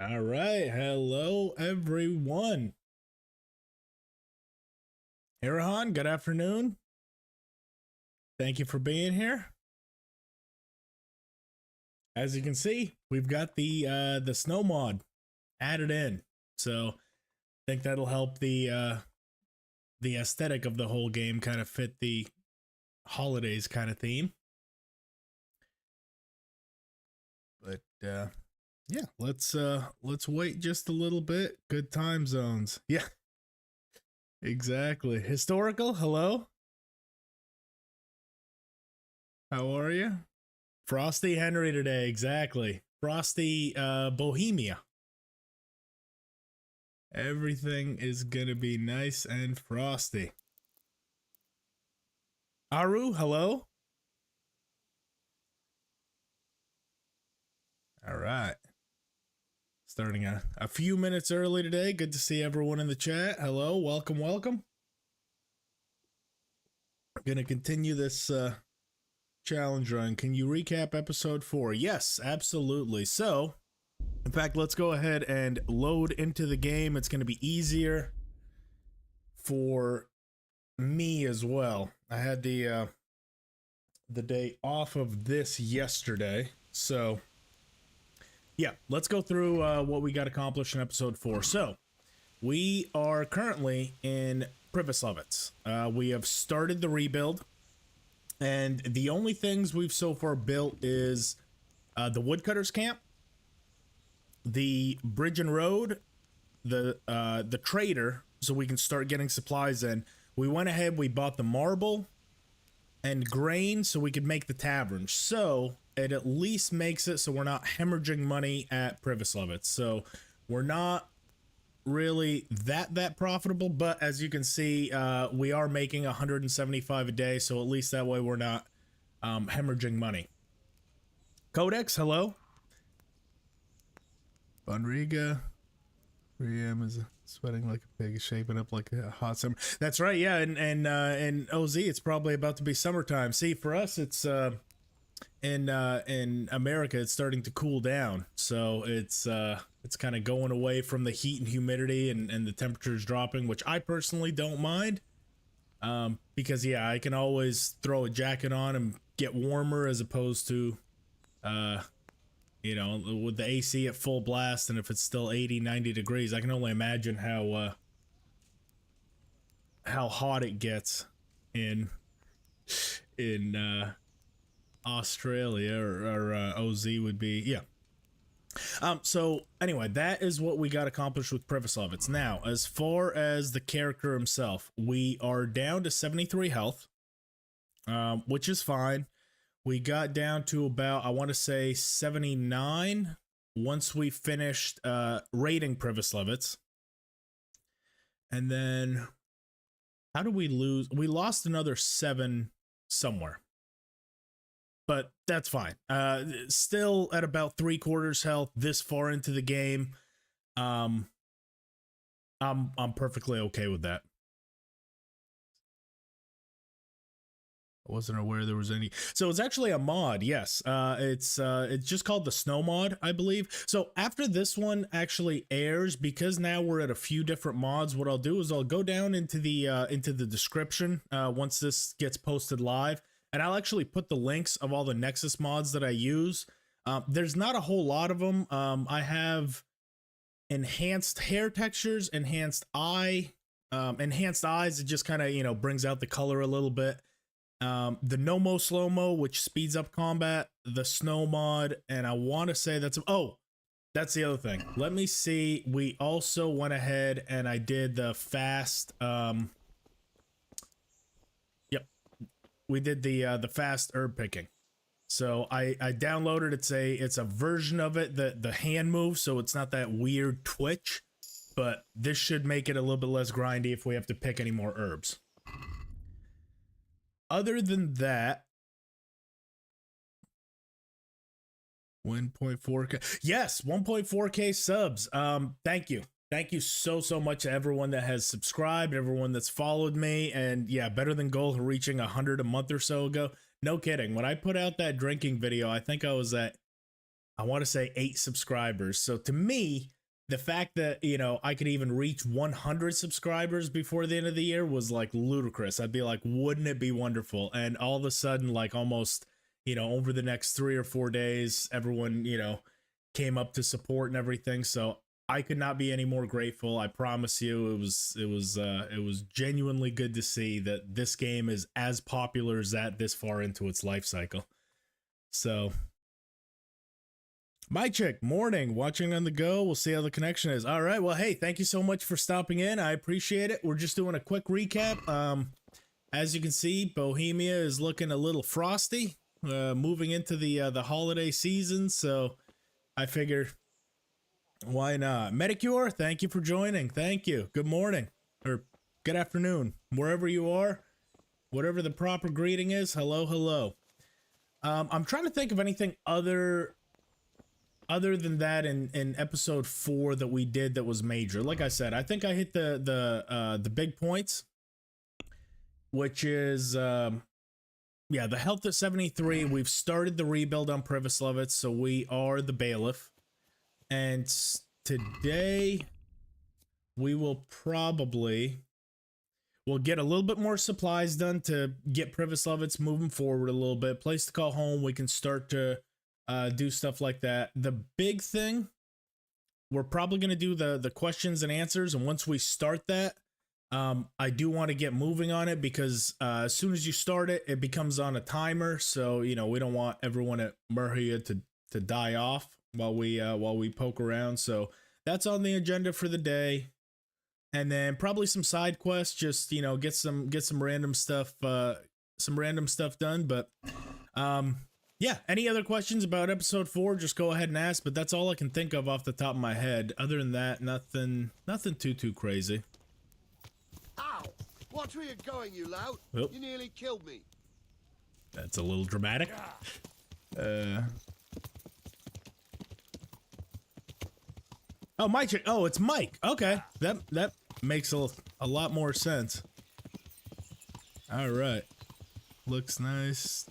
All right, hello everyone. Irahan, good afternoon. Thank you for being here. As you can see, we've got the snow mod added in, so I think that'll help the aesthetic of the whole game kind of fit the holidays kind of theme. But yeah, let's wait just a little bit. Good time zones. Yeah. Exactly. Historical, hello. How are you? Frosty Henry today, exactly. Frosty Bohemia. Everything is gonna be nice and frosty. Aru, hello. All right. Starting a few minutes early today. Good to see everyone in the chat. Hello, welcome, welcome. Gonna continue this challenge run. Can you recap episode 4? Yes, absolutely. So, in fact, let's go ahead and load into the game. It's going to be easier for me as well. I had the day off of this yesterday, so yeah, let's go through what we got accomplished in episode 4. So, we are currently in Privislavitz. We have started the rebuild. And the only things we've so far built is the woodcutters camp, the bridge and road, the trader, so we can start getting supplies in. We went ahead, we bought the marble and grain so we could make the tavern. So it at least makes it so we're not hemorrhaging money at Privislavitz. So we're not really that profitable, but as you can see, we are making 175 a day, so at least that way we're not hemorrhaging money. Codex, hello. Bonriga, 3M is sweating like a pig, shaping up like a hot summer. That's right, yeah, and OZ, it's probably about to be summertime. See, for us, it's in America, it's starting to cool down, so it's kind of going away from the heat and humidity, and the temperatures dropping, which I personally don't mind, because yeah, I can always throw a jacket on and get warmer as opposed to you know, with the AC at full blast, and if it's still 80-90 degrees, I can only imagine how hot it gets in Australia, or OZ would be, yeah. So anyway, that is what we got accomplished with Privislavitz. Now, as far as the character himself, we are down to 73 health, which is fine. We got down to about, I want to say 79 once we finished raiding Privislavitz. And then, how did we lose? We lost another 7 somewhere. But that's fine. Still at about 3/4 health this far into the game. I'm perfectly okay with that. I wasn't aware there was any. So it's actually a mod. Yes. It's just called the Snow mod, I believe. So after this one actually airs, because now we're at a few different mods, what I'll do is I'll go down into the description once this gets posted live. And I'll actually put the links of all the Nexus mods that I use. There's not a whole lot of them. I have enhanced hair textures, enhanced eyes. It just kind of, you know, brings out the color a little bit. The No-Mo Slow-Mo, which speeds up combat, the Snow mod, and I want to say that's the other thing. Let me see. We also went ahead and I did the fast, we did the fast herb picking. So I downloaded, it's a version of it, the hand move, so it's not that weird twitch, but this should make it a little bit less grindy if we have to pick any more herbs. Other than that, 1.4K. Yes, 1.4K subs. Thank you. Thank you so much to everyone that has subscribed, everyone that's followed me, and yeah, better than goal reaching 100 a month or so ago. No kidding. When I put out that drinking video, I think I was at I want to say 8 subscribers. So to me, the fact that, you know, I could even reach 100 subscribers before the end of the year was like ludicrous. I'd be like, wouldn't it be wonderful? And all of a sudden, like almost, you know, over the next 3 or 4 days, everyone, you know, came up to support and everything. So I could not be any more grateful. I promise you, it was genuinely good to see that this game is as popular as that this far into its life cycle. So, my chick, morning, watching on the go. We'll see how the connection is. All right. Well, hey, thank you so much for stopping in. I appreciate it. We're just doing a quick recap. As you can see, Bohemia is looking a little frosty, moving into the holiday season. So I figured, why not? Medicure, thank you for joining. Thank you. Good morning or good afternoon, wherever you are, whatever the proper greeting is. Hello, hello. I'm trying to think of anything other than that in episode 4 that we did that was major. Like I said, I think I hit the big points, which is yeah, the health at 73. We've started the rebuild on Privislavitz, so we are the bailiff. And today we will probably we'll get a little bit more supplies done to get Privislavitz moving forward a little bit. Place to call home. We can start to do stuff like that. The big thing, we're probably going to do the questions and answers. And once we start that, I do want to get moving on it because as soon as you start it, it becomes on a timer. So, you know, we don't want everyone at Murhia to die off while we poke around. So that's on the agenda for the day. And then probably some side quests, just, you know, get some random stuff done. But yeah, any other questions about episode 4, just go ahead and ask, but that's all I can think of off the top of my head. Other than that, nothing too crazy. Ow! Watch where you're going, you lout. Oh. You nearly killed me. That's a little dramatic. Oh, Mike. Oh, it's Mike. Okay. That makes a lot more sense. All right. Looks nice.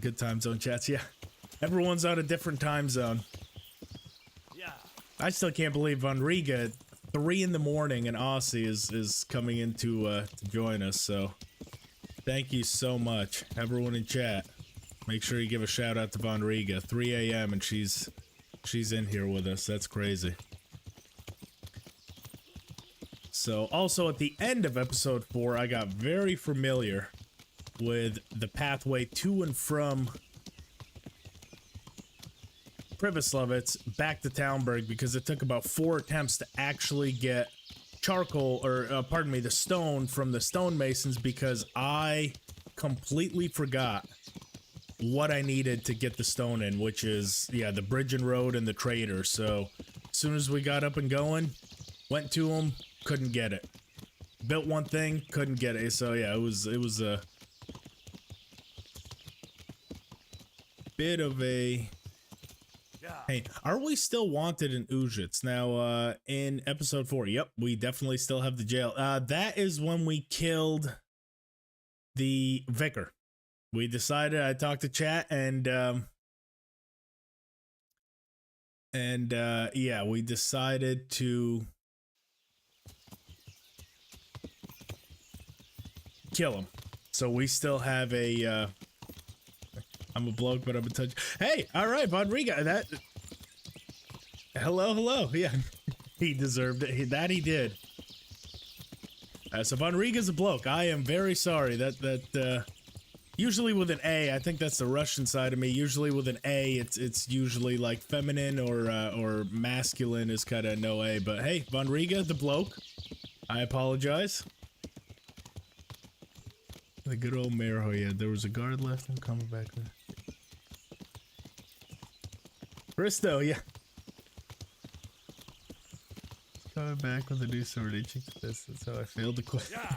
Good time zone chats. Yeah. Everyone's on a different time zone. Yeah. I still can't believe Von Riga, 3 in the morning and Aussie is coming in to join us. So thank you so much. Everyone in chat. Make sure you give a shout out to Von Riga. 3 a.m. and she's in here with us. That's crazy. So, also at the end of episode 4, I got very familiar with the pathway to and from Privislavitz back to Townburg because it took about 4 attempts to actually get charcoal, or pardon me, the stone from the stonemasons because I completely forgot what I needed to get the stone in, which is, yeah, the bridge and road and the trader. So, as soon as we got up and going, went to them. Couldn't get it. Built one thing, couldn't get it. So yeah, it was a bit of a. Hey, are we still wanted in Ujits? Now, in episode 4, yep, we definitely still have the jail. That is when we killed the vicar. We decided. I talked to chat and yeah, we decided to kill him. So we still have a I'm a bloke, but I'm a touch. Hey, all right, Von Riga. That. Hello. Yeah, he deserved it. That he did. So Von Riga's a bloke. I am very sorry. That usually with an A, I think that's the Russian side of me. Usually with an A, it's usually like feminine or masculine is kind of no A. But hey, Von Riga, the bloke. I apologize. The good old mayor. Oh yeah, there was a guard left. I'm coming back there. Bristow, yeah. Coming back with a new sword. That's how I failed the quest. Yeah.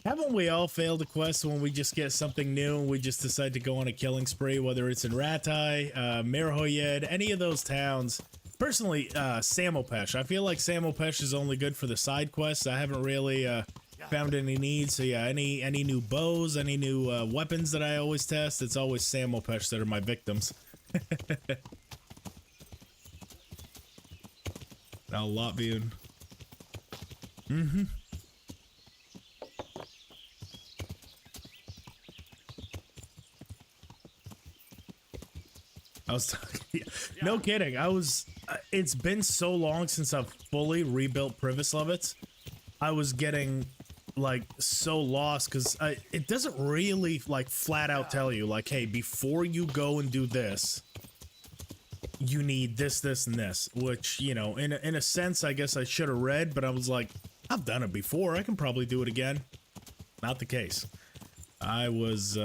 Haven't we all failed a quest when we just get something new and we just decide to go on a killing spree, whether it's in Ratai, Merhoyed, any of those towns? Personally, Samopesh. I feel like Samopesh is only good for the side quests. I haven't really found any needs. So yeah, any new bows, any new weapons that I always test, it's always Samopesh that are my victims. Now Latvian. Mm-hmm. I was no kidding. I was it's been so long since I've fully rebuilt Privislavitz. I was getting like so lost because it doesn't really like flat out tell you like, hey, before you go and do this, you need this, this, and this, which, you know, in a sense, I guess I should have read, but I was like, I've done it before. I can probably do it again. Not the case. I was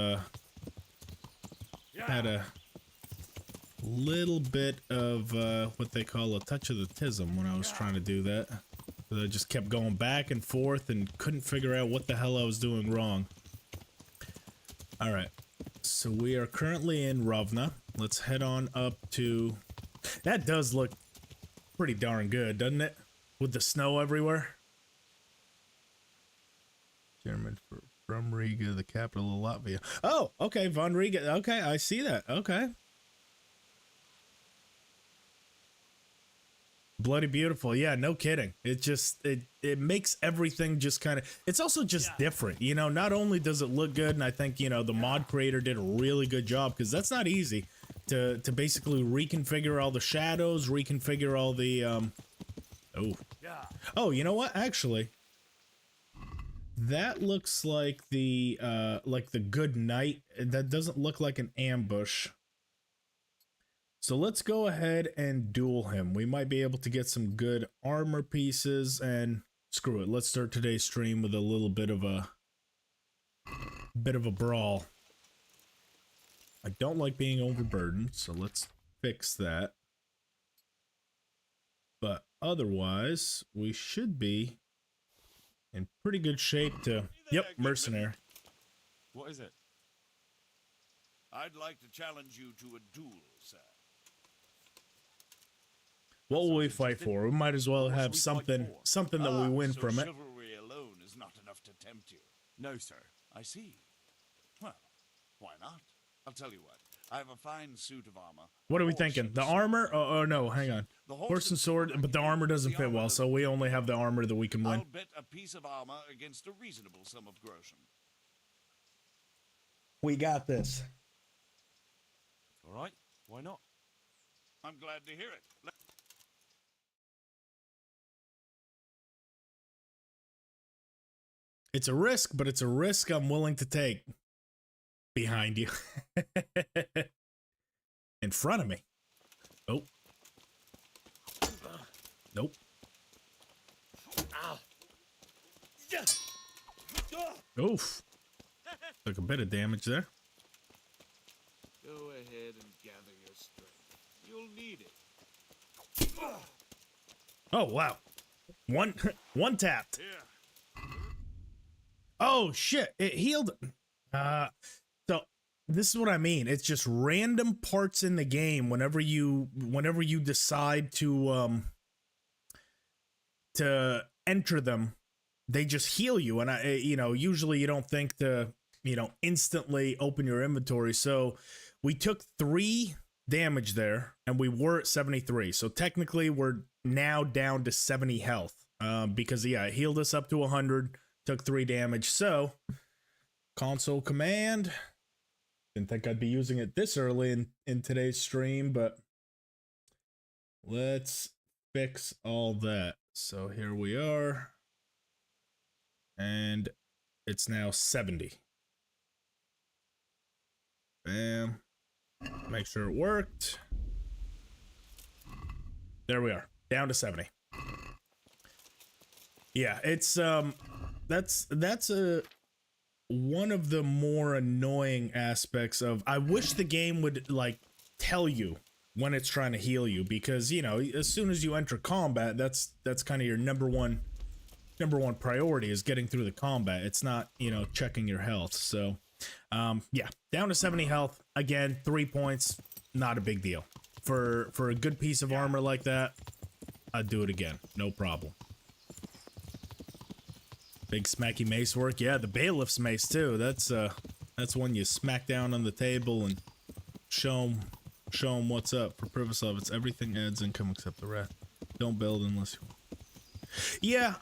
had a little bit of what they call a touch of the tism when I was trying to do that. I just kept going back and forth and couldn't figure out what the hell I was doing wrong. Alright, so we are currently in Ravna. Let's head on up to... That does look pretty darn good, doesn't it? With the snow everywhere. German from Riga, the capital of Latvia. Oh, okay, Von Riga. Okay, I see that. Okay. Bloody beautiful. Yeah, no kidding. It just it makes everything just kind of, it's also just different, you know. Not only does it look good, and I think, you know, the mod creator did a really good job, because that's not easy to basically reconfigure all the shadows, reconfigure all the oh, you know what, actually that looks like the good night. That doesn't look like an ambush. So let's go ahead and duel him. We might be able to get some good armor pieces, and screw it. Let's start today's stream with a little bit of a brawl. I don't like being overburdened, so let's fix that. But otherwise, we should be in pretty good shape to... Yep, mercenary. What is it? I'd like to challenge you to a duel, sir. What will we fight for? We might as well have something that we win so from it. Chivalry alone is not enough to tempt you. No, sir. I see. Well, why not? I'll tell you what. I have a fine suit of armor. What are we thinking? The armor? Oh, no, hang on. The Horse and sword, but the armor doesn't fit well, so we only have the armor that we can win. I'll bet a piece of armor against a reasonable sum of groschen. We got this. All right. Why not? I'm glad to hear it. It's a risk, but it's a risk I'm willing to take. Behind you. In front of me. Oh. Nope. Oof. Took a bit of damage there. Go ahead and gather your strength. You'll need it. Oh, wow. One tapped. Here. Oh, shit. It healed. So this is what I mean. It's just random parts in the game whenever you decide to enter them, they just heal you. And you know, usually you don't think to, you know, instantly open your inventory. So we took 3 damage there and we were at 73. So technically we're now down to 70 health. Because yeah, it healed us up to 100, took 3 damage. So console command. Didn't think I'd be using it this early in today's stream, but let's fix all that. So here we are. And it's now 70. Bam. Make sure it worked. There we are. Down to 70. Yeah, it's that's a one of the more annoying aspects of, I wish the game would like tell you when it's trying to heal you, because, you know, as soon as you enter combat, that's kind of your number one priority, is getting through the combat. It's not, you know, checking your health. So yeah, down to 70 health again. 3 points, not a big deal for a good piece of armor like that. I'd do it again, no problem. Big smacky mace work. Yeah, the bailiff's mace too. That's one you smack down on the table and show them Show them what's up. For Privislavitz, everything adds income except the rat. Don't build unless you want. Yeah,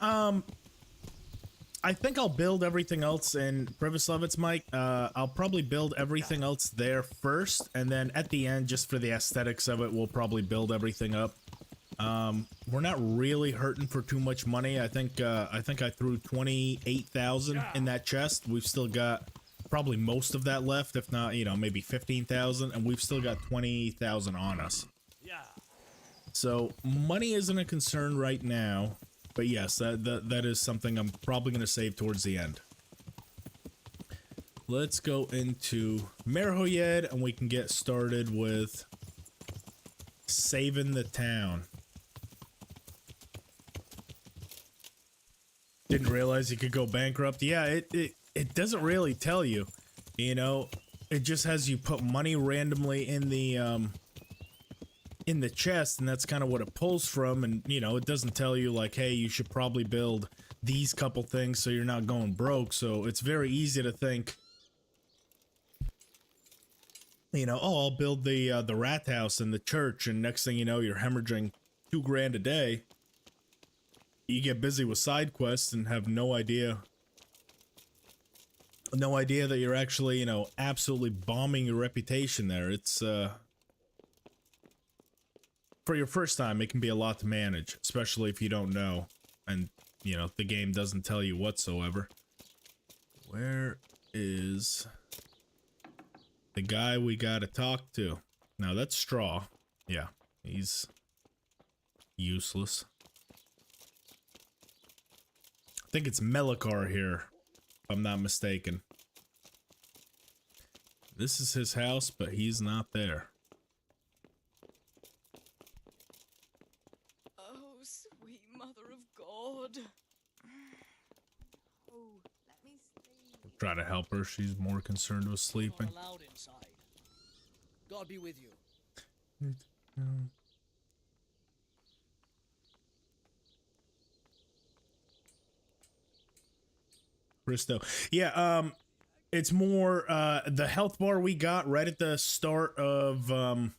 I think I'll build everything else in Privislavitz, Mike. I'll probably build everything else there first, and then at the end, just for the aesthetics of it, we'll probably build everything up. We're not really hurting for too much money. I think I threw 28,000 in that chest. We've still got probably most of that left, if not, you know, maybe 15,000, and we've still got 20,000 on us. So money isn't a concern right now. But yes, that is something I'm probably going to save towards the end. Let's go into Merhoyed and we can get started with saving the town. Didn't realize you could go bankrupt. Yeah, it doesn't really tell you, you know, it just has you put money randomly in the chest, and that's kind of what it pulls from. And you know, it doesn't tell you like, hey, you should probably build these couple things so you're not going broke. So it's very easy to think, you know, oh, I'll build the rat house and the church, and next thing you know, you're hemorrhaging $2 grand a day. You get busy with side quests and have no idea that you're actually, you know, absolutely bombing your reputation there. It's for your first time, it can be a lot to manage, especially if you don't know, and, you know, the game doesn't tell you whatsoever. Where is the guy we gotta talk to? Now, that's Straw. Yeah, he's useless. I think it's Melikar here, if I'm not mistaken. This is his house, but he's not there. Try to help her. She's more concerned with sleeping. Allowed inside. God be with you. Christo. Yeah, it's more the health bar we got right at the start of or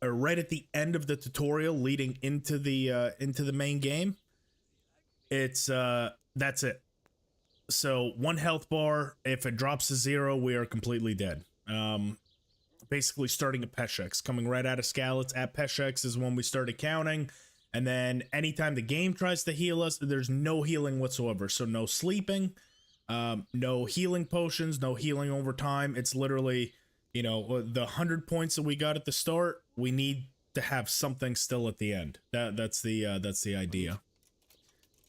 right at the end of the tutorial leading into the main game. It's that's it. So 1 health bar, if it drops to 0, we are completely dead. Basically starting at Peshex, coming right out of Skalitz at Peshex is when we started counting. And then anytime the game tries to heal us, there's no healing whatsoever. So no sleeping, no healing potions, no healing over time. It's literally, you know, the 100 points that we got at the start, we need to have something still at the end. That's the idea.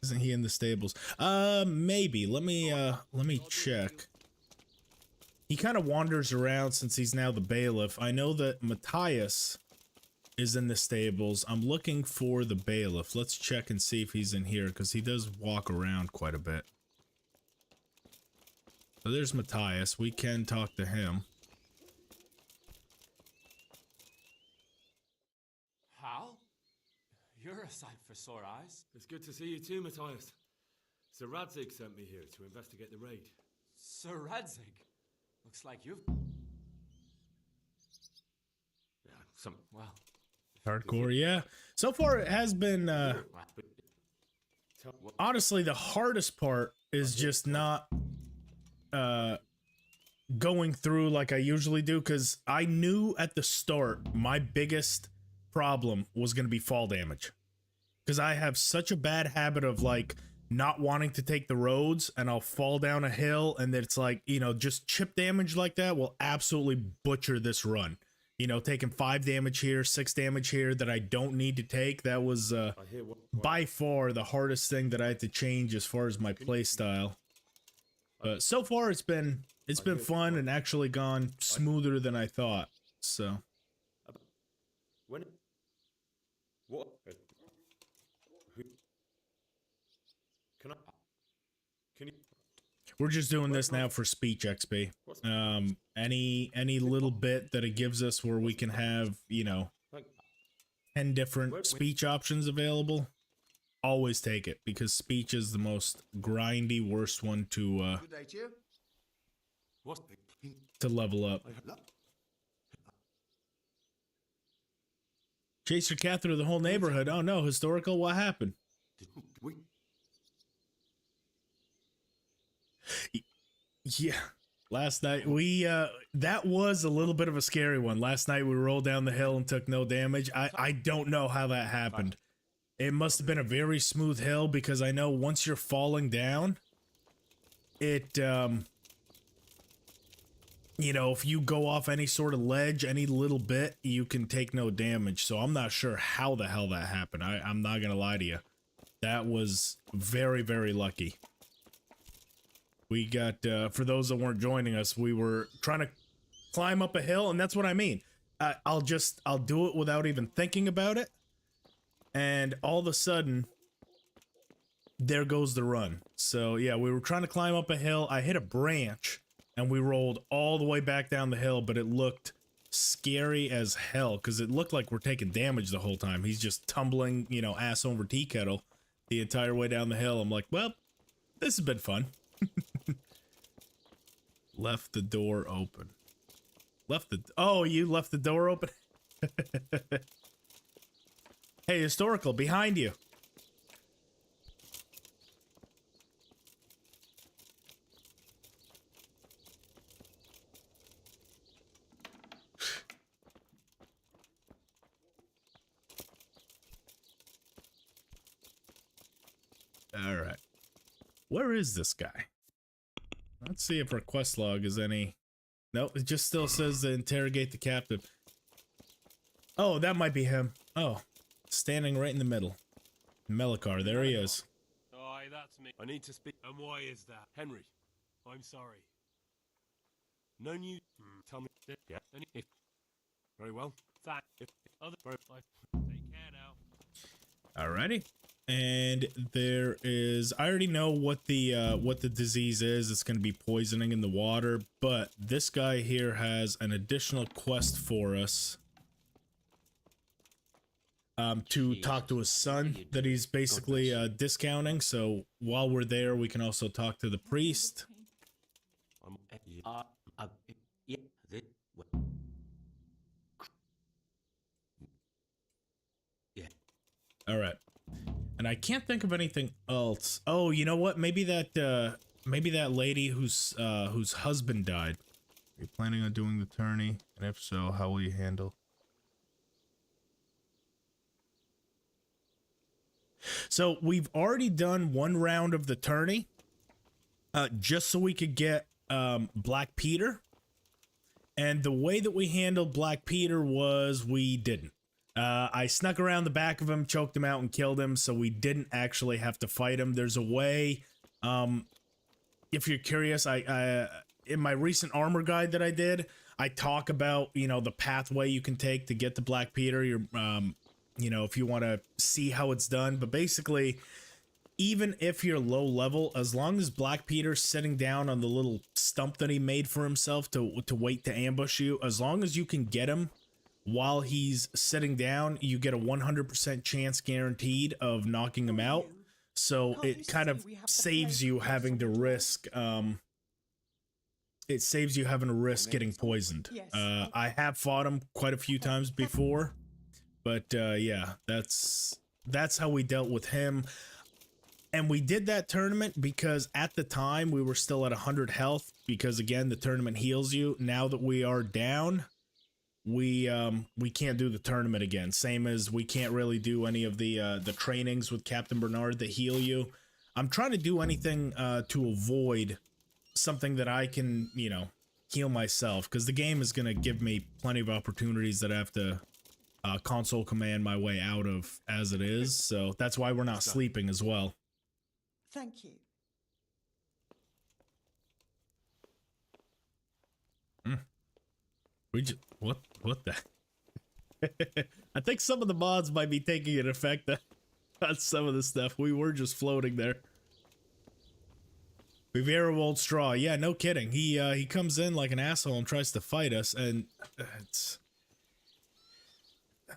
Isn't he in the stables? Maybe. Let me check. He kind of wanders around since he's now the bailiff. I know that Matthias is in the stables. I'm looking for the bailiff. Let's check and see if he's in here, because he does walk around quite a bit. So there's Matthias. We can talk to him. Hal? You're a sight for sore eyes. It's good to see you too, Matthias. Sir Radzig sent me here to investigate the raid. Sir Radzig? Looks like you've... Yeah, some... Well... Hardcore, yeah. So far, it has been, honestly, the hardest part is just not, going through like I usually do, because I knew at the start my biggest problem was going to be fall damage. Because I have such a bad habit of, like, not wanting to take the roads, and I'll fall down a hill, and it's like, you know, just chip damage like that will absolutely butcher this run. You know, taking 5 damage here, 6 damage here that I don't need to take. That was by far the hardest thing that I had to change as far as my play style. But so far it's been fun and actually gone smoother than I thought. So When... What? Who... Can you... we're just doing this now for speech XP. Any little bit that it gives us where we can have, you know, 10 different speech options available, always take it, because speech is the most grindy, worst one to level up. Chase your cat through the whole neighborhood. Oh no, historical, what happened? Did we? Yeah. Last night we that was a little bit of a scary one. Last night we rolled down the hill and took no damage. I don't know how that happened. It must have been a very smooth hill because I know once you're falling down, it you know, if you go off any sort of ledge, any little bit, you can take no damage. So I'm not sure how the hell that happened. I'm not gonna lie to you. That was very, very lucky. We got, for those that weren't joining us, we were trying to climb up a hill, and that's what I mean. I'll do it without even thinking about it. And all of a sudden, there goes the run. So yeah, we were trying to climb up a hill. I hit a branch, and we rolled all the way back down the hill, but it looked scary as hell, because it looked like we're taking damage the whole time. He's just tumbling, you know, ass over tea kettle the entire way down the hill. I'm like, well, this has been fun. Left the door open. Oh, you left the door open? Hey, historical, behind you. All right. Where is this guy? Let's see if our quest log is any. Nope, it just still says to interrogate the captive. Oh, that might be him. Oh, standing right in the middle. Melikar, there he is. Aye, that's me. I need to speak. And why is that? Henry, I'm sorry. No news. Tell me. Yeah. Very well. Thank. If other. Take care now. Alrighty. And there is, I already know what the disease is. It's going to be poisoning in the water, but this guy here has an additional quest for us to talk to his son that he's basically discounting. So while we're there, we can also talk to the priest. All right. And I can't think of anything else. Oh, you know what? Maybe that lady whose husband died. Are you planning on doing the tourney? And if so, how will you handle? So we've already done one round of the tourney, just so we could get Black Peter. And the way that we handled Black Peter was we didn't. I snuck around the back of him, choked him out, and killed him, so we didn't actually have to fight him. There's a way, if you're curious, I in my recent armor guide that I did, I talk about, you know, the pathway you can take to get to Black Peter. You're, you know, if you want to see how it's done. But basically, even if you're low level, as long as Black Peter's sitting down on the little stump that he made for himself to wait to ambush you, as long as you can get him while he's sitting down, you get a 100% chance guaranteed of knocking him out. So it kind of saves you having to risk, it saves you having to risk getting poisoned. I have fought him quite a few times before, but yeah, that's how we dealt with him. And we did that tournament because at the time we were still at 100 health, because again, the tournament heals you. Now that we are down, we can't do the tournament again. Same as we can't really do any of the trainings with Captain Bernard that heal you. I'm trying to do anything to avoid something that I can, you know, heal myself, because the game is going to give me plenty of opportunities that I have to console command my way out of as it is. So that's why we're not sleeping as well. Thank you. We just, what the? I think some of the mods might be taking an effect on some of the stuff. We were just floating there. Rivera Old Straw. Yeah, no kidding. He comes in like an asshole and tries to fight us, and it's...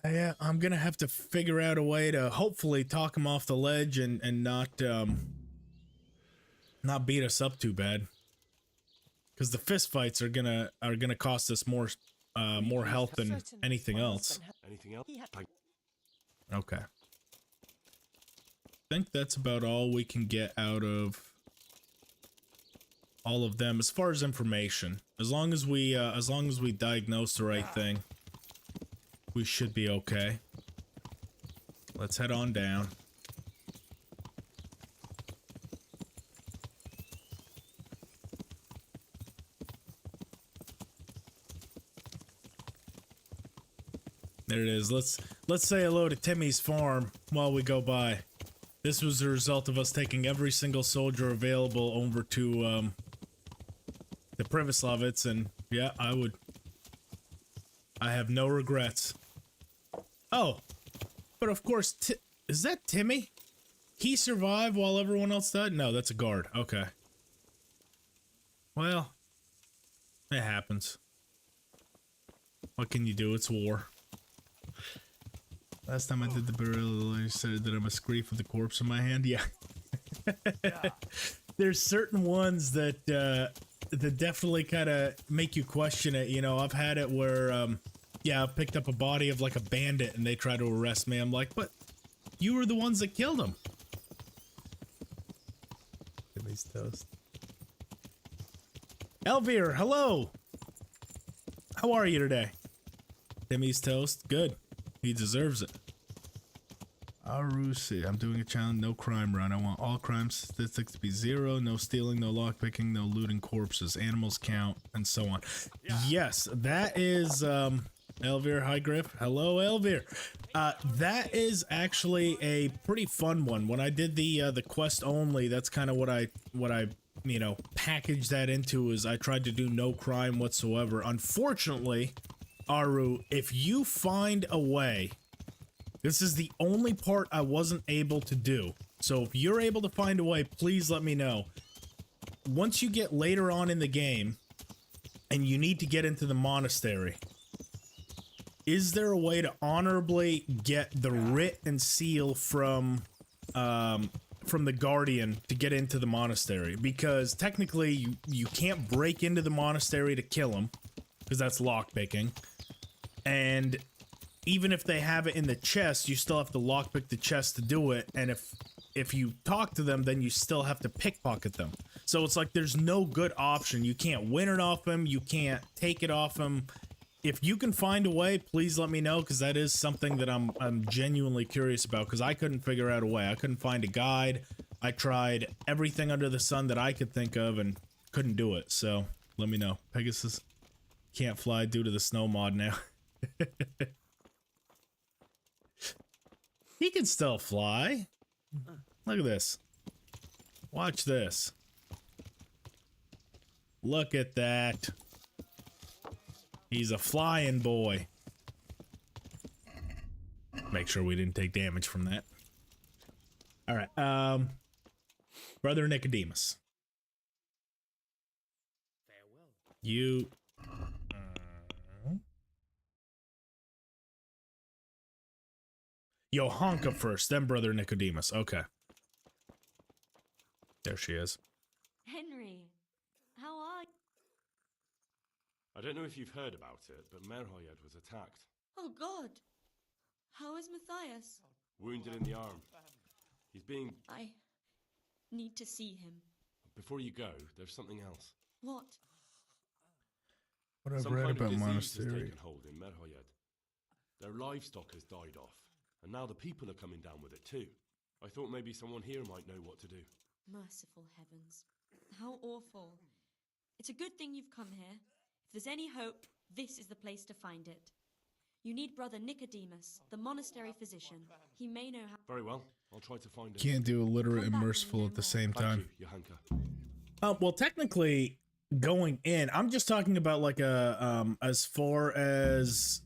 Yeah, I'm gonna have to figure out a way to hopefully talk him off the ledge and not beat us up too bad. Because the fist fights are gonna cost us more health than anything else. Anything else? Okay. I think that's about all we can get out of all of them as far as information. As long as we diagnose the right thing, we should be okay. Let's head on down. There it is. Let's say hello to Timmy's farm while we go by. This was the result of us taking every single soldier available over to the Privislavitz, and yeah, I have no regrets. Oh, but of course, is that Timmy? He survived while everyone else died? No, that's a guard. Okay. Well, it happens. What can you do? It's war. Last time I did the burial, I said that I must grieve with the corpse in my hand. Yeah. There's certain ones that that definitely kind of make you question it. You know, I've had it where, yeah, I picked up a body of like a bandit and they try to arrest me. I'm like, but you were the ones that killed him. Timmy's toast. Elvir, hello. How are you today? Timmy's toast. Good. He deserves it. Arusi, I'm doing a challenge, no crime run. I want all crime statistics to be 0, no stealing, no lockpicking, no looting corpses, animals count, and so on. Yeah. Yes, that is, Elvir, hi Griff. Hello, Elvir. That is actually a pretty fun one. When I did the quest only, that's kind of what I, you know, packaged that into, is I tried to do no crime whatsoever. Unfortunately, Aru, if you find a way, this is the only part I wasn't able to do. So if you're able to find a way, please let me know. Once you get later on in the game and you need to get into the monastery, is there a way to honorably get the writ and seal from the guardian to get into the monastery? Because technically you can't break into the monastery to kill him, because that's lockpicking. And even if they have it in the chest, you still have to lockpick the chest to do it. And if you talk to them, then you still have to pickpocket them. So it's like there's no good option. You can't win it off him. You can't take it off him. If you can find a way, please let me know, because that is something that I'm genuinely curious about, because I couldn't figure out a way. I couldn't find a guide. I tried everything under the sun that I could think of and couldn't do it. So let me know. Pegasus can't fly due to the snow mod now. He can still fly. Look at this. Watch this. Look at that. He's a flying boy. Make sure we didn't take damage from that. All right. Brother Nicodemus. Farewell. You... Johanka first, then Brother Nicodemus. Okay. There she is. Henry, how are you? I don't know if you've heard about it, but Merhoyed was attacked. Oh God! How is Matthias? Wounded in the arm. He's being... I need to see him. Before you go, there's something else. What? What I've Some read kind about of disease has monastery. taken hold in Merhoyed. Their livestock has died off, and now the people are coming down with it too. I thought maybe someone here might know what to do. Merciful heavens. How awful. It's a good thing you've come here. If there's any hope, this is the place to find it. You need Brother Nicodemus, the monastery physician. He may know how... Very well, I'll try to find it. Can't do illiterate and merciful at the same time. Thank you, Johanka. Well, technically, going in, I'm just talking about like a, as far as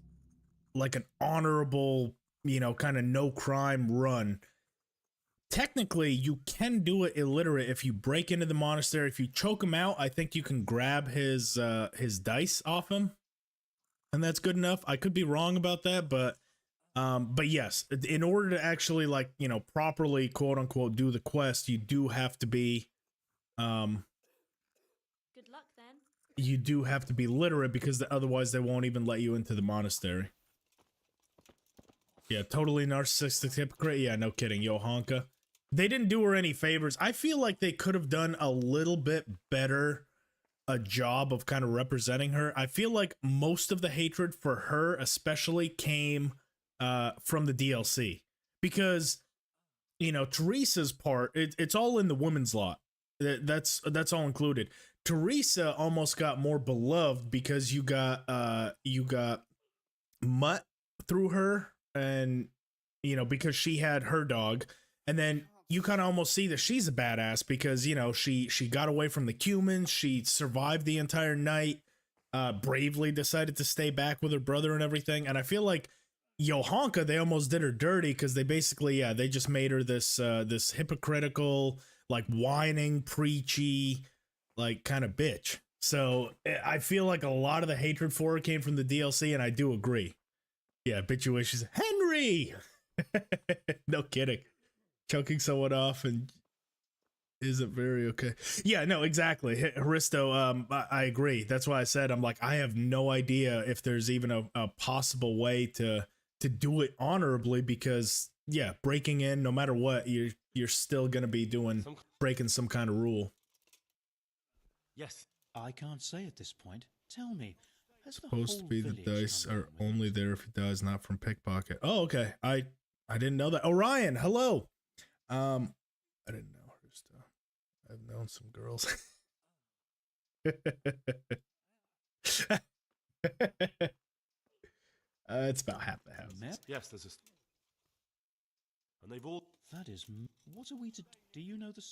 like an honorable, you know, kind of no crime run. Technically, you can do it illiterate if you break into the monastery. If you choke him out, I think you can grab his dice off him, and that's good enough. I could be wrong about that, but yes, in order to actually, like, you know, properly quote unquote do the quest, you do have to be Good luck then. you do have to be literate, because otherwise they won't even let you into the monastery. Yeah, totally narcissistic hypocrite. Yeah, no kidding. Yohanka. They didn't do her any favors. I feel like they could have done a little bit better a job of kind of representing her. I feel like most of the hatred for her especially came from the DLC. Because, you know, Teresa's part, it's all in the women's lot. That's all included. Teresa almost got more beloved because you got Mutt through her, and you know, because she had her dog, and then you kind of almost see that she's a badass because, you know, she got away from the humans, she survived the entire night, bravely decided to stay back with her brother and everything. And I feel like Yohanka, they almost did her dirty because they basically, yeah, they just made her this this hypocritical, like whining, preachy, like kind of bitch. So I feel like a lot of the hatred for her came from the DLC, and I do agree. Yeah, bitch, Henry. No kidding. Choking someone off and isn't very okay. Yeah, no, exactly. Haristo, I agree. That's why I said, I'm like, I have no idea if there's even a possible way to do it honorably, because yeah, breaking in, no matter what, you're still gonna be breaking some kind of rule. Yes. I can't say at this point. Tell me, has the Supposed to whole be the village dice come are down with only it? there if he dies, not from pickpocket. Oh, okay. I didn't know that. Orion, hello. I didn't know her stuff. I've known some girls. It's about half the house. Map? Yes, there's a... And they've all... That is. What are we to do? You know the.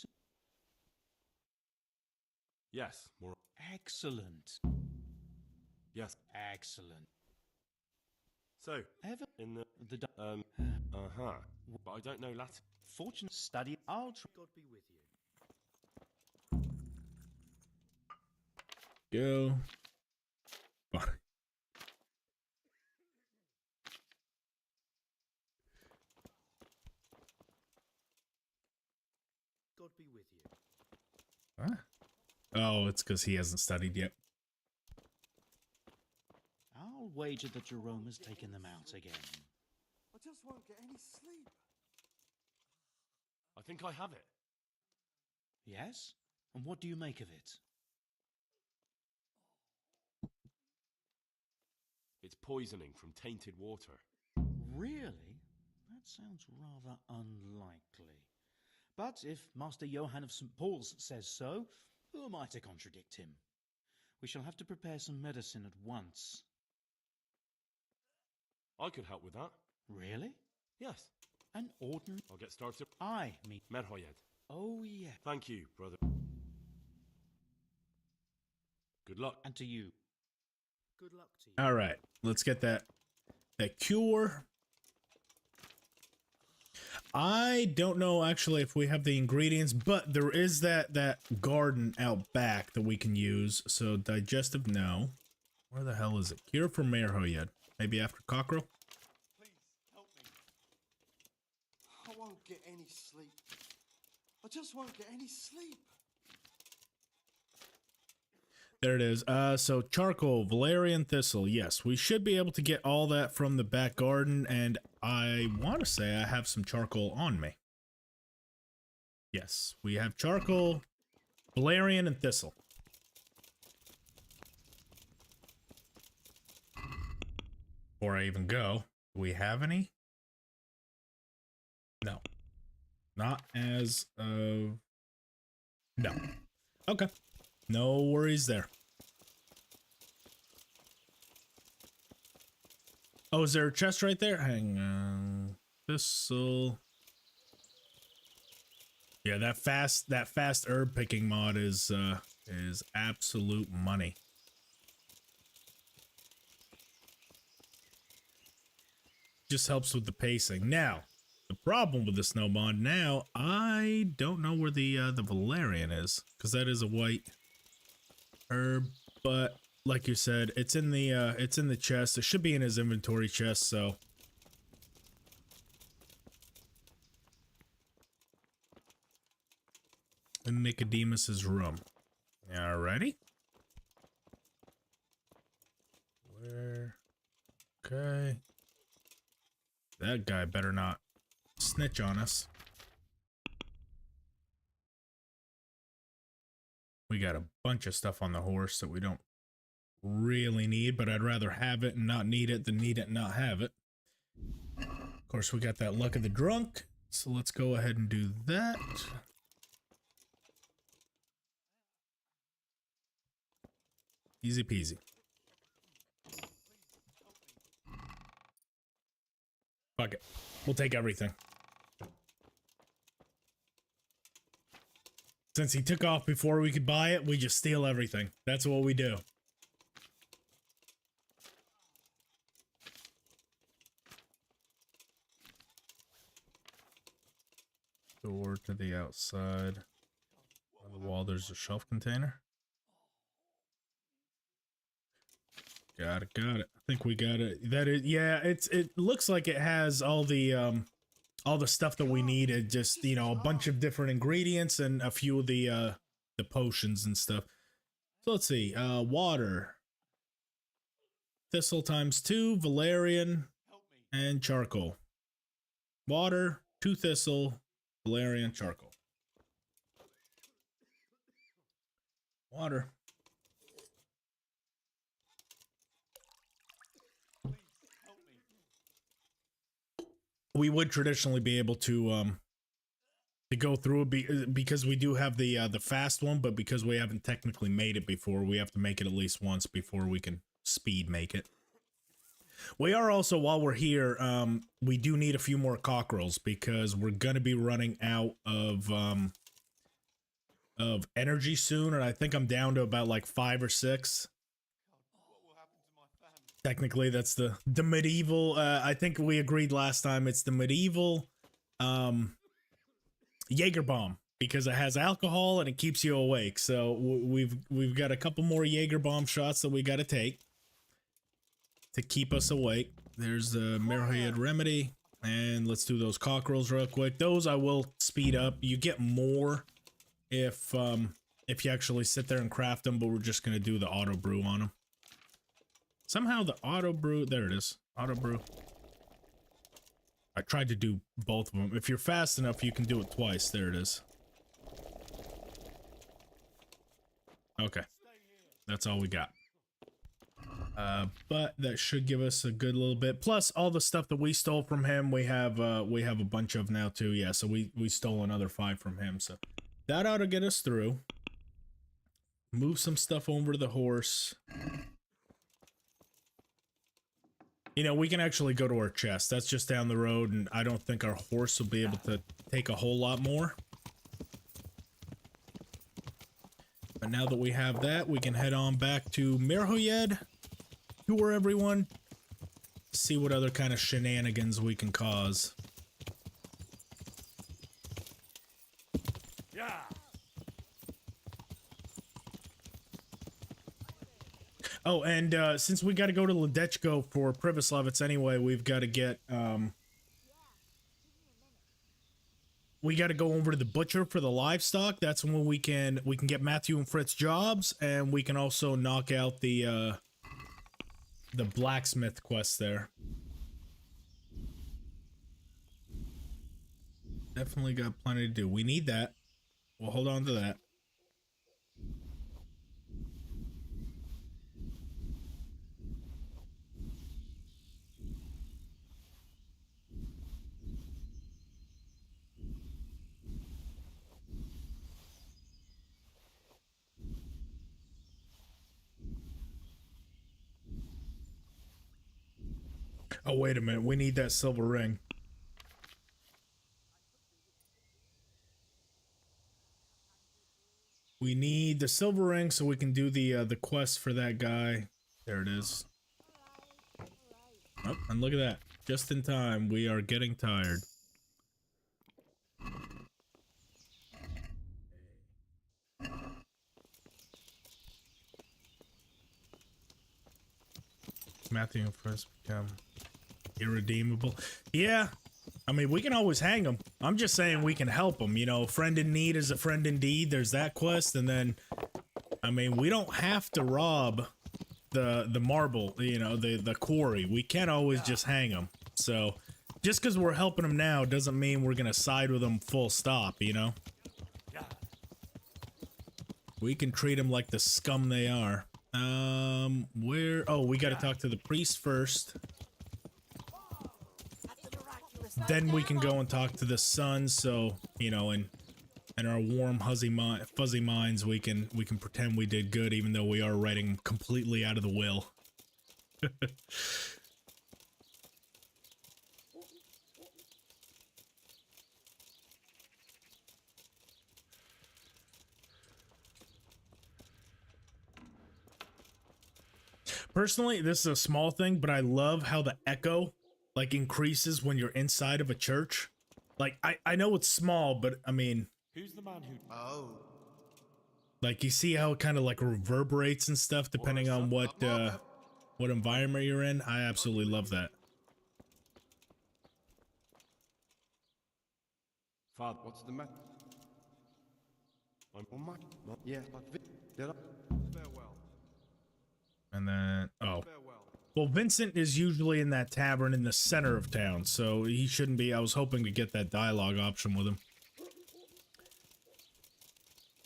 Yes, more... Excellent. Yes. Excellent. So, Ever in the... the. Uh-huh. But I don't know Latin. Fortunate study. I'll try. God be with you. Go. Bye. God be with you. Huh? Oh, it's because he hasn't studied yet. I'll wager that Jerome has taken them out again. I just won't get any sleep. I think I have it. Yes? And what do you make of it? It's poisoning from tainted water. Really? That sounds rather unlikely. But if Master Johann of St. Paul's says so, who am I to contradict him? We shall have to prepare some medicine at once. I could help with that. Really? Yes. An ordinary... I'll get started. I mean... Merhoyed. Oh, yeah. Thank you, brother. Good luck. And to you. Good luck to you. All right, let's get that cure. I don't know actually if we have the ingredients, but there is that garden out back that we can use. So digestive, no. Where the hell is it? Cure for Merhoyed. Maybe after cockerel. Please, help me. I won't get any sleep. I just won't get any sleep. There it is. So charcoal, valerian thistle. Yes, we should be able to get all that from the back garden, and I want to say I have some charcoal on me. Yes, we have charcoal, valerian, and thistle. Before I even go, do we have any? No. Not as of... No. Okay. No worries there. Oh, is there a chest right there? Hang on. Thistle. Yeah, that fast herb picking mod is absolute money. Just helps with the pacing. Now, the problem with the snow mod now, I don't know where the valerian is, because that is a white herb, but like you said, it's in the chest. It should be in his inventory chest, so in Nicodemus's room. Alrighty. Where? Okay. That guy better not snitch on us. We got a bunch of stuff on the horse that we don't really need, but I'd rather have it and not need it than need it and not have it. Of course, we got that luck of the drunk, so let's go ahead and do that. Easy peasy. Fuck it. We'll take everything. Since he took off before we could buy it, we just steal everything. That's what we do. Door to the outside. On the wall, there's a shelf container. Got it, got it. I think we got it. That is, yeah, it looks like it has all the stuff that we need. It just, you know, a bunch of different ingredients and a few of the potions and stuff. So let's see. Water. Thistle ×2, valerian, and charcoal. Water, 2 thistle, valerian, charcoal. Water. We would traditionally be able to go through it because we do have the fast one, but because we haven't technically made it before, we have to make it at least once before we can speed make it. We are also, while we're here, we do need a few more cockerels because we're gonna be running out of energy soon, and I think I'm down to about like 5 or 6. Technically, that's the medieval, I think we agreed last time, it's the medieval Jaeger bomb, because it has alcohol and it keeps you awake. So we've got a couple more Jaeger bomb shots that we got to take to keep us awake. There's the Merhoyed remedy, and let's do those cockerels real quick. Those I will speed up. You get more if you actually sit there and craft them, but we're just gonna do the auto brew on them. Somehow the auto brew, there it is, auto brew. I tried to do both of them. If you're fast enough, you can do it twice. There it is. Okay. That's all we got. But that should give us a good little bit. Plus all the stuff that we stole from him, we have a bunch of now too. Yeah, so we stole another 5 from him. So that ought to get us through. Move some stuff over to the horse. You know, we can actually go to our chest. That's just down the road, and I don't think our horse will be able to take a whole lot more. But now that we have that, we can head on back to Merhoyed, tour everyone, see what other kind of shenanigans we can cause. Yeah. Oh, and since we got to go to Ledechko for Privislavitz anyway, we've got to get we got to go over to the butcher for the livestock. That's when we can get Matthew and Fritz jobs, and we can also knock out the blacksmith quest there. Definitely got plenty to do. We need that. We'll hold on to that. Oh, wait a minute. We need that silver ring. We need the silver ring so we can do the quest for that guy. There it is. Oh, and look at that. Just in time. We are getting tired. Matthew and Fritz become irredeemable. Yeah, I mean, we can always hang them. I'm just saying we can help them. You know, a friend in need is a friend indeed. There's that quest, and then, I mean, we don't have to rob the marble, you know, the quarry. We can always just hang them. So just because we're helping them now doesn't mean we're gonna side with them full stop, you know? We can treat them like the scum they are. Where? Oh, we gotta talk to the priest first. Then we can go and talk to the son, so, you know, in our warm, fuzzy minds, we can pretend we did good, even though we are writing completely out of the will. Personally, this is a small thing, but I love how the echo, like, increases when you're inside of a church. Like, I know it's small, but, I mean... Who's the man who... Oh. Like, you see how it kind of, like, reverberates and stuff, depending on what environment you're in? I absolutely love that. Father, what's the matter? I'm on my... Yeah, did I? Farewell. And then... Oh. Well, Vincent is usually in that tavern in the center of town, so he shouldn't be... I was hoping to get that dialogue option with him.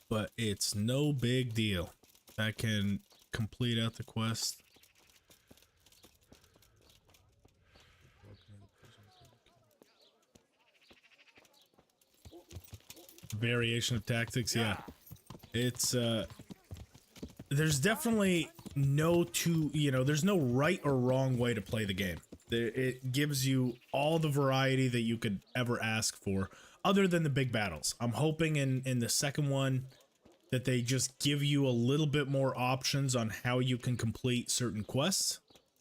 But it's no big deal. I can complete out the quest. Variation of tactics, yeah. It's, there's definitely there's no right or wrong way to play the game. It gives you all the variety that you could ever ask for, other than the big battles. I'm hoping in the second one that they just give you a little bit more options on how you can complete certain quests.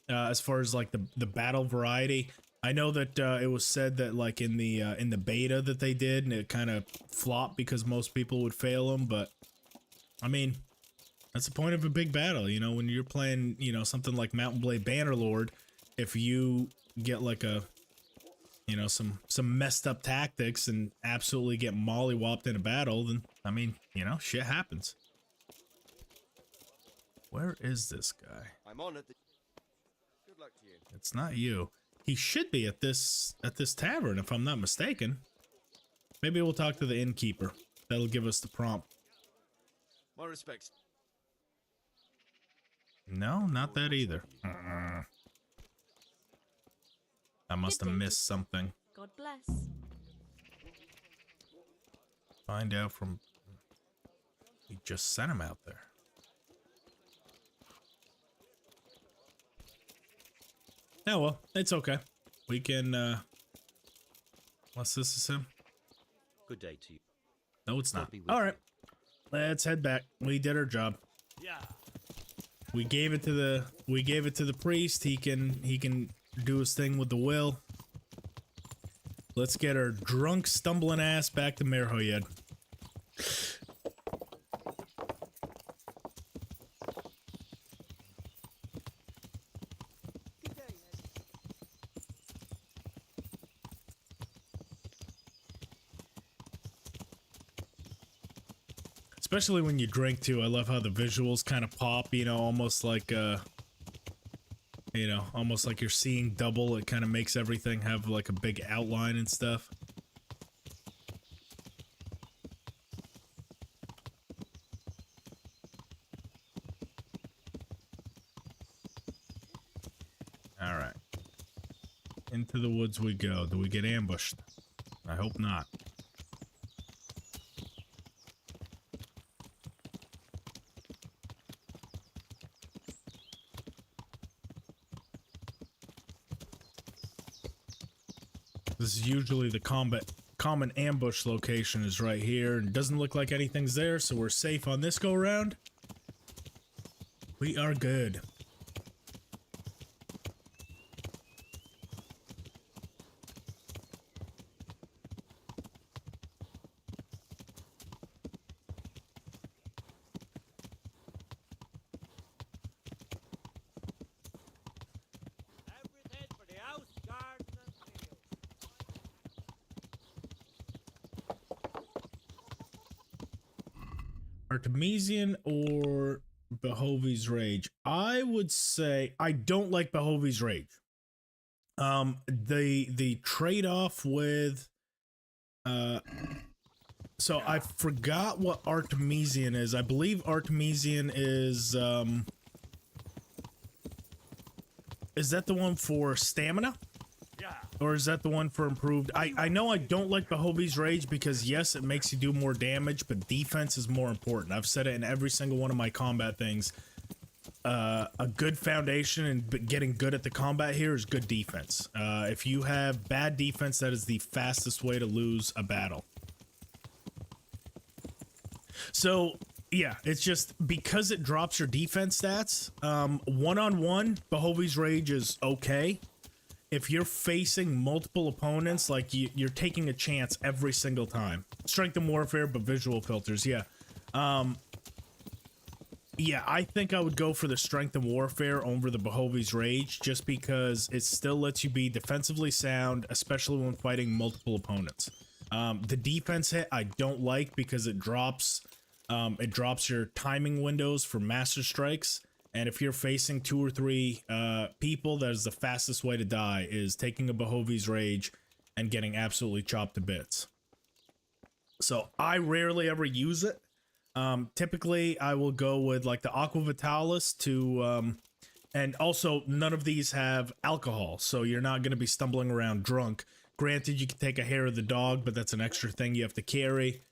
As far as like the battle variety, I know that it was said that like in the beta that they did, and it kind of flopped because most people would fail them. But I mean, that's the point of a big battle, you know, when you're playing, you know, something like Mountain Blade Bannerlord. If you get like a, you know, some messed up tactics and absolutely get mollywopped in a battle, then I mean, you know, shit happens. Where is this guy? I'm on it. Good luck to you. It's not you. He should be at this tavern, if I'm not mistaken. Maybe we'll talk to the innkeeper. That'll give us the prompt. My respects. No, not that either. I must have missed something. God bless. Find out from... He just sent him out there. Oh, well, it's okay. We can, Unless this is him? Good day to you. No, it's not. Be with Alright. Let's head back. We did our job. Yeah. We gave it to the priest. He can do his thing with the will. Let's get our drunk, stumbling ass back to Merhoyed. Especially when you drink too. I love how the visuals kind of pop, you know, almost like you know, almost like you're seeing double. It kind of makes everything have like a big outline and stuff. All right. Into the woods we go. Do we get ambushed? I hope not. This is usually the common ambush location is right here, and it doesn't look like anything's there, so we're safe on this go round. We are good. Everything for the house, garden, and field. Artemisian or Behovi's Rage? I would say I don't like Behovi's Rage. The trade-off with so I forgot what Artemisian is. I believe Artemisian is that the one for stamina? Yeah. Or is that the one for improved? I know I don't like Behovi's Rage because yes, it makes you do more damage, but defense is more important. I've said it in every single one of my combat things. A good foundation and getting good at the combat here is good defense. If you have bad defense, that is the fastest way to lose a battle. So yeah, it's just because it drops your defense stats. One-on-one, Behovi's Rage is okay. If you're facing multiple opponents, like you're taking a chance every single time. Strength and Warfare, but visual filters, yeah. Yeah, I think I would go for the Strength and Warfare over the Behovi's Rage, just because it still lets you be defensively sound, especially when fighting multiple opponents. The defense hit I don't like because it drops your timing windows for master strikes, and if you're facing 2 or 3 people, that is the fastest way to die, is taking a Behovi's Rage and getting absolutely chopped to bits. So I rarely ever use it. Typically I will go with like the Aqua Vitalis to, and also none of these have alcohol, so you're not going to be stumbling around drunk. Granted, you can take a hair of the dog, but that's an extra thing you have to carry.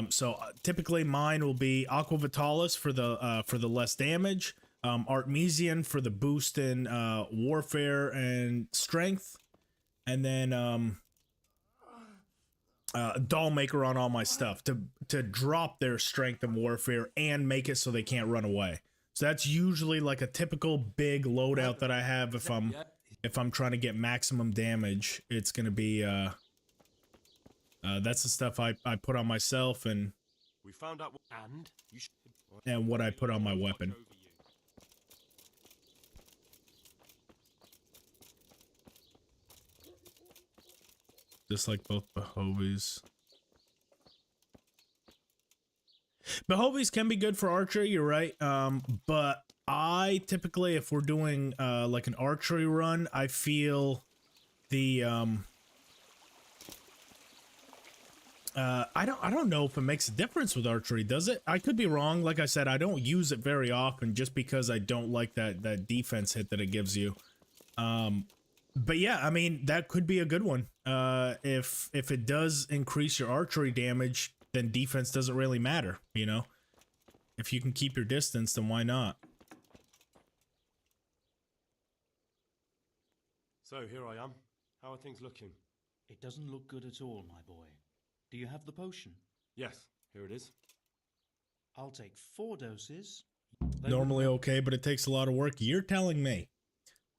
So typically mine will be Aqua Vitalis for the less damage, Artemisian for the boost in warfare and strength, and then doll maker on all my stuff to drop their strength and warfare and make it so they can't run away. So that's usually like a typical big loadout that I have if I'm trying to get maximum damage. It's gonna be that's the stuff I put on myself and We found out what I put on my weapon. Just like both Behovi's. Behovi's can be good for archery, you're right. But I typically, if we're doing like an archery run, I feel the I don't know if it makes a difference with archery, does it? I could be wrong. Like I said, I don't use it very often just because I don't like that defense hit that it gives you. But yeah, I mean, that could be a good one. If it does increase your archery damage, then defense doesn't really matter, you know? If you can keep your distance, then why not? So here I am. How are things looking? It doesn't look good at all, my boy. Do you have the potion? Yes, here it is. I'll take 4 doses. Normally okay, but it takes a lot of work. You're telling me.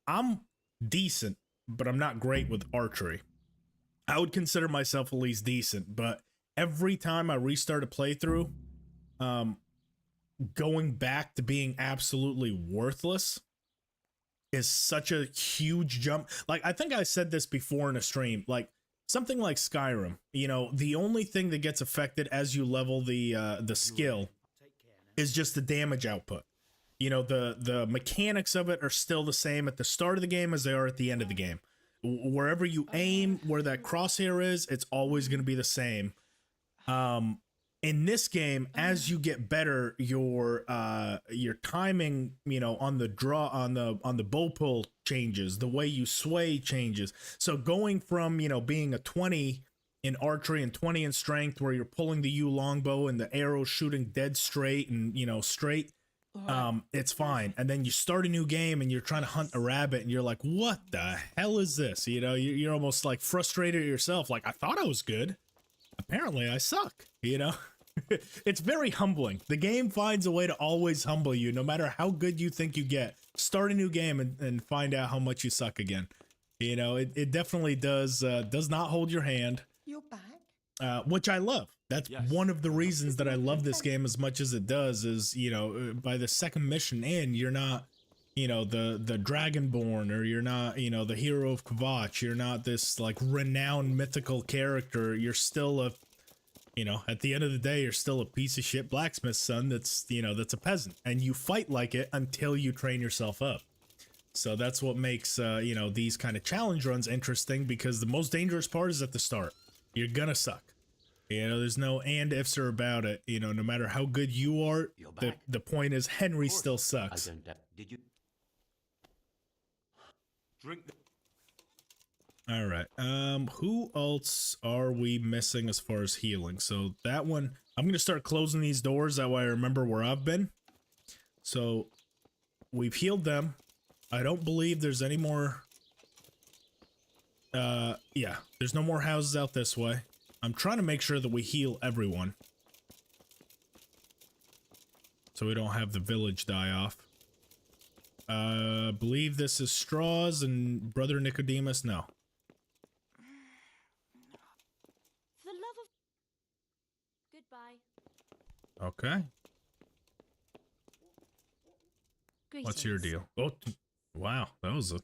I'm decent, but I'm not great with archery. I would consider myself at least decent, but every time I restart a playthrough, going back to being absolutely worthless is such a huge jump. Like, I think I said this before in a stream, like something like Skyrim, you know, the only thing that gets affected as you level the skill is just the damage output. You know, the mechanics of it are still the same at the start of the game as they are at the end of the game. Wherever you aim, where that crosshair is, it's always going to be the same. In this game, as you get better, your timing, you know, on the draw, on the bow pull changes, the way you sway changes. So going from, you know, being a 20 in archery and 20 in strength, where you're pulling the yew longbow and the arrow shooting dead straight and, you know, straight, it's fine. And then you start a new game and you're trying to hunt a rabbit and you're like, what the hell is this? You know, you're almost like frustrated at yourself. Like, I thought I was good. Apparently I suck, you know? It's very humbling. The game finds a way to always humble you, no matter how good you think you get. Start a new game and find out how much you suck again. You know, it definitely does not hold your hand. You're back? Which I love. That's one of the reasons that I love this game as much as it does is, you know, by the second mission in, you're not, you know, the Dragonborn, or you're not, you know, the hero of Kvatch. You're not this, like, renowned mythical character. You're still a, you know, at the end of the day, you're still a piece of shit blacksmith's son that's, you know, that's a peasant. And you fight like it until you train yourself up. So that's what makes, you know, these kind of challenge runs interesting, because the most dangerous part is at the start. You're gonna suck. You know, there's no and ifs or about it. You know, no matter how good you are, the point is Henry still sucks. I don't doubt. Did you? Drink the All right. Who else are we missing as far as healing? So that one, I'm gonna start closing these doors. That way I remember where I've been. So we've healed them. I don't believe there's any more. Yeah, there's no more houses out this way. I'm trying to make sure that we heal everyone, so we don't have the village die off. Believe this is Straws and Brother Nicodemus. No. For the love of... Goodbye. Okay. What's your Greetings. deal? Oh, wow. That was a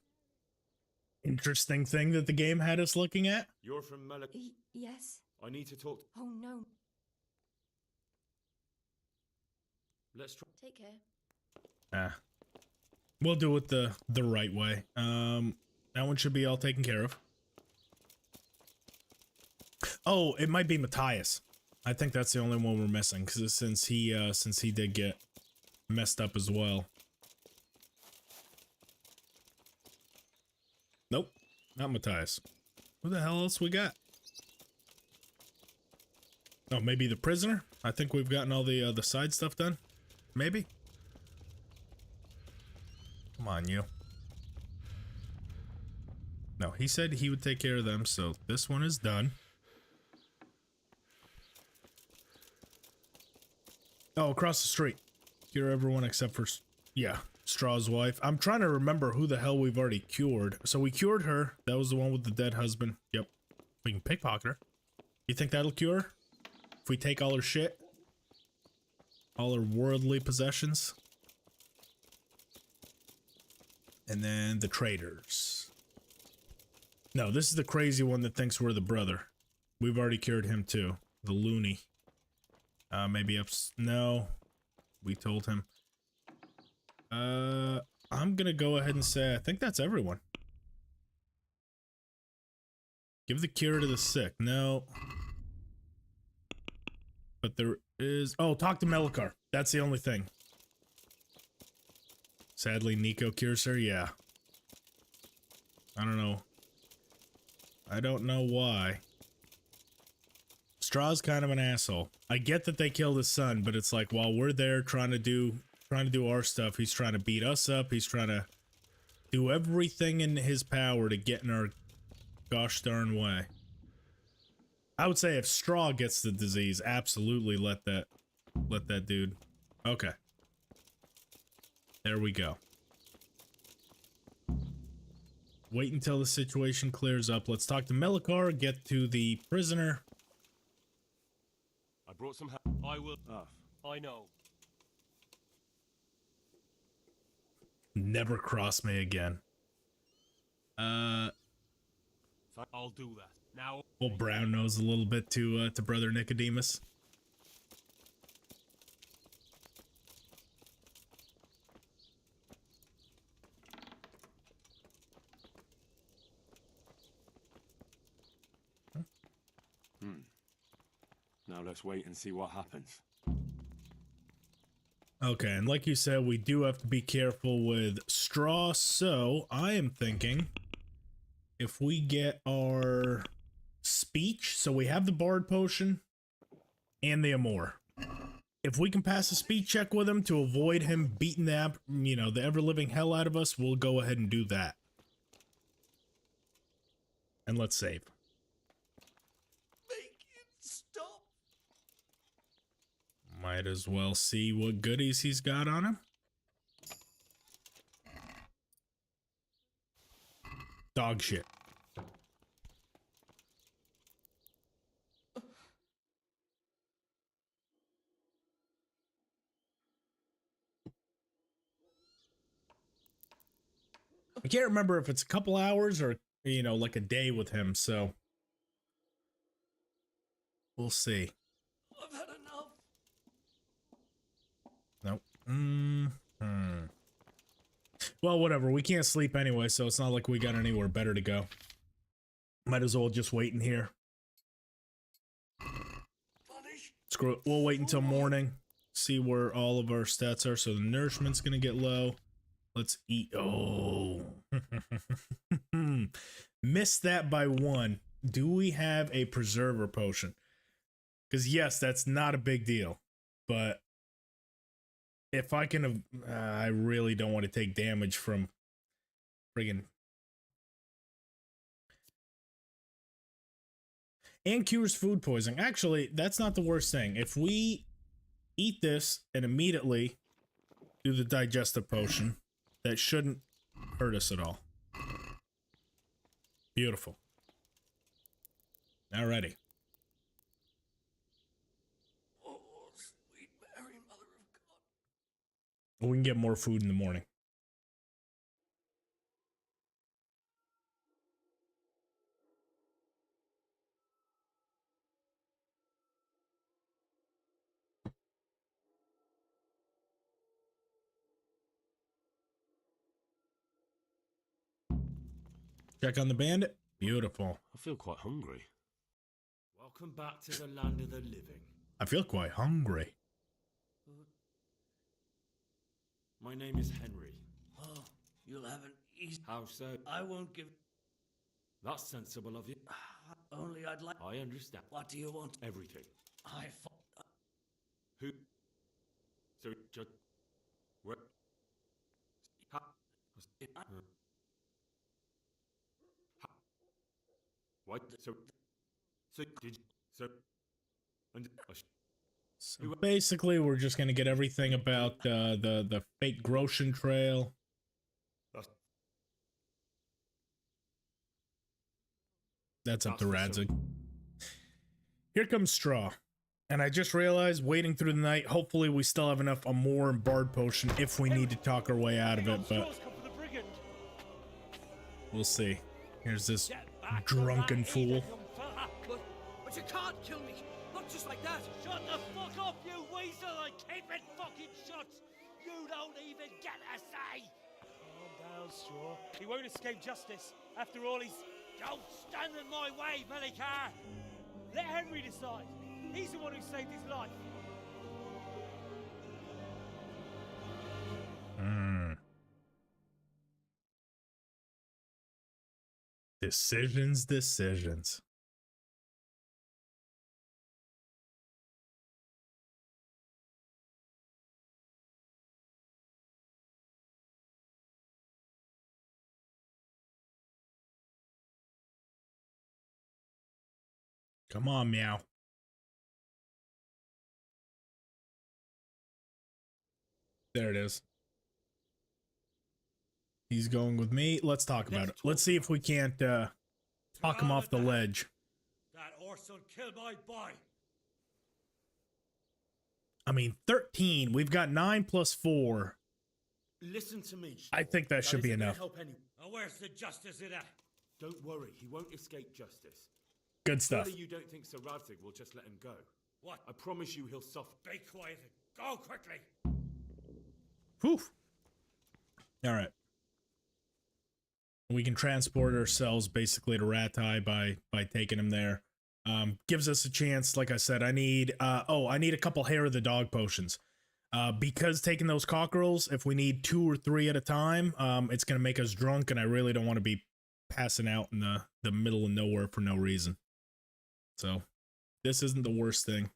interesting thing that the game had us looking at. You're from Malak. Yes. I need to talk. Oh no. Let's try. Take care. Ah. We'll do it the right way. That one should be all taken care of. Oh, it might be Matthias. I think that's the only one we're missing, because since he did get messed up as well. Nope, not Matthias. Who the hell else we got? Oh, maybe the prisoner? I think we've gotten all the side stuff done. Maybe? Come on, you. No, he said he would take care of them, so this one is done. Oh, across the street. Cure everyone except for... Yeah, Straw's wife. I'm trying to remember who the hell we've already cured. So we cured her. That was the one with the dead husband. Yep. We can pickpocket her. You think that'll cure her? If we take all her shit? All her worldly possessions? And then the traitors. No, this is the crazy one that thinks we're the brother. We've already cured him too. The loony. Maybe no. We told him. I'm gonna go ahead and say I think that's everyone. Give the cure to the sick. No. But there is... Oh, talk to Melikar. That's the only thing. Sadly, Nico cures her. Yeah. I don't know. I don't know why. Straw's kind of an asshole. I get that they killed his son, but it's like while we're there trying to do our stuff, he's trying to beat us up. He's trying to do everything in his power to get in our gosh darn way. I would say if Straw gets the disease, absolutely let that dude. Okay. There we go. Wait until the situation clears up. Let's talk to Melikar, get to the prisoner. I brought some. I will. I know. Never cross me again. I'll do that now. Old Brown knows a little bit to Brother Nicodemus. Now let's wait and see what happens. Okay, and like you said, we do have to be careful with Straw, so I am thinking if we get our speech, so we have the Bard Potion and the Amor. If we can pass a speed check with him to avoid him beating the ever-living hell out of us, we'll go ahead and do that. And let's save. Make it stop. Might as well see what goodies he's got on him. Dog shit. I can't remember if it's a couple hours or, like a day with him, so we'll see. I've had enough. Nope. Well, whatever. We can't sleep anyway, so it's not like we got anywhere better to go. Might as well just wait in here. Screw it. We'll wait until morning. See where all of our stats are. So the nourishment's going to get low. Let's eat. Oh. Missed that by 1. Do we have a preserver potion? Because yes, that's not a big deal. But if I can, I really don't want to take damage from friggin'. And cures food poisoning. Actually, that's not the worst thing. If we eat this and immediately do the digestive potion, that shouldn't hurt us at all. Beautiful. Alrighty. Oh, sweet Mary, Mother of God. We can get more food in the morning. Check on the bandit. Beautiful. I feel quite hungry. Welcome back to the land of the living. I feel quite hungry. My name is Henry. Oh, you'll have an easy... How so? I won't give... That's sensible of you. Only I'd like... I understand. What do you want? Everything. I... Who? So, just... Where? Ha... What? So did... So... And... So basically, we're just going to get everything about the fake Groshen trail. That's up to Radzig. Here comes Straw. And I just realized, waiting through the night, hopefully we still have enough Amor and Bard Potion if we need to talk our way out of it, but we'll see. Here's this drunken fool. But you can't kill me! Not just like that! Shut the fuck up, you weasel, and keep it fucking shut! You don't even get a say! Calm down, Straw. He won't escape justice. After all, he's... Don't stand in my way, Melikar! Let Henry decide. He's the one who saved his life. Decisions. Come on, meow. There it is. He's going with me. Let's talk about it. Let's see if we can't talk him off the ledge. That horse will kill my boy. I mean, 13. We've got 9 plus 4. Listen to me. I think that should be enough. Now, where's the justice in that? Don't worry, he won't escape justice. Good stuff. Surely you don't think Sir Radzig will just let him go? What? I promise you he'll suffer. Be quiet and go quickly. Whew. All right. We can transport ourselves basically to Ratai by taking him there. Gives us a chance. Like I said, I need a couple hair of the dog potions. Because taking those cockerels, if we need 2 or 3 at a time, it's gonna make us drunk, and I really don't want to be passing out in the middle of nowhere for no reason. So this isn't the worst thing.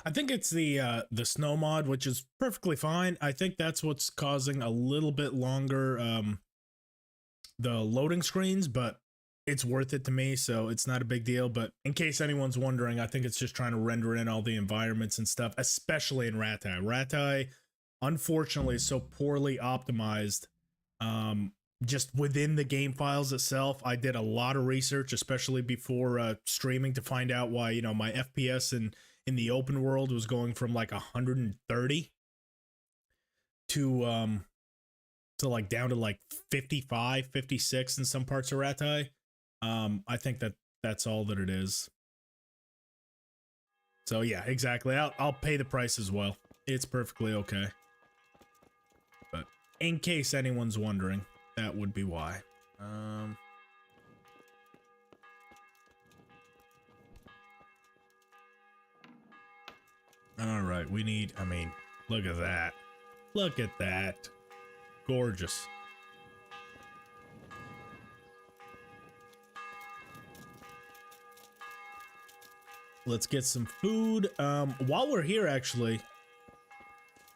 I think it's the snow mod, which is perfectly fine. I think that's what's causing a little bit longer the loading screens, but it's worth it to me, so it's not a big deal. But in case anyone's wondering, I think it's just trying to render in all the environments and stuff, especially in Ratai. Ratai, unfortunately, is so poorly optimized. Just within the game files itself, I did a lot of research, especially before streaming, to find out why, you know, my FPS in the open world was going from like 130 to like down to like 55, 56 in some parts of Ratai. I think that's all that it is. So yeah, exactly. I'll pay the price as well. It's perfectly okay. But in case anyone's wondering, that would be why. All right, we need, I mean, look at that. Look at that. Gorgeous. Let's get some food. While we're here, actually,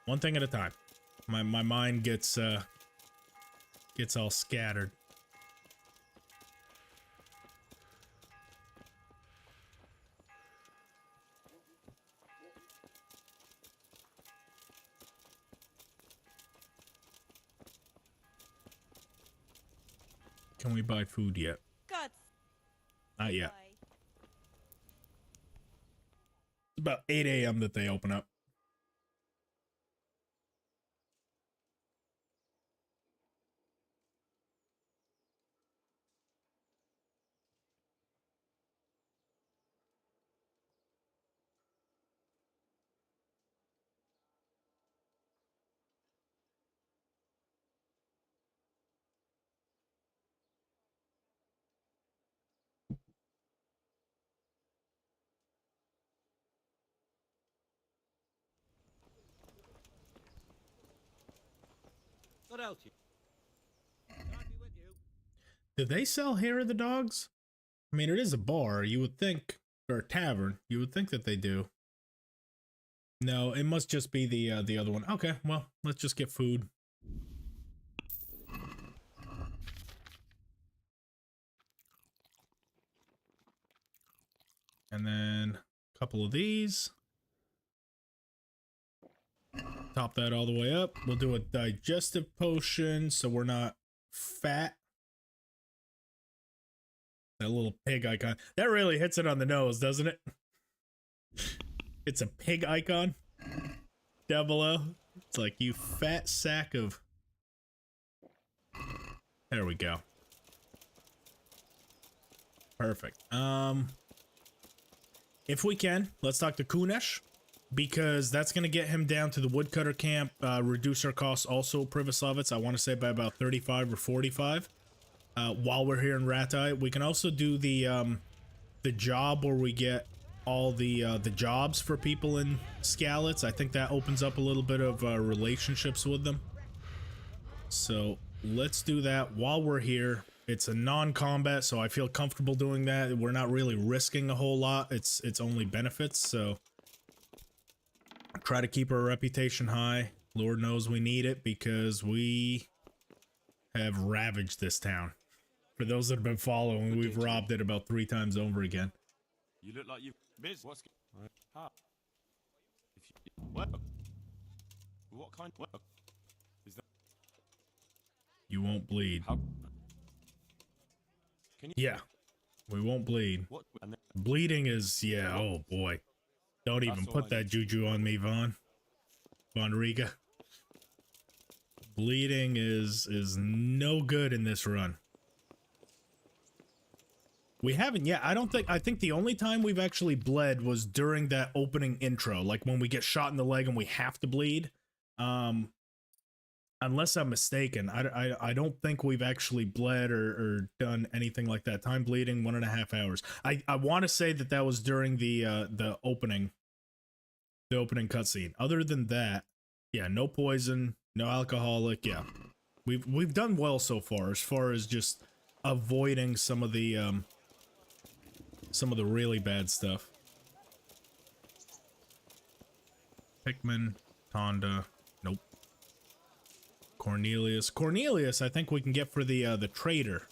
one thing at a time. My mind gets all scattered. Can we buy food yet? God. Not yet. It's about 8 a.m. that they open up. What else? Do they sell hair of the dogs? I mean, it is a bar, you would think, or a tavern. You would think that they do. No, it must just be the other one. Okay, well, let's just get food. And then a couple of these. Top that all the way up. We'll do a digestive potion so we're not fat. That little pig icon. That really hits it on the nose, doesn't it? It's a pig icon down below. It's like, you fat sack of... There we go. Perfect. If we can, let's talk to Kunesh, because that's going to get him down to the woodcutter camp, reduce our costs also, Privislavitz, I want to say by about 35 or 45. While we're here in Ratai, we can also do the job where we get all the jobs for people in Skalitz. I think that opens up a little bit of relationships with them. So let's do that while we're here. It's a non-combat, so I feel comfortable doing that. We're not really risking a whole lot. It's only benefits, so try to keep our reputation high. Lord knows we need it because we have ravaged this town. For those that have been following, we've robbed it about 3 times over again. You look like you've biz. What's if you what kind is that? You won't bleed. How? Can you? Yeah, we won't bleed. What? Bleeding is, yeah, oh boy. Don't even put that juju on me, Von Riga. Bleeding is no good in this run. We haven't yet. I think the only time we've actually bled was during that opening intro, like when we get shot in the leg and we have to bleed. Unless I'm mistaken, I don't think we've actually bled or done anything like that. Time bleeding 1.5 hours. I want to say that was during the opening cutscene. Other than that, yeah, no poison, no alcoholic. Yeah, we've done well so far as just avoiding some of the really bad stuff. Pikmin, Tonda, nope. Cornelius, I think we can get for the trader.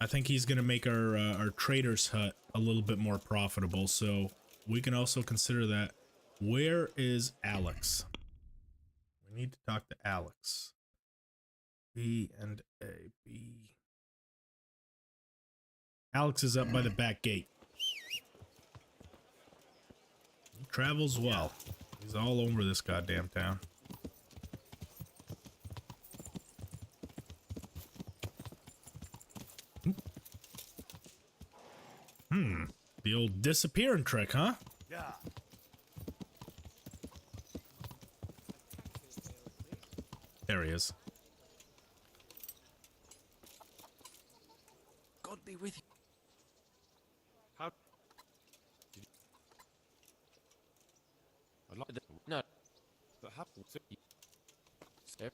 I think he's gonna make our trader's hut a little bit more profitable, so we can also consider that. Where is Alex? We need to talk to Alex. B and A, B. Alex is up by the back gate. He travels well. He's all over this goddamn town. The old disappearing trick, huh? Yeah. There he is. God be with you. How? I'd like to. No. But how? Step.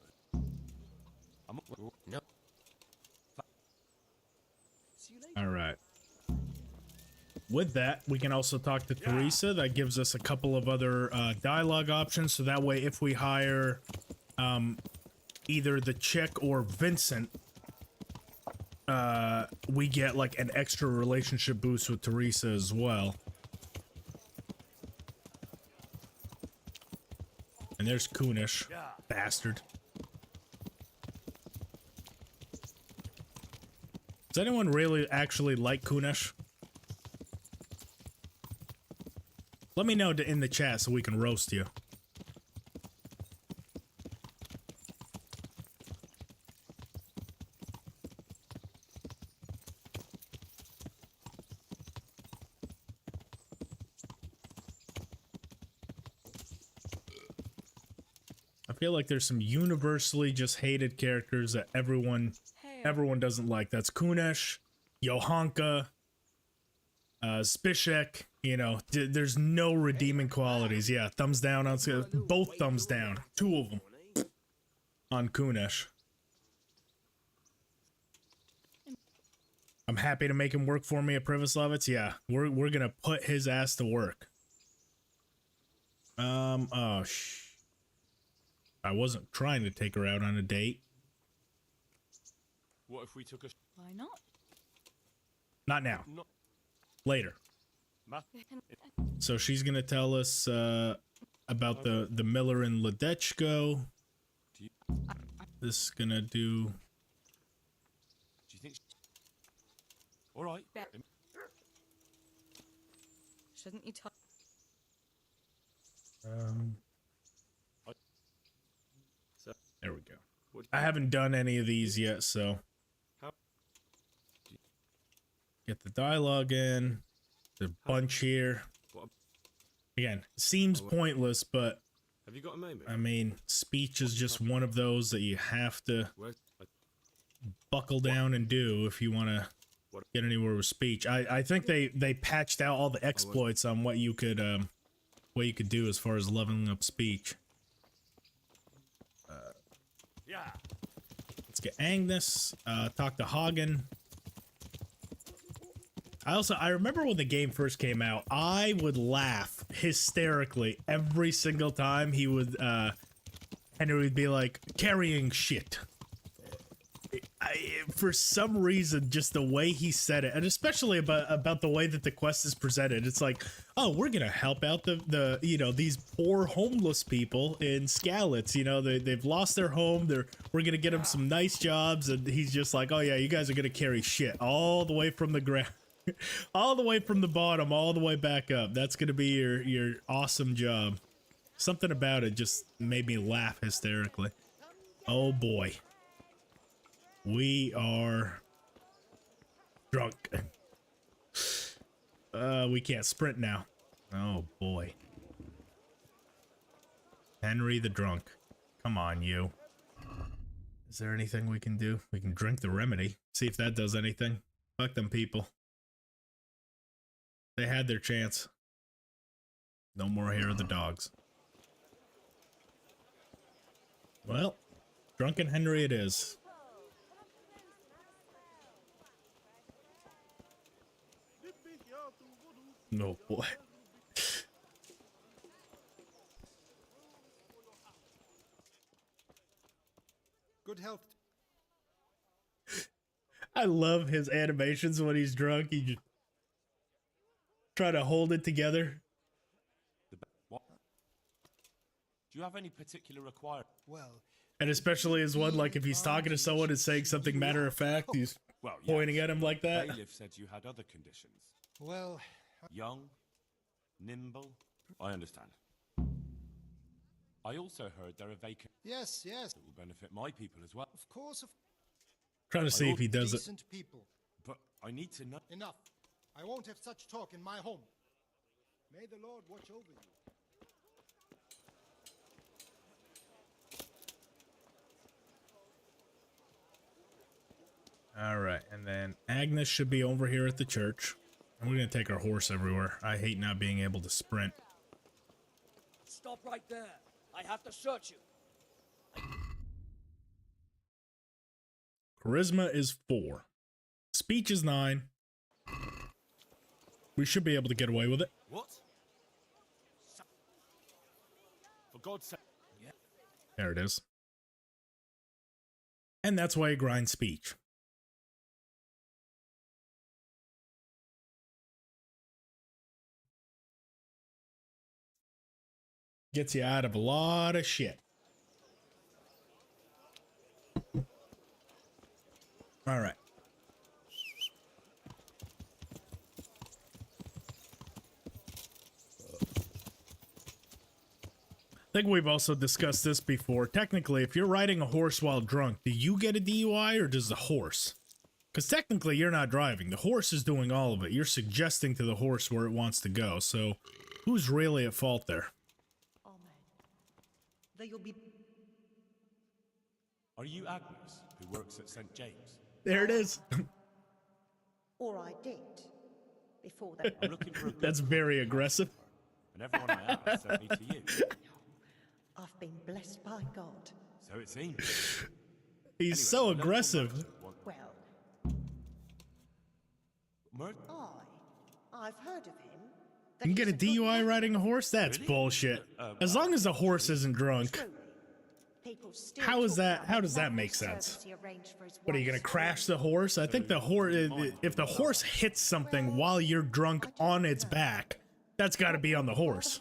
I'm no. All right. With that, we can also talk to Teresa. That gives us a couple of other dialogue options. So that way, if we hire either the chick or Vincent, we get like an extra relationship boost with Teresa as well. And there's Kunish, bastard. Does anyone really actually like Kunish? Let me know in the chat so we can roast you. I feel like there's some universally just hated characters that everyone doesn't like. That's Kunish, Johanka, Spishek. You know, there's no redeeming qualities. Yeah, thumbs down on both thumbs down. Two of them on Kunish. I'm happy to make him work for me at Privislavitz. Yeah, we're gonna put his ass to work. Oh I wasn't trying to take her out on a date. What if we took a? Why not? Not now. Not later. So she's gonna tell us about the Miller and Ledechko. This is gonna do. Do you think? All right. Shouldn't you talk? There we go. I haven't done any of these yet, so get the dialogue in. There's a bunch here. Again, seems pointless, but Have you got a moment? I mean, speech is just one of those that you have to buckle down and do if you want to get anywhere with speech. I think they patched out all the exploits on what you could do as far as leveling up speech. Let's get Agnes. Talk to Hagen. I remember when the game first came out, I would laugh hysterically every single time he would, Henry would be like, carrying shit. For some reason, just the way he said it, and especially about the way that the quest is presented, it's like, oh, we're gonna help out the these poor homeless people in Skalitz. You know, they've lost their home. We're gonna get them some nice jobs, and he's just like, oh yeah, you guys are gonna carry shit all the way from the ground. All the way from the bottom, all the way back up. That's gonna be your awesome job. Something about it just made me laugh hysterically. Oh boy. We are drunk. We can't sprint now. Oh boy. Henry the drunk. Come on, you. Is there anything we can do? We can drink the remedy. See if that does anything. Fuck them people. They had their chance. No more hair of the dogs. Well, Drunken Henry it is. No boy. Good health. I love his animations when he's drunk. He just try to hold it together. What? Do you have any particular requirement? Well, And especially as one, like if he's talking to someone and saying something matter of fact, he's Well, pointing at him like that. Bailiff said you had other conditions. well, Young, nimble. I understand. I also heard there are vacant yes, yes, that will benefit my people as well. of course, Trying to see if he does it. decent people. But I need to know. Enough. I won't have such talk in my home. May the Lord watch over you. All right, and then Agnes should be over here at the church. And we're gonna take our horse everywhere. I hate not being able to sprint. Stop right there. I have to search you. Charisma is 4. Speech is 9. We should be able to get away with it. What? For God's sake. Yeah. There it is. And that's why you grind speech. Gets you out of a lot of shit. All right. I think we've also discussed this before. Technically, if you're riding a horse while drunk, do you get a DUI or does the horse? Because technically, you're not driving. The horse is doing all of it. You're suggesting to the horse where it wants to go. So, who's really at fault there? Amen. Though you'll be... Are you Agnes, who works at St. James? There it is. Or I did. Before that. I'm looking for a good That's very aggressive. and everyone I asked sent me to you. I've been blessed by God. So it seems. He's Anyway, so local aggressive. merchant want- Well, Mer- I've heard of him. You can get a DUI riding a horse? That's Really? bullshit. As long as the horse isn't drunk. How is that? How does that make sense? What, are you gonna crash the horse? I think the horse, if the horse hits something while you're drunk on its back, that's got to be on the horse.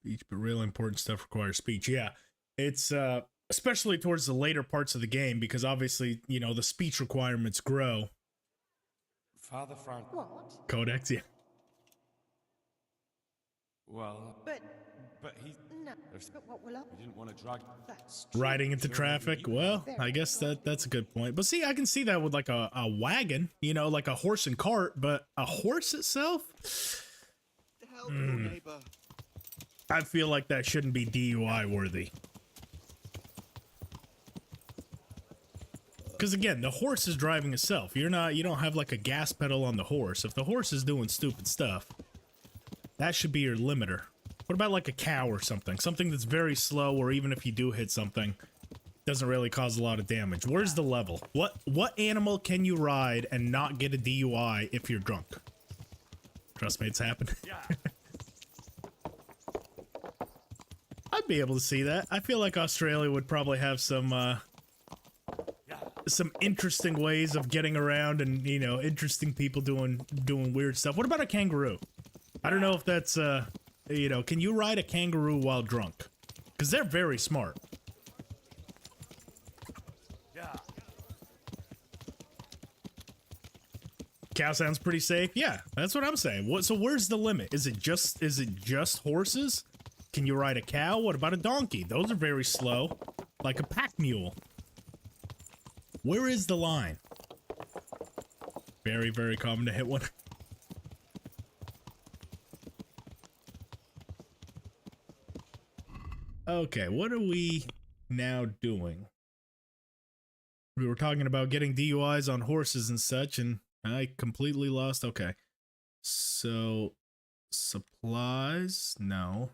Speech, but real important stuff requires speech. Yeah, it's especially towards the later parts of the game because obviously, you know, the speech requirements grow. Father Frank. What? Codex, yeah. Well, but he's. No. But what will I? We didn't want to drag. That's true. Riding into traffic. Well, I guess that's a good point. But see, I can see that with like a wagon, you know, like a horse and cart, but a horse itself? Help your neighbor. I feel like that shouldn't be DUI worthy. Because again, the horse is driving itself. You don't have like a gas pedal on the horse. If the horse is doing stupid stuff, that should be your limiter. What about like a cow or something? Something that's very slow, or even if you do hit something, doesn't really cause a lot of damage. Where's the level? What animal can you ride and not get a DUI if you're drunk? Trust me, it's happened. I'd be able to see that. I feel like Australia would probably have some interesting ways of getting around, and you know, interesting people doing weird stuff. What about a kangaroo? I don't know if that's you know, can you ride a kangaroo while drunk? Because they're very smart. Cow sounds pretty safe. Yeah, that's what I'm saying. So where's the limit? Is it just horses? Can you ride a cow? What about a donkey? Those are very slow, like a pack mule. Where is the line? Very, very common to hit one. Okay, what are we now doing? We were talking about getting DUIs on horses and such, and I completely lost. Okay. So, supplies? No.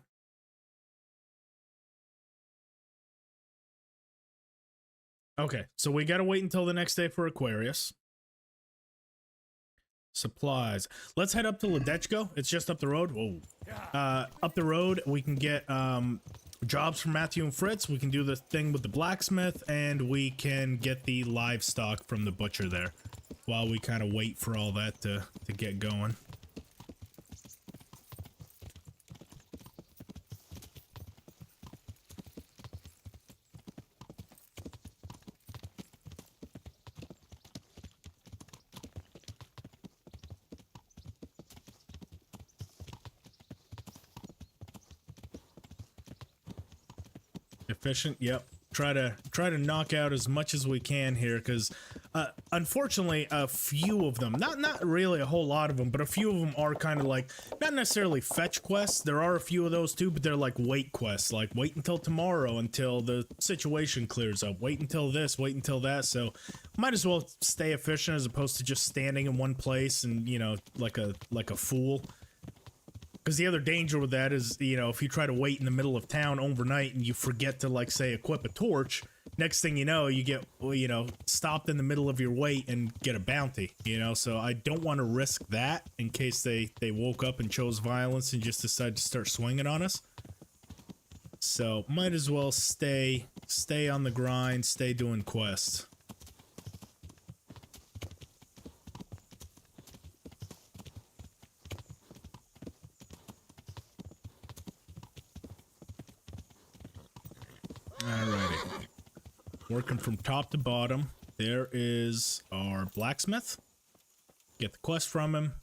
Okay, so we gotta wait until the next day for Aquarius. Supplies. Let's head up to Ledechko. It's just up the road. Whoa. Up the road, we can get jobs for Matthew and Fritz. We can do the thing with the blacksmith, and we can get the livestock from the butcher there while we kind of wait for all that to get going. Efficient, yep. Try to knock out as much as we can here, because unfortunately a few of them, not really a whole lot of them, but a few of them are kind of like, not necessarily fetch quests. There are a few of those too, but they're like wait quests, like wait until tomorrow until the situation clears up, wait until this, wait until that. So might as well stay efficient as opposed to just standing in one place and, you know, like a fool. Because the other danger with that is, you know, if you try to wait in the middle of town overnight and you forget to, like, say, equip a torch, next thing you know, you get, you know, stopped in the middle of your wait and get a bounty, you know? So I don't want to risk that in case they woke up and chose violence and just decided to start swinging on us. So might as well stay on the grind, stay doing quests. Alrighty. Working from top to bottom. There is our blacksmith. Get the quest from him.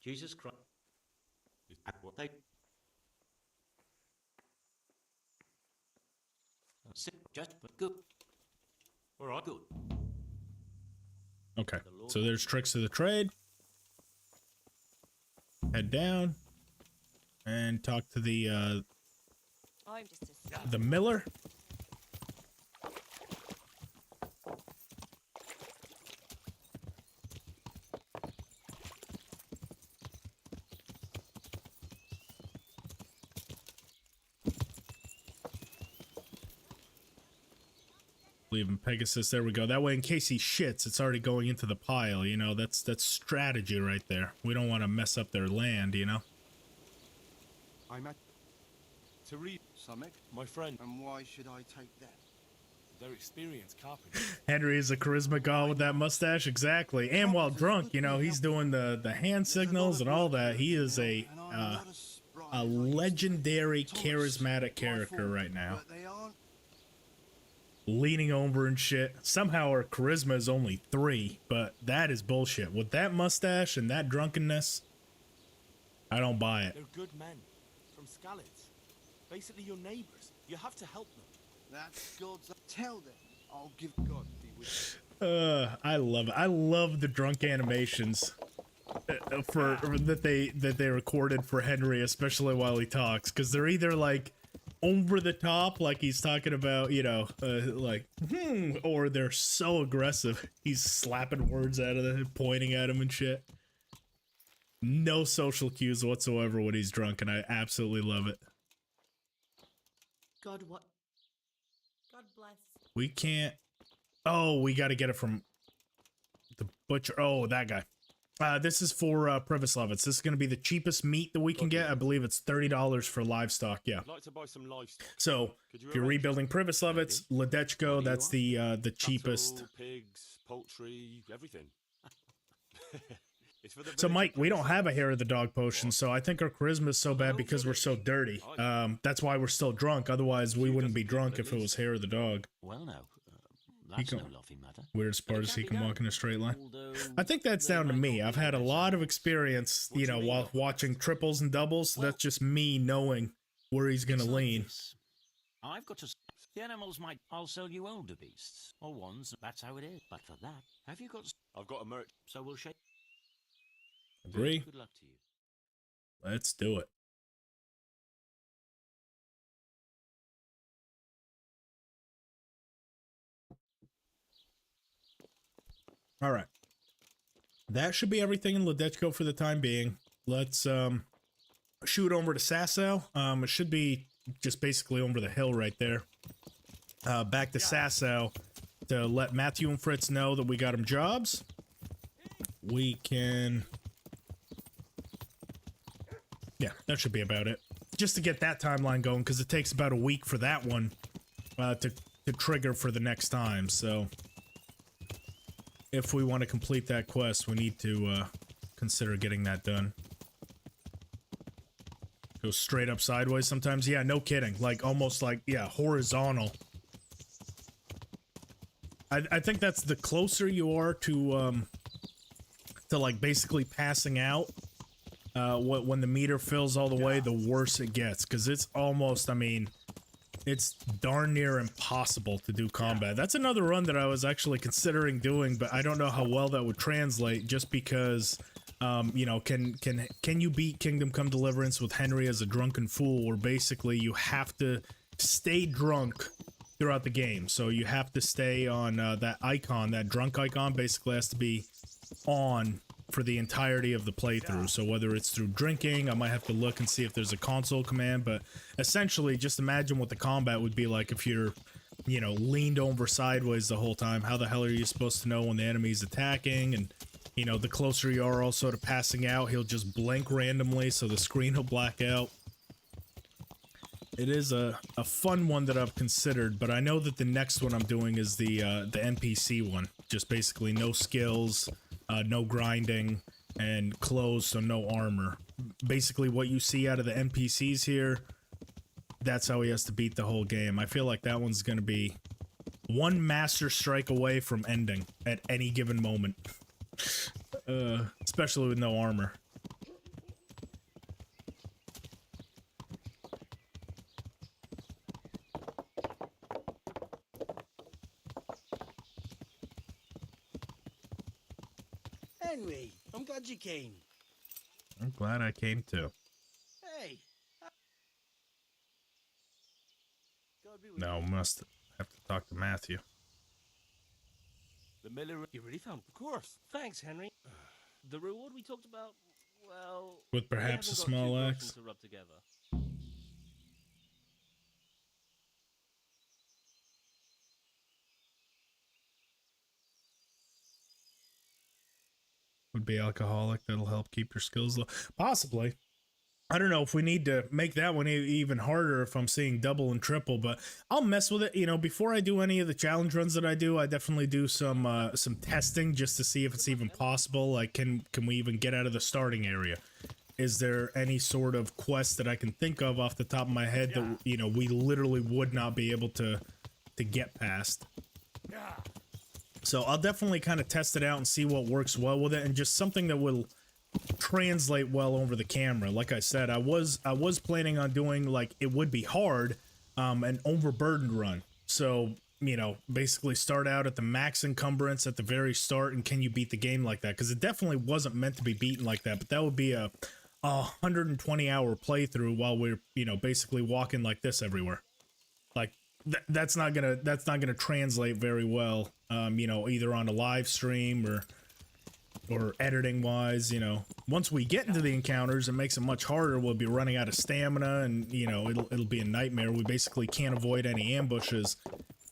Jesus Christ. What they just but good. All right, good. Okay, so there's tricks of the trade. Head down and talk to the miller. Leaving Pegasus. There we go. That way, in case he shits, it's already going into the pile. You know, that's strategy right there. We don't want to mess up their land. You know. I'm at To read Summit, my friend. and why should I take that? They're experienced carpenters. Henry is a charisma god with that mustache, exactly. And while drunk, you know, he's doing the hand signals and all that. He is a legendary charismatic character right now. But they aren't. Leaning over and shit. Somehow our charisma is only 3, but that is bullshit. With that mustache and that drunkenness, I don't buy it. They're good men from Skalitz. Basically your neighbors. You have to help them. That's God's. Tell them I'll give God be with you. I love it. I love the drunk animations that they recorded for Henry, especially while he talks, because they're either like over the top, like he's talking about, you know, or they're so aggressive. He's slapping words out of it, pointing at him and shit. No social cues whatsoever when he's drunk, and I absolutely love it. God, what? God bless. We can't. Oh, we got to get it from the butcher. Oh, that guy. This is for Privislavitz. This is going to be the cheapest meat that we can get. I believe it's $30 for livestock. Yeah. I'd like to buy some livestock. So if you're rebuilding Privislavitz, Ledechko, that's the cheapest. Cattle, pigs, poultry, everything. It's for the So Mike, we don't villagers. have a hair of the dog potion, so I think our charisma is so bad because we're so dirty. That's why we're still drunk. Otherwise, we wouldn't be drunk if it was hair of the dog. Well, no, that's no laughing matter. Weirdest part is he can walk in a straight line. I think that's down to me. I've had a lot of experience, you know, while watching triples and doubles. So that's just me knowing where he's gonna lean. I've got to. The animals might. I'll sell you older beasts or ones. That's how it is. But for that, have you got? I've got a merch. So we'll shake. Agree. Good luck to you. Let's do it. All right. That should be everything in Ledechko for the time being. Let's shoot over to Sasso. It should be just basically over the hill right there. Back to Sasso to let Matthew and Fritz know that we got them jobs. We can Yeah, that should be about it. Just to get that timeline going, because it takes about a week for that one to trigger for the next time. So if we want to complete that quest, we need to consider getting that done. Go straight up sideways sometimes. Yeah, no kidding. Like, almost like, yeah, horizontal. I think that's the closer you are to like basically passing out. When the meter fills all the way, the worse it gets. Because it's almost, I mean, it's darn near impossible to do combat. That's another run that I was actually considering doing, but I don't know how well that would translate, just because, you know, can you beat Kingdom Come Deliverance with Henry as a drunken fool, where basically you have to stay drunk throughout the game. So you have to stay on that icon, that drunk icon basically has to be on for the entirety of the playthrough. So whether it's through drinking, I might have to look and see if there's a console command, but essentially just imagine what the combat would be like if you're, you know, leaned over sideways the whole time. How the hell are you supposed to know when the enemy's attacking? And, you know, the closer you are also to passing out, he'll just blink randomly, so the screen will black out. It is a fun one that I've considered, but I know that the next one I'm doing is the NPC one. Just basically no skills, no grinding, and clothes, so no armor. Basically what you see out of the NPCs here, that's how he has to beat the whole game. I feel like that one's gonna be one master strike away from ending at any given moment. Especially with no armor. Henry, I'm glad you came. I'm glad I came too. Hey. God be with No, you. must have to talk to Matthew. The miller. You really found? Of course. Thanks, Henry. The reward we talked about. Well. With perhaps we a haven't got small two axe? groschen to rub together. Would be alcoholic. That'll help keep your skills low. Possibly. I don't know if we need to make that one even harder if I'm seeing double and triple, but I'll mess with it. You know, before I do any of the challenge runs that I do, I definitely do some testing just to see if it's even possible. Like, can we even get out of the starting area? Is there any sort of quest that I can think of off the top of my head that, you know, we literally would not be able to get past? So I'll definitely kind of test it out and see what works well with it, and just something that will translate well over the camera. Like I said, I was planning on doing, like, it would be hard, an overburdened run. So, you know, basically start out at the max encumbrance at the very start, and can you beat the game like that? Because it definitely wasn't meant to be beaten like that, but that would be a 120-hour playthrough while we're, you know, basically walking like this everywhere. Like, that's not gonna translate very well, you know, either on a live stream or editing wise. You know, once we get into the encounters, it makes it much harder. We'll be running out of stamina, and, you know, it'll be a nightmare. We basically can't avoid any ambushes,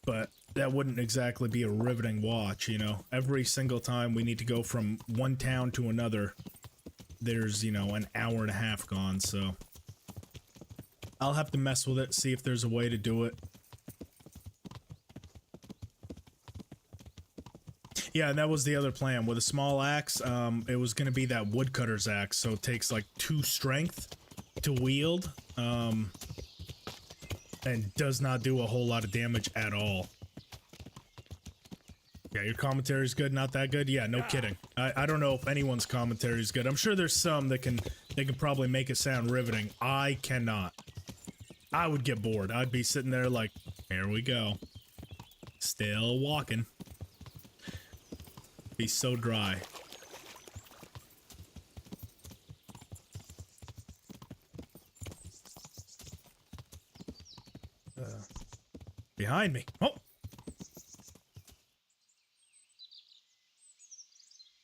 but that wouldn't exactly be a riveting watch. You know, every single time we need to go from one town to another, there's, you know, an hour and a half gone. So I'll have to mess with it, see if there's a way to do it. Yeah, and that was the other plan. With a small axe, it was going to be that woodcutter's axe, so it takes like 2 strength to wield, and does not do a whole lot of damage at all. Yeah, your commentary is good, not that good? Yeah, no kidding. I don't know if anyone's commentary is good. I'm sure there's some that can probably make it sound riveting. I cannot. I would get bored. I'd be sitting there like, here we go. Still walking. Be so dry. Behind me. Oh!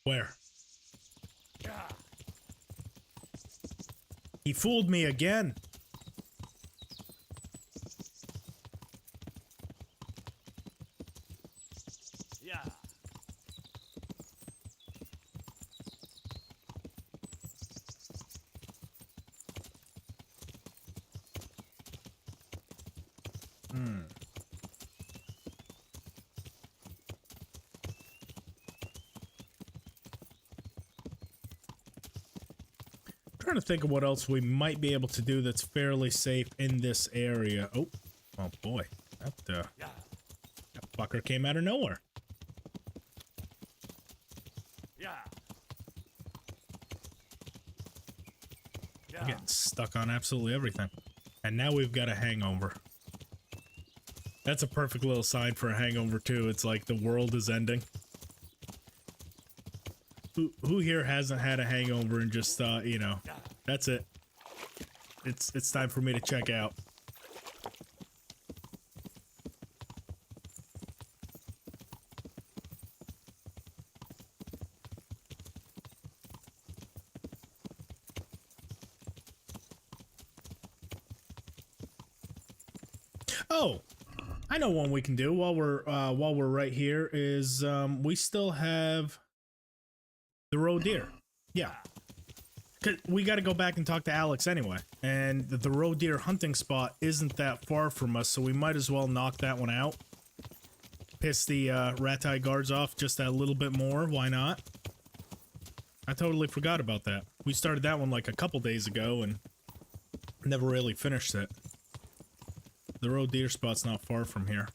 Where? He fooled me again. Yeah. Trying to think of what else we might be able to do that's fairly safe in this area. Oh boy, that fucker came out of nowhere. We're getting stuck on absolutely everything. And now we've got a hangover. That's a perfect little sign for a hangover too. It's like the world is ending. Who here hasn't had a hangover and just thought, you know, that's it. It's time for me to check out. Oh, I know one we can do while we're right here is we still have the roe deer. Yeah. 'Cause we got to go back and talk to Alex anyway. And the roe deer hunting spot isn't that far from us, so we might as well knock that one out. Piss the Radzig guards off just a little bit more. Why not? I totally forgot about that. We started that one like a couple days ago and never really finished it. The roe deer spot's not far from here.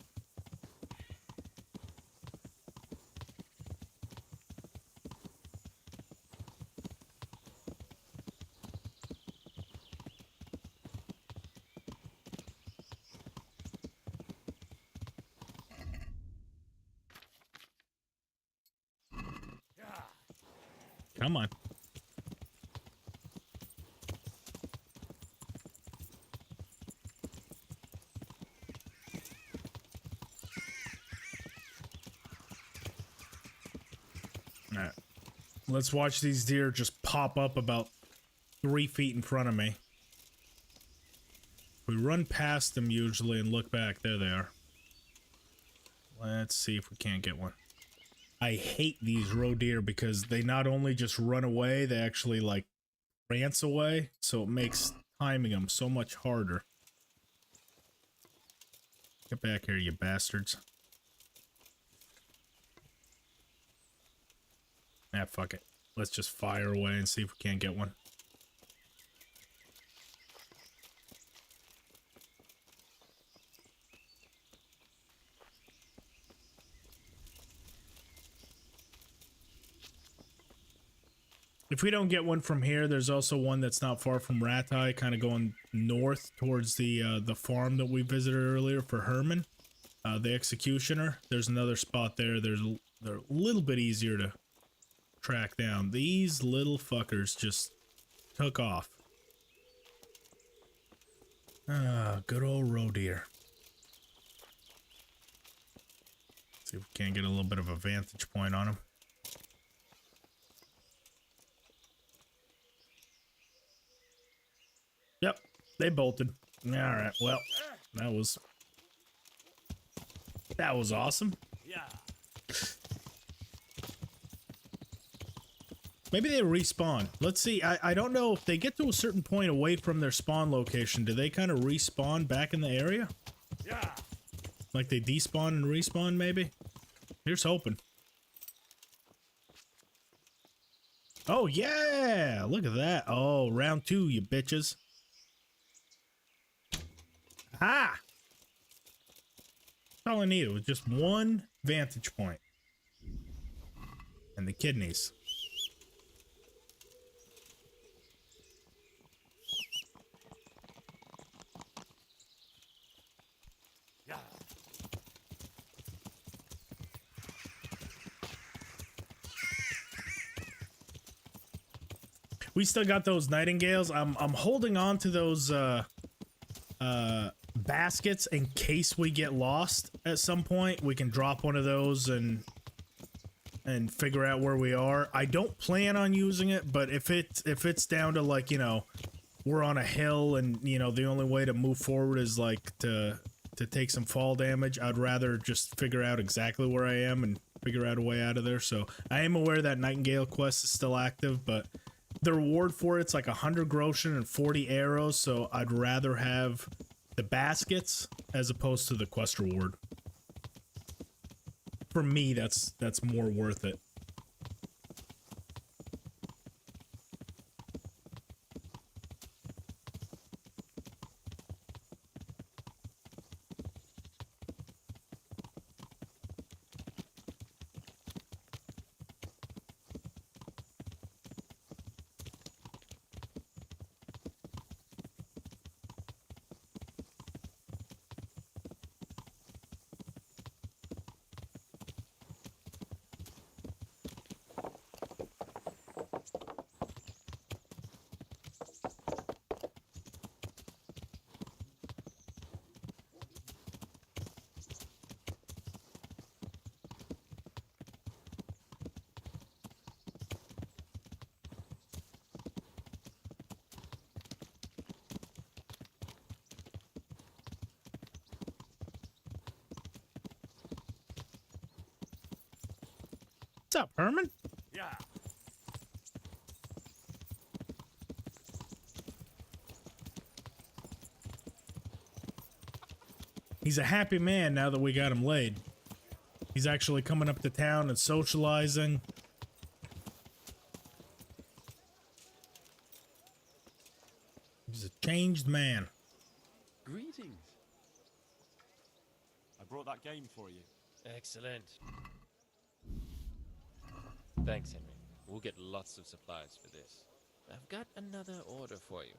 Come on. Alright. Let's watch these deer just pop up about 3 feet in front of me. We run past them usually and look back. There they are. Let's see if we can't get one. I hate these roe deer because they not only just run away, they actually like prance away, so it makes timing them so much harder. Get back here, you bastards. Ah, fuck it. Let's just fire away and see if we can't get one. If we don't get one from here, there's also one that's not far from Radzig, kind of going north towards the farm that we visited earlier for Herman, the executioner. There's another spot there. They're a little bit easier to track down. These little fuckers just took off. Ah, good old roe deer. See if we can't get a little bit of a vantage point on them. Yep, they bolted. Alright, well, that was awesome. Yeah. Maybe they respawn. Let's see. I don't know if they get to a certain point away from their spawn location. Do they kind of respawn back in the area? Yeah. Like they despawn and respawn, maybe? Here's hoping. Oh, yeah! Look at that. Oh, round 2, you bitches. Ah! That's all I needed was just one vantage point. And the kidneys. Yeah. We still got those nightingales. I'm holding on to those baskets in case we get lost at some point. We can drop one of those and figure out where we are. I don't plan on using it, but if it's down to like, you know, we're on a hill and, you know, the only way to move forward is like to take some fall damage, I'd rather just figure out exactly where I am and figure out a way out of there. So I am aware that Nightingale quest is still active, but the reward for it's like 100 groschen and 40 arrows, so I'd rather have the baskets as opposed to the quest reward. For me, that's more worth it. What's up, Herman? Yeah. He's a happy man now that we got him laid. He's actually coming up to town and socializing. He's a changed man. Greetings. I brought that game for you. Excellent. Thanks, Henry. We'll get lots of supplies for this. I've got another order for you.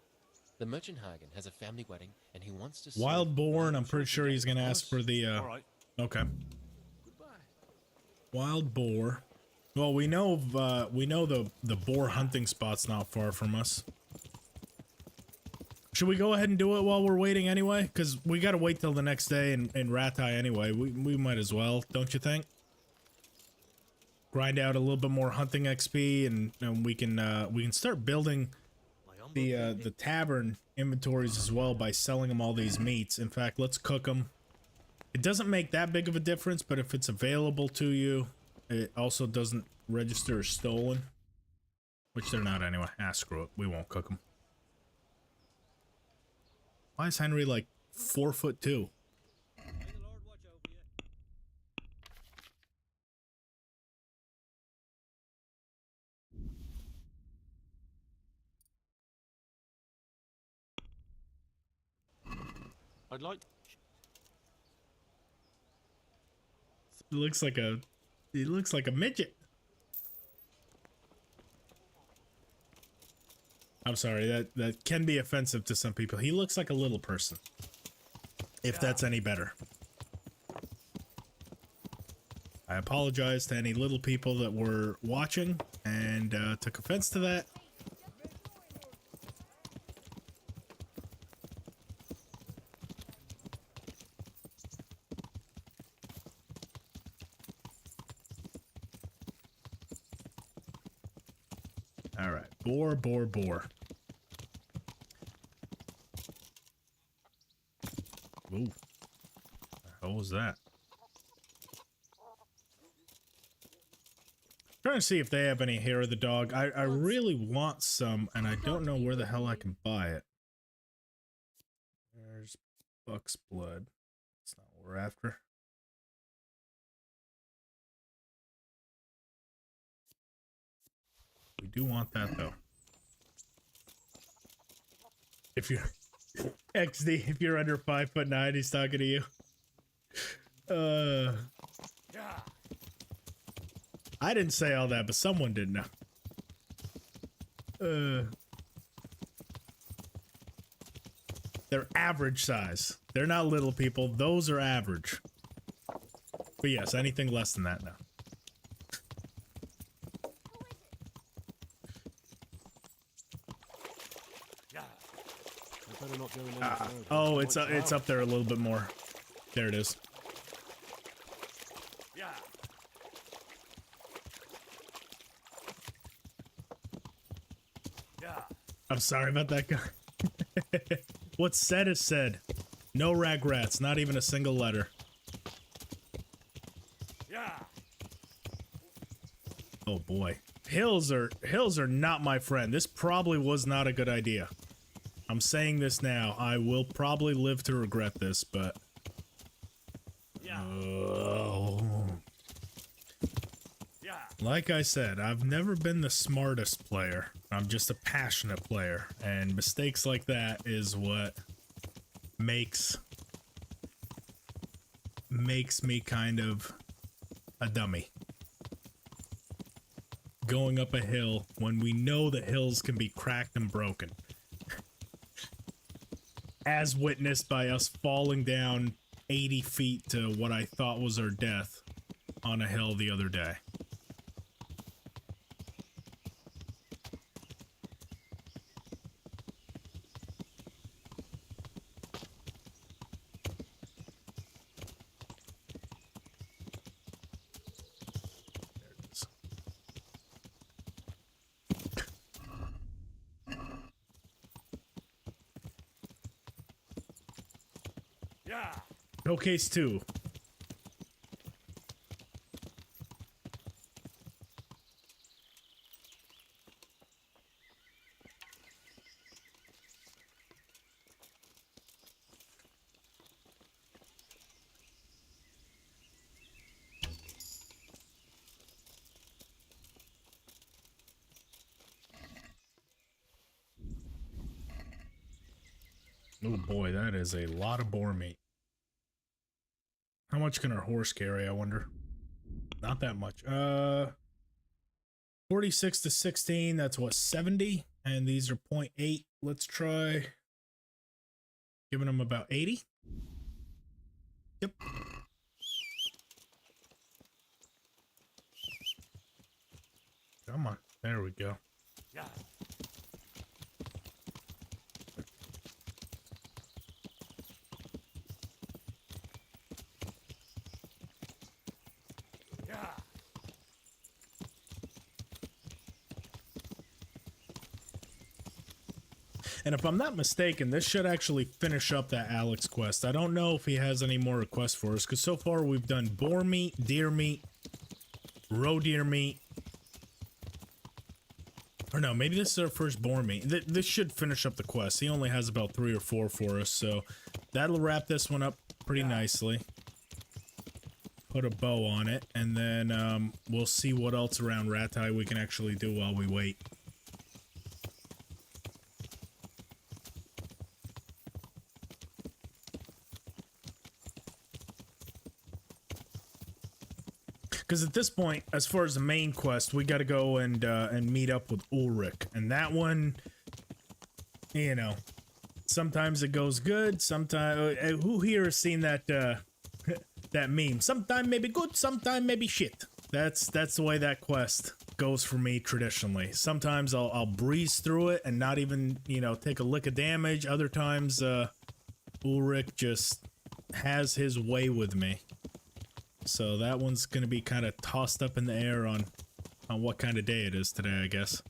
The merchant Hagen has a family wedding, and he wants to. Wild boar, and I'm pretty sure he's gonna ask for the. All right. Okay. Goodbye. Wild boar. Well, we know the boar hunting spot's not far from us. Should we go ahead and do it while we're waiting anyway? Because we gotta wait till the next day in Ratai anyway. We might as well, don't you think? Grind out a little bit more hunting XP, and we can start building the tavern inventories as well by selling them all these meats. In fact, let's cook them. It doesn't make that big of a difference, but if it's available to you, it also doesn't register as stolen, which they're not anyway. Ah, screw it. We won't cook them. Why is Henry like 4'2"? I'd like. He looks like a midget. I'm sorry, that can be offensive to some people. He looks like a little person. If that's any better. I apologize to any little people that were watching and took offense to that. All right, boar. Ooh, what the hell was that? Trying to see if they have any hair of the dog. I really want some, and I don't know where the hell I can buy it. There's buck's blood. That's not what we're after. We do want that though. If you're XD, if you're under 5'9", he's talking to you. I didn't say all that, but someone did know. They're average size. They're not little people. Those are average. But yes, anything less than that now. Oh, it's up there a little bit more. There it is. I'm sorry about that guy. What's said is said. No regrets, not even a single letter. Oh boy. Hills are not my friend. This probably was not a good idea. I'm saying this now. I will probably live to regret this, but... Like I said, I've never been the smartest player. I'm just a passionate player, and mistakes like that is what makes me kind of a dummy. Going up a hill when we know the hills can be cracked and broken. As witnessed by us falling down 80 feet to what I thought was our death on a hill the other day. Showcase 2. Oh boy, that is a lot of boar meat. How much can our horse carry, I wonder? Not that much. 46 to 16, that's what, 70? And these are 0.8. Let's try giving them about 80. Yep. Come on. There we go. Yeah. And if I'm not mistaken, this should actually finish up that Alex quest. I don't know if he has any more requests for us, because so far we've done boar meat, deer meat, roe deer meat. Or no, maybe this is our first boar meat. This should finish up the quest. He only has about 3 or 4 for us, so that'll wrap this one up pretty nicely. Put a bow on it, and then we'll see what else around Ratai we can actually do while we wait. Because at this point, as far as the main quest, we got to go and meet up with Ulrich, and that one, you know, sometimes it goes good. Sometimes, who here has seen that that meme? Sometime maybe good, sometime maybe shit. That's the way that quest goes for me traditionally. Sometimes I'll breeze through it and not even, you know, take a lick of damage. Other times, Ulrich just has his way with me. So that one's going to be kind of tossed up in the air on what kind of day it is today, I guess.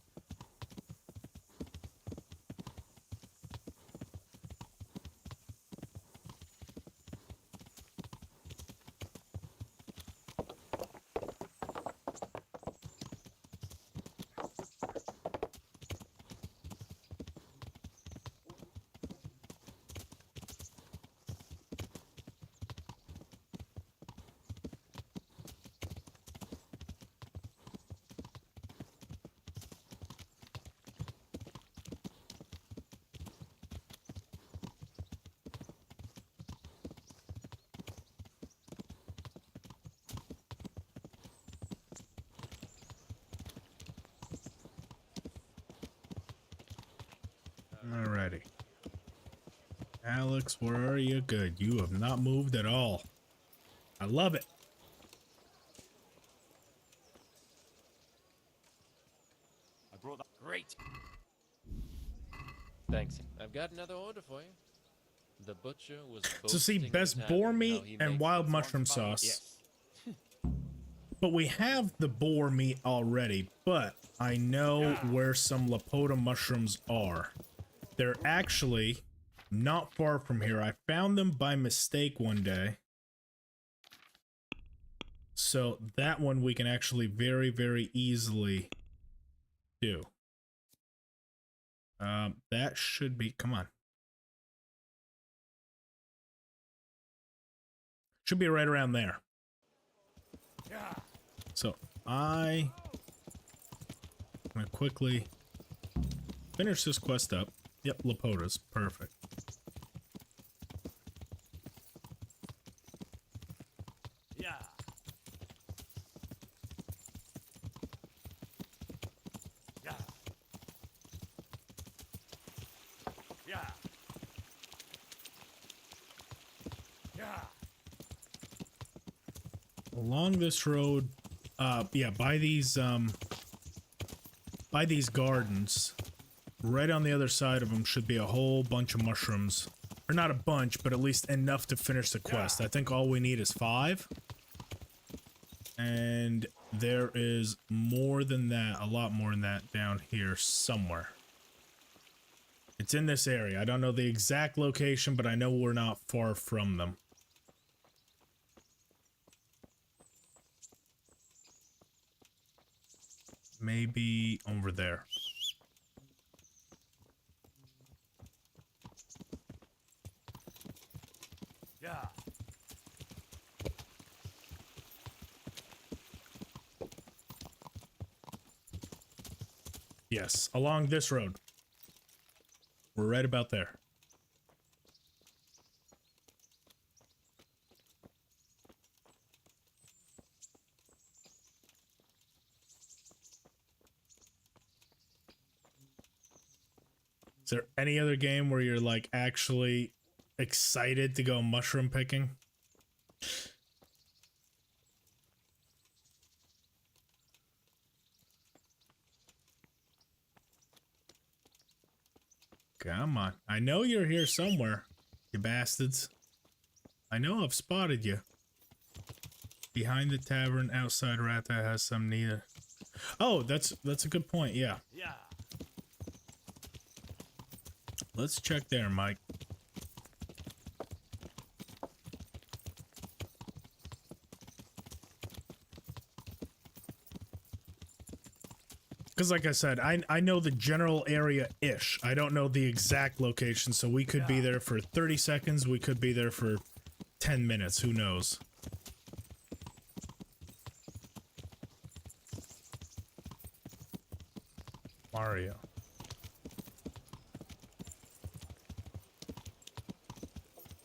Alrighty. Alex, where are you? Good. You have not moved at all. I love it. I brought that. Great. Thanks. I've got another order for you. The butcher was So see, boasting best in boar town meat how he and makes wild the mushroom farm sauce. Yes. But we have the boar meat already, but I know where some Lapota mushrooms are. They're actually not far from here. I found them by mistake one day. So that one we can actually very, very easily do. That should be, come on. Should be right around there. So I'm gonna quickly finish this quest up. Yep, Lapota's perfect. Yeah. Yeah. Yeah. Yeah. Along this road, yeah, by these gardens, right on the other side of them should be a whole bunch of mushrooms. Or not a bunch, but at least enough to finish the quest. I think all we need is 5. And there is more than that, a lot more than that down here somewhere. It's in this area. I don't know the exact location, but I know we're not far from them. Maybe over there. Yeah. Yes, along this road. We're right about there. Is there any other game where you're like actually excited to go mushroom picking? Come on. I know you're here somewhere, you bastards. I know I've spotted you. Behind the tavern, outside Rata has some neither. Oh, that's a good point, yeah. Yeah. Let's check there, Mike. Because like I said, I know the general area-ish. I don't know the exact location, so we could be there for 30 seconds. We could be there for 10 minutes. Who knows? Mario.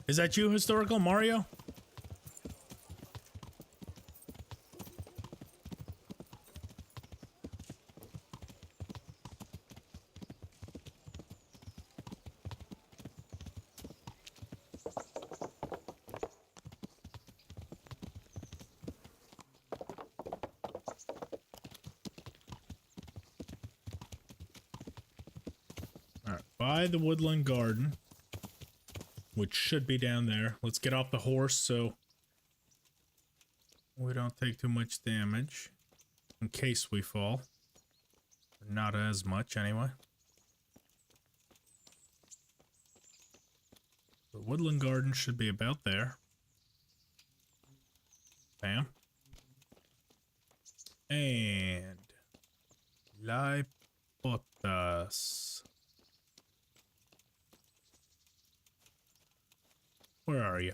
Is that you, Historical Mario? All right, by the woodland garden, which should be down there. Let's get off the horse so we don't take too much damage in case we fall. Not as much, anyway. The woodland garden should be about there. Bam. And Lipotas. Where are you?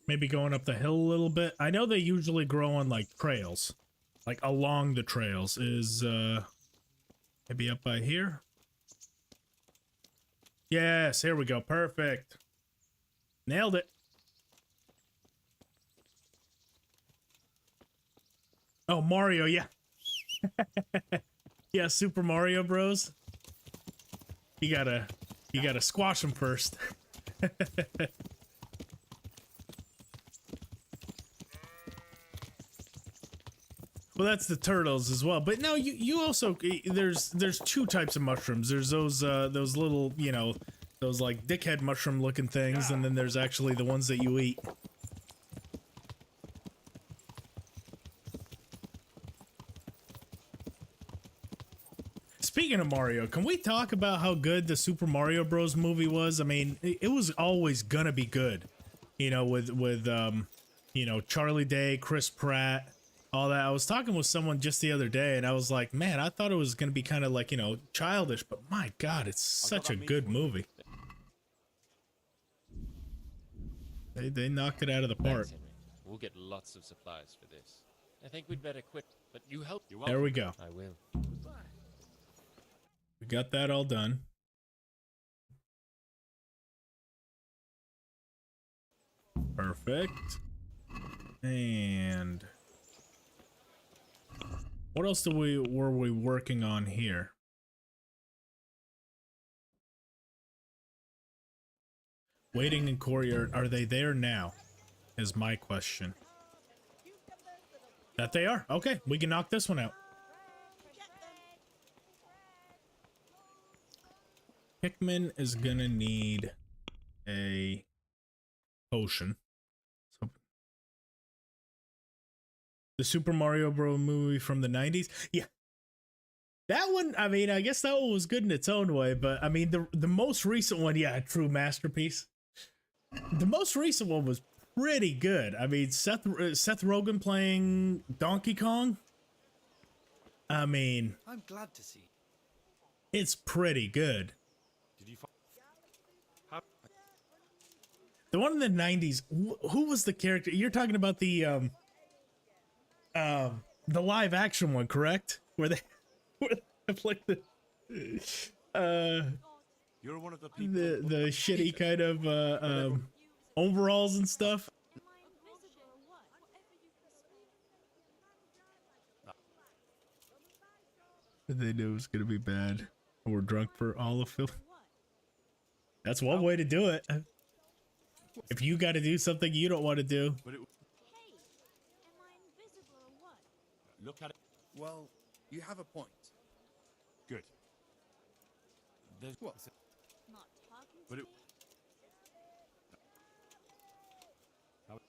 Maybe going up the hill a little bit. I know they usually grow on like trails, like along the trails. Is maybe up by here? Yes, here we go. Perfect. Nailed it. Oh, Mario, yeah. Yeah, Super Mario Bros. You gotta squash them first. Well, that's the turtles as well. But no, you also, there's 2 types of mushrooms. There's those little, you know, those like dickhead mushroom looking things, and then there's actually the ones that you eat. Speaking of Mario, can we talk about how good the Super Mario Bros. Movie was? I mean, it was always gonna be good. you know, with you know, Charlie Day, Chris Pratt, all that. I was talking with someone just the other day, and I was like, man, I thought it was gonna be kind of like, you know, childish, but my God, it's such a good movie. They knocked it out of the park. Thanks, Henry. We'll get lots of supplies for this. I think we'd better quit, but you help. There we go. I will. We got that all done. Perfect. And what else were we working on here? Waiting in courtyard. Are they there now? Is my question. That they are. Okay, we can knock this one out. Hickman is gonna need a potion. So, the Super Mario Bros. Movie from the 90s? Yeah. That one, I mean, I guess that one was good in its own way, but I mean, the most recent one, yeah, true masterpiece. The most recent one was pretty good. I mean, Seth Rogen playing Donkey Kong. I mean, I'm glad to see. It's pretty good. Did you the one in the 90s? Who was the character? You're talking about the live action one, correct? Where they like the You're one of the people. the shitty kind of overalls and stuff. They knew it was gonna be bad. We're drunk for all of film. That's one way to do it. If you got to do something you don't want to do. But it, look at it. Well, you have a point. Good. There's What? But it.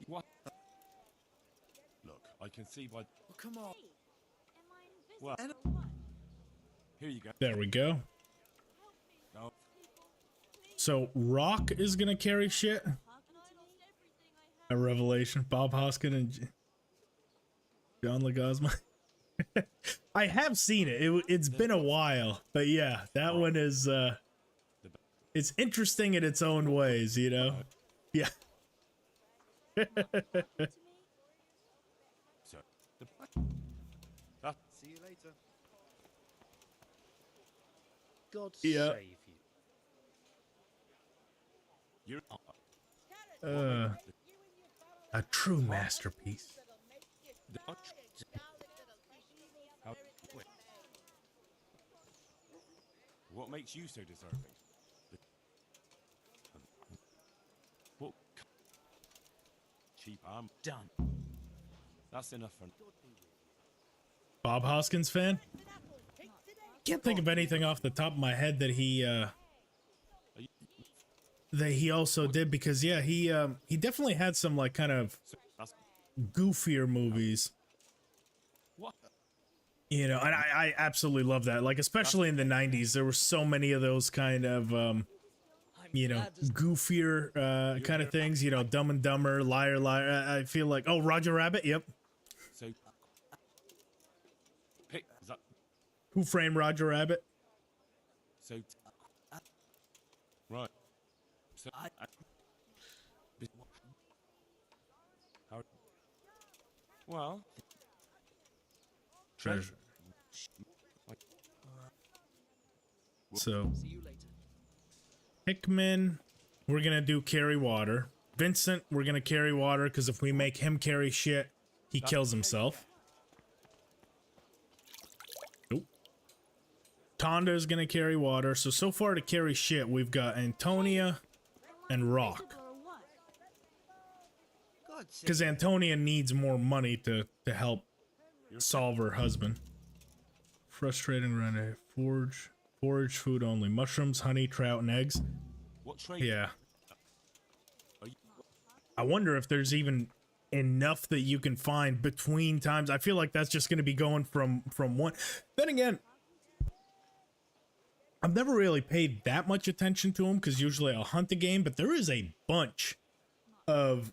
What? Look, I can see by. Well, come on. Well, here you go. There we go. No. So Rock is gonna carry shit. A revelation. Bob Hoskin and John Leguizamo. I have seen it. It's been a while, but yeah, that one is. It's interesting in its own ways, you know. Yeah. So, see you later. God Yeah. save you. you're. A true masterpiece. How, what makes you so deserving? What? Cheap arm. Done. That's enough for. Bob Hoskins fan? Can't think of anything off the top of my head that he also did, because yeah, he definitely had some like kind of goofier movies. What? You know, and I absolutely love that. Like, especially in the 90s, there were so many of those kind of you know, goofier kind of things, you know, Dumb and Dumber, Liar Liar. I feel like, oh, Roger Rabbit, yep. So pick that. Who Framed Roger Rabbit? So right. So how, well, Treasure. So Hickman, we're gonna do carry water. Vincent, we're gonna carry water, because if we make him carry shit, he kills himself. Nope. Tonda is gonna carry water. So far to carry shit, we've got Antonia and Rock. Because Antonia needs more money to help solve her husband. Frustrating run a forage food only. Mushrooms, honey, trout, and eggs. what trade? Yeah. I wonder if there's even enough that you can find between times. I feel like that's just going to be going from one. Then again, I've never really paid that much attention to them, because usually I'll hunt the game, but there is a bunch of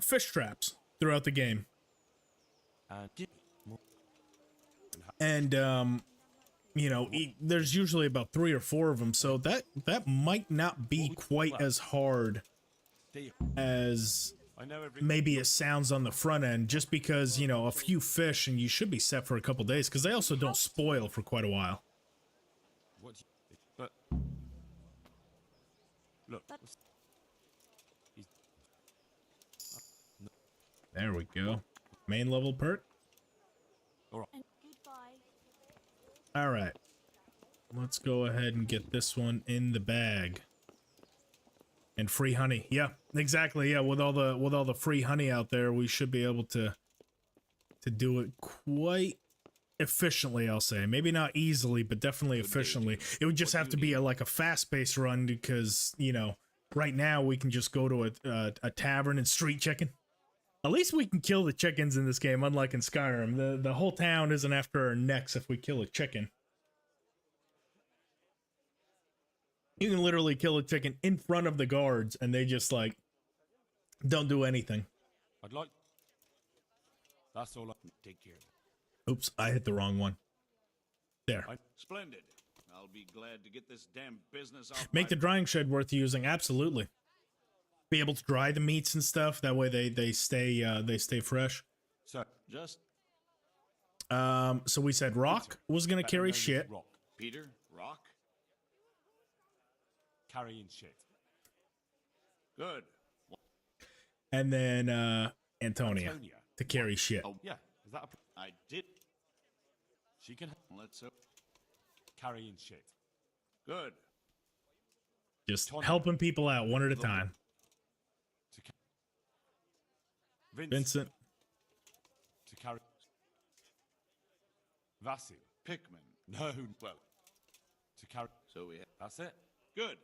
fish traps throughout the game. And you know, there's usually about 3 or 4 of them, so that might not be quite as hard as maybe it sounds on the front end, just because, you know, a few fish and you should be set for a couple days, because they also don't spoil for quite a while. But look, there we go. Main level perk. All right, let's go ahead and get this one in the bag. And free honey. Yeah, exactly. Yeah, with all the free honey out there, we should be able to do it quite efficiently, I'll say. Maybe not easily, but definitely efficiently. It would just have to be like a fast-paced run, because, you know, right now we can just go to a tavern and street chicken. At least we can kill the chickens in this game, unlike in Skyrim. The whole town isn't after our necks if we kill a chicken. You can literally kill a chicken in front of the guards, and they just, like, don't do anything. I'd like... That's all I can take care of. Oops, I hit the wrong one. There. Splendid. I'll be glad to get this damn business off. Make the drying shed worth using, absolutely. Be able to dry the meats and stuff, that way they stay fresh. So, just... So we said Rock was gonna carry shit. Rock. Peter, Rock? Carrying shit. Good. And then Antonia to carry shit. Oh, yeah. Is that a... I did. She can... Let's carrying shit. Good. Just helping people out one at a time. Vincent. To carry... Vasil. Pickman. No, well. To carry... So we have... That's it. Good.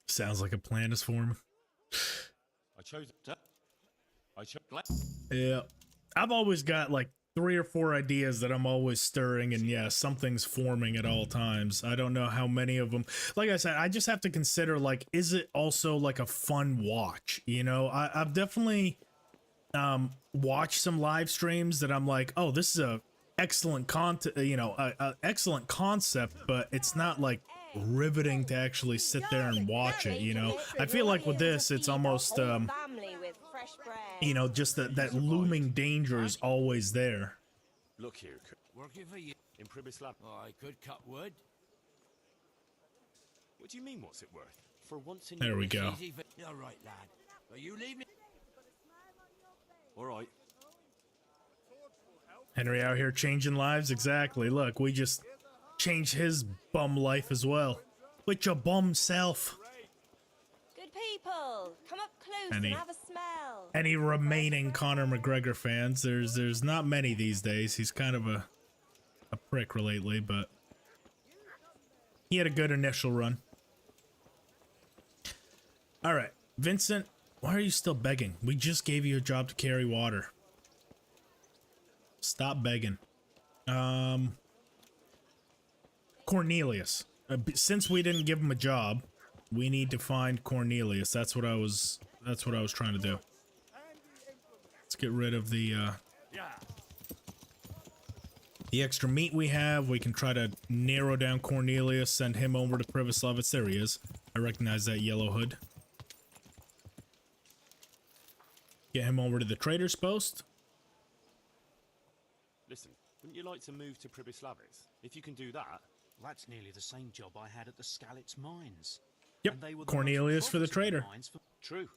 Sounds like a plan is forming. I chose... Yeah. I've always got like 3 or 4 ideas that I'm always stirring, and yeah, something's forming at all times. I don't know how many of them. Like I said, I just have to consider, like, is it also like a fun watch? You know, I've definitely watched some live streams that I'm like, oh, this is a excellent excellent concept, but it's not like riveting to actually sit there and watch it, you know. I feel like with this, it's almost you know, just that looming danger is always there. Look here, working for you in Privislavitz. Oh, I could cut wood. What do you mean, what's it worth? For once in there we go. All right, lad. Are you leaving? All right. Henry out here changing lives, exactly. Look, we just changed his bum life as well. With your bum self. Good people, come up close and have a smell. Any remaining Conor McGregor fans? There's not many these days. He's kind of a prick lately, but he had a good initial run. All right, Vincent, why are you still begging? We just gave you a job to carry water. Stop begging. Cornelius. Since we didn't give him a job, we need to find Cornelius. That's what I was trying to do. Let's get rid of the extra meat we have. We can try to narrow down Cornelius, send him over to Privislavitz. There he is. I recognize that yellow hood. Get him over to the trader's post. Listen, wouldn't you like to move to Privislavitz? If you can do that... That's nearly the same job I had at the Skalitz mines. Yep, And they were the Cornelius most for the profitable trader. mines True.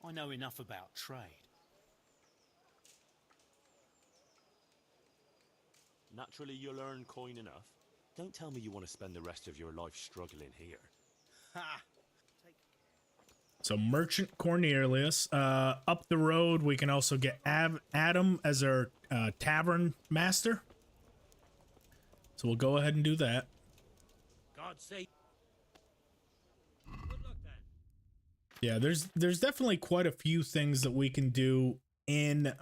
I know enough about trade. Naturally, you'll earn coin enough. Don't tell me you want to spend the rest of your life struggling here. Ha! So Merchant Cornelius. Up the road, we can also get Adam as our tavern master. So we'll go ahead and do that. God's sake. Good luck then. Yeah, there's definitely quite a few things that we can do in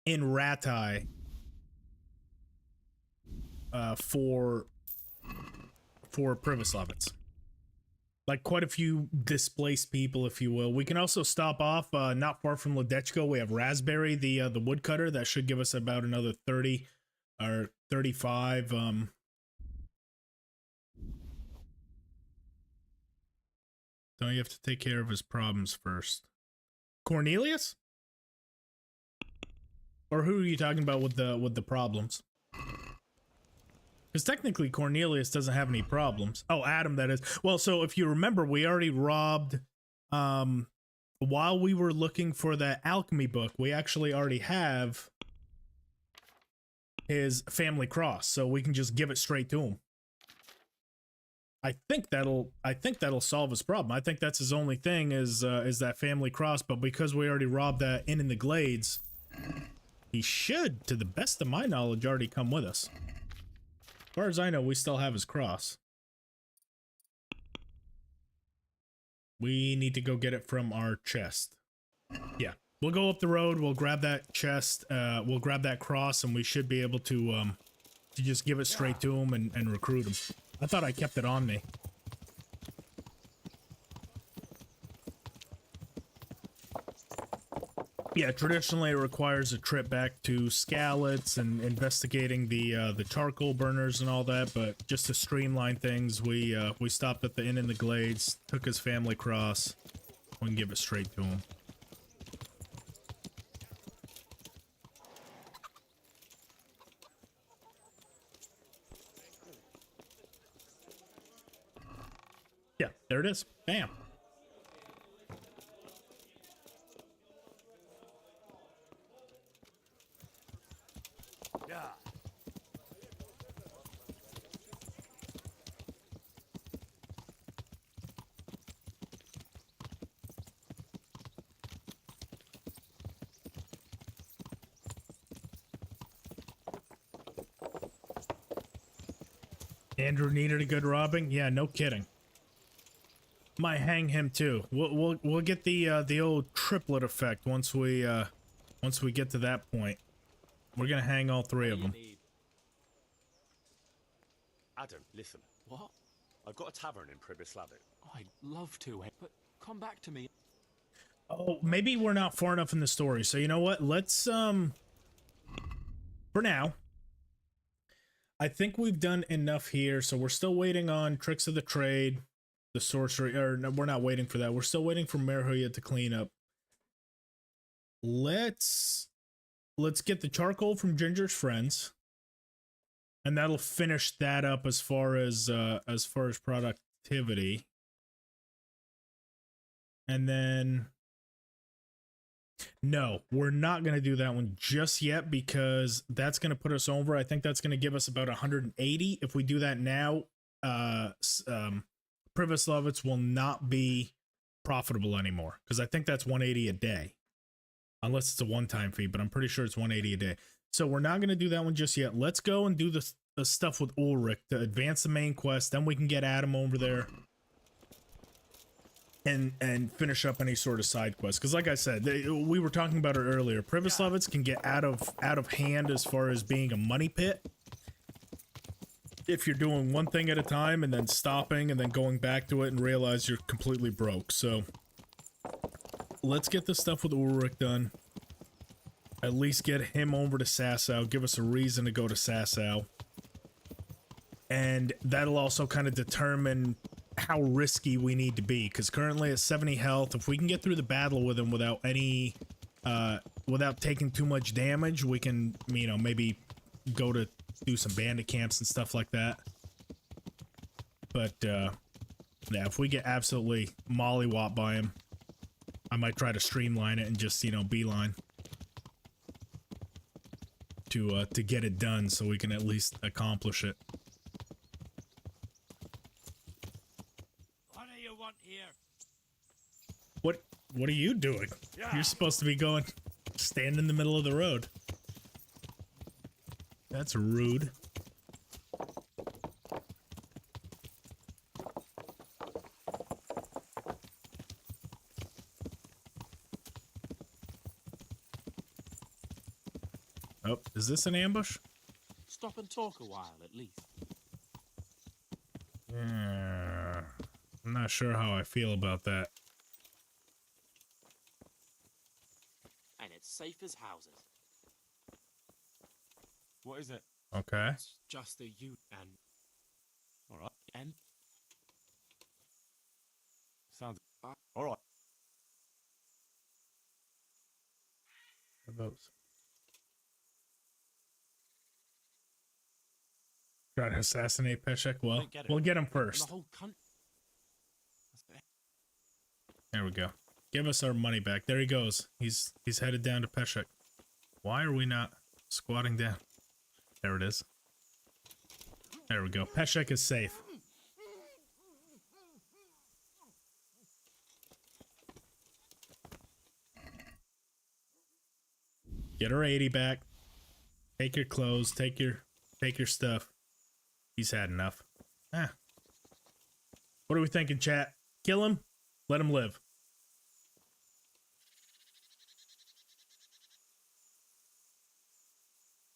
Ratai for Privislavitz. like quite a few displaced people, if you will. We can also stop off not far from Ledechko. We have Raspberry, the woodcutter. That should give us about another 30 or 35. Don't you have to take care of his problems first? Cornelius? Or who are you talking about with the problems? Because technically Cornelius doesn't have any problems. Oh, Adam, that is. Well, so if you remember, we already robbed, while we were looking for the alchemy book, we actually already have his family cross, so we can just give it straight to him. I think that'll solve his problem. I think that's his only thing is that family cross, but because we already robbed that in the Glades, he should, to the best of my knowledge, already come with us. As far as I know, we still have his cross. We need to go get it from our chest. Yeah, we'll go up the road, we'll grab that chest, we'll grab that cross, and we should be able to just give it straight to him and recruit him. I thought I kept it on me. Yeah, traditionally it requires a trip back to Skalitz and investigating the charcoal burners and all that, but just to streamline things, we stopped at the inn in the Glades, took his family cross, we can give it straight to him. Yeah, there it is. Bam. Andrew needed a good robbing? Yeah, no kidding. Might hang him too. We'll get the old triplet effect once we get to that point. We're gonna hang all three of them. Adam, listen. What? I've got a tavern in Privislavitz. I'd love to, but come back to me. Oh, maybe we're not far enough in the story. So you know what? Let's for now, I think we've done enough here. So we're still waiting on Tricks of the Trade, the sorcery, or no, we're not waiting for that. We're still waiting for Haemophilia to clean up. Let's get the charcoal from Ginger's friends, and that'll finish that up as far as productivity. And then no, we're not going to do that one just yet because that's going to put us over. I think that's going to give us about 180. If we do that now, Privislavitz will not be profitable anymore because I think that's 180 a day. Unless it's a one-time fee, but I'm pretty sure it's 180 a day. So we're not going to do that one just yet. Let's go and do the stuff with Ulrich to advance the main quest. Then we can get Adam over there and finish up any sort of side quest. Because like I said, we were talking about it earlier. Privislavitz can get out of hand as far as being a money pit. If you're doing one thing at a time and then stopping and then going back to it and realize you're completely broke. So let's get the stuff with Ulrich done. At least get him over to Sasau. Give us a reason to go to Sasau. And that'll also kind of determine how risky we need to be. Because currently at 70 health, if we can get through the battle with him without any... without taking too much damage, we can, you know, maybe go to do some bandit camps and stuff like that. But, yeah, if we get absolutely mollywhopped by him, I might try to streamline it and just, you know, beeline to get it done so we can at least accomplish it. What do you want here? What are you doing? Yeah. You're supposed to be going, stand in the middle of the road. That's rude. Oh, is this an ambush? Stop and talk a while, at least. I'm not Not sure how I feel about that. And it's safe as houses. What is it? Okay. It's just a you and. Alright. And? Sounds. Alright. Those. Try to assassinate Peshek. Well, we'll get him first. The whole country. There we go. Give us our money back. There he goes. He's headed down to Peshek. Why are we not squatting down? There it is. There we go. Peshek is safe. Get her 80 back. Take your clothes. Take your stuff. He's had enough. Ah. What are we thinking, chat? Kill him? Let him live.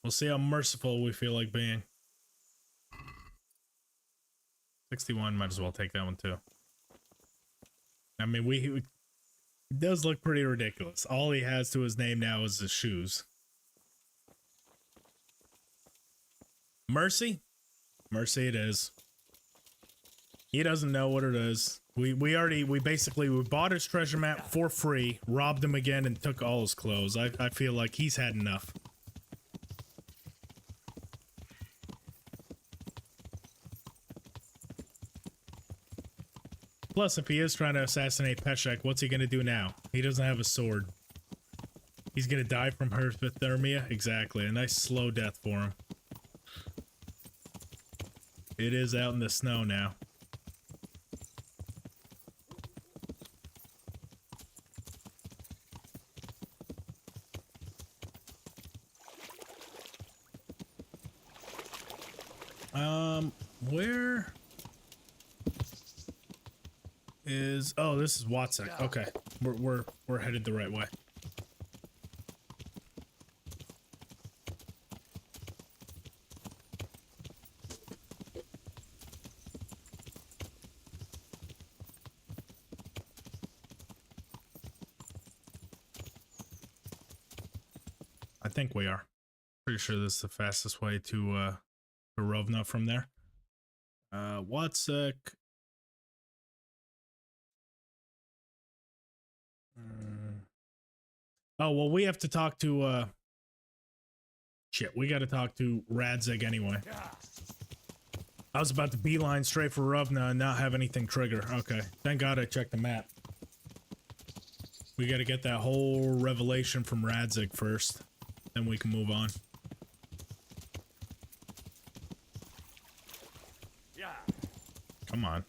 We'll see how merciful we feel like being. 61, might as well take that one too. I mean, it does look pretty ridiculous. All he has to his name now is his shoes. Mercy? Mercy it is. He doesn't know what it is. We bought his treasure map for free, robbed him again, and took all his clothes. I feel like he's had enough. Plus, if he is trying to assassinate Peshek, what's he gonna do now? He doesn't have a sword. He's gonna die from hypothermia? Exactly. A nice slow death for him. It is out in the snow now. Where is... Oh, this is Watsek. Okay. We're headed the right way. I think we are. Pretty sure this is the fastest way to Rovna from there. Watsek. Oh, well, we have to talk to, shit, we gotta talk to Radzig anyway. I was about to beeline straight for Rovna and not have anything trigger. Okay, thank God I checked the map. We gotta get that whole revelation from Radzig first. Then we can move on. Come on.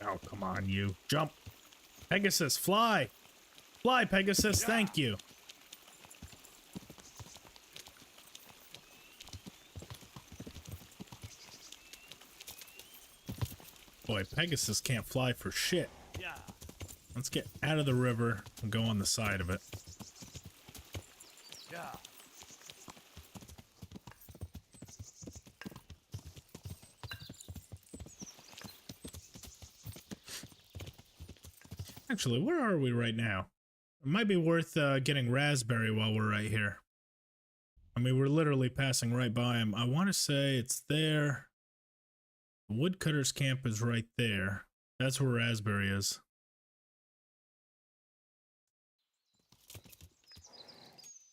Oh, come on, you. Jump. Pegasus, fly. Fly, Pegasus, thank you. Boy, Pegasus can't fly for shit. Let's get out of the river and go on the side of it. Actually, where are we right now? It might be worth getting raspberry while we're right here. I mean, we're literally passing right by him. I want to say it's there. The woodcutters camp is right there. That's where raspberry is.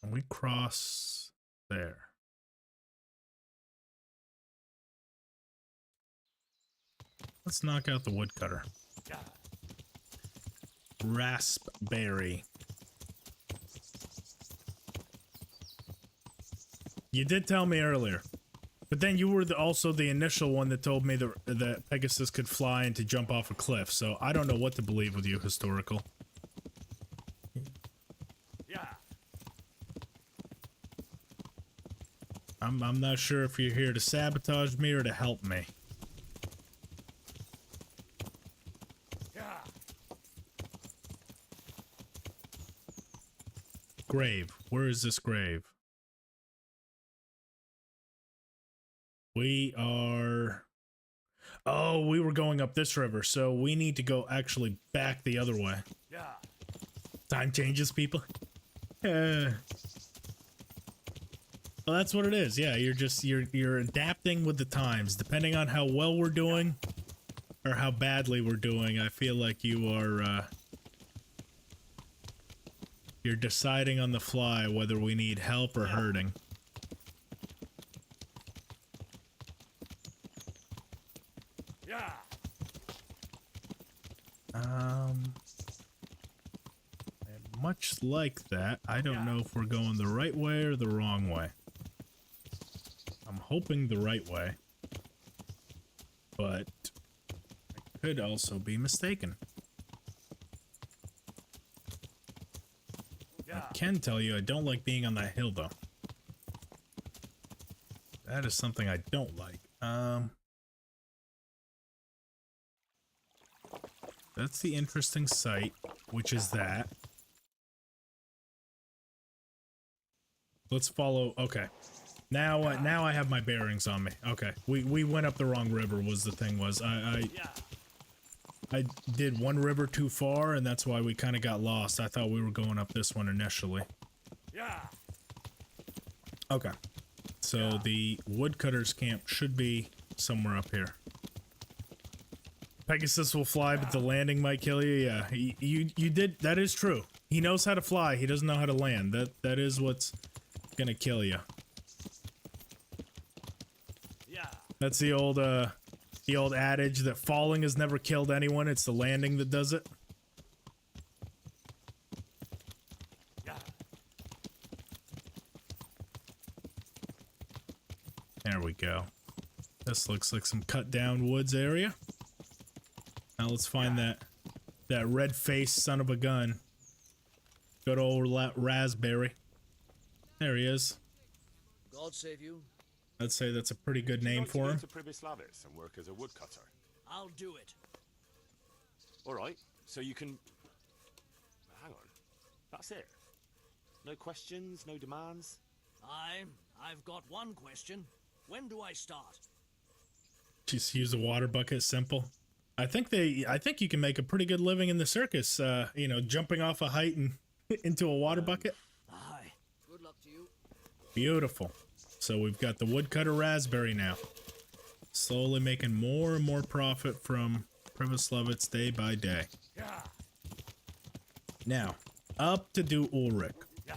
And we cross there. Let's knock out the woodcutter. Raspberry. You did tell me earlier. But then you were also the initial one that told me that Pegasus could fly and to jump off a cliff, so I don't know what to believe with you, Historical. Yeah. I'm not sure if you're here to sabotage me or to help me. Yeah. Grave. Where is this grave? We are... Oh, we were going up this river, so we need to go actually back the other way. Yeah. Time changes, people. Well, that's what it is. Yeah, you're adapting with the times. Depending on how well we're doing or how badly we're doing, I feel like you are you're deciding on the fly whether we need help or hurting. Yeah. Much like that, I don't know if we're going the right way or the wrong way. I'm hoping the right way, but I could also be mistaken. I can tell you I don't like being on that hill, though. That is something I don't like. That's the interesting site, which is that. Let's follow. Okay. Now I have my bearings on me. Okay. We went up the wrong river was the thing was. I did one river too far, and that's why we kind of got lost. I thought we were going up this one initially. Yeah. Okay. So the woodcutters camp should be somewhere up here. Pegasus will fly, but the landing might kill you. Yeah, you did. That is true. He knows how to fly. He doesn't know how to land. That is what's gonna kill you. Yeah. That's the old adage that falling has never killed anyone. It's the landing that does it. Yeah. There we go. This looks like some cut down woods area. Now let's find that red-faced son of a gun. Good old Raspberry. There he is. God save you. I'd say that's a pretty good name for him. To Privislavitz and work as a woodcutter. I'll do it. All right, so you can... Hang on. That's it? No questions, no demands? I've got one question. When do I start? Just use a water bucket, simple. I think you can make a pretty good living in the circus, you know, jumping off a height and into a water bucket. Aye. Good luck to you. Beautiful. So we've got the woodcutter raspberry now. Slowly making more and more profit from Privislavitz day by day. Yeah. Now, up to do Ulrich. Yeah.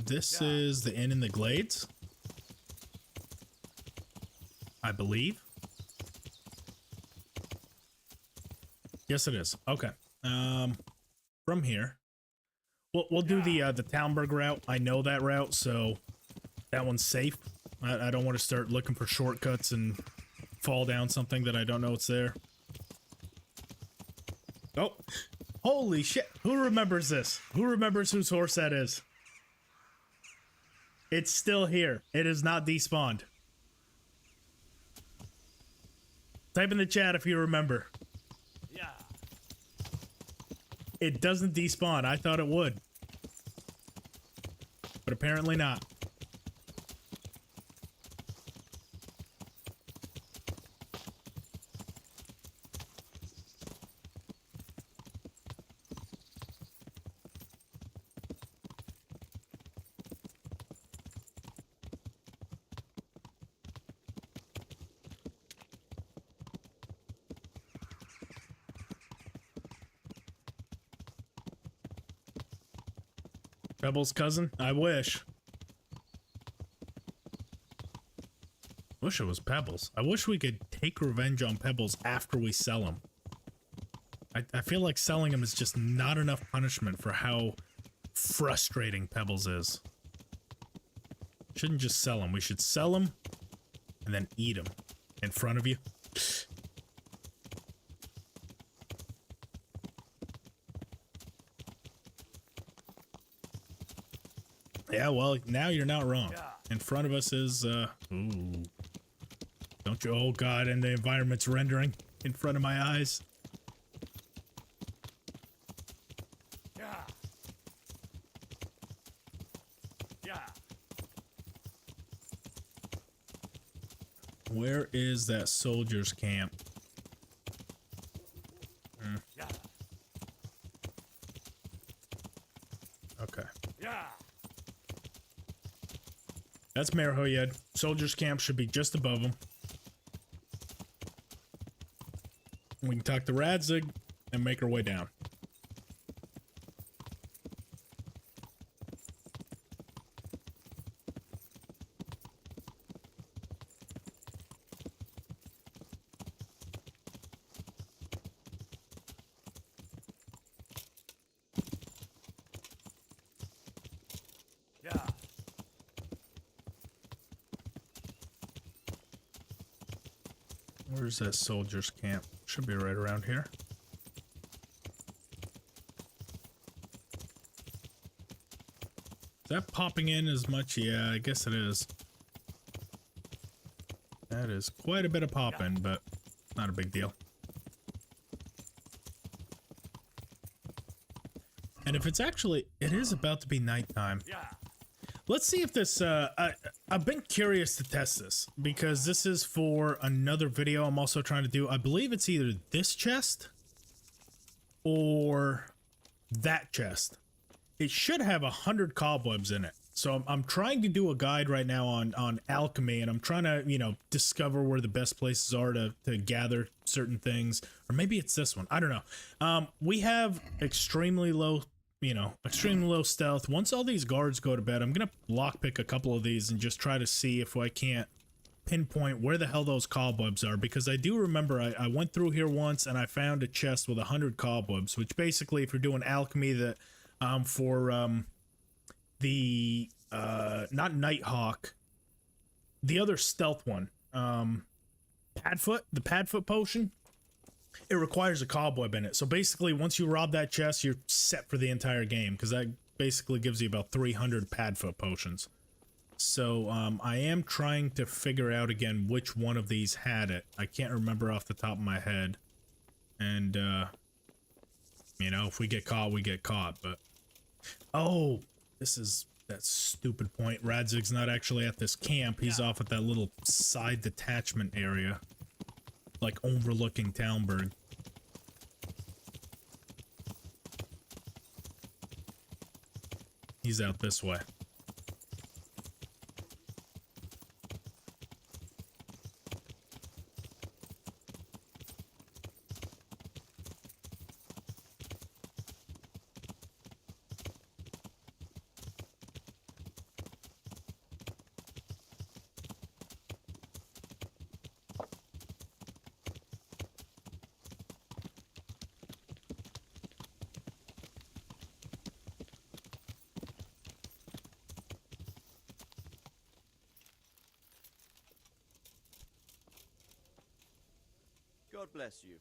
This is the inn in the glades, I believe. Yes, it is. Okay. From here, we'll do the Townburg route. I know that route, so that one's safe. I don't want to start looking for shortcuts and fall down something that I don't know it's there. Oh, holy shit! Who remembers this? Who remembers whose horse that is? It's still here. It is not despawned. Type in the chat if you remember. Yeah. It doesn't despawn. I thought it would. But apparently not. Rebel's cousin? I wish. wish it was Pebbles. I wish we could take revenge on Pebbles after we sell him. I feel like selling him is just not enough punishment for how frustrating Pebbles is. Shouldn't just sell him. We should sell him and then eat him in front of you. Yeah, well, now you're not wrong. In front of us is, ooh. Don't you, oh god, and the environment's rendering in front of my eyes. Where is that soldier's camp? Okay. That's Merhoyed. Soldier's camp should be just above him. We can talk to Radzig and make our way down. Where's that soldier's camp? Should be right around here. Is that popping in as much? Yeah, I guess it is. That is quite a bit of popping, but not a big deal. And if it's actually, it is about to be nighttime. Let's see if this, I've been curious to test this because this is for another video I'm also trying to do. I believe it's either this chest or that chest. It should have 100 cobwebs in it. So I'm trying to do a guide right now on alchemy, and I'm trying to, you know, discover where the best places are to gather certain things. Or maybe it's this one. I don't know. We have extremely low stealth. Once all these guards go to bed, I'm gonna lockpick a couple of these and just try to see if I can't pinpoint where the hell those cobwebs are, because I do remember I went through here once and I found a chest with 100 cobwebs, which basically, if you're doing alchemy, that for the not Nighthawk, the other stealth one, Padfoot, the Padfoot potion, it requires a cobweb in it. So basically, once you rob that chest, you're set for the entire game, because that basically gives you about 300 Padfoot potions. So I am trying to figure out again which one of these had it. I can't remember off the top of my head. And, you know, if we get caught, we get caught. But, oh, this is that stupid point. Radzig's not actually at this camp. He's off at that little side detachment area, like overlooking Talmberg. He's out this way. God bless you.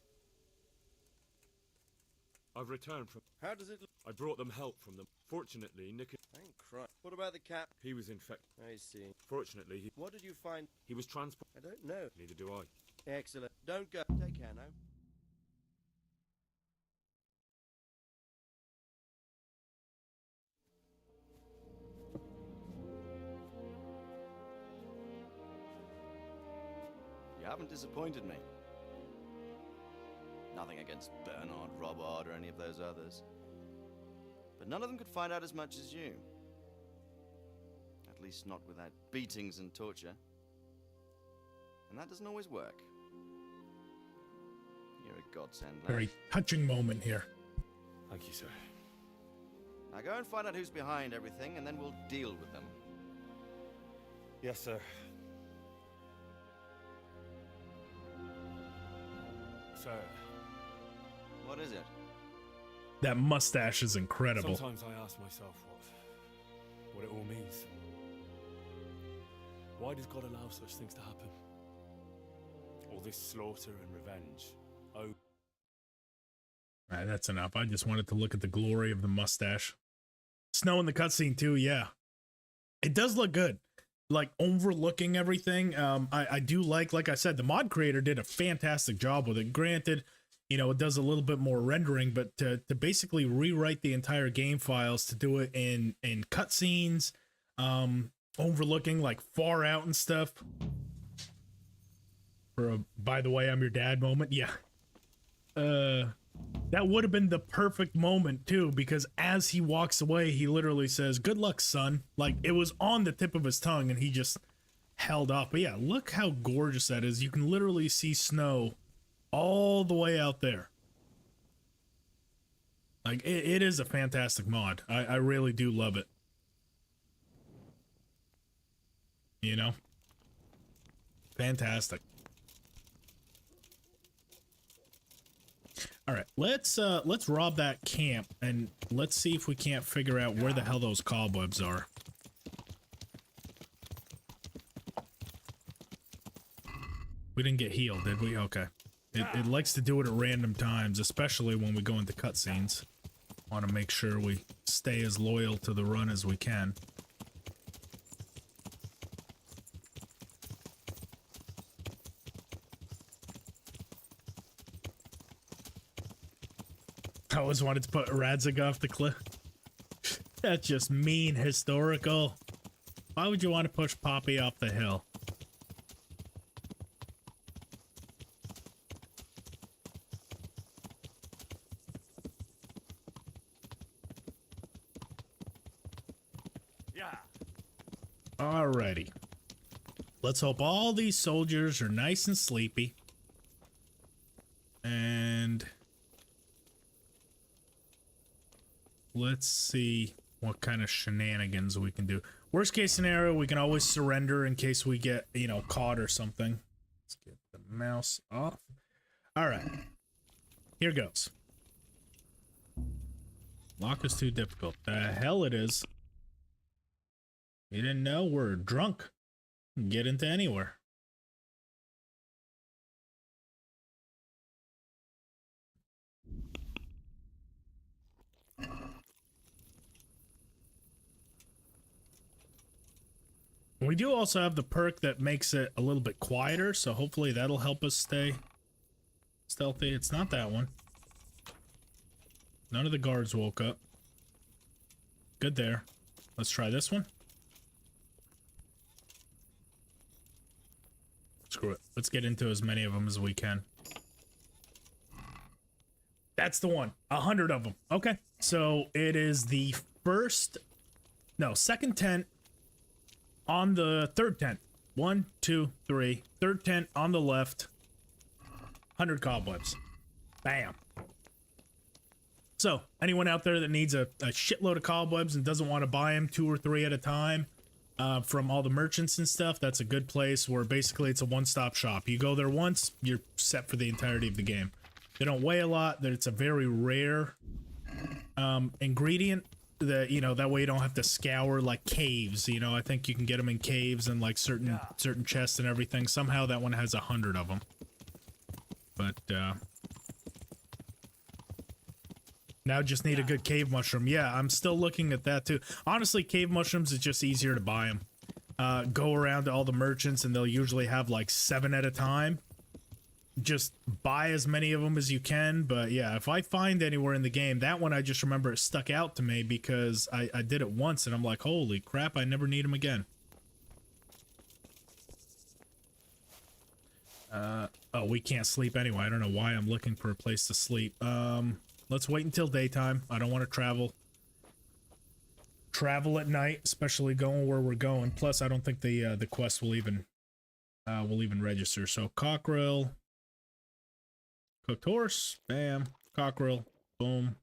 I've returned from... How does it look? I brought them help from them. Fortunately, Nick... Thank Christ. What about the cap? He was infected. I see. Fortunately, he... What did you find? He was transported. I don't know. Neither do I. Excellent. Don't go. Take care now. You haven't disappointed me. Nothing against Bernard, Robard, or any of those others. But none of them could find out as much as you. At least not without beatings and torture. And that doesn't always work. You're a godsend, lad. Very touching moment here. Thank you, sir. Now go and find out who's behind everything, and then we'll deal with them. Yes, sir. Sir. What is it? That mustache is incredible. Sometimes I ask myself what it all means. Why does God allow such things to happen? All this slaughter and revenge. Oh. All right, that's enough. I just wanted to look at the glory of the mustache. Snow in the cutscene too, yeah. It does look good. Like overlooking everything. I do like I said, the mod creator did a fantastic job with it. Granted, you know, it does a little bit more rendering, but to basically rewrite the entire game files to do it in cutscenes, overlooking like far out and stuff. For a by the way, I'm your dad moment. Yeah. That would have been the perfect moment too, because as he walks away, he literally says, "Good luck, son." Like it was on the tip of his tongue and he just held off. But yeah, look how gorgeous that is. You can literally see snow all the way out there. Like it is a fantastic mod. I really do love it. You know? Fantastic. All right, let's rob that camp and let's see if we can't figure out where the hell those cobwebs are. We didn't get healed, did we? Okay. It likes to do it at random times, especially when we go into cutscenes. Want to make sure we stay as loyal to the run as we can. I always wanted to put Radzig off the cliff. That's just mean historical. Why would you want to push Poppy off the hill? Yeah. Alrighty. Let's hope all these soldiers are nice and sleepy. And let's see what kind of shenanigans we can do. Worst case scenario, we can always surrender in case we get, you know, caught or something. Let's get the mouse off. All right. Here goes. Lock is too difficult. The hell it is. You didn't know? We're drunk. Get into anywhere. We do also have the perk that makes it a little bit quieter, so hopefully that'll help us stay stealthy. It's not that one. None of the guards woke up. Good there. Let's try this one. Screw it. Let's get into as many of them as we can. That's the one. 100 of them. Okay. So it is the second tent on the third tent. 1, 2, 3. Third tent on the left. 100 cobwebs. Bam. So, anyone out there that needs a shitload of cobwebs and doesn't want to buy them 2 or 3 at a time from all the merchants and stuff, that's a good place where basically it's a one-stop shop. You go there once, you're set for the entirety of the game. They don't weigh a lot. That it's a very rare ingredient. That, you know, that way you don't have to scour like caves. You know, I think you can get them in caves and like certain chests and everything. Somehow that one has 100 of them. But now just need a good cave mushroom. Yeah, I'm still looking at that too. Honestly, cave mushrooms is just easier to buy them. Go around to all the merchants and they'll usually have like 7 at a time. Just buy as many of them as you can. But yeah, if I find anywhere in the game, that one I just remember it stuck out to me because I did it once and I'm like, holy crap, I never need them again. Oh, we can't sleep anyway. I don't know why I'm looking for a place to sleep. Let's wait until daytime. I don't want to travel at night, especially going where we're going. Plus, I don't think the quest will even register. So cockerel. Cooked horse, bam, cockerel, boom.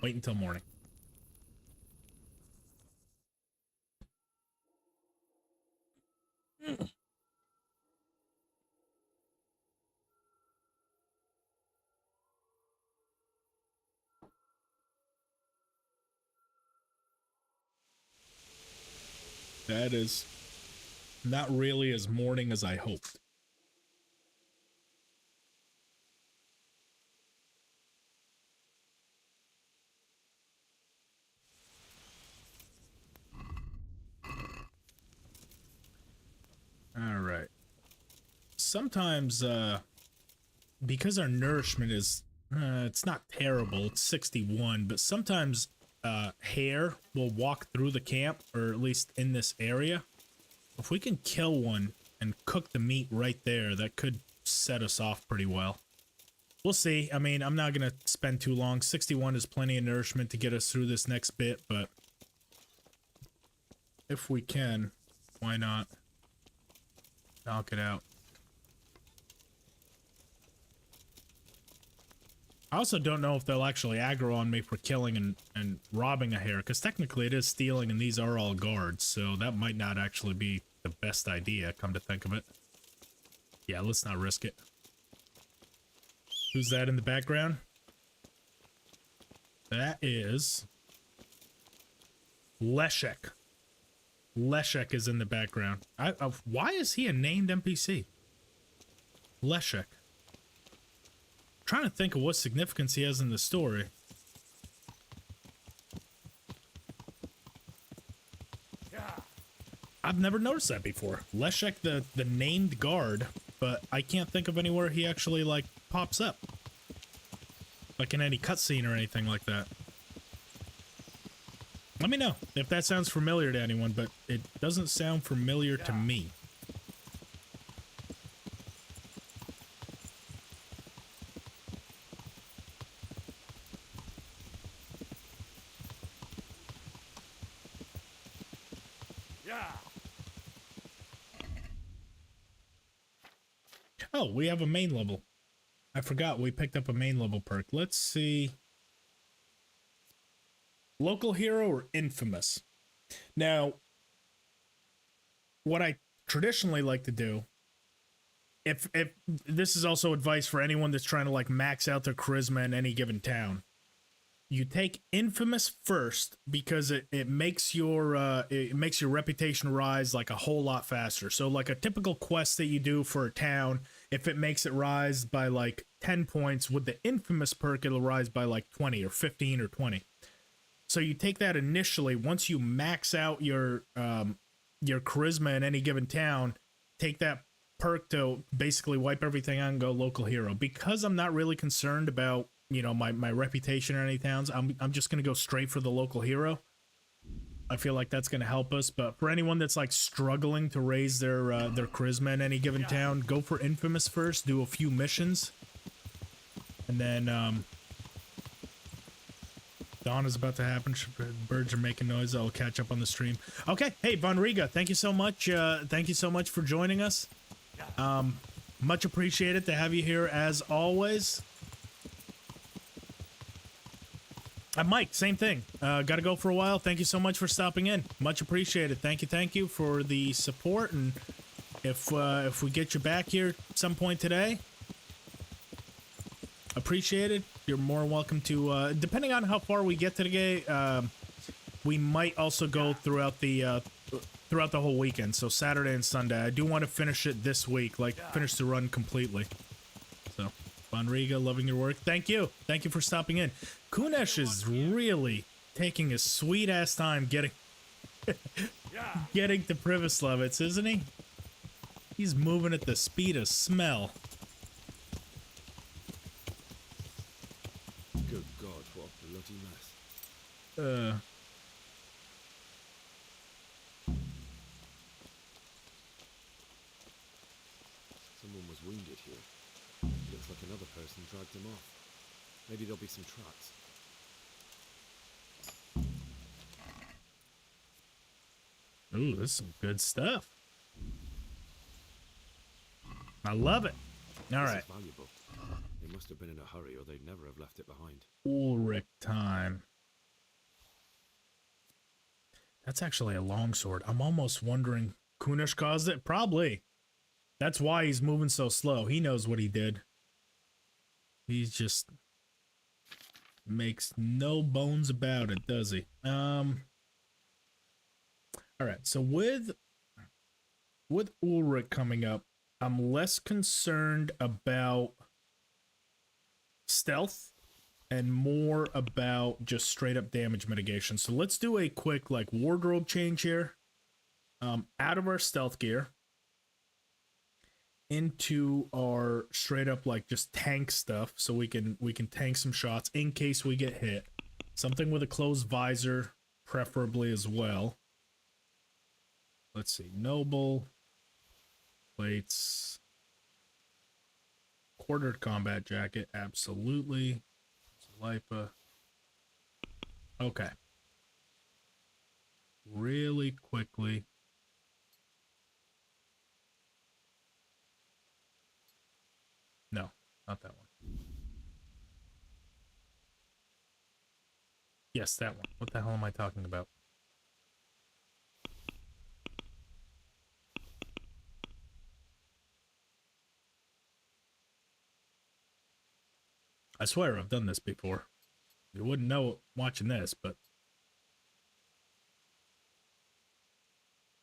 Wait until morning. That is not really as morning as I hoped. All right. Sometimes, because our nourishment is, it's not terrible, it's 61, but sometimes, hair will walk through the camp, or at least in this area. If we can kill one and cook the meat right there, that could set us off pretty well. We'll see. I mean, I'm not going to spend too long. 61 is plenty of nourishment to get us through this next bit, but if we can, why not? Knock it out. I also don't know if they'll actually aggro on me for killing and robbing a hare, because technically it is stealing and these are all guards, so that might not actually be the best idea, come to think of it. Yeah, let's not risk it. Who's that in the background? That is Leszek. Leszek is in the background. Why is he a named NPC? Leszek. Trying to think of what significance he has in the story. I've never noticed that before. Leszek, the named guard, but I can't think of anywhere he actually, like, pops up. Like in any cutscene or anything like that. Let me know if that sounds familiar to anyone, but it doesn't sound familiar to me. Oh, we have a main level. I forgot we picked up a main level perk. Let's see. Local hero or infamous? Now, what I traditionally like to do, if this is also advice for anyone that's trying to like max out their charisma in any given town, you take infamous first because it makes your reputation rise like a whole lot faster. So like a typical quest that you do for a town, if it makes it rise by like 10 points, with the infamous perk it'll rise by like 20 or 15 or 20. So you take that initially. Once you max out your charisma in any given town, take that perk to basically wipe everything out and go local hero. Because I'm not really concerned about, you know, my reputation in any towns, I'm just gonna go straight for the local hero. I feel like that's gonna help us. But for anyone that's like struggling to raise their charisma in any given town, go for infamous first. Do a few missions, and then dawn is about to happen. Birds are making noise. I'll catch up on the stream. Okay. Hey, Von Riga, thank you so much. Thank you so much for joining us. Much appreciated to have you here as always. Mike, same thing. Gotta go for a while. Thank you so much for stopping in. Much appreciated. Thank you for the support. And if we get you back here some point today, appreciate it. You're more welcome to, depending on how far we get today, we might also go throughout the whole weekend. So Saturday and Sunday. I do want to finish it this week, like finish the run completely. So, Von Riga, loving your work. Thank you. Thank you for stopping in. Kunesh is really taking his sweet ass time getting to Privislavitz, isn't he? He's moving at the speed of smell. Good God, what a bloody mess. Someone was wounded here. Looks like another person dragged him off. Maybe there'll be some tracks. Ooh, this is some good stuff. I love it. All right. This is valuable. They must have been in a hurry or they'd never have left it behind. Ulrich time. That's actually a longsword. I'm almost wondering, Kunesh caused it? Probably. That's why he's moving so slow. He knows what he did. He's just makes no bones about it, does he? All right, so with Ulrich coming up, I'm less concerned about stealth and more about just straight up damage mitigation. So let's do a quick like wardrobe change here. Out of our stealth gear into our straight up like just tank stuff, so we can tank some shots in case we get hit. Something with a closed visor, preferably as well. Let's see, noble plates, quartered combat jacket, absolutely. Lipa. Okay. Really quickly. No, not that one. Yes, that one. What the hell am I talking about? I swear I've done this before. You wouldn't know it watching this, but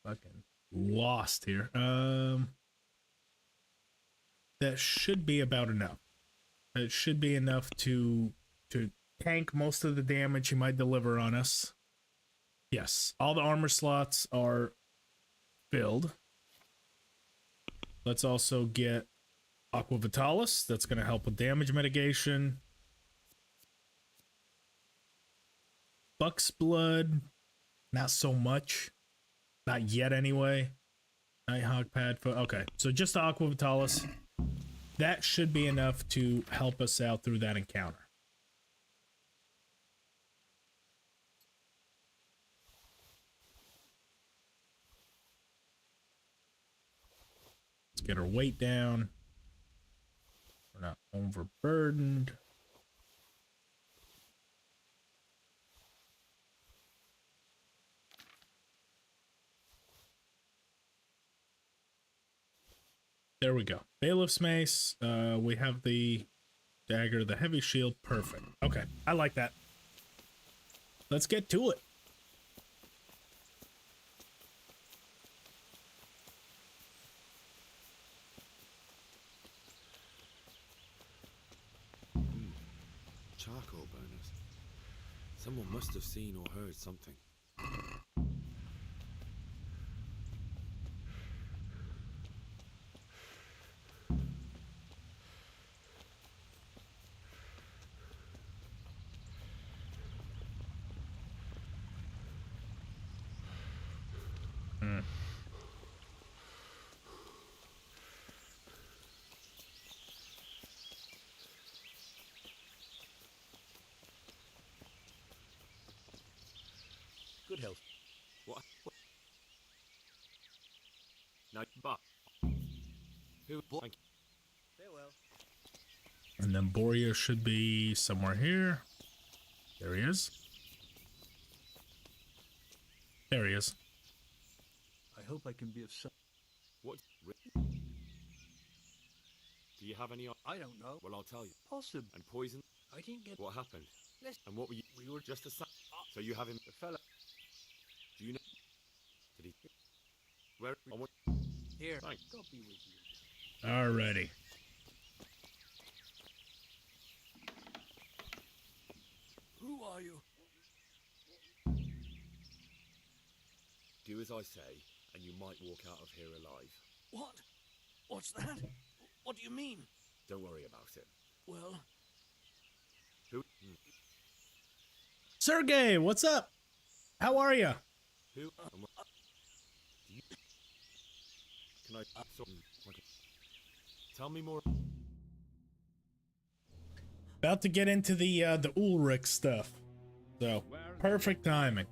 fucking lost here. That should be about enough. It should be enough to tank most of the damage he might deliver on us. Yes, all the armor slots are filled. Let's also get Aqua Vitalis. That's going to help with damage mitigation. Buck's Blood, not so much. Not yet, anyway. Nighthawk Pad. Okay, so just the Aqua Vitalis. That should be enough to help us out through that encounter. Let's get our weight down. We're not overburdened. There we go. Bailiff's Mace. We have the dagger, the heavy shield. Perfect. Okay, I like that. Let's get to it. Charcoal burners. Someone must have seen or heard something. Good health. What? No, but who? Thank you. Farewell. And then Boria should be somewhere here. There he is. There he is. I hope I can be of some. What? Do you have any? I don't know. Well, I'll tell you. Possum. And poison. I didn't get. What happened? Let's... And what were you? We were just a son. So you have him, a fella. Do you know? Did he? Where? I want. Here. Thanks. God be with you. Alrighty. Who are you? Do as I say, and you might walk out of here alive. What? What's that? What do you mean? Don't worry about it. Well... Who? Sergey, what's up? How are you? Who? Do you... Can I... Tell me more. About to get into the Ulrich stuff. So, perfect timing.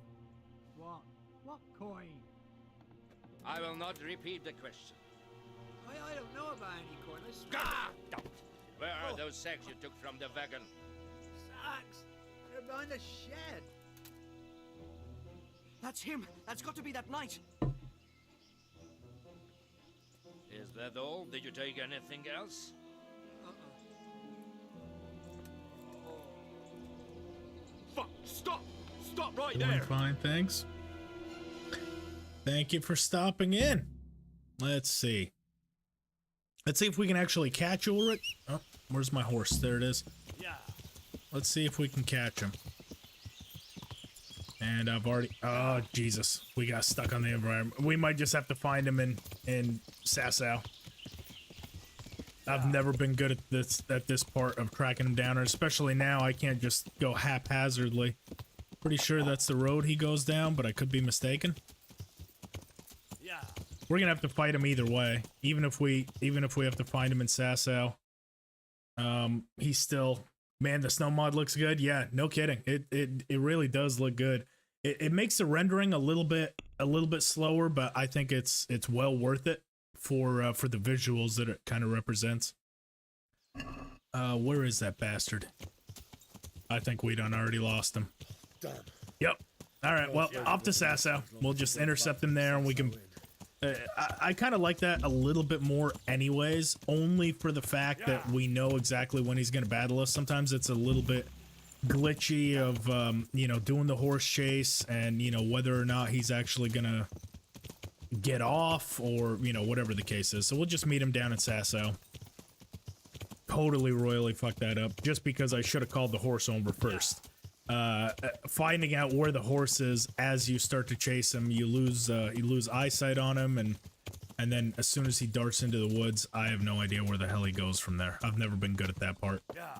What coin? I will not repeat the question. I don't know about any coin. Ah! Don't. Where are those sacks you took from the wagon? Sacks? They're behind the shed. That's him. That's got to be that knight. Is that all? Did you take anything else? Fuck! Stop! Stop right Doing there! fine, thanks. Thank you for stopping in. Let's see. Let's see if we can actually catch Ulrich. Oh, where's my horse? There it is. Yeah. Let's see if we can catch him. And I've already... Oh, Jesus. We got stuck on the environment. We might just have to find him in Sasau. I've never been good at this part of tracking him down, and especially now I can't just go haphazardly. Pretty sure that's the road he goes down, but I could be mistaken. Yeah. We're gonna have to fight him either way, even if we have to find him in Sasau. He's still, man, the snow mod looks good. Yeah, no kidding. It really does look good. It makes the rendering a little bit slower, but I think it's well worth it for the visuals that it kind of represents. Where is that bastard? I think we done already lost him. Done. Yep. All right. Well, off to Sasau. We'll just intercept him there, and we can. I kind of like that a little bit more, anyways. Only for the fact that we know exactly when he's going to battle us. Sometimes it's a little bit glitchy of you know, doing the horse chase, and you know whether or not he's actually gonna get off, or you know, whatever the case is. So we'll just meet him down at Sasau. Totally royally fucked that up just because I should have called the horse over first. Finding out where the horse is as you start to chase him, you lose eyesight on him, and then as soon as he darts into the woods, I have no idea where the hell he goes from there. I've never been good at that part. Yeah.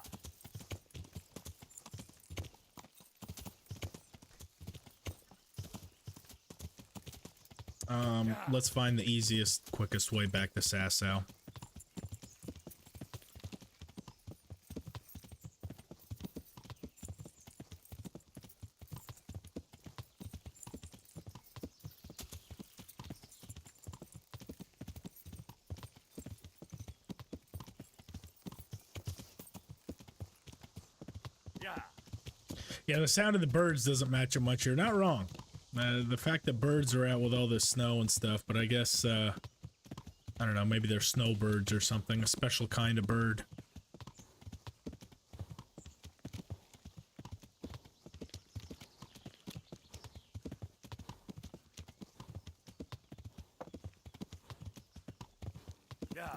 Let's find the easiest, quickest way back to Sasau. Yeah, the sound of the birds doesn't match up much. You're not wrong. The fact that birds are out with all this snow and stuff, but I guess, I don't know, maybe they're snowbirds or something, a special kind of bird. Yeah.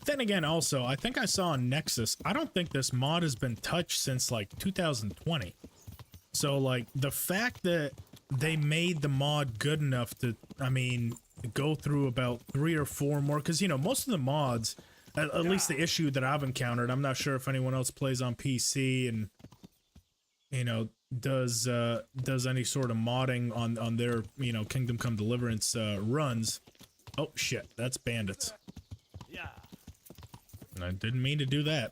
Then again, also, I think I saw on Nexus, I don't think this mod has been touched since, like, 2020. So, like, the fact that they made the mod good enough to, I mean, go through about 3 or 4 more, because, you know, most of the mods, at least the issue that I've encountered, I'm not sure if anyone else plays on PC and, you know, does any sort of modding on their, you know, Kingdom Come Deliverance runs. Oh, shit, that's bandits. Yeah. I didn't mean to do that.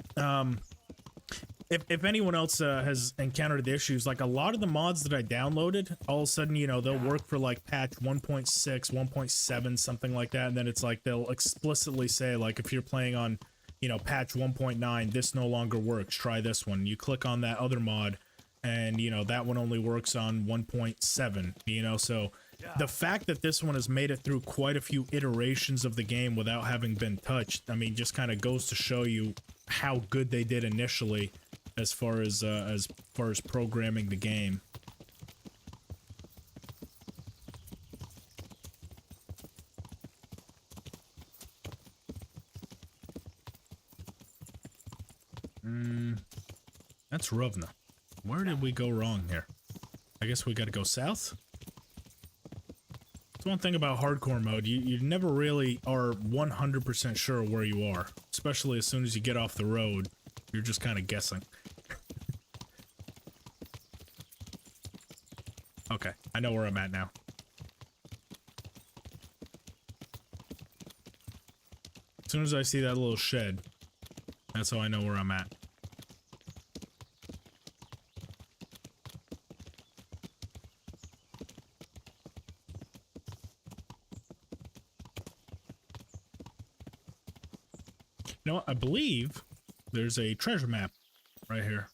If anyone else has encountered the issues, like a lot of the mods that I downloaded, all of a sudden, you know, they'll work for like patch 1.6, 1.7, something like that, and then it's like they'll explicitly say, like, if you're playing on, you know, patch 1.9, this no longer works, try this one. You click on that other mod, and, you know, that one only works on 1.7, you know, so the fact that this one has made it through quite a few iterations of the game without having been touched, I mean, just kind of goes to show you how good they did initially as far as programming the game. That's Rovna. Where did we go wrong here? I guess we gotta go south? That's one thing about hardcore mode, you never really are 100% sure where you are. Especially as soon as you get off the road, you're just kind of guessing. Okay, I know where I'm at now. As soon as I see that little shed, that's how I know where I'm at. You know what? I believe there's a treasure map right here.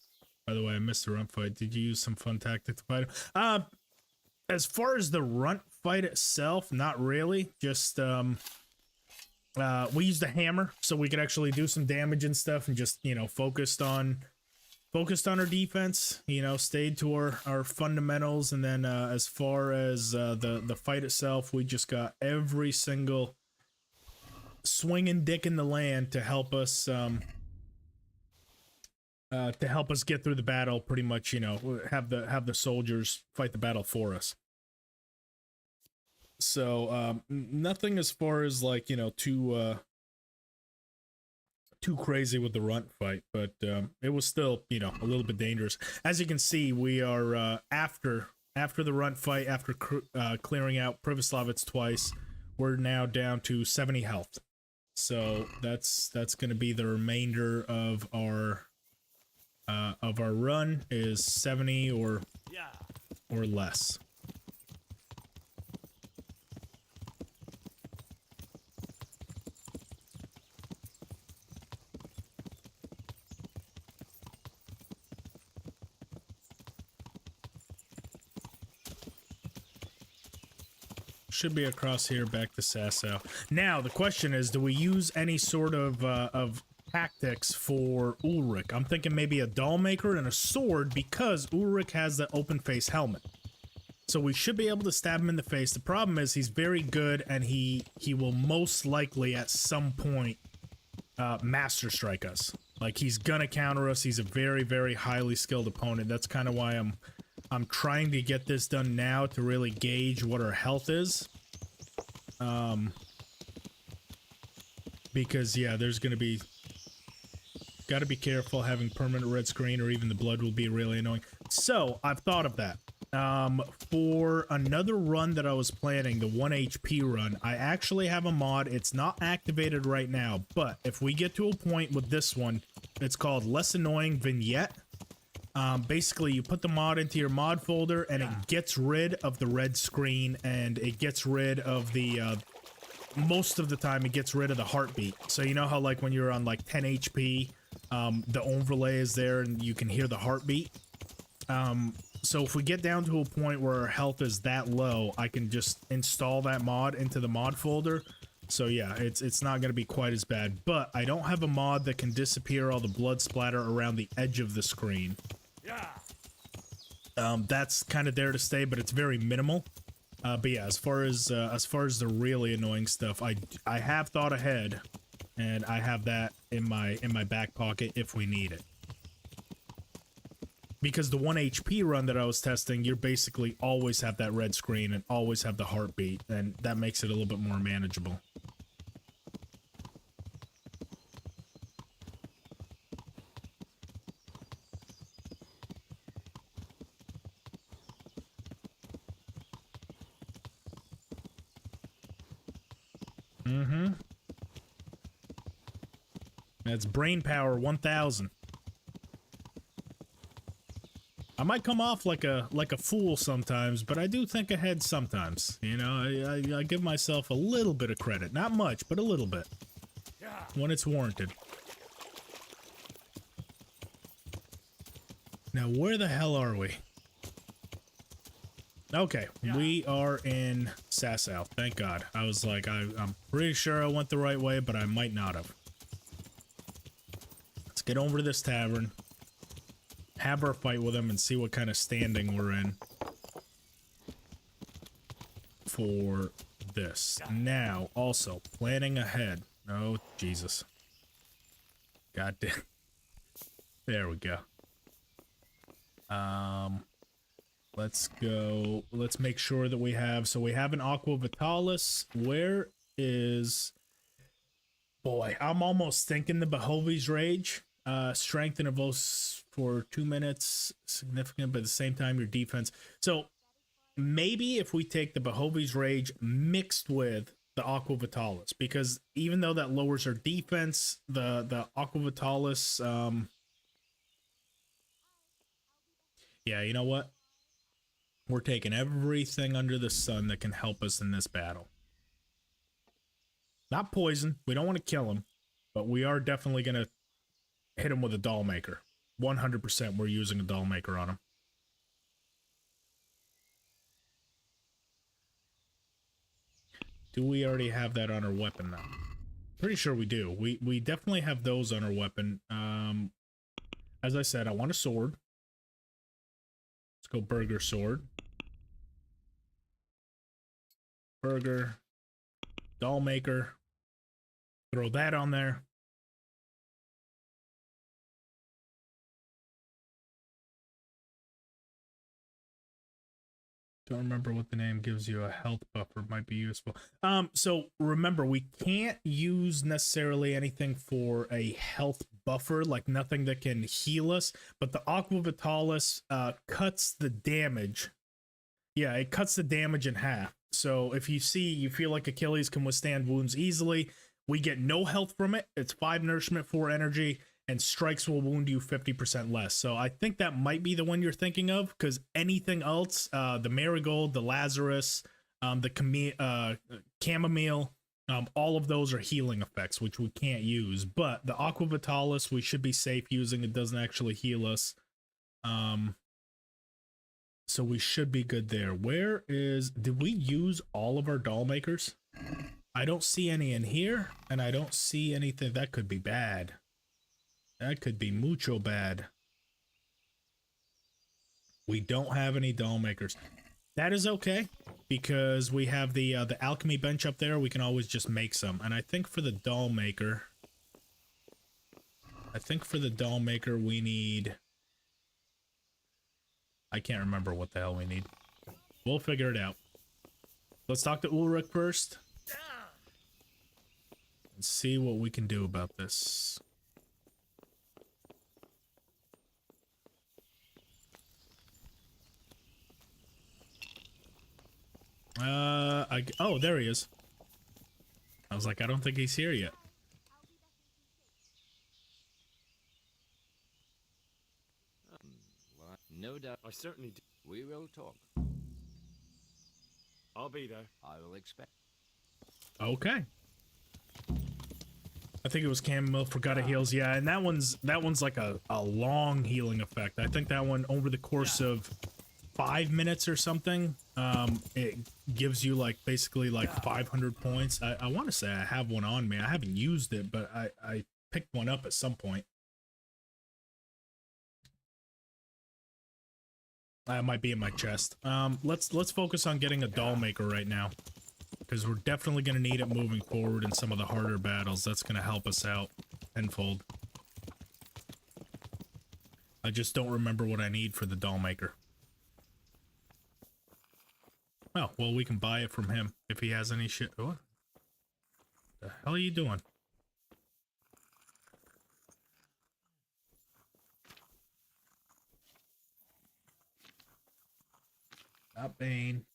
By the way, I missed the runt fight. Did you use some fun tactic to fight him? As far as the runt fight itself, not really. Just, we used a hammer so we could actually do some damage and stuff, and just, you know, focused on focused on our defense, you know, stayed to our fundamentals, and then as far as the fight itself, we just got every single swinging dick in the land to help us get through the battle. Pretty much, you know, have the soldiers fight the battle for us. So nothing as far as like, you know, too crazy with the runt fight, but it was still, you know, a little bit dangerous. As you can see, we are after the runt fight, after clearing out Privislavitz twice, we're now down to 70 health. So that's going to be the remainder of our run, is 70 or less. Should be across here back to Sasau. Now the question is, do we use any sort of tactics for Ulrich? I'm thinking maybe a doll maker and a sword, because Ulrich has the open face helmet. So we should be able to stab him in the face. The problem is he's very good, and he will most likely at some point master strike us. Like, he's gonna counter us. He's a very, very highly skilled opponent. That's kind of why I'm trying to get this done now to really gauge what our health is. Because yeah, there's gonna be, gotta be careful having permanent red screen, or even the blood will be really annoying. So I've thought of that. For another run that I was planning, the 1 HP run, I actually have a mod. It's not activated right now, but if we get to a point with this one, it's called Less Annoying Vignette. Basically, you put the mod into your mod folder, and it gets rid of the red screen, and it gets rid of the, most of the time, it gets rid of the heartbeat. So you know how, like, when you're on, like, 10 HP, the overlay is there, and you can hear the heartbeat? So if we get down to a point where our health is that low, I can just install that mod into the mod folder. So yeah, it's not going to be quite as bad. But I don't have a mod that can disappear all the blood splatter around the edge of the screen. That's kind of there to stay, but it's very minimal. But yeah, as far as the really annoying stuff, I have thought ahead, and I have that in my back pocket if we need it. Because the 1 HP run that I was testing, you basically always have that red screen and always have the heartbeat, and that makes it a little bit more manageable. That's brain power 1000. I might come off like a fool sometimes, but I do think ahead sometimes. You know, I give myself a little bit of credit. Not much, but a little bit. When it's warranted. Now, where the hell are we? Okay, we are in Sasau. Thank God. I was like, I'm pretty sure I went the right way, but I might not have. Let's get over to this tavern. Have our fight with him and see what kind of standing we're in for this. Now, also, planning ahead. Oh, Jesus. God damn. There we go. Let's go. Let's make sure that we have... So we have an Aqua Vitalis. Where is... Boy, I'm almost thinking the Behovi's Rage. Strength intervals for 2 minutes, significant, but at the same time your defense. So maybe if we take the Behovi's Rage mixed with the Aqua Vitalis, because even though that lowers our defense, the Aqua Vitalis, yeah, you know what? We're taking everything under the sun that can help us in this battle. Not poison. We don't want to kill him, but we are definitely going to hit him with a doll maker. 100% we're using a doll maker on him. Do we already have that on our weapon now? Pretty sure we do. We definitely have those on our weapon. as I said, I want a sword. Let's go burger sword. Burger. Doll maker. Throw that on there. Don't remember what the name gives you. A health buffer might be useful. So remember, we can't use necessarily anything for a health buffer, like nothing that can heal us, but the Aqua Vitalis cuts the damage. Yeah, it cuts the damage in half. So if you feel like Achilles can withstand wounds easily, we get no health from it. It's 5 nourishment, 4 energy, and strikes will wound you 50% less. So I think that might be the one you're thinking of, because anything else, the Marigold, the Lazarus, the Chamomile, all of those are healing effects, which we can't use. But the Aqua Vitalis, we should be safe using. It doesn't actually heal us. So we should be good there. Did we use all of our doll makers? I don't see any in here, and I don't see anything. That could be bad. That could be mucho bad. We don't have any doll makers. That is okay, because we have the alchemy bench up there. We can always just make some. And I think for the doll maker, we need... I can't remember what the hell we need. We'll figure it out. Let's talk to Ulrich first. And see what we can do about this. Oh, there he is. I was like, I don't think he's here yet. Well, no doubt. I certainly do. We will talk. I'll be there. I will expect. Okay. I think it was chamomile, forgot it heals. Yeah, and that one's like a long healing effect. I think that one over the course of 5 minutes or something, it gives you like basically like 500 points. I want to say I have one on me. I haven't used it, but I picked one up at some point. That might be in my chest. Let's focus on getting a doll maker right now, because we're definitely going to need it moving forward in some of the harder battles. That's going to help us out tenfold. I just don't remember what I need for the doll maker. Oh, well, we can buy it from him if he has any shit. What the hell are you doing? Not Bane.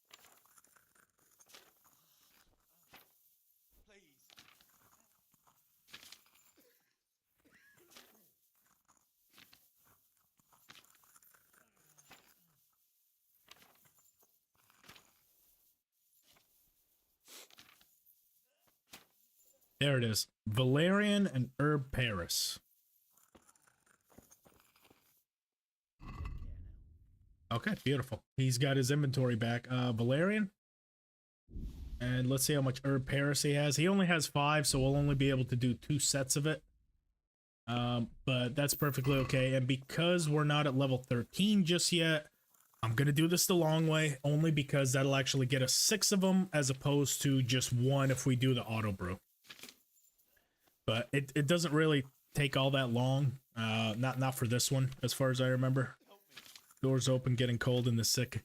There it is. Valerian and Herb Paris. Okay, beautiful. He's got his inventory back. Valerian. And let's see how much Herb Paris he has. He only has 5, so we'll only be able to do 2 sets of it. But that's perfectly okay. And because we're not at level 13 just yet, I'm going to do this the long way, only because that'll actually get us 6 of them as opposed to just 1 if we do the auto brew. But it doesn't really take all that long. Not for this one, as far as I remember. Doors open, getting cold in the sick.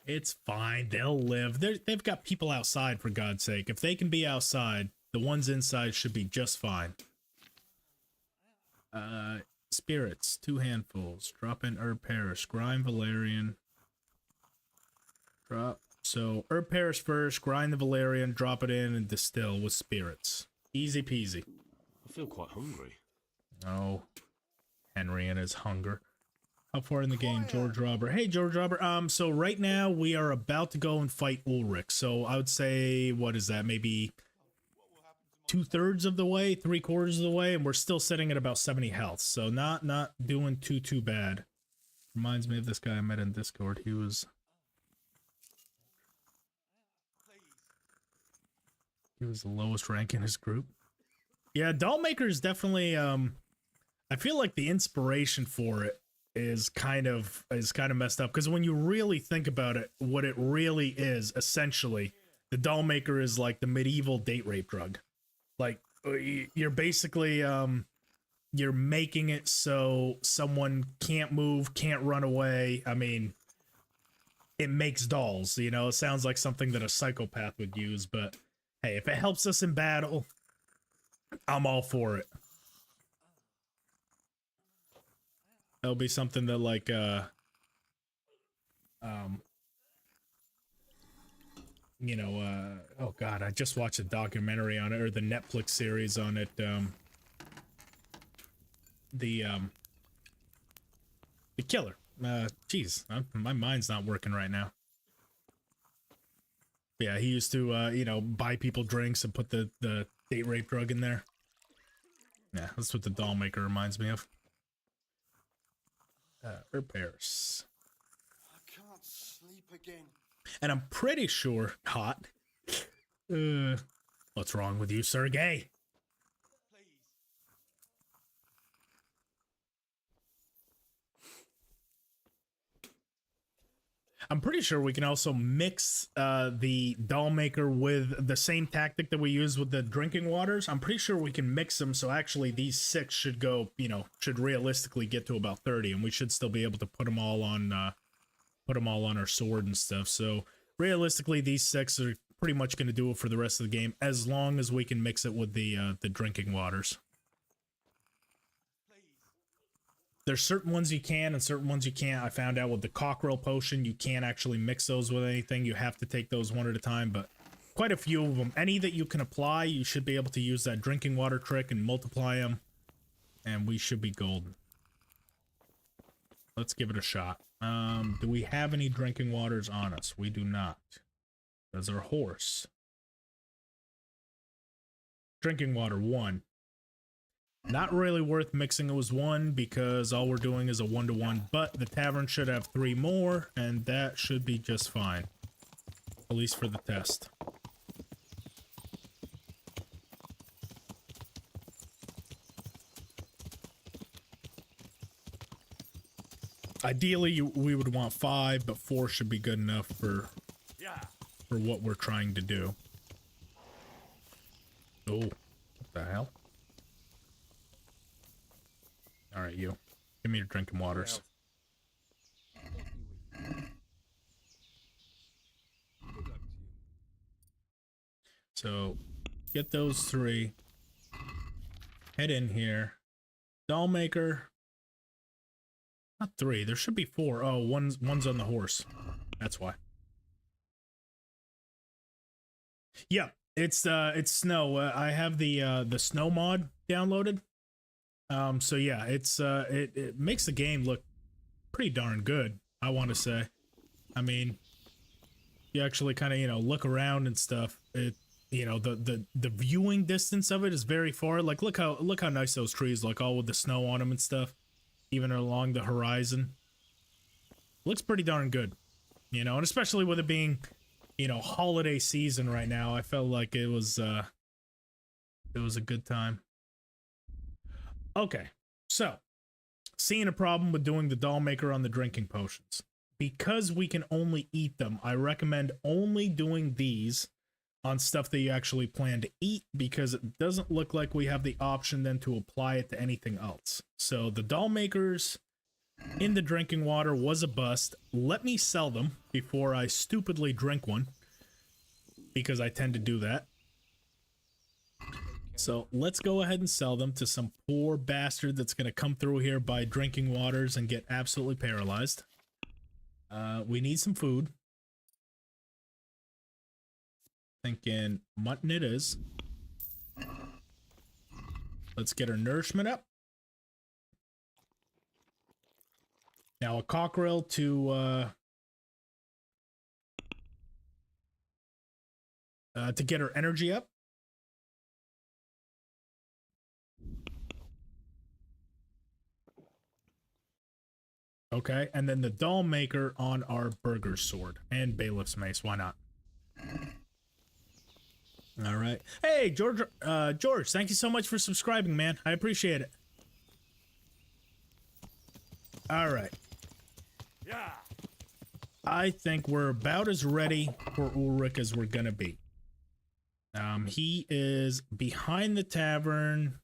It's fine. They'll live. They've got people outside, for God's sake. If they can be outside, the ones inside should be just fine. Spirits, 2 handfuls. Drop in Herb Paris. Grind Valerian. Drop. So, Herb Paris first, grind the Valerian, drop it in, and distill with spirits. Easy peasy. I feel quite hungry. Oh, Henry and his hunger. How far in the game, George Robber? Hey, George Robber. So right now we are about to go and fight Ulrich. So I would say, what is that? Maybe 2/3 of the way, 3/4 of the way, and we're still sitting at about 70 health. So not doing too bad. Reminds me of this guy I met in Discord. He was the lowest rank in his group. Yeah, Dollmaker is definitely I feel like the inspiration for it is kind of messed up, because when you really think about it, what it really is, essentially, the doll maker is like the medieval date rape drug. Like, you're basically you're making it so someone can't move, can't run away. I mean, it makes dolls, you know. It sounds like something that a psychopath would use, but hey, if it helps us in battle, I'm all for it. That'll be something that, like, you know, oh god, I just watched a documentary on it, or the Netflix series on it, the killer. Jeez, my mind's not working right now. Yeah, he used to, you know, buy people drinks and put the date rape drug in there. Yeah, that's what the doll maker reminds me of. Repairs. I can't sleep again. And I'm pretty sure, hot. What's wrong with you, Sergey? I'm pretty sure we can also mix the doll maker with the same tactic that we use with the drinking waters. I'm pretty sure we can mix them, so actually these 6 should go, you know, should realistically get to about 30, and we should still be able to put them all on our sword and stuff. So realistically, these 6 are pretty much going to do it for the rest of the game, as long as we can mix it with the drinking waters. There's certain ones you can and certain ones you can't. I found out with the cockerel potion, you can't actually mix those with anything. You have to take those one at a time, but quite a few of them. Any that you can apply, you should be able to use that drinking water trick and multiply them, and we should be golden. Let's give it a shot. Do we have any drinking waters on us? We do not. That's our horse. Drinking water, 1. Not really worth mixing it with 1, because all we're doing is a 1-to-1, but the tavern should have 3 more, and that should be just fine. At least for the test. Ideally, we would want 5, but 4 should be good enough for what we're trying to do. Oh, what the hell? Alright, you. Give me your drinking waters. So, get those 3. Head in here. Doll maker. Not 3, there should be 4. Oh, one's on the horse. That's why. Yeah, it's snow. I have the snow mod downloaded. So yeah, it makes the game look pretty darn good, I want to say. I mean, you actually kind of, you know, look around and stuff. It, you know, the viewing distance of it is very far. Like, look how nice those trees look, all with the snow on them and stuff, even along the horizon. Looks pretty darn good, you know, and especially with it being, you know, holiday season right now, I felt like it was a good time. Okay, so, seeing a problem with doing the doll maker on the drinking potions. Because we can only eat them, I recommend only doing these on stuff that you actually plan to eat, because it doesn't look like we have the option then to apply it to anything else. So the doll makers in the drinking water was a bust. Let me sell them before I stupidly drink one, because I tend to do that. So let's go ahead and sell them to some poor bastard that's going to come through here, buy drinking waters, and get absolutely paralyzed. We need some food. Thinking mutton it is. Let's get our nourishment up. Now a cockerel to get our energy up. Okay, and then the doll maker on our burger sword and bailiff's mace. Why not? All right. Hey, George, thank you so much for subscribing, man. I appreciate it. All right. Yeah. I think we're about as ready for Ulrich as we're gonna be. He is behind the tavern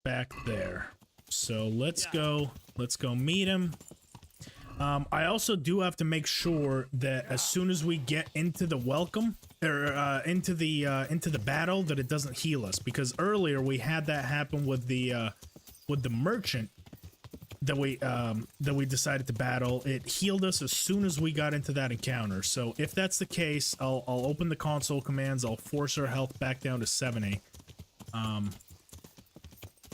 back there. So let's go meet him. I also do have to make sure that as soon as we get into the welcome or into the battle that it doesn't heal us, because earlier we had that happen with the merchant that we decided to battle. It healed us as soon as we got into that encounter. So if that's the case, I'll open the console commands, I'll force our health back down to 70.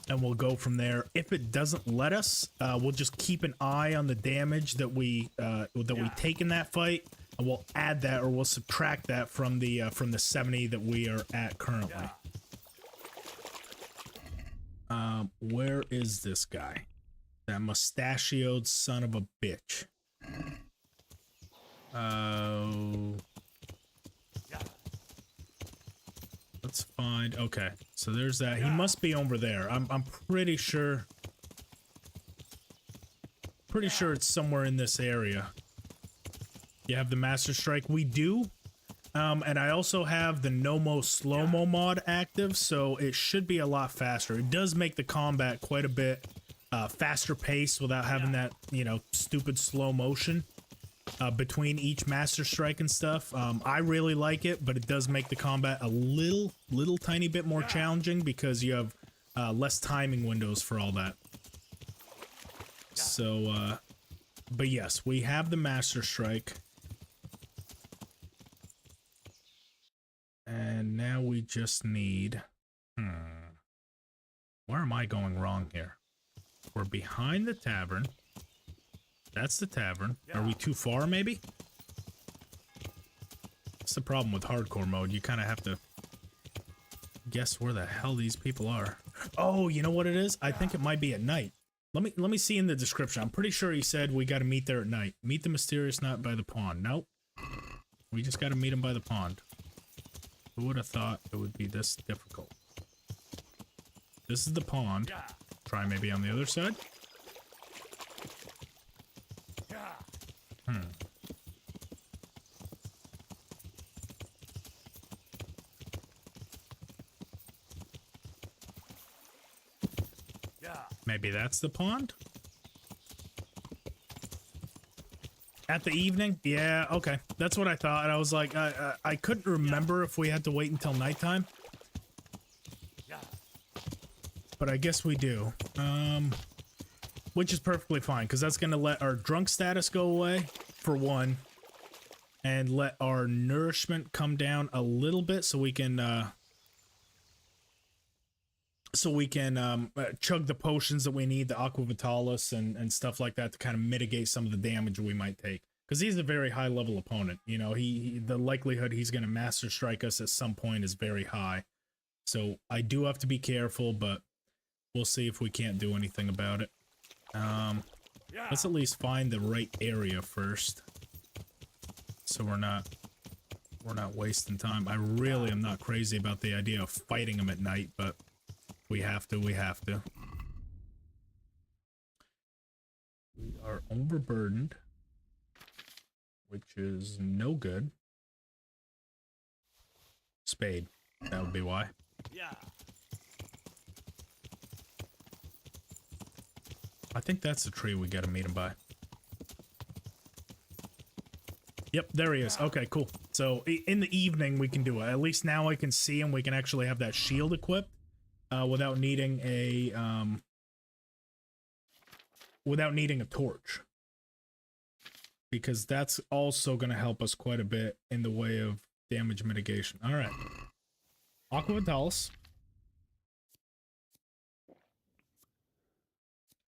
And we'll go from there. If it doesn't let us, we'll just keep an eye on the damage that we take in that fight, and we'll add that or we'll subtract that from the 70 that we are at currently. Where is this guy? That mustachioed son of a bitch. Let's find. Okay, so there's that. He must be over there. I'm pretty sure. Pretty sure it's somewhere in this area. You have the Master Strike. We do. And I also have the No-Mo Slow-Mo mod active, so it should be a lot faster. It does make the combat quite a bit faster pace without having that, you know, stupid slow motion between each Master Strike and stuff. I really like it, but it does make the combat a little tiny bit more challenging because you have less timing windows for all that. So, but yes, we have the Master Strike. And now we just need... Where am I going wrong here? We're behind the tavern. That's the tavern. Are we too far, maybe? That's the problem with hardcore mode. You kind of have to guess where the hell these people are. Oh, you know what it is? I think it might be at night. Let me see in the description. I'm pretty sure he said we got to meet there at night. Meet the mysterious knot by the pond. Nope. We just got to meet him by the pond. Who would have thought it would be this difficult? This is the pond. Try maybe on the other side. Maybe that's the pond? At the evening? Yeah, okay. That's what I thought. I was like, I couldn't remember if we had to wait until nighttime. But I guess we do. Which is perfectly fine, because that's going to let our drunk status go away, for one. And let our nourishment come down a little bit so we can... chug the potions that we need, the Aqua Vitalis and stuff like that to kind of mitigate some of the damage we might take. Because he's a very high level opponent. You know, the likelihood he's going to Master Strike us at some point is very high. So I do have to be careful, but we'll see if we can't do anything about it. Let's at least find the right area first. So we're not wasting time. I really am not crazy about the idea of fighting him at night, but... We have to. We are overburdened, which is no good. Spade. That would be why. Yeah. I think that's the tree we gotta meet him by. Yep, there he is. Okay, cool. So in the evening we can do it. At least now I can see him. We can actually have that shield equipped. Without needing a torch, because that's also going to help us quite a bit in the way of damage mitigation. All right, Aqua Vitalis,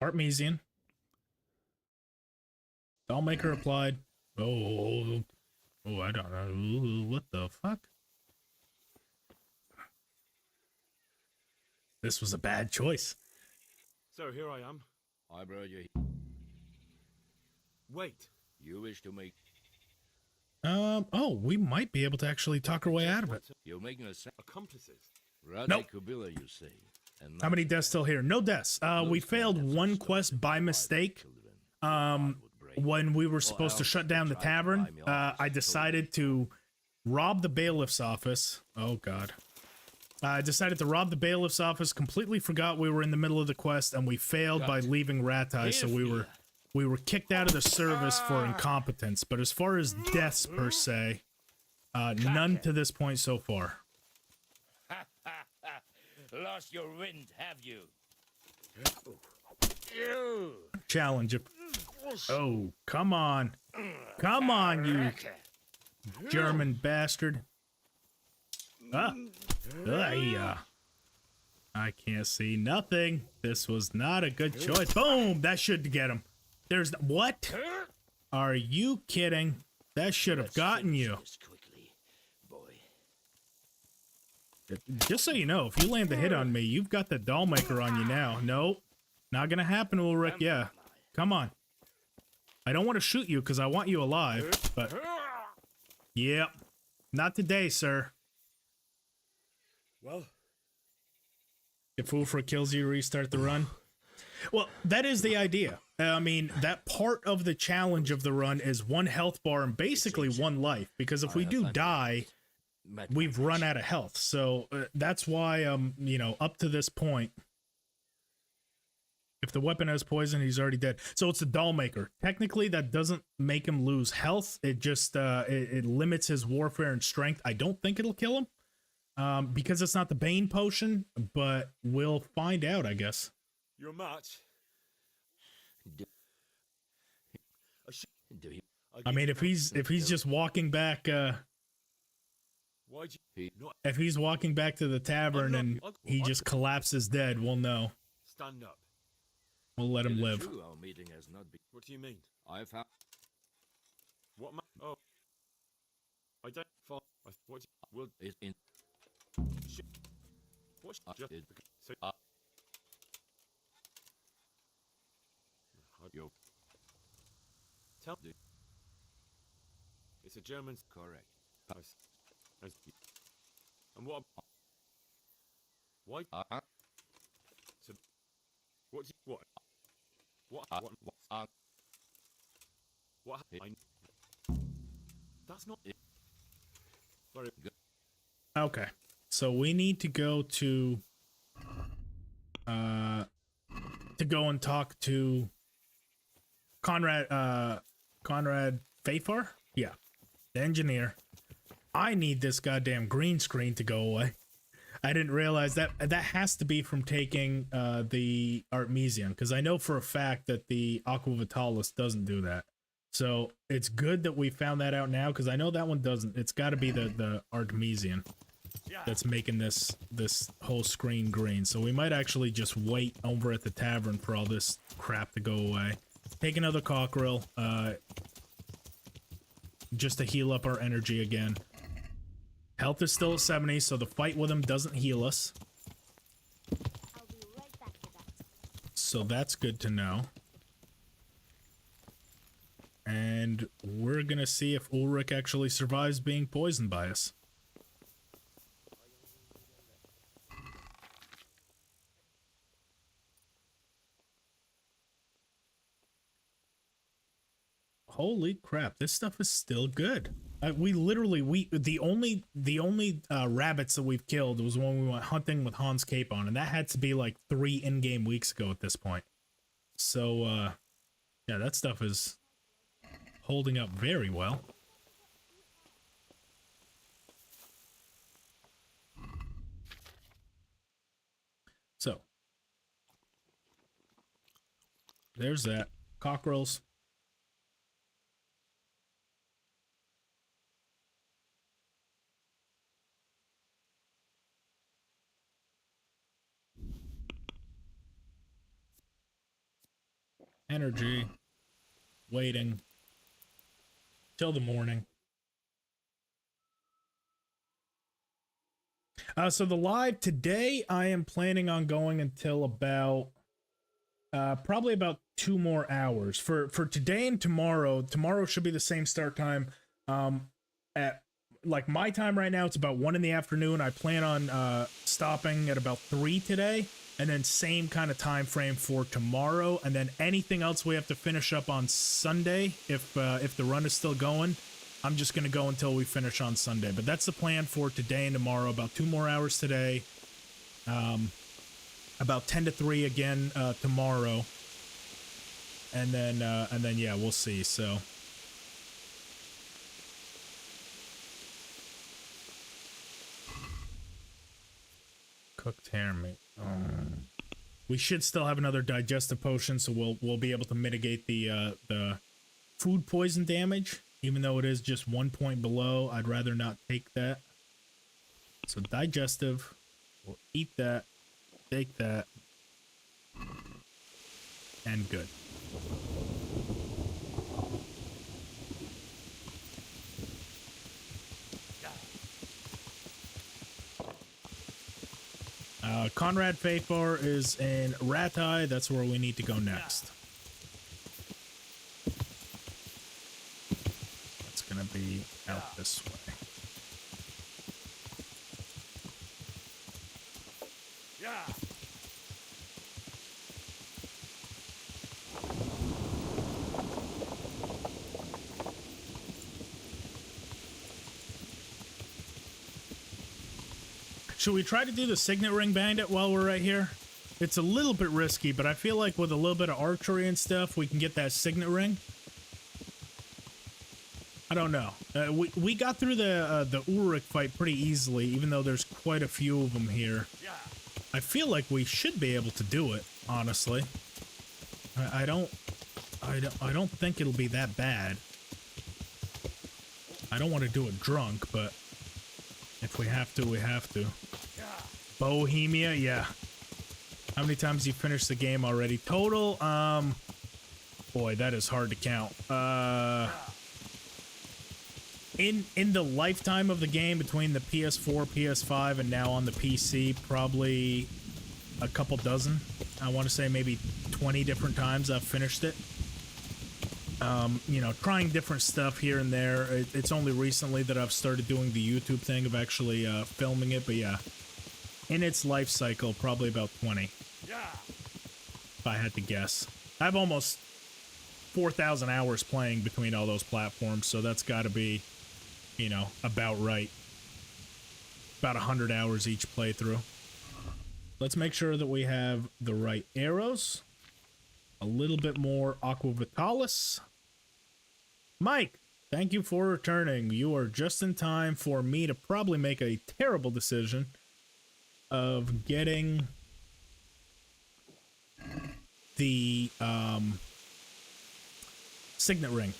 Artesian, Dollmaker applied. Oh, I don't know what the fuck. This was a bad choice. So here I am. I brought you. Wait. You wish to make... Oh, we might be able to actually talk our way out of it. You're making us... Accomplices? Radzig, you say. How many deaths still here? No deaths. We failed one quest by mistake. When we were supposed to shut down the tavern, I decided to rob the bailiff's office. Oh god. I decided to rob the bailiff's office, completely forgot we were in the middle of the quest, and we failed by leaving Ratai, so we were kicked out of the service for incompetence. But as far as deaths per se, none to this point so far. Lost your wind, have you? Challenge. Oh, come on. Come on, you German bastard. I can't see nothing. This was not a good choice. Boom! That should get him. There's what? Are you kidding? That should have gotten you. Just so you know, if you land the hit on me, you've got the doll maker on you now. Nope. Not gonna happen, Ulrich. Yeah. Come on. I don't want to shoot you because I want you alive, but... Yep. Not today, sir. Well... If Ulfric kills you, restart the run. Well, that is the idea. I mean, that part of the challenge of the run is 1 health bar and basically 1 life. Because if we do die, we've run out of health. So that's why, you know, up to this point, if the weapon has poison, he's already dead. So it's the doll maker. Technically, that doesn't make him lose health. It just it limits his warfare and strength. I don't think it'll kill him. Because it's not the Bane potion, but we'll find out, I guess. Your match. I mean, if he's just walking back, if he's walking back to the tavern and he just collapses dead, we'll know. Stand up. We'll let him live. What do you mean? I've had. What? Oh, I don't. What? Will is in. What? So. Yo. Tell me. It's a German. Correct. And what? Why? So. What? What? What? What? That's not it. Very good. Okay, so we need to go to go and talk to Conrad Fafar? Yeah, the engineer. I need this goddamn green screen to go away. I didn't realize that has to be from taking the Artesian, because I know for a fact that the Aqua Vitalis doesn't do that. So it's good that we found that out now, because I know that one doesn't. It's got to be the Artesian that's making this whole screen green. So we might actually just wait over at the tavern for all this crap to go away. Take another cockerel, just to heal up our energy again. Health is still at 70, so the fight with him doesn't heal us. I'll be right back to that. So that's good to know. And we're gonna see if Ulrich actually survives being poisoned by us. Holy crap, this stuff is still good. The only rabbits that we've killed was when we went hunting with Hans Capon, and that had to be like 3 in-game weeks ago at this point. So, yeah, that stuff is holding up very well. So, there's that. Cockerels. Energy. Waiting. Till the morning. So the live today, I am planning on going until about probably about 2 more hours. For today and tomorrow should be the same start time. At like my time right now, it's about 1 in the afternoon. I plan on stopping at about 3 today. And then same kind of time frame for tomorrow, and then anything else we have to finish up on Sunday, if the run is still going, I'm just gonna go until we finish on Sunday. But that's the plan for today and tomorrow. About 2 more hours today, about 10 to 3 again tomorrow, and then yeah, we'll see. So. Cooked hair meat. We should still have another digestive potion, so we'll be able to mitigate the food poison damage, even though it is just 1 point below. I'd rather not take that. So digestive, we'll eat that, take that, and good. Conrad Faithbar is in Ratai. That's where we need to go next. That's gonna be out this way. Yeah. Should we try to do the signet ring bandit while we're right here? It's a little bit risky, but I feel like with a little bit of archery and stuff, we can get that signet ring. I don't know. We got through the Ulrich fight pretty easily, even though there's quite a few of them here. I feel like we should be able to do it, honestly. I don't think it'll be that bad. I don't want to do it drunk, but if we have to, we have to. Bohemia, yeah. How many times you finished the game already? Total, boy, that is hard to count. In the lifetime of the game, between the PS4, PS5, and now on the PC, probably a couple dozen. I want to say maybe 20 different times I've finished it. You know, trying different stuff here and there. It's only recently that I've started doing the YouTube thing of actually filming it, but yeah. In its life cycle, probably about 20. If I had to guess. I have almost 4,000 hours playing between all those platforms, so that's got to be, you know, about right. About 100 hours each playthrough. Let's make sure that we have the right arrows. A little bit more Aqua Vitalis. Mike, thank you for returning. You are just in time for me to probably make a terrible decision of getting the signet ring.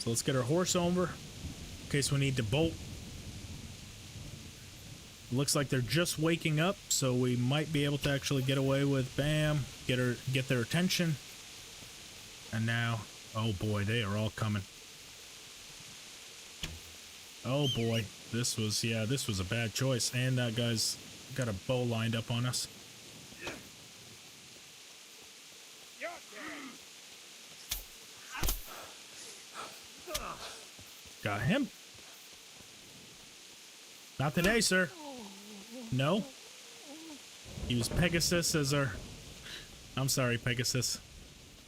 So let's get our horse over in case we need to bolt. Looks like they're just waking up, so we might be able to actually get away with bam, get their attention. And now, oh boy, they are all coming. Oh boy, this was a bad choice, and that guy's got a bow lined up on us. Got him. Not today, sir. No. Use Pegasus as our... I'm sorry, Pegasus.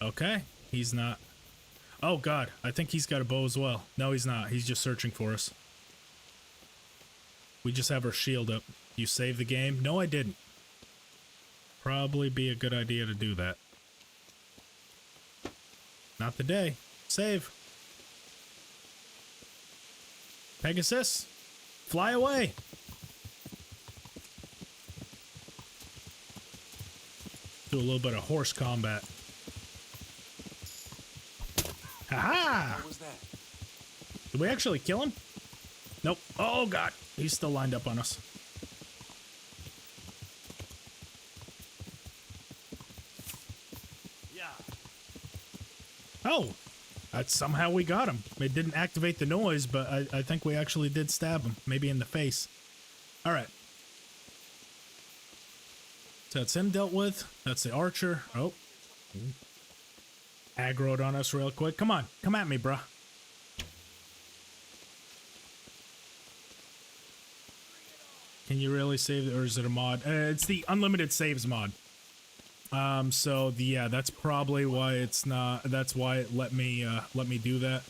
Okay, he's not... Oh, God, I think he's got a bow as well. No, he's not. He's just searching for us. We just have our shield up. You saved the game? No, I didn't. Probably be a good idea to do that. Not today. Save. Pegasus, fly away. Do a little bit of horse combat. Ha-ha! What was that? Did we actually kill him? Nope. Oh, God. He's still lined up on us. Yeah. Oh, somehow we got him. It didn't activate the noise, but I think we actually did stab him. Maybe in the face. All right. So that's him dealt with. That's the archer. Oh. Aggroed on us real quick. Come on. Come at me, bruh. Can you really save, or is it a mod? It's the unlimited saves mod. So yeah, that's probably why it's not. That's why it let me do that.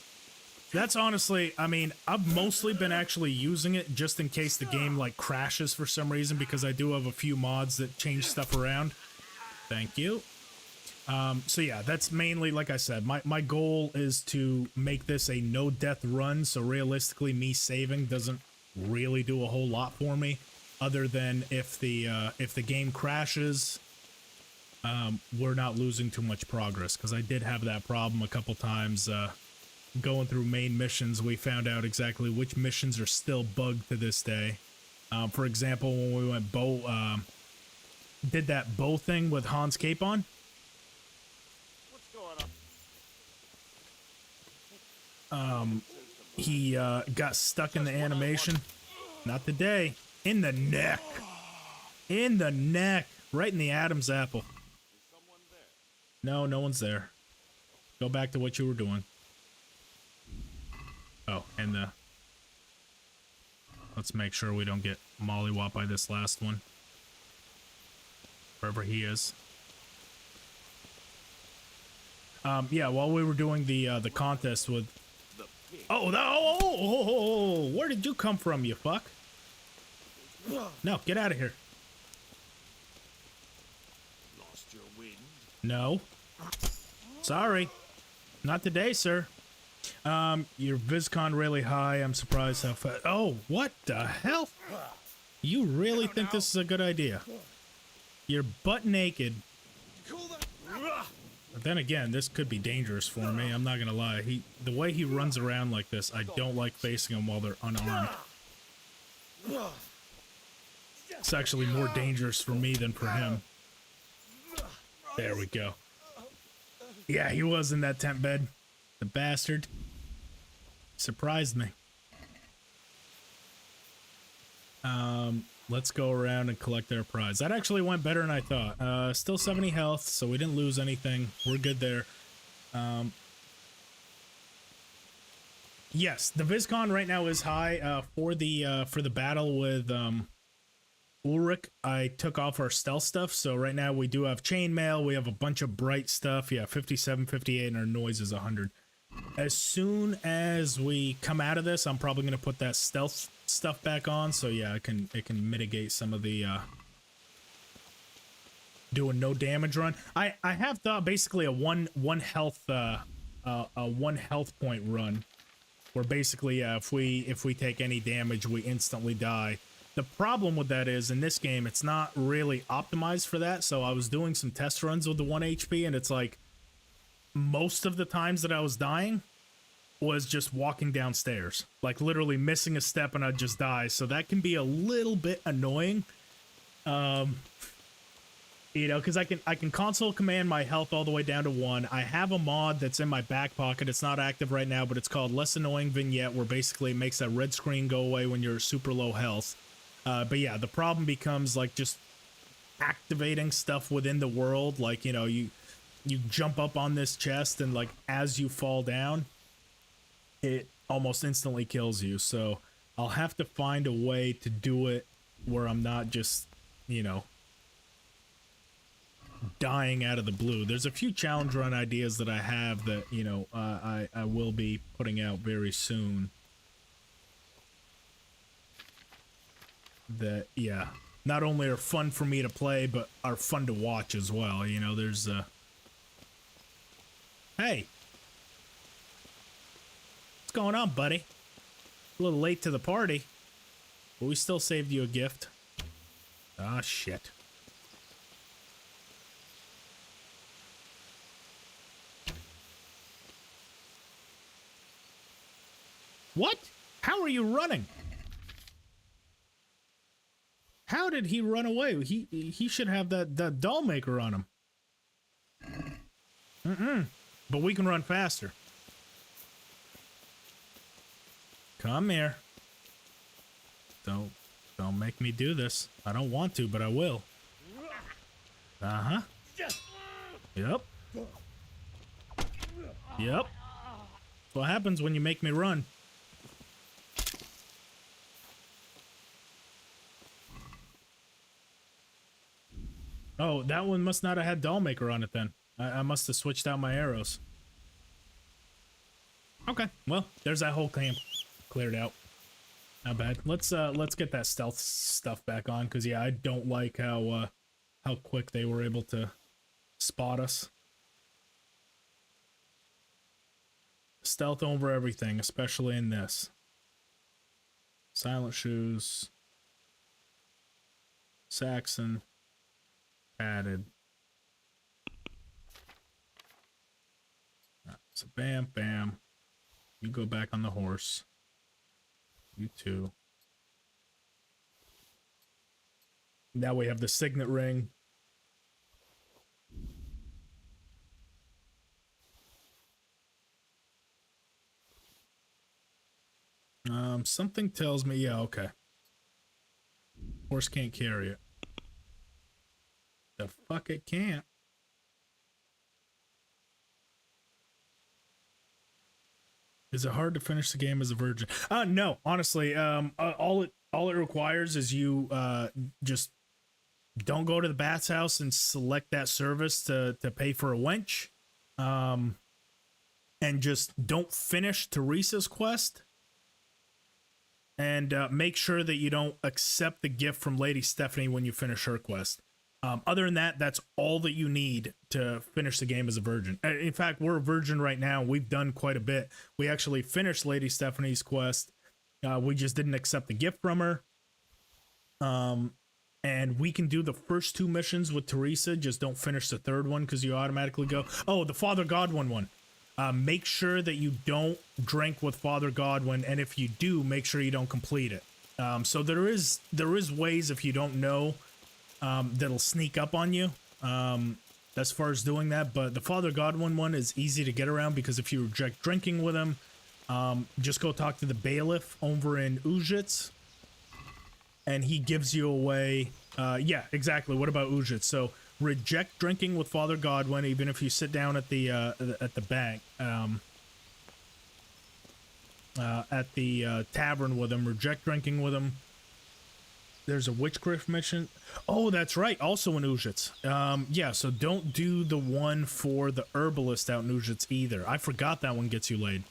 That's honestly, I mean, I've mostly been actually using it just in case the game like crashes for some reason, because I do have a few mods that change stuff around. Thank you. So yeah, that's mainly, like I said, my goal is to make this a no death run. So realistically, me saving doesn't really do a whole lot for me, other than if the game crashes, we're not losing too much progress, because I did have that problem a couple times. Going through main missions, we found out exactly which missions are still bugged to this day. For example, when we went did that bow thing with Hans Capon. What's going on? He got stuck in the animation. Not today. In the neck. In the neck. Right in the Adam's apple. No, no one's there. Go back to what you were doing. Oh, and let's make sure we don't get mollywopped by this last one. Wherever he is. Yeah, while we were doing the contest with... Oh, where did you come from, you fuck? No, get out of here. Lost your wind? No. Sorry. Not today, sir. Your VisCon really high. I'm surprised how fast. Oh, what the hell? You really think this is a good idea? You're butt naked. But then again, this could be dangerous for me. I'm not gonna lie. The way he runs around like this, I don't like facing him while they're unarmed. It's actually more dangerous for me than for him. There we go. Yeah, he was in that tent bed. The bastard. Surprised me. Let's go around and collect our prize. That actually went better than I thought. Still 70 health, so we didn't lose anything. We're good there. Yes, the VisCon right now is high. For the battle with Ulrich, I took off our stealth stuff, so right now we do have chainmail, we have a bunch of bright stuff. Yeah, 57, 58, and our noise is 100. As soon as we come out of this, I'm probably going to put that stealth stuff back on, so yeah, it can mitigate some of the doing no damage run. I have thought basically a one health point run, where basically if we take any damage, we instantly die. The problem with that is, in this game, it's not really optimized for that, so I was doing some test runs with the 1 HP, and it's like, most of the times that I was dying was just walking downstairs. Like, literally missing a step and I'd just die, so that can be a little bit annoying. You know, because I can console command my health all the way down to 1. I have a mod that's in my back pocket. It's not active right now, but it's called Less Annoying Vignette, where basically it makes that red screen go away when you're super low health. But yeah, the problem becomes like just activating stuff within the world. Like, you know, you jump up on this chest and like as you fall down, it almost instantly kills you. So I'll have to find a way to do it where I'm not just, you know, dying out of the blue. There's a few challenge run ideas that I have that, you know, I will be putting out very soon. That, yeah, not only are fun for me to play, but are fun to watch as well. You know, there's hey, what's going on, buddy? A little late to the party, but we still saved you a gift. Ah, shit. What? How are you running? How did he run away? He should have that doll maker on him. But we can run faster. Come here. Don't make me do this. I don't want to, but I will. Uh-huh. Yep. Yep. That's what happens when you make me run. Oh, that one must not have had Dollmaker on it then. I must have switched out my arrows. Okay, well, there's that whole camp cleared out. Not bad. Let's get that stealth stuff back on, because yeah, I don't like how quick they were able to spot us. Stealth over everything, especially in this. Silent Shoes. Saxon. Added. So bam, bam. You go back on the horse. You too. Now we have the signet ring. Something tells me, yeah, okay. Horse can't carry it. The fuck it can't. Is it hard to finish the game as a virgin? No, honestly, all it requires is you just don't go to the Bat's house and select that service to pay for a wench. And just don't finish Teresa's quest. And make sure that you don't accept the gift from Lady Stephanie when you finish her quest. Other than that, that's all that you need to finish the game as a virgin. In fact, we're a virgin right now. We've done quite a bit. We actually finished Lady Stephanie's quest. We just didn't accept the gift from her. And we can do the first 2 missions with Teresa. Just don't finish the 3rd one because you automatically go. Oh, the Father Godwin one. Make sure that you don't drink with Father Godwin, and if you do, make sure you don't complete it. So there is ways, if you don't know, that'll sneak up on you as far as doing that. But the Father Godwin one is easy to get around because if you reject drinking with him, just go talk to the bailiff over in Ujits, and he gives you away. Yeah, exactly. What about Ujits? So reject drinking with Father Godwin, even if you sit down at the bank, at the tavern with him. Reject drinking with him. There's a witchcraft mission. Oh, that's right. Also in Ujits. Yeah, so don't do the one for the herbalist out in Ujits either. I forgot that one gets you laid.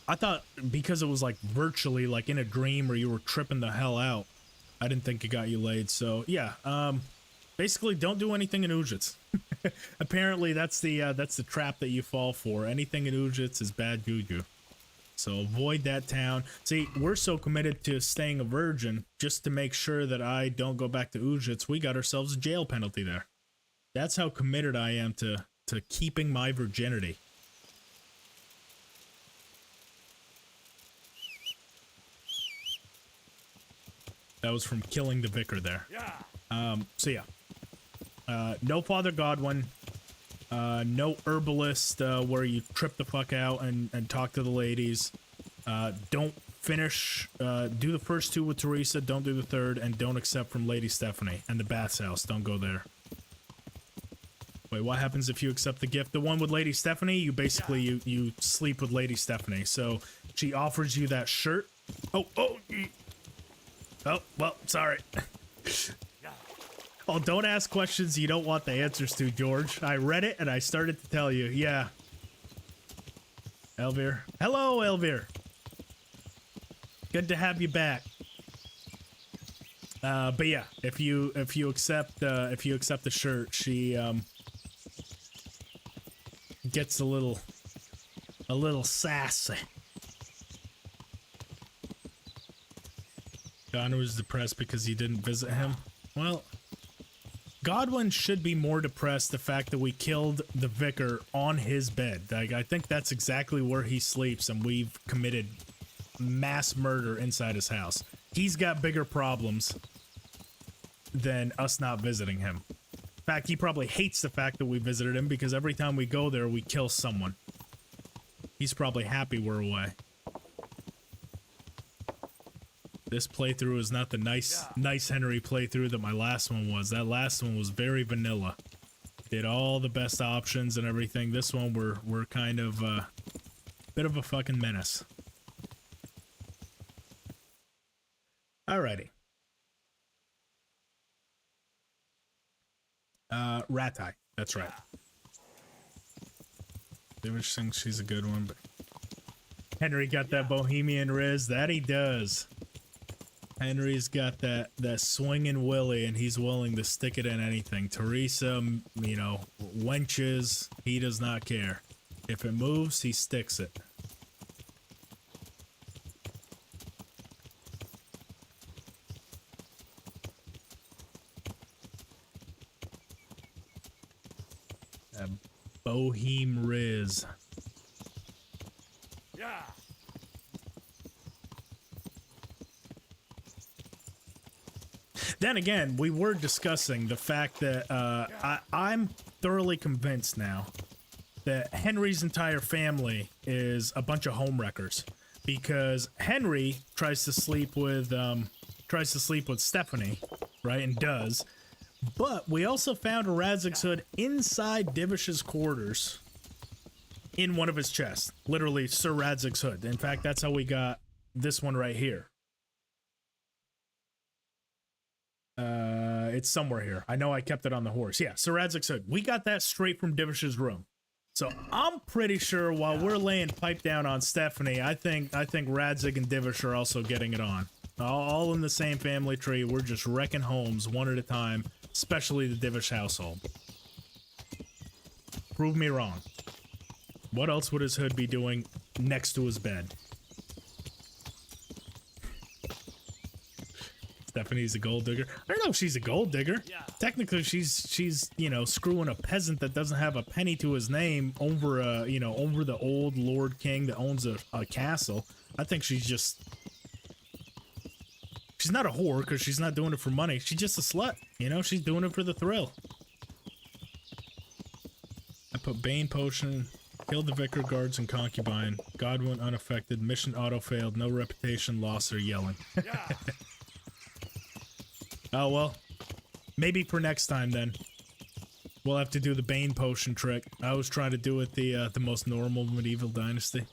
I thought because it was like virtually like in a dream or you were tripping the hell out, I didn't think it got you laid. So yeah, basically don't do anything in Ujits. Apparently that's the trap that you fall for. Anything in Ujits is bad juju. So avoid that town. See, we're so committed to staying a virgin just to make sure that I don't go back to Ujits. We got ourselves a jail penalty there. That's how committed I am to keeping my virginity. That was from killing the vicar there. So yeah. No Father Godwin. No herbalist where you trip the fuck out and talk to the ladies. Don't finish. Do the first 2 with Teresa. Don't do the 3rd, and don't accept from Lady Stephanie and the Bath's house. Don't go there. Wait, what happens if you accept the gift? The one with Lady Stephanie, you basically you sleep with Lady Stephanie. So she offers you that shirt. Oh, well, sorry. Oh, don't ask questions you don't want the answers to, George. I read it and I started to tell you. Yeah. Elvir. Hello, Elvir. Good to have you back. But yeah, if you accept the shirt, she gets a little sassy. Connor was depressed because he didn't visit him. Well, Godwin should be more depressed the fact that we killed the vicar on his bed. Like, I think that's exactly where he sleeps, and we've committed mass murder inside his house. He's got bigger problems than us not visiting him. In fact, he probably hates the fact that we visited him because every time we go there, we kill someone. He's probably happy we're away. This playthrough is not the nice Henry playthrough that my last one was. That last one was very vanilla. Did all the best options and everything. This one we're kind of bit of a fucking menace. Alrighty. Ratai. That's right. Divish thinks she's a good one, but Henry got that bohemian riz. That he does. Henry's got that swinging willy, and he's willing to stick it in anything. Teresa, you know, wenches, he does not care. If it moves, he sticks it. Bohem Riz. Yeah. Then again, we were discussing the fact that I'm thoroughly convinced now that Henry's entire family is a bunch of homewreckers, because Henry tries to sleep with Stephanie, right, and does. But we also found a Radzig's hood inside Divish's quarters in one of his chests. Literally, Sir Radzig's hood. In fact, that's how we got this one right here. It's somewhere here. I know I kept it on the horse. Yeah, Sir Radzig's hood. We got that straight from Divish's room. So I'm pretty sure while we're laying pipe down on Stephanie, I think Radzig and Divish are also getting it on. All in the same family tree. We're just wrecking homes one at a time, especially the Divish household. Prove me wrong. What else would his hood be doing next to his bed? Stephanie's a gold digger. I don't know if she's a gold digger. Yeah. Technically, she's you know, screwing a peasant that doesn't have a penny to his name over over the old Lord King that owns a castle. I think she's not a whore because she's not doing it for money. She's just a slut. You know, she's doing it for the thrill. I put Bane Potion, killed the Vicar, guards, and concubine. Godwin unaffected. Mission auto failed. No reputation, loss, or yelling. Yeah. Oh, well. Maybe for next time, then. We'll have to do the Bane Potion trick. I was trying to do it the most normal medieval dynasty.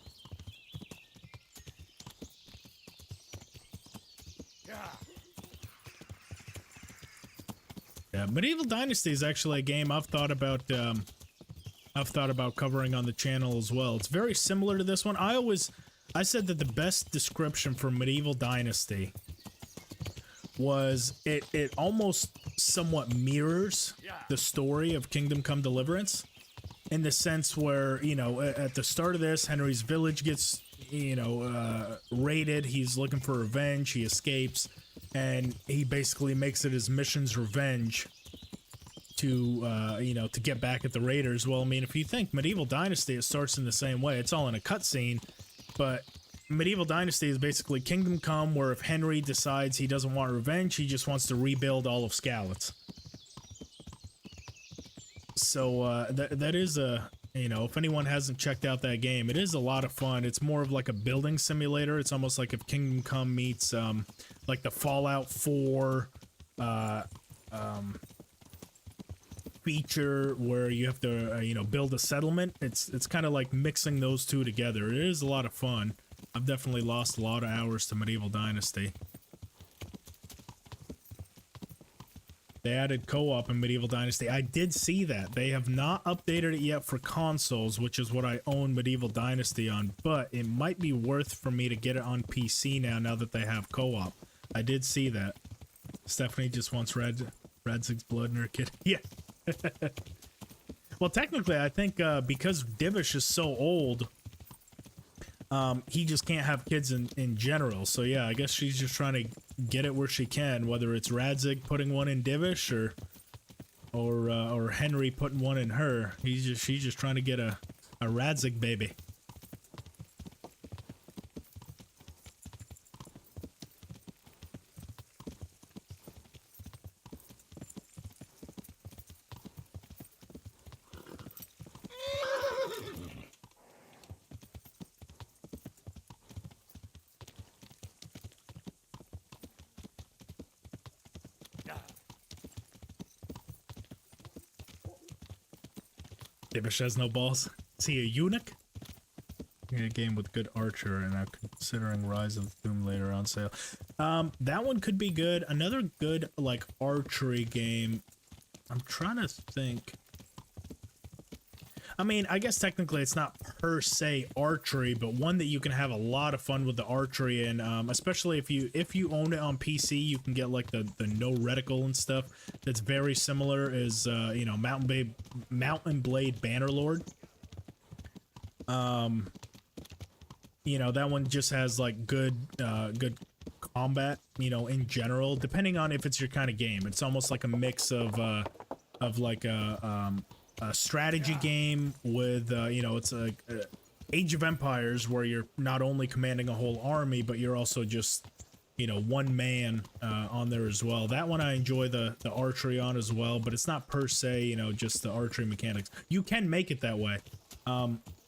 Yeah, Medieval Dynasty is actually a game I've thought about covering on the channel as well. It's very similar to this one. I said that the best description for Medieval Dynasty was it almost somewhat mirrors the story of Kingdom Come Deliverance, in the sense where, you know, at the start of this, Henry's village gets, you know, raided. He's looking for revenge. He escapes. And he basically makes it his mission's revenge to, you know, to get back at the raiders. Well, I mean, if you think Medieval Dynasty, it starts in the same way. It's all in a cutscene, but Medieval Dynasty is basically Kingdom Come, where if Henry decides he doesn't want revenge, he just wants to rebuild all of Skalitz. So, that is a... You know, if anyone hasn't checked out that game, it is a lot of fun. It's more of like a building simulator. It's almost like if Kingdom Come meets, like the Fallout 4, feature where you have to, you know, build a settlement. It's kind of like mixing those two together. It is a lot of fun. I've definitely lost a lot of hours to Medieval Dynasty. They added co-op in Medieval Dynasty. I did see that. They have not updated it yet for consoles, which is what I own Medieval Dynasty on, but it might be worth for me to get it on PC now that they have co-op. I did see that. Stephanie just wants Radzig's blood in her kid. Yeah. Well, technically, I think because Divish is so old, he just can't have kids in general. So yeah, I guess she's just trying to get it where she can, whether it's Radzig putting one in Divish or Henry putting one in her. She's just trying to get a Radzig baby. Divish has no balls. Is he a eunuch? A game with good archer, and I'm considering Rise of the Tomb later on sale. That one could be good. Another good, like, archery game. I'm trying to think. I mean, I guess technically it's not per se archery, but one that you can have a lot of fun with the archery, and especially if you own it on PC, you can get like the no reticle and stuff. That's very similar as you know, Mountain Blade Bannerlord. You know, that one just has like good combat, you know, in general, depending on if it's your kind of game. It's almost like a mix of like a strategy game with you know, it's a Age of Empires where you're not only commanding a whole army, but you're also just, you know, one man on there as well. That one I enjoy the archery on as well, but it's not per se, you know, just the archery mechanics. You can make it that way.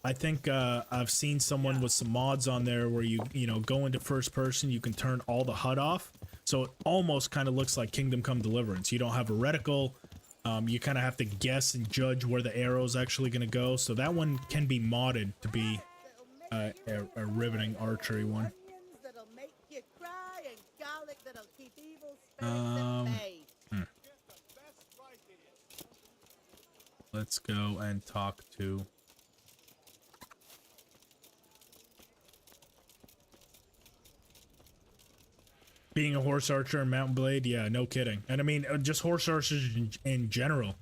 I think I've seen someone with some mods on there where you know, go into first person, you can turn all the HUD off, so it almost kind of looks like Kingdom Come Deliverance. You don't have a reticle. You kind of have to guess and judge where the arrow's actually going to go. So that one can be modded to be a riveting archery one. Let's go and talk to... Being a horse archer and Mountain Blade, yeah, no kidding. And I mean, just horse archers in general.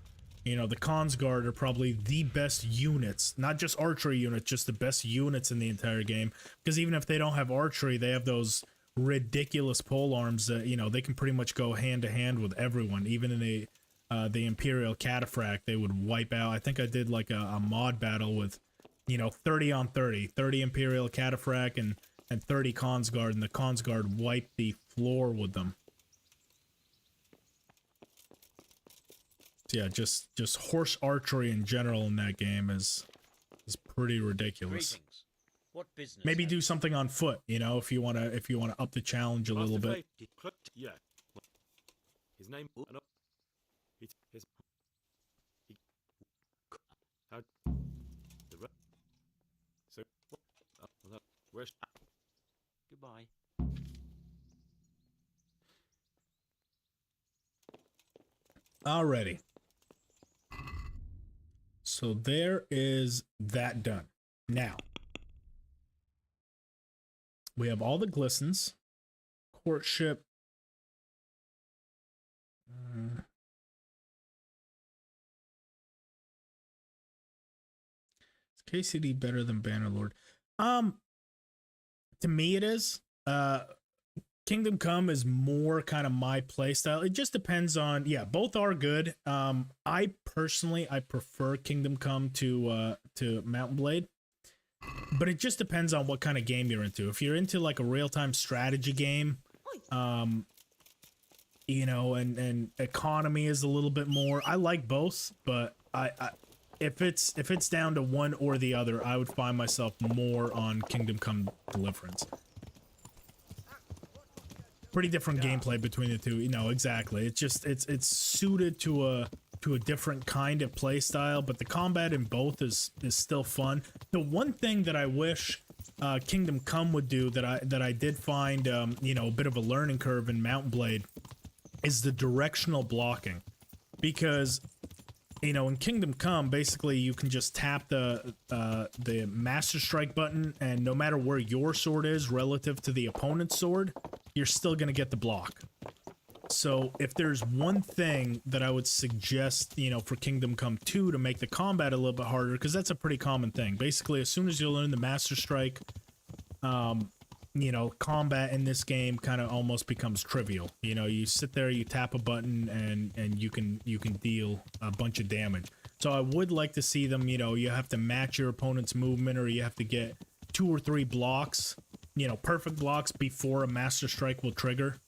You know, the Consguard are probably the best units, not just archery units, just the best units in the entire game. Because even if they don't have archery, they have those ridiculous pole arms that, you know, they can pretty much go hand to hand with everyone. Even in the Imperial Cataphract, they would wipe out. I think I did like a mod battle with, you know, 30 on 30, 30 Imperial Cataphract and 30 Consguard, and the Consguard wiped the floor with them. So yeah, just horse archery in general in that game is pretty ridiculous. What business? Maybe do something on foot, you know, if you wanna up the challenge a little bit. Yeah. His name. Where's... Goodbye. Alrighty. So there is that done. Now, we have all the glistens, courtship. Is KCD better than Bannerlord? To me it is. Kingdom Come is more kind of my playstyle. It just depends on, yeah, both are good. I personally prefer Kingdom Come to Mountain Blade. But it just depends on what kind of game you're into. If you're into like a real-time strategy game, you know, and economy is a little bit more. I like both, but if it's down to one or the other, I would find myself more on Kingdom Come Deliverance. Pretty different gameplay between the two, you know, exactly. It's just it's suited to a different kind of play style, but the combat in both is still fun. The one thing that I wish Kingdom Come would do that I did find you know, a bit of a learning curve in Mountain Blade is the directional blocking, because, you know, in Kingdom Come, basically you can just tap the Master Strike button, and no matter where your sword is relative to the opponent's sword, you're still gonna get the block. So if there's one thing that I would suggest, you know, for Kingdom Come 2 to make the combat a little bit harder, because that's a pretty common thing. Basically, as soon as you learn the Master Strike, you know, combat in this game kind of almost becomes trivial. You know, you sit there, you tap a button, and you can deal a bunch of damage. So I would like to see them, you know, you have to match your opponent's movement, or you have to get 2 or 3 blocks, you know, perfect blocks before a Master Strike will trigger.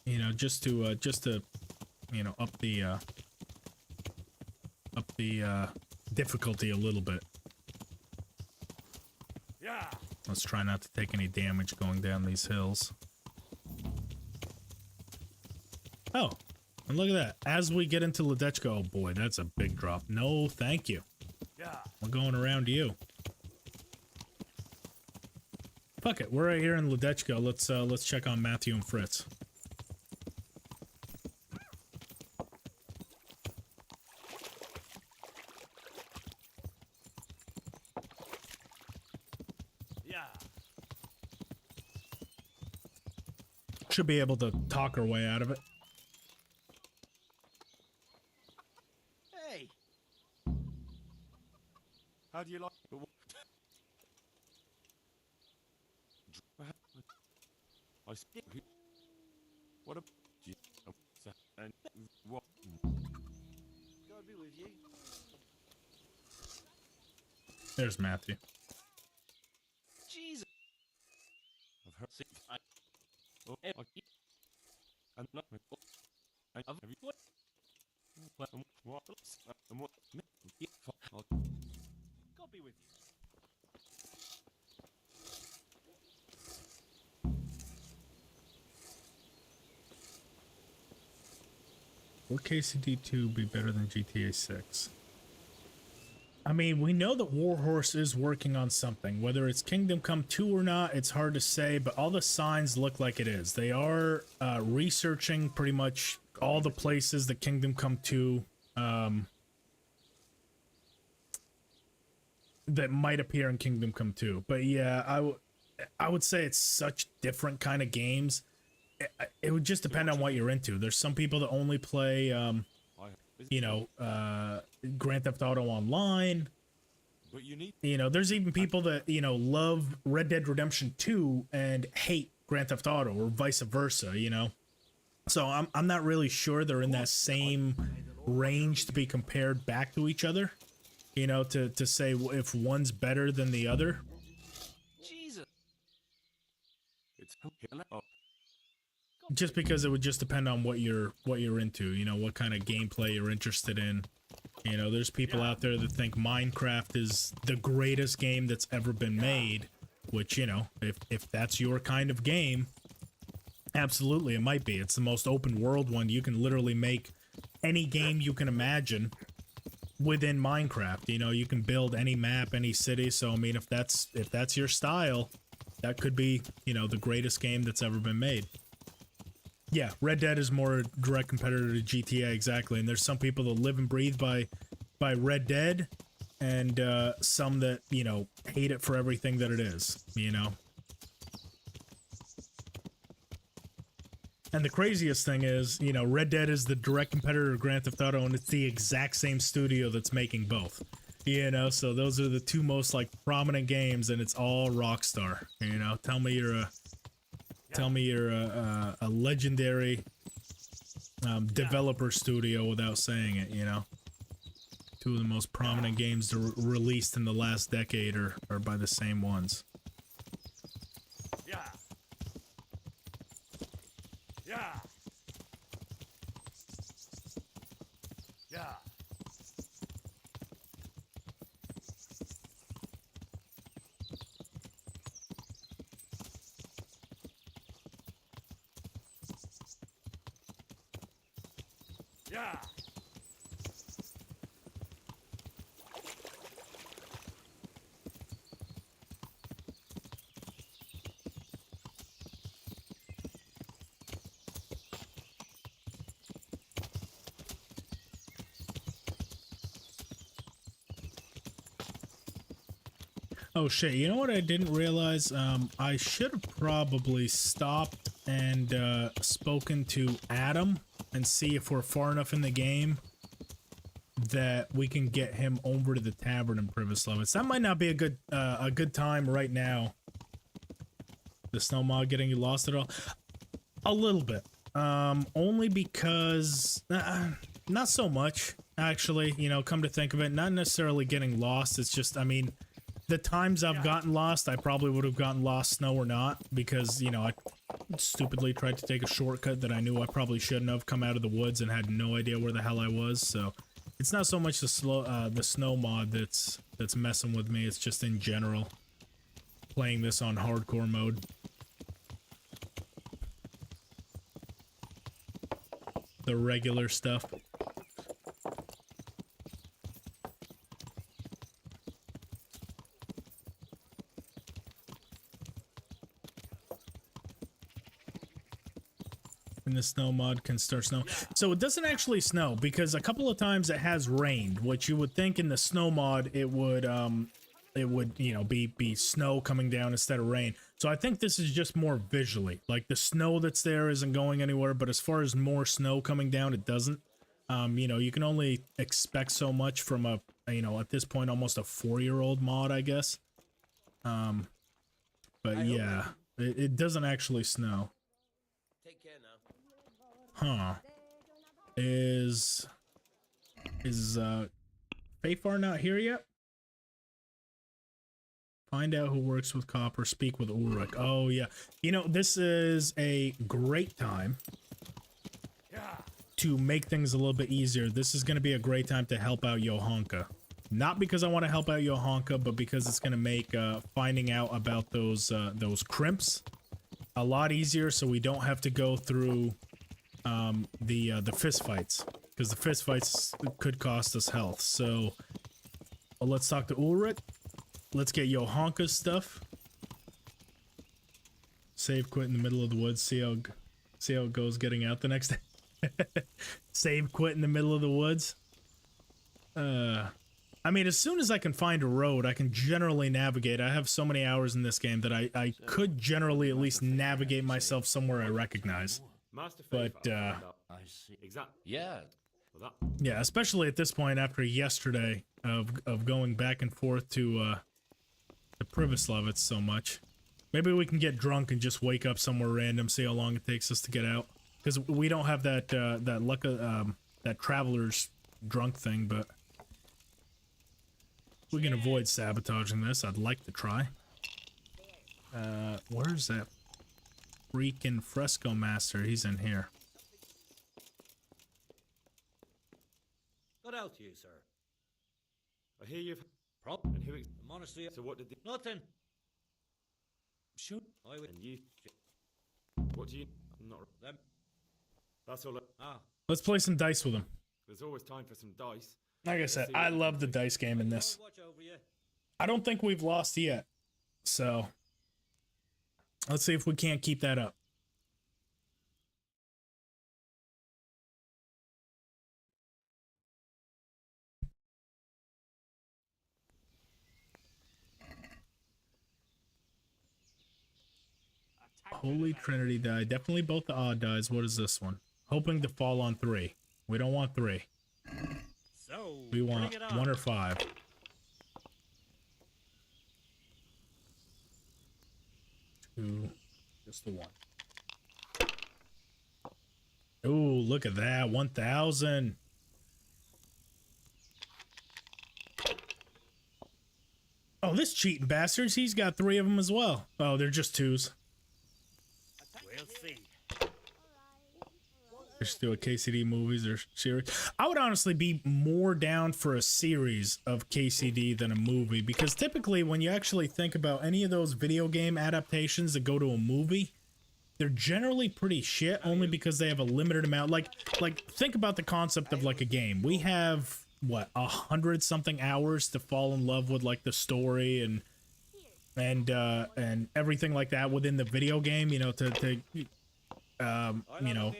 You know, just to you know, up the difficulty a little bit. Yeah. Let's try not to take any damage going down these hills. Oh, and look at that. As we get into Ledechko, oh boy, that's a big drop. No, thank you. Yeah. We're going around you. Fuck it, we're right here in Ledechko. Let's check on Matthew and Fritz. Yeah. Should be able to talk our way out of it. Hey. How do you like? I speak. What a. And what? God be with you. There's Matthew. Jesus. I've heard. See, and not. I have you. What? God be with you. Will KCD2 be better than GTA 6? I mean, we know that Warhorse is working on something. Whether it's Kingdom Come 2 or not, it's hard to say, but all the signs look like it is. They are researching pretty much all the places that Kingdom Come 2 that might appear in Kingdom Come 2. But yeah, I would say it's such different kind of games. It would just depend on what you're into. There's some people that only play, you know, Grand Theft Auto Online. But you know, there's even people that, you know, love Red Dead Redemption 2 and hate Grand Theft Auto, or vice versa, you know? So I'm not really sure they're in that same range to be compared back to each other, you know, to say if one's better than the other. Jesus. It's Just because it would just depend on what you're into, you know, what kind of gameplay you're interested in. You know, there's people out there that think Minecraft is the greatest game that's ever been made, which, you know, if that's your kind of game, absolutely it might be. It's the most open world one. You can literally make any game you can imagine within Minecraft. You know, you can build any map, any city. So I mean, if that's your style, that could be, you know, the greatest game that's ever been made. Yeah, Red Dead is more a direct competitor to GTA, exactly. And there's some people that live and breathe by Red Dead, and some that, you know, hate it for everything that it is, you know. And the craziest thing is, you know, Red Dead is the direct competitor to Grand Theft Auto, and it's the exact same studio that's making both. You know, so those are the two most, like, prominent games, and it's all Rockstar. You know, tell me you're a legendary developer studio without saying it, you know. Two of the most prominent games released in the last decade are by the same ones. Yeah. Yeah. Yeah. Yeah. Oh shit, you know what I didn't realize? I should have probably stopped and spoken to Adam and see if we're far enough in the game that we can get him over to the tavern in Privislavitz. That might not be a good time right now. The snow mod getting you lost at all? A little bit. Only because not so much, actually, you know, come to think of it, not necessarily getting lost. It's just, I mean, the times I've gotten lost, I probably would have gotten lost, snow or not, because, you know, I stupidly tried to take a shortcut that I knew I probably shouldn't have, come out of the woods and had no idea where the hell I was. So it's not so much the snow mod that's messing with me. It's just in general playing this on hardcore mode. The regular stuff. in the snow mod can start snow. So it doesn't actually snow because a couple of times it has rained, which you would think in the snow mod it would you know be snow coming down instead of rain. So I think this is just more visually, like the snow that's there isn't going anywhere, but as far as more snow coming down, it doesn't. You know, you can only expect so much from a, you know, at this point almost a 4-year-old mod, I guess. But yeah, it doesn't actually snow. Take care now. Huh. Is Fafar not here yet? Find out who works with Copper, speak with Ulrich. Oh yeah. You know, this is a great time to make things a little bit easier. This is going to be a great time to help out Johanka. Not because I want to help out Johanka, but because it's going to make finding out about those crimps a lot easier, so we don't have to go through the fist fights, because the fist fights could cost us health. So let's talk to Ulrich. Let's get Johanka's stuff. Save, quit in the middle of the woods. See how it goes getting out the next day. Save, quit in the middle of the woods. I mean, as soon as I can find a road, I can generally navigate. I have so many hours in this game that I could generally at least navigate myself somewhere I recognize. But, I see. Exactly. Yeah. yeah, especially at this point after yesterday of going back and forth to Privislavitz so much. Maybe we can get drunk and just wake up somewhere random, see how long it takes us to get out. Because we don't have that that traveler's drunk thing, but we can avoid sabotaging this. I'd like to try. Where's that freaking fresco master? He's in here. What else you, sir? I hear you've Problem. and who? The monastery. So what did the Nothing. shoot? I would. And you? What do you? I'm not. Them. That's all. Ah. Let's play some dice with him. There's always time for some dice. Like I said, I love the dice game in this. Watch over you. I don't think we've lost yet. So let's see if we can't keep that up. Holy Trinity die. Definitely both the odd dies. What is this one? Hoping to fall on 3. We don't want 3. So We want 1 or 5. Two. Just the 1. Oh, look at that. 1,000. Oh, this cheating bastards. He's got 3 of them as well. Oh, they're just 2s. We'll see. Just do a KCD movies or series. I would honestly be more down for a series of KCD than a movie, because typically when you actually think about any of those video game adaptations that go to a movie, they're generally pretty shit, only because they have a limited amount. Like think about the concept of like a game. We have what, 100-something hours to fall in love with like the story and everything like that within the video game, you know, to you know,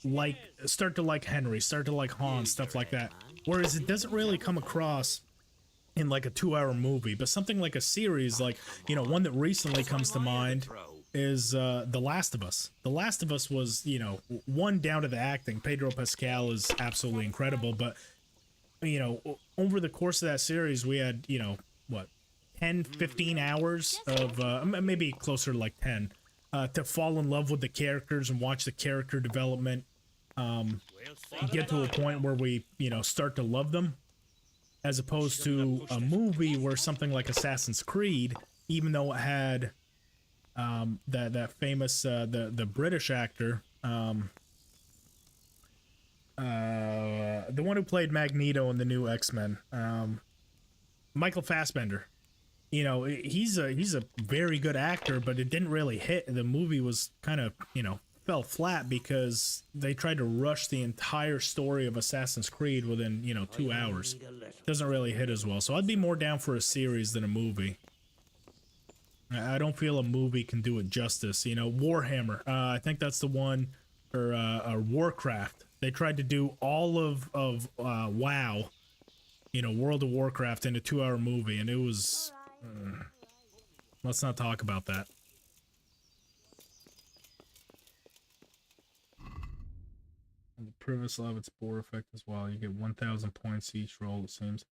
like start to like Henry, start to like Han, stuff like that. Whereas it doesn't really come across in like a 2-hour movie, but something like a series, like, you know, one that recently comes to mind is The Last of Us. The Last of Us was, you know, one, down to the acting. Pedro Pascal is absolutely incredible, but, you know, over the course of that series, we had, you know, what, 10, 15 hours of, maybe closer to like 10, to fall in love with the characters and watch the character development, get to a point where we, you know, start to love them, as opposed to a movie where something like Assassin's Creed, even though it had that famous the British actor, the one who played Magneto in the new X-Men, Michael Fassbender. You know, he's a very good actor, but it didn't really hit. The movie was kind of, you know, fell flat because they tried to rush the entire story of Assassin's Creed within, you know, 2 hours. Doesn't really hit as well. So I'd be more down for a series than a movie. I don't feel a movie can do it justice. You know, Warhammer. I think that's the one Warcraft. They tried to do all of WoW, you know, World of Warcraft in a 2-hour movie, and it was. Let's not talk about that. And the Privislavitz boar effect as well. You get 1,000 points each roll, it seems.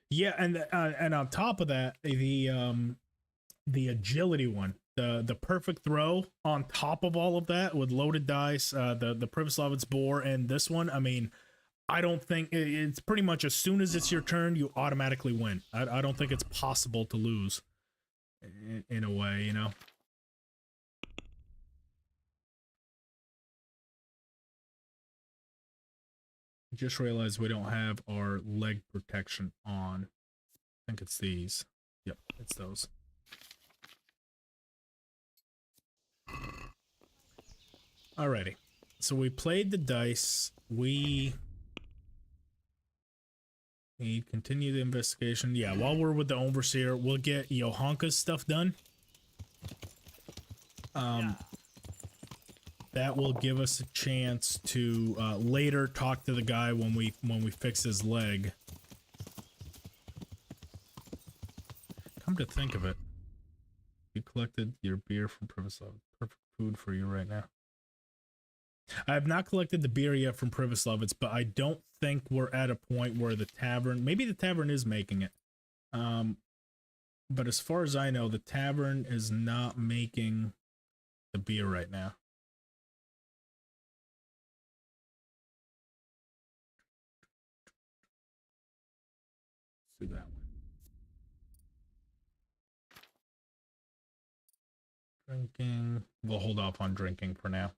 Yeah, and on top of that, the agility one, the perfect throw on top of all of that with loaded dice, the Privislavitz boar, and this one, I mean, I don't think it's pretty much as soon as it's your turn, you automatically win. I don't think it's possible to lose in a way, you know. Just realized we don't have our leg protection on. I think it's these. Yep, it's those. Alrighty. So we played the dice. We continue the investigation. Yeah, while we're with the overseer, we'll get Johanka's stuff done. That will give us a chance to later talk to the guy when we fix his leg. Come to think of it, you collected your beer from Privislavitz. Perfect food for you right now. I have not collected the beer yet from Privislavitz, but I don't think we're at a point where the tavern, maybe the tavern is making it. But as far as I know, the tavern is not making the beer right now. Let's do that one. Drinking. We'll hold off on drinking for now.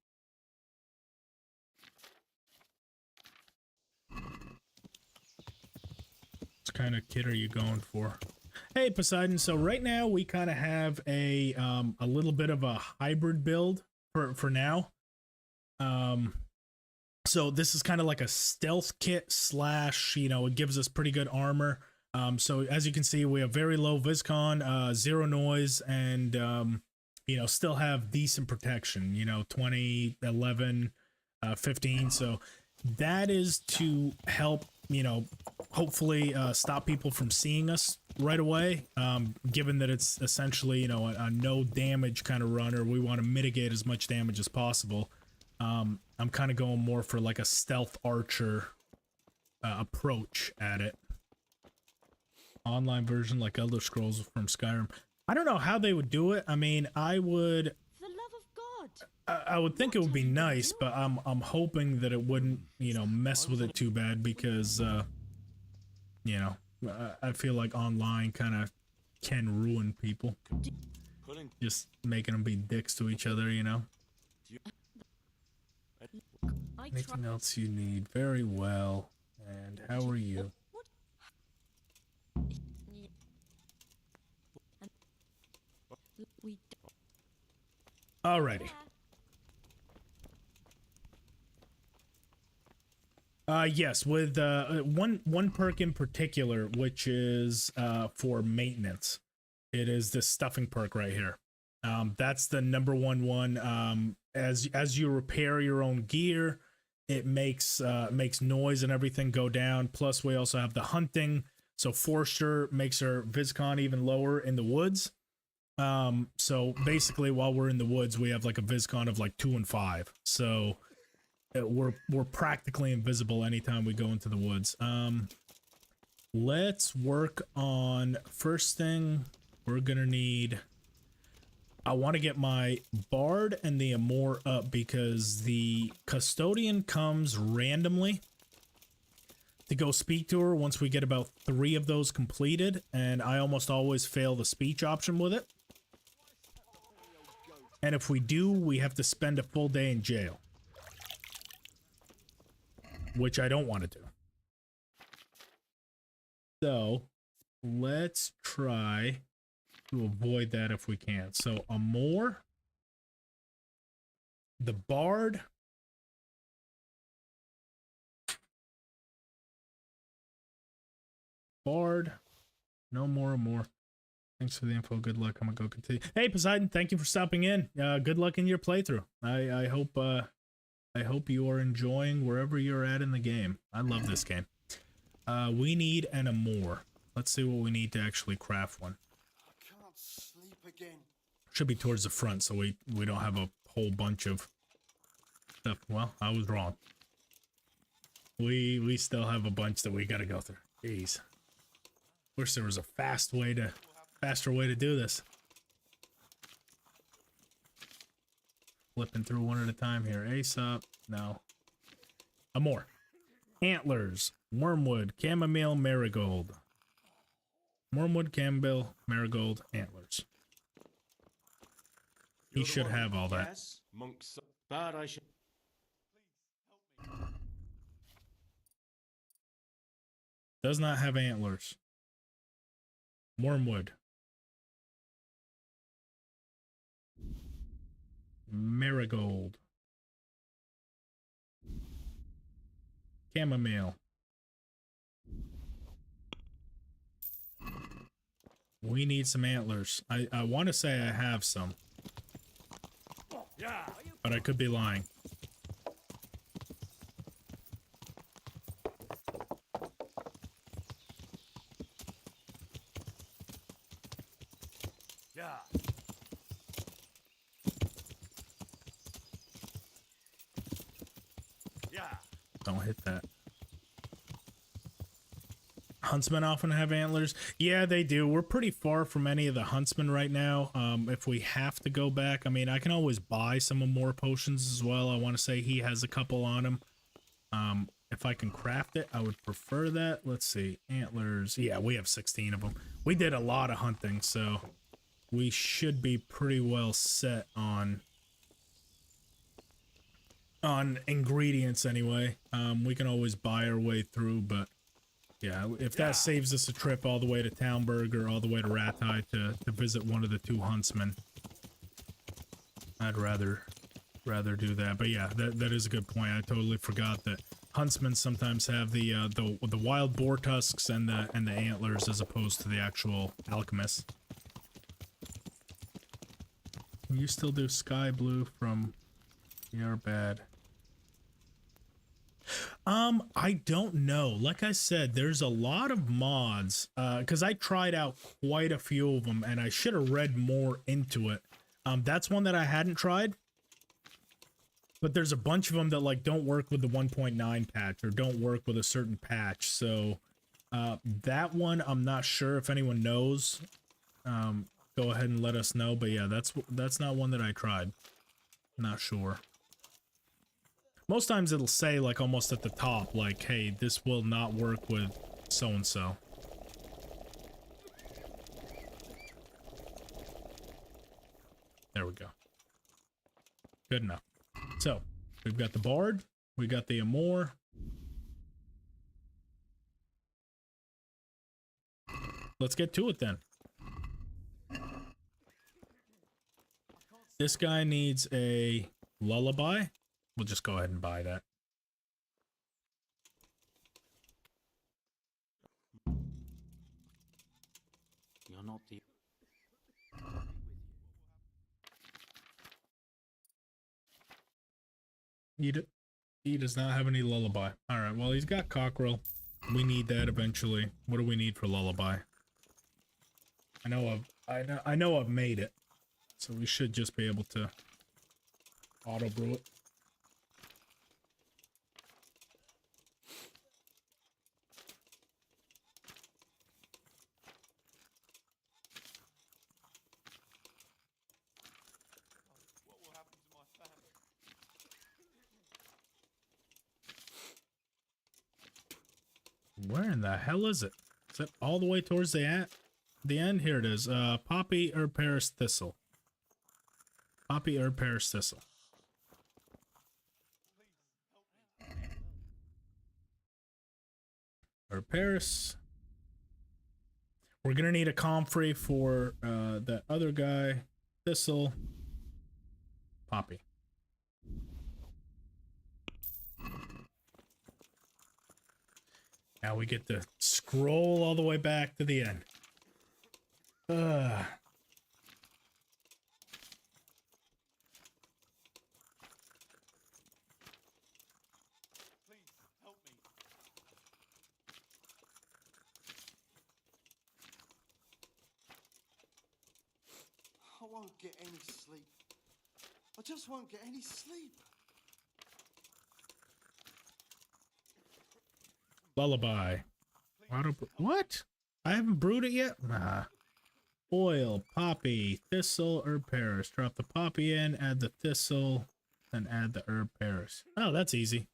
What kind of kit are you going for? Hey Poseidon, so right now we kind of have a little bit of a hybrid build for now. So this is kind of like a stealth kit slash, you know, it gives us pretty good armor. So as you can see, we have very low viscon, 0 noise, and you know, still have decent protection, you know, 20, 11, 15. So that is to help, you know, hopefully stop people from seeing us right away. Given that it's essentially, you know, a no damage kind of runner, we want to mitigate as much damage as possible. I'm kind of going more for like a stealth archer approach at it. Online version like Elder Scrolls from Skyrim. I don't know how they would do it. I mean, I would. For the love of God. I would think it would be nice, but I'm hoping that it wouldn't, you know, mess with it too bad because, you know, I feel like online kind of can ruin people. Just making them be dicks to each other, you know. Anything else you need? Very well. And how are you? Alrighty. Yes, with one perk in particular, which is for maintenance. It is this stuffing perk right here. That's the number one. As you repair your own gear, it makes noise and everything go down. Plus, we also have the hunting. So Forster makes our viscon even lower in the woods. So basically, while we're in the woods, we have like a viscon of like 2 and 5. So we're practically invisible anytime we go into the woods. Let's work on first thing. We're gonna need. I want to get my Bard and the Amor up because the Custodian comes randomly to go speak to her once we get about 3 of those completed, and I almost always fail the speech option with it. And if we do, we have to spend a full day in jail, which I don't want to do. So let's try to avoid that if we can. So Amor, the Bard, no more Amor, Thanks for the info. Good luck. I'm gonna go continue. Hey Poseidon, thank you for stopping in. Good luck in your playthrough. I hope you are enjoying wherever you're at in the game. I love this game. We need an amore. Let's see what we need to actually craft one. I can't sleep again. Should be towards the front so we don't have a whole bunch of stuff. Well, I was wrong. We still have a bunch that we gotta go through. Jeez. Wish there was a faster way to do this. Flipping through one at a time here. Aesop, no. Amore. Antlers, wormwood, chamomile, marigold. Wormwood, chamomile, marigold, antlers. He should have all that. Yes, monks. But I should. Does not have antlers. Wormwood. Marigold. Chamomile. We need some antlers. I want to say I have some. But I could be lying. Yeah. Yeah. Don't hit that. Huntsmen often have antlers. Yeah, they do. We're pretty far from any of the huntsmen right now. If we have to go back, I mean, I can always buy some more potions as well. I want to say he has a couple on him. If I can craft it, I would prefer that. Let's see. Antlers. Yeah, we have 16 of them. We did a lot of hunting, so we should be pretty well set on ingredients anyway. We can always buy our way through, but yeah, if that saves us a trip all the way to Townburg or all the way to Rathai to visit one of the two huntsmen, I'd rather do that. But yeah, that is a good point. I totally forgot that huntsmen sometimes have the wild boar tusks and the antlers as opposed to the actual alchemists. Can you still do sky blue from You're Bad? I don't know. Like I said, there's a lot of mods, because I tried out quite a few of them, and I should have read more into it. That's one that I hadn't tried, but there's a bunch of them that like don't work with the 1.9 patch or don't work with a certain patch. So that one, I'm not sure if anyone knows. Go ahead and let us know. But yeah, that's not one that I tried. Not sure. Most times it'll say like almost at the top, like, hey, this will not work with so-and-so. There we go. Good enough. So, we've got the Bard, we got the Amore. Let's get to it then. This guy needs a lullaby. We'll just go ahead and buy that. You're not the... He does not have any lullaby. Alright, well, he's got cockerel. We need that eventually. What do we need for lullaby? I know I've made it. So we should just be able to auto brew it. Where in the hell is it? Is it all the way towards the end? Here it is. Poppy or Paris Thistle. Poppy or Paris Thistle. Or Paris. We're gonna need a comfrey for that other guy. Thistle. Poppy. Now we get to scroll all the way back to the end. help me. I won't get any sleep. I just won't get any sleep. Lullaby. What? I haven't brewed it yet? Nah. Oil, poppy, thistle, herb Paris. Drop the poppy in, add the thistle, then add the herb Paris. Oh, that's easy.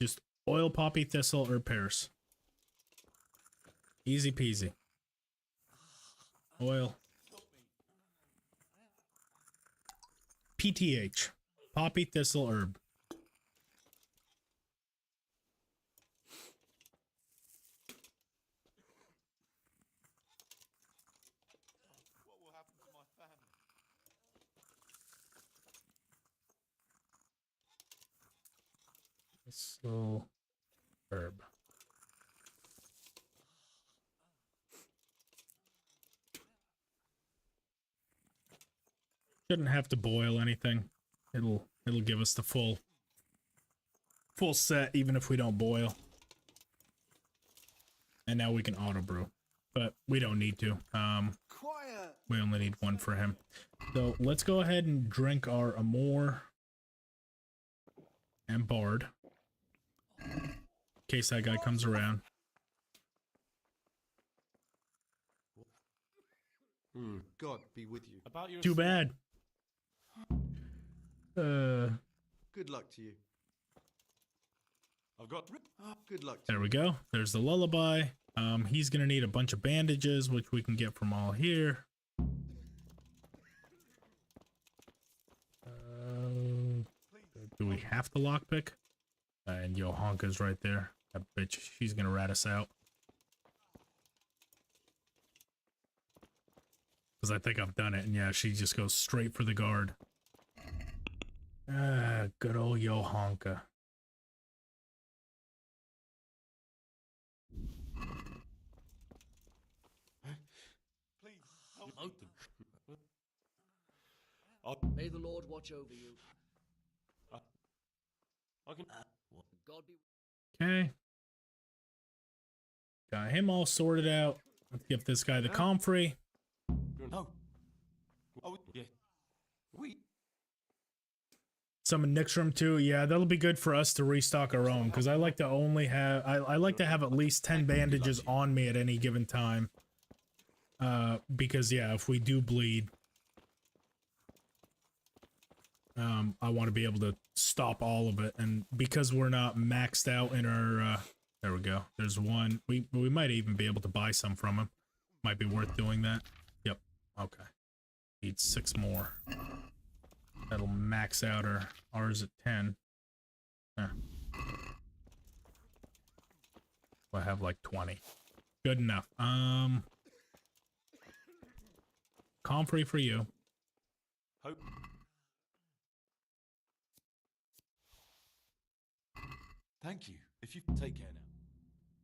Just oil, poppy, thistle, herb Paris. Easy peasy. Oil. PTH. Poppy, thistle, herb. What will happen to my family? Thistle, herb. Shouldn't have to boil anything. It'll give us the full set even if we don't boil. And now we can auto brew, but we don't need to. Quiet. We only need one for him. So let's go ahead and drink our Amor and Bard in case that guy comes around. God be with you. About your Too bad. Good luck to you. I've got. Good luck. There we go. There's the lullaby. He's gonna need a bunch of bandages, which we can get from all here. Do we have to lockpick? And Johanka's right there. That bitch, she's gonna rat us out. Because I think I've done it, and yeah, she just goes straight for the guard. Good old Johanka. Please help me. May the Lord watch over you. I can. God be. Okay. Got him all sorted out. Let's give this guy the comfrey. No. Oh yeah. We. Summon Nixrum too. Yeah, that'll be good for us to restock our own, because I like to only have I like to have at least 10 bandages on me at any given time. Because yeah, if we do bleed, I want to be able to stop all of it, and because we're not maxed out in our there we go. There's one. We might even be able to buy some from him. Might be worth doing that. Yep. Okay. Need 6 more. That'll max out ours at 10. We'll have like 20. Good enough. Comfrey for you. Hope. Thank you. If you take care now.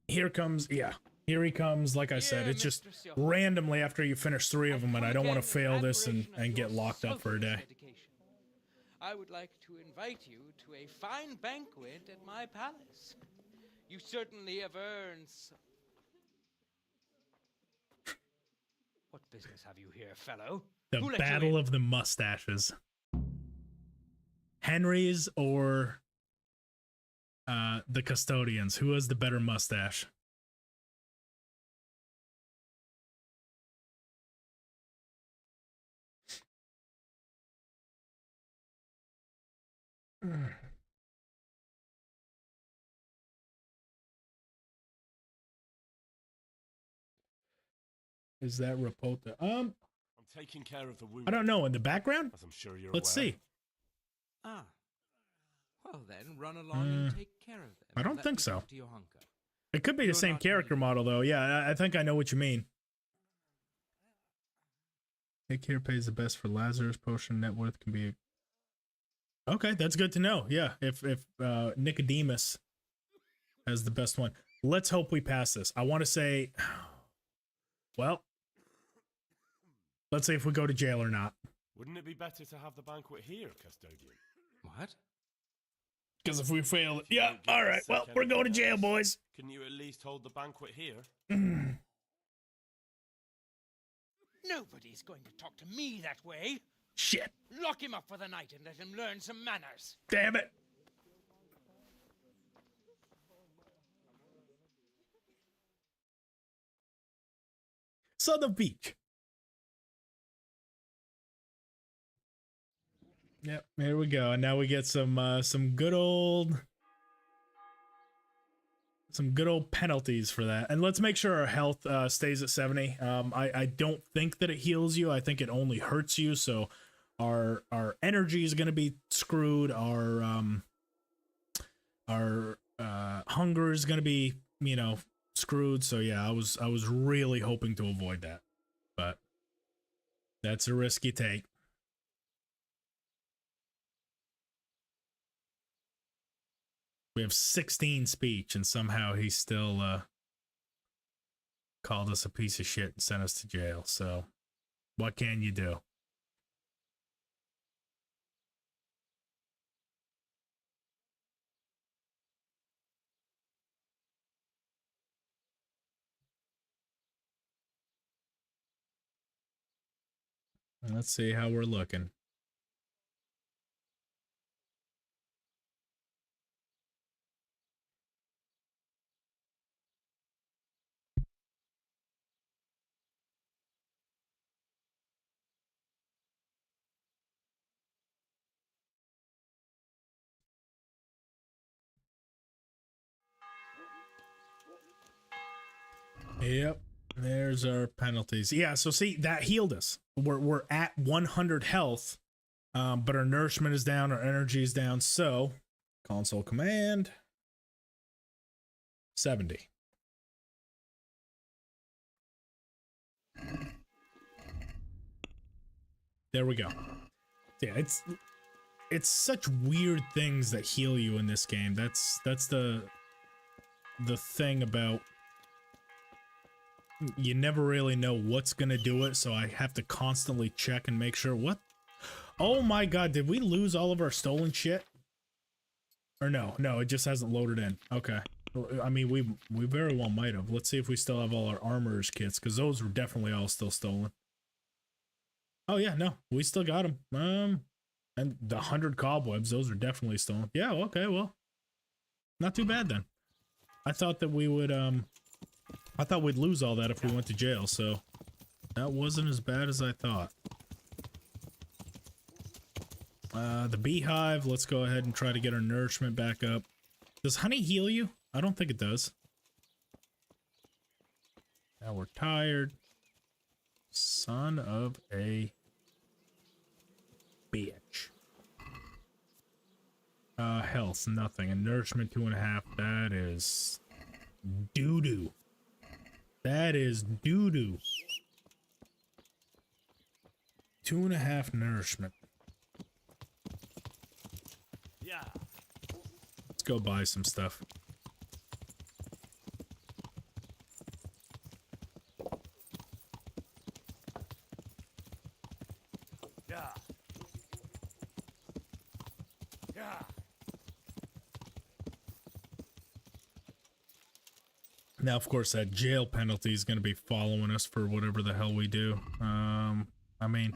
Here comes, yeah. Here he comes. Like I said, it's just randomly after you finish 3 of them, and I don't want to fail this and get locked up for a day. I would like to invite you to a fine banquet at my palace. You certainly have earned What business have you here, fellow? The Battle of the Mustaches. Henry's or the Custodians? Who has the better mustache? Is that Rapota? I'm taking care of the wound. I don't know. In the background? As I'm sure you're Let's aware. see. Ah. Well then, run along and take care of them. I don't Let think me so. talk to Johanka. It could be the You're same not character model, though. Yeah, I think I know what you mean. Take care pays the best for Lazarus potion. Net worth can be. Okay, that's good to know. Yeah, if Nicodemus has the best one, let's hope we pass this. I want to say, well, Let's see if we go to jail or not. Wouldn't it be better to have the banquet here, custodian? What? Because if we fail, yeah, all right. Well, we're going to jail, boys. Can you at least hold the banquet here? Nobody's going to talk to me that way. Shit. Lock him up for the night and let him learn some manners. Damn it. Son of Beach. Yep, here we go. And now we get some good old penalties for that. And let's make sure our health stays at 70. I don't think that it heals you. I think it only hurts you. So our energy is going to be screwed. Our hunger is going to be, you know, screwed. So yeah, I was really hoping to avoid that, but that's a risk you take. We have 16 speech, and somehow he still called us a piece of shit and sent us to jail. So what can you do? Let's see how we're looking. Yep, there's our penalties. Yeah, so see, that healed us. We're at 100 health, but our nourishment is down, our energy is down. So console command 70. There we go. Yeah, it's such weird things that heal you in this game. That's the thing about, you never really know what's gonna do it, so I have to constantly check and make sure. What? Oh my god, did we lose all of our stolen shit? Or no, it just hasn't loaded in. Okay. I mean, we very well might have. Let's see if we still have all our armorer's kits, because those were definitely all still stolen. Oh yeah, no, we still got them. And the 100 cobwebs, those are definitely stolen. Yeah, okay, well, not too bad then. I thought that we would, I thought we'd lose all that if we went to jail, so that wasn't as bad as I thought. The beehive, let's go ahead and try to get our nourishment back up. Does honey heal you? I don't think it does. Now we're tired. Son of a bitch. Health, nothing. And nourishment, 2.5. That is doo-doo. That is doo-doo. 2.5 nourishment. Yeah. Let's go buy some stuff. Yeah. Yeah. Now, of course, that jail penalty is going to be following us for whatever the hell we do. I mean,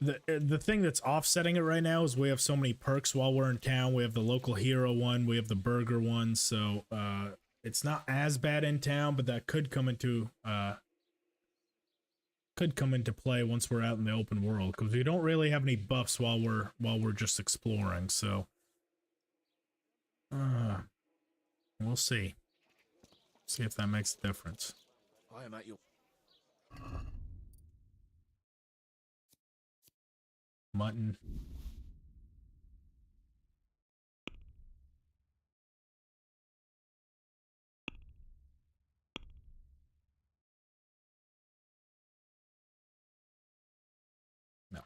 the thing that's offsetting it right now is we have so many perks while we're in town. We have the local hero one, we have the burger one, so it's not as bad in town, but that could come into play once we're out in the open world, because we don't really have any buffs while we're just exploring. So we'll see. See if that makes a difference. I am at your... Mutton. No.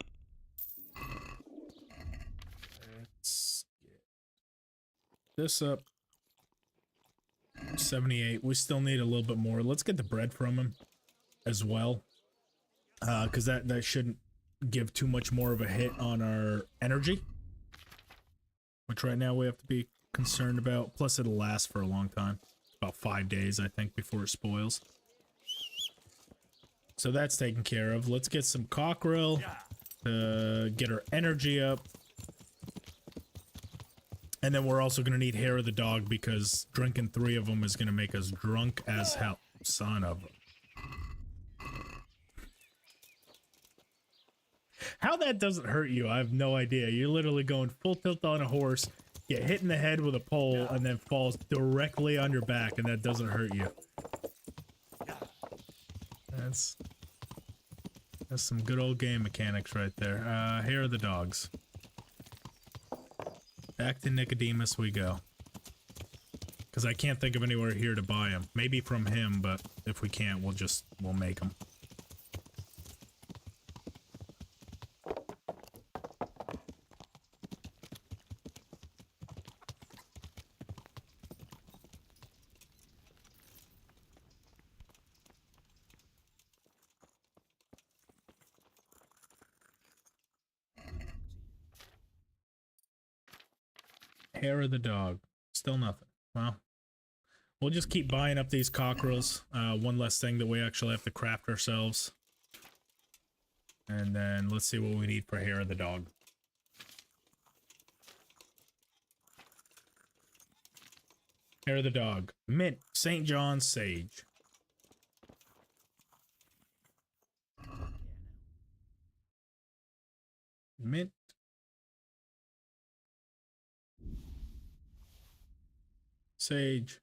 Let's get this up. 78. We still need a little bit more. Let's get the bread from him as well. because that shouldn't give too much more of a hit on our energy, which right now we have to be concerned about. Plus, it'll last for a long time, about 5 days, I think, before it spoils. So that's taken care of. Let's get some cockerel to get our energy up. And then we're also going to need hair of the dog because drinking 3 of them is going to make us drunk as hell. Son of a... How that doesn't hurt you, I have no idea. You're literally going full tilt on a horse, get hit in the head with a pole, and then falls directly on your back, and that doesn't hurt you. That's some good old game mechanics right there. Hair of the dogs. Back to Nicodemus we go. Because I can't think of anywhere here to buy them. Maybe from him, but if we can't, we'll make them. Hair of the dog. Still nothing. Well, we'll just keep buying up these cockerels. One less thing that we actually have to craft ourselves. And then let's see what we need for hair of the dog. Hair of the dog. Mint. St. John's sage. Mint. Sage.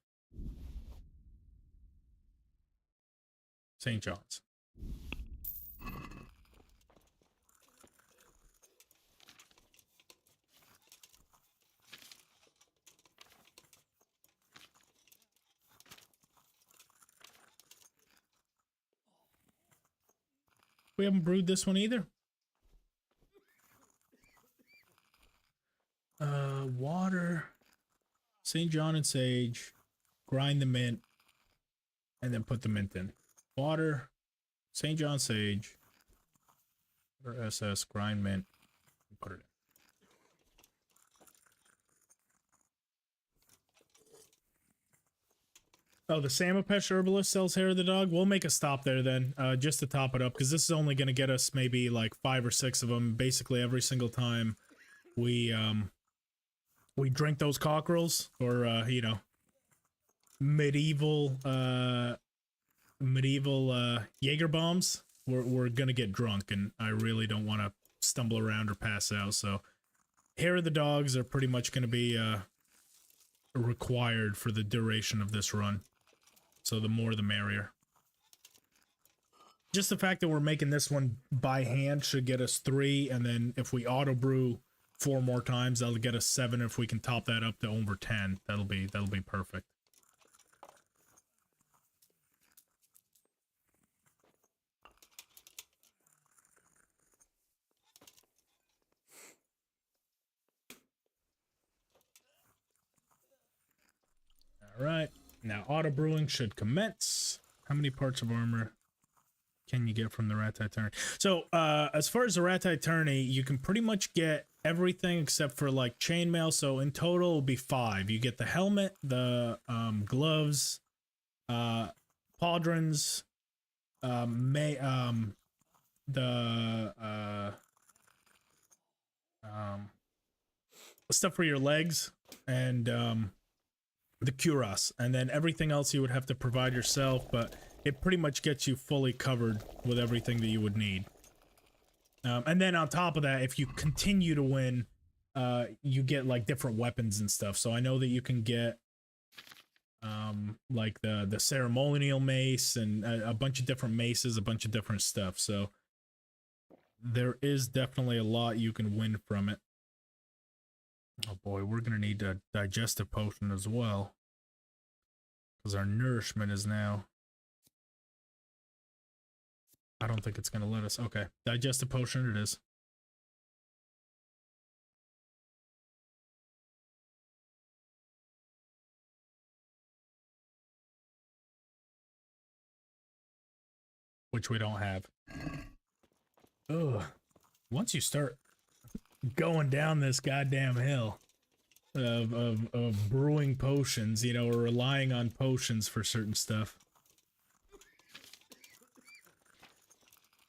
St. John's. We haven't brewed this one either. Water. St. John and sage, grind the mint, and then put the mint in. Water, St. John sage, or SS, grind mint, and put it in. Oh, the Samopesh herbalist sells hair of the dog? We'll make a stop there then, just to top it up, because this is only going to get us maybe like 5 or 6 of them, basically every single time we drink those cockerels, or, you know, medieval Jaeger bombs. We're gonna get drunk, and I really don't want to stumble around or pass out, so hair of the dogs are pretty much gonna be, required for the duration of this run. So the more the merrier. Just the fact that we're making this one by hand should get us 3, and then if we auto brew 4 more times, that'll get us 7. If we can top that up to over 10, that'll be perfect. All right, now auto brewing should commence. How many parts of armor can you get from the Rattai Tourney? So, as far as the Rattai Tourney, you can pretty much get everything except for like chainmail. So in total, it'll be 5. You get the helmet, the gloves, pauldrons, stuff for your legs, and the cuirass, and then everything else you would have to provide yourself, but it pretty much gets you fully covered with everything that you would need. And then on top of that, if you continue to win, you get like different weapons and stuff. So I know that you can get like the ceremonial mace and a bunch of different maces, a bunch of different stuff. So there is definitely a lot you can win from it. Oh boy, we're gonna need a digestive potion as well, because our nourishment is now... I don't think it's gonna let us. Okay, digestive potion it is. Which we don't have. Ugh. Once you start going down this goddamn hill of brewing potions, you know, or relying on potions for certain stuff.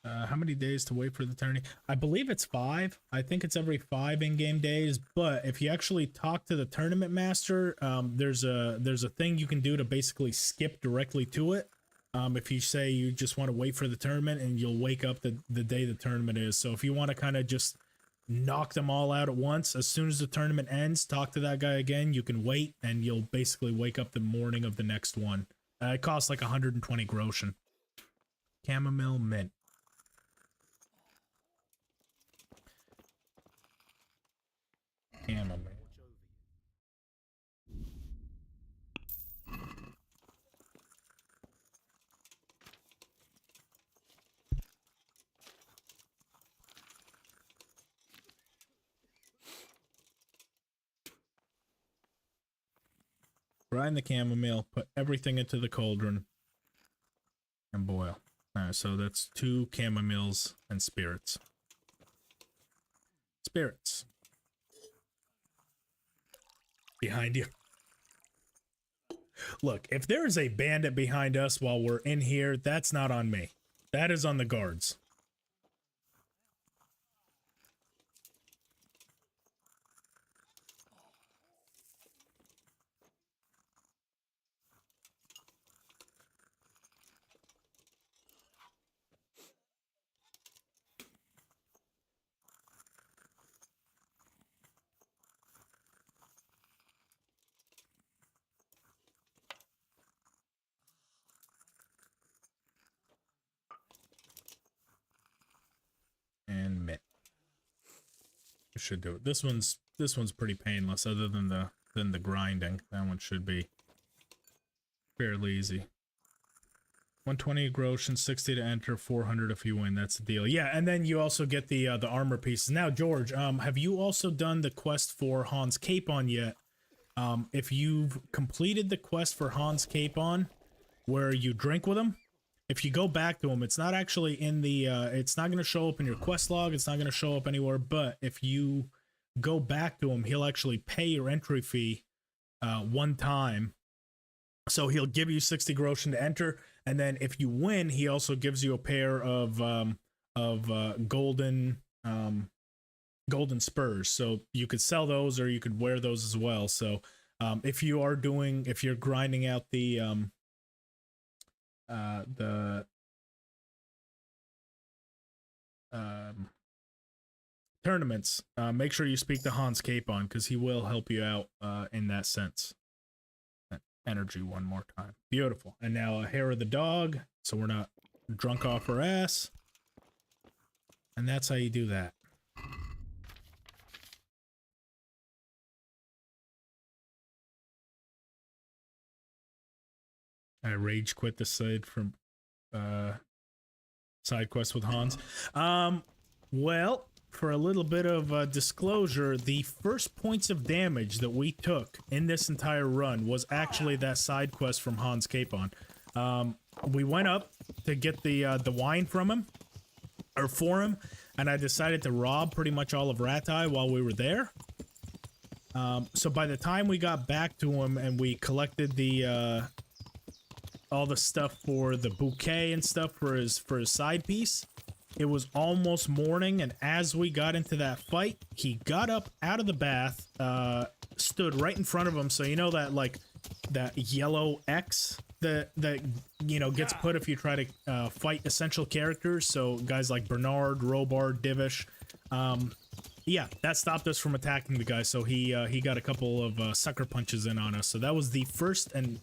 How many days to wait for the tourney? I believe it's 5. I think it's every 5 in-game days, but if you actually talk to the tournament master, there's a thing you can do to basically skip directly to it. If you say you just want to wait for the tournament, and you'll wake up the day the tournament is. So if you want to kind of just knock them all out at once, as soon as the tournament ends, talk to that guy again, you can wait, and you'll basically wake up the morning of the next one. It costs like 120 groschen. Chamomile mint. Chamomile. Grind the chamomile, put everything into the cauldron, and boil. Alright, so that's 2 chamomiles and spirits. Spirits. Behind you. Look, if there is a bandit behind us while we're in here, that's not on me. That is on the guards. And mitt. You should do it. This one's pretty painless, other than the grinding. That one should be fairly easy. 120 groschen, 60 to enter, 400 if you win. That's the deal. Yeah, and then you also get the armor pieces. Now, George, have you also done the quest for Hans Capon yet? If you've completed the quest for Hans Capon, where you drink with him, if you go back to him, it's not actually in the, it's not going to show up in your quest log, it's not going to show up anywhere, but if you go back to him, he'll actually pay your entry fee one time. So he'll give you 60 groschen to enter, and then if you win, he also gives you a pair of golden spurs. So you could sell those, or you could wear those as well. So if you're grinding out the tournaments, make sure you speak to Hans Capon, because he will help you out in that sense. That energy one more time. Beautiful. And now a hair of the dog, so we're not drunk off our ass. And that's how you do that. I rage quit the side from side quest with Hans. Well, for a little bit of disclosure, the first points of damage that we took in this entire run was actually that side quest from Hans Capon. We went up to get the wine from him, or for him, and I decided to rob pretty much all of Ratai while we were there. So by the time we got back to him and we collected the all the stuff for the bouquet and stuff for his side piece, it was almost morning, and as we got into that fight, he got up out of the bath, stood right in front of him, so you know that, like, that yellow X that you know, gets put if you try to fight essential characters, so guys like Bernard, Robard, Divish, yeah, that stopped us from attacking the guy, so he got a couple of sucker punches in on us, so that was the first, and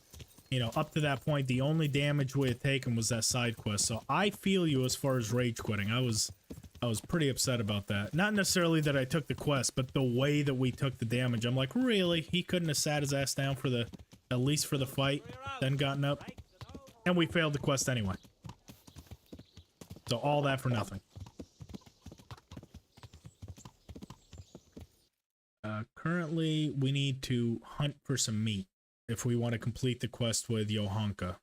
you know, up to that point, the only damage we had taken was that side quest. So I feel you as far as rage quitting. I was pretty upset about that. Not necessarily that I took the quest, but the way that we took the damage. I'm like, really? He couldn't have sat his ass down for at least for the fight, then gotten up, and we failed the quest anyway. So all that for nothing. Currently, we need to hunt for some meat if we want to complete the quest with Johanka.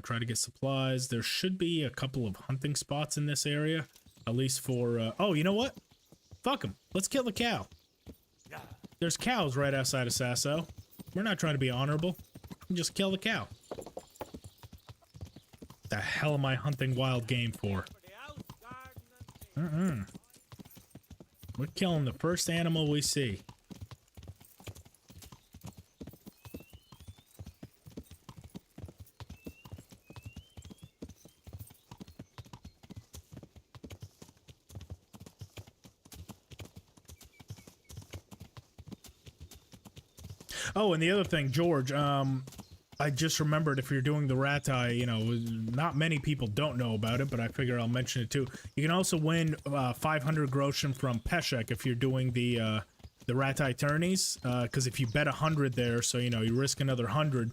Try to get supplies. There should be a couple of hunting spots in this area. At least for, oh, you know what? Fuck him. Let's kill the cow. There's cows right outside of Sasso. We're not trying to be honorable. Just kill the cow. The hell am I hunting wild game for? We're killing the first animal we see. Oh, and the other thing, George, I just remembered if you're doing the Ratai, you know, not many people don't know about it, but I figure I'll mention it too. You can also win 500 groschen from Peshek if you're doing the Ratai tourneys, because if you bet 100 there, so, you know, you risk another 100,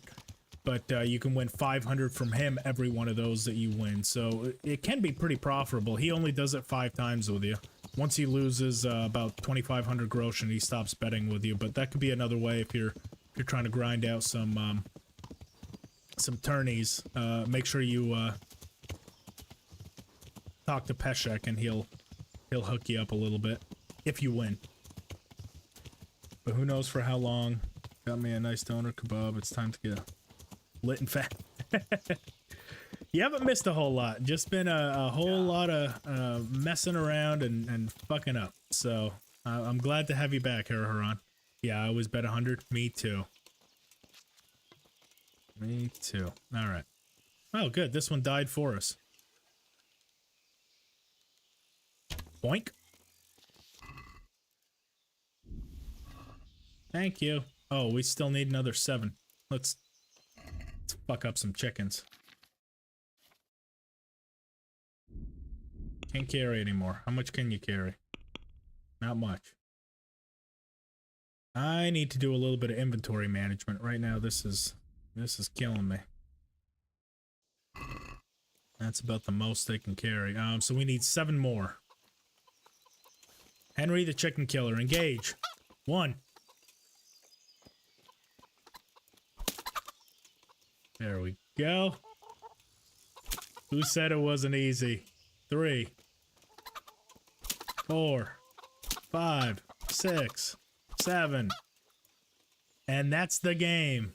but you can win 500 from him every one of those that you win, so it can be pretty profitable. He only does it 5 times with you. Once he loses about 2,500 groschen, he stops betting with you, but that could be another way if you're trying to grind out some tourneys. Make sure you talk to Peshek and he'll hook you up a little bit if you win. But who knows for how long. Got me a nice doner kebab. It's time to get lit and fat. You haven't missed a whole lot. Just been a whole lot of messing around and fucking up. So I'm glad to have you back, Haran. Yeah, I always bet 100. Me too. Me too. All right. Oh, good. This one died for us. Boink. Thank you. Oh, we still need another 7. Let's fuck up some chickens. Can't carry anymore. How much can you carry? Not much. I need to do a little bit of inventory management. Right now, this is killing me. That's about the most they can carry. So we need 7 more. Henry the chicken killer, engage. 1. There we go. Who said it wasn't easy? 3, 4, 5, 6, 7. And that's the game.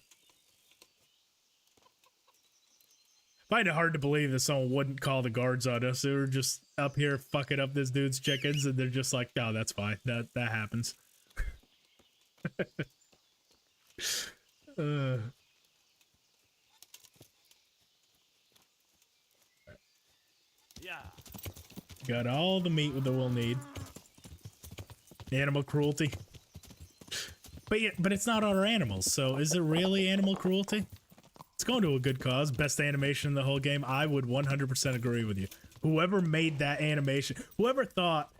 I find it hard to believe that someone wouldn't call the guards on us. They were just up here fucking up this dude's chickens, and they're just like, no, that's fine. That happens. Yeah. Got all the meat that we'll need. Animal cruelty. But yeah, but it's not on our animals, so is it really animal cruelty? It's going to a good cause. Best animation in the whole game. I would 100% agree with you. Whoever made that animation, whoever thought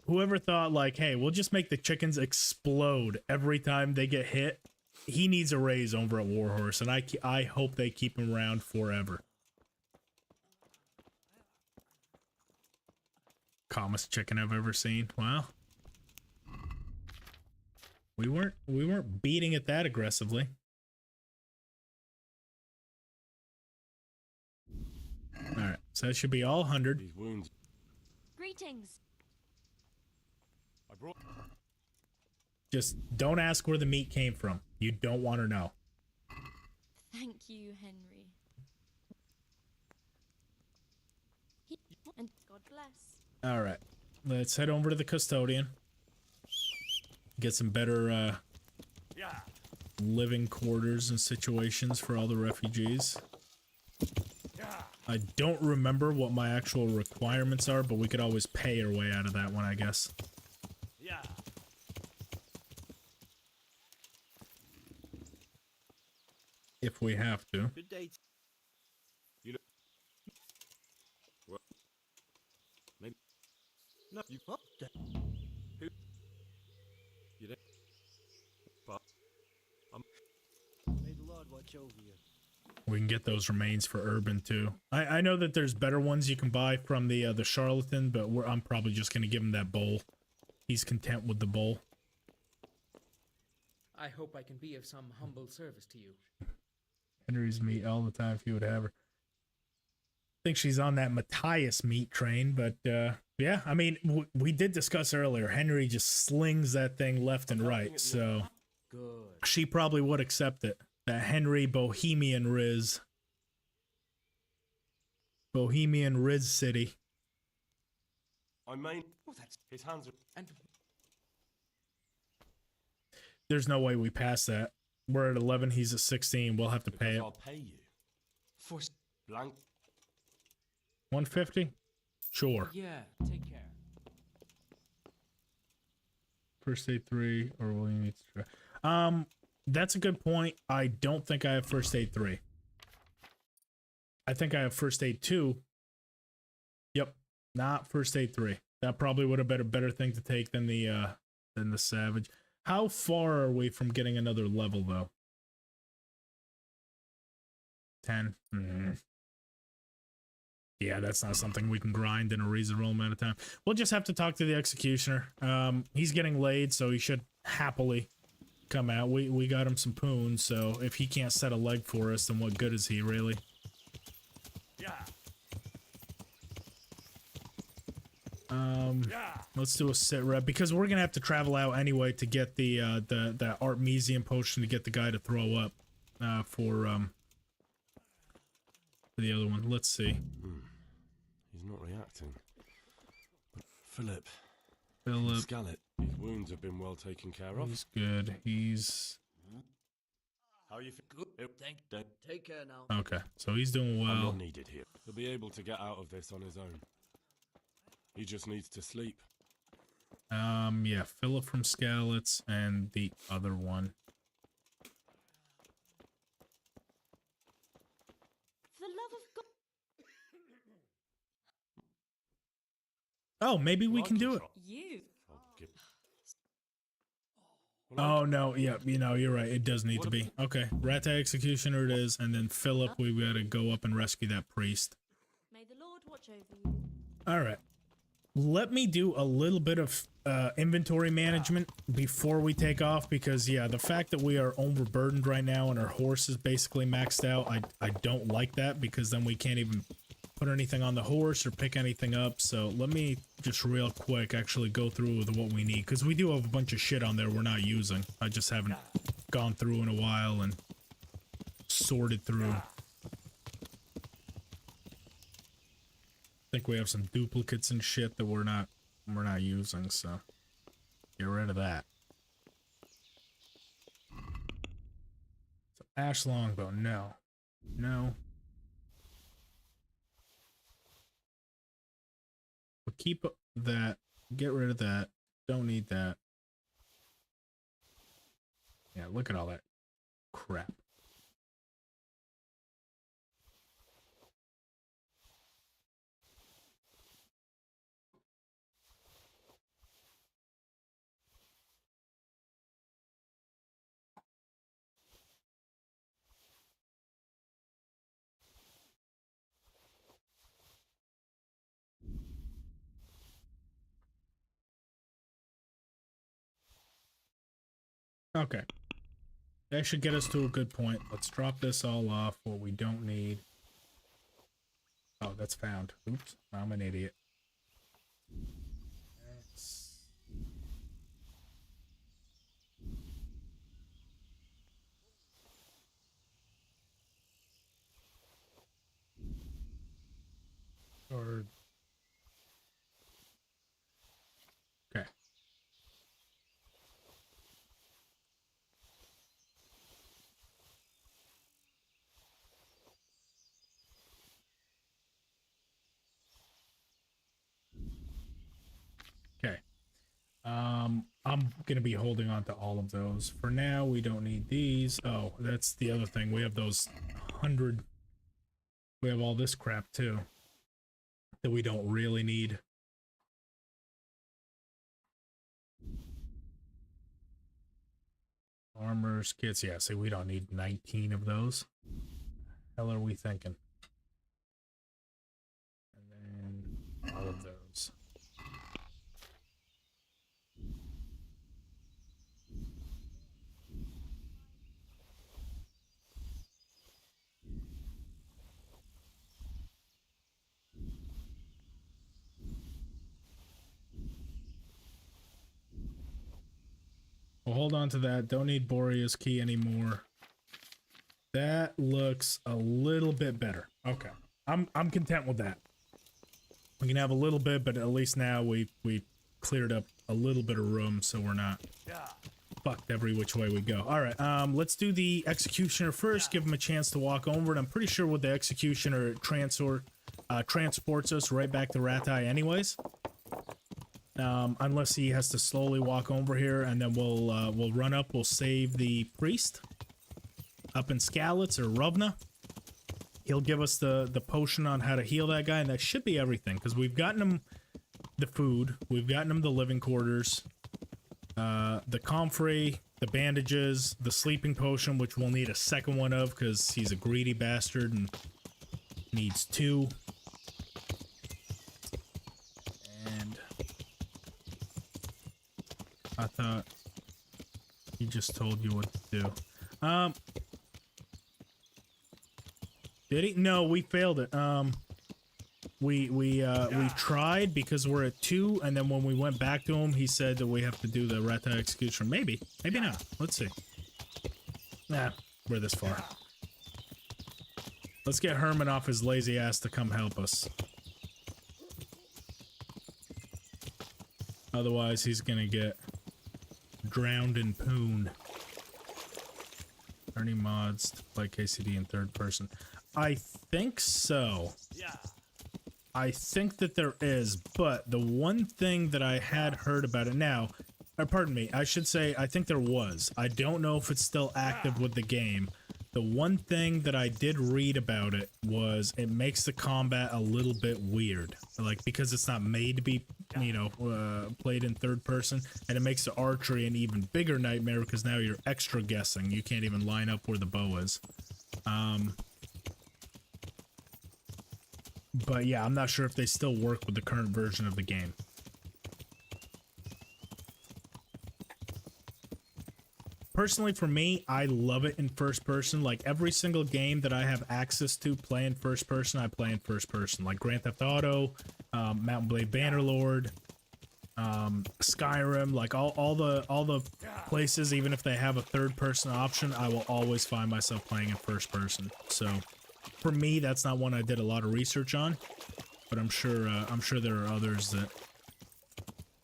like, hey, we'll just make the chickens explode every time they get hit, he needs a raise over at Warhorse, and I hope they keep him around forever. Calmest chicken I've ever seen. Wow. We weren't beating it that aggressively. All right, so that should be all 100. These wounds. Greetings. I brought. Just don't ask where the meat came from. You don't want to know. Thank you, Henry. And God bless. All right, let's head over to the custodian. Get some better living quarters and situations for all the refugees. I don't remember what my actual requirements are, but we could always pay our way out of that one, I guess. Yeah. If we have to. Good day. You know. What? Maybe. No, you. Who? You don't. But. May the Lord watch over you. We can get those remains for Urban too. I know that there's better ones you can buy from the charlatan, but I'm probably just gonna give him that bowl. He's content with the bowl. I hope I can be of some humble service to you. Henry's meat all the time if you would have her. think she's on that Matthias meat train, but yeah, I mean, we did discuss earlier, Henry just slings that thing left and right, so she probably would accept it. That Henry Bohemian Riz City. I mean, that's his hands are. And There's no way we pass that. We're at 11, he's at 16. We'll have to pay it. I'll pay you for blank. 150? Sure. Yeah, take care. First aid 3, or will you need to try? That's a good point. I don't think I have first aid 3. I think I have first aid 2. Yep, not first aid 3. That probably would have been a better thing to take than the savage. How far are we from getting another level though? 10. Yeah, that's not something we can grind in a reasonable amount of time. We'll just have to talk to the executioner. He's getting laid, so he should happily come out. We got him some poons, so if he can't set a leg for us, then what good is he really? Yeah. Let's do a sit rep because we're gonna have to travel out anyway to get the Artemisium potion to get the guy to throw up for the other one. Let's see. He's not reacting. Philip. Philip. Scarlet. His wounds have been well taken care of. He's good. He's How you feel? Good. Take care now. okay. So he's doing I'm well. not needed here. He'll be able to get out of this on his own. He just needs to sleep. Yeah, Philip from Skalitz and the other one. For the love of God. Oh, maybe we can do it. You. Oh no, yeah, you know, you're right. It does need to be. Okay, Rat Executioner it is, and then Philip, we gotta go up and rescue that priest. May the Lord watch over you. Alright. Let me do a little bit of inventory management before we take off, because yeah, the fact that we are overburdened right now and our horse is basically maxed out, I don't like that, because then we can't even put anything on the horse or pick anything up. So let me just real quick actually go through with what we need, because we do have a bunch of shit on there we're not using. I just haven't gone through in a while and sorted through. I think we have some duplicates and shit that we're not using, so get rid of that. So ash longbow, no. We'll keep that, get rid of that, don't need that. Yeah, look at all that crap. Okay. That should get us to a good point. Let's drop this all off, what we don't need. Oh, that's found. Oops, I'm an idiot. Or... Okay. Okay. I'm gonna be holding on to all of those. For now, we don't need these. Oh, that's the other thing. We have those 100... We have all this crap, too, that we don't really need. Armors, kits. Yeah, see, we don't need 19 of those. Hell are we thinking? And then all of those. We'll hold on to that. Don't need Borea's key anymore. That looks a little bit better. Okay. I'm content with that. We can have a little bit, but at least now we cleared up a little bit of room so we're not fucked every which way we go. Alright, let's do the Executioner first, give him a chance to walk over, and I'm pretty sure with the Executioner it transports us right back to Ratai anyways. Unless he has to slowly walk over here, and then we'll run up, we'll save the priest up in Skalitz or Rovna. He'll give us the potion on how to heal that guy, and that should be everything, because we've gotten him the food, we've gotten him the living quarters, the comfrey, the bandages, the sleeping potion, which we'll need a second one of, because he's a greedy bastard and needs 2. And I thought he just told you what to do. Did he? No, we failed it. We tried because we're at 2, and then when we went back to him, he said that we have to do the Ratai Executioner. Maybe not. Let's see. Nah, we're this far. Let's get Herman off his lazy ass to come help us. Otherwise, he's gonna get drowned in poon. Any mods to play KCD in third person? I think so. Yeah. I think that there is, but the one thing that I had heard about it now, or pardon me, I should say I think there was. I don't know if it's still active with the game. The one thing that I did read about it was it makes the combat a little bit weird. Like, because it's not made to be, you know, played in third person, and it makes the archery an even bigger nightmare because now you're extra guessing. You can't even line up where the bow is. But yeah, I'm not sure if they still work with the current version of the game. Personally, for me, I love it in first person. Like, every single game that I have access to play in first person, I play in first person. Like Grand Theft Auto, Mount & Blade Bannerlord, Skyrim, like all the places, even if they have a third person option, I will always find myself playing in first person. So for me, that's not one I did a lot of research on, but I'm sure there are others that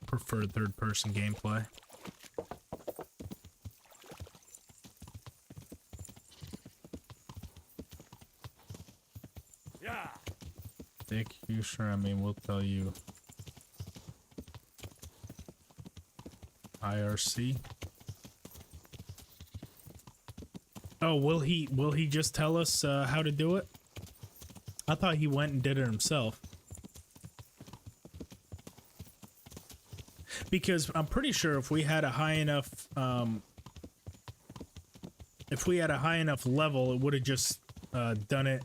prefer third person gameplay. Yeah. Dick, you sure? I mean, we'll tell you. IRC. Oh, will he just tell us how to do it? I thought he went and did it himself. Because I'm pretty sure if we had a high enough level, it would have just done it.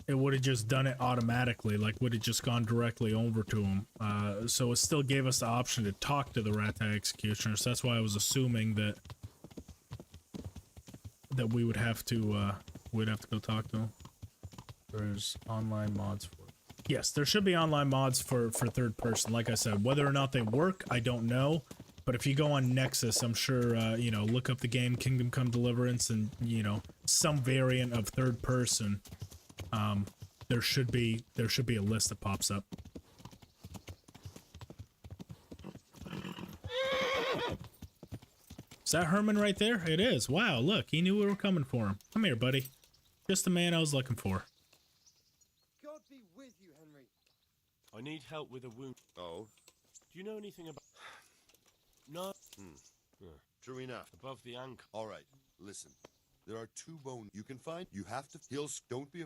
It would have just done it automatically, like would have just gone directly over to him. So it still gave us the option to talk to the Ratai Executioner. So that's why I was assuming that we would have to go talk to him. There's online mods for it. Yes, there should be online mods for third person. Like I said, whether or not they work, I don't know. But if you go on Nexus, I'm sure you know, look up the game Kingdom Come Deliverance, and you know, some variant of third person. There should be a list that pops up. Is that Herman right there? It is. Wow, look, he knew we were coming for him. Come here, buddy. Just the man I was looking for. God be with you, Henry. I need help with a wound. Oh? Do you know anything about... No. True enough. Above the ankle. All right, listen. There are 2 bones you can find. You have to heal. Don't be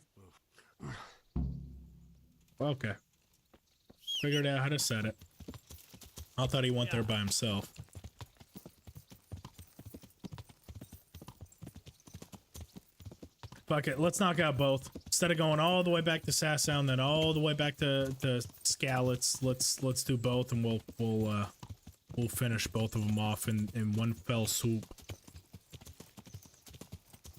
Okay. Figured out how to set it. I thought he went there by himself. Fuck it, let's knock out both. Instead of going all the way back to Sassound, then all the way back to Skalitz, let's do both, and we'll finish both of them off in one fell swoop.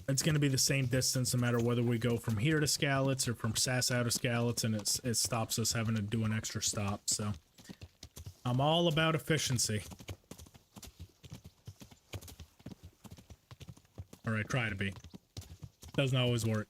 It's going to be the same distance no matter whether we go from here to Skalitz or from Sassound to Skalitz, and it stops us having to do an extra stop. So I'm all about efficiency. Or I try to be. Doesn't always work.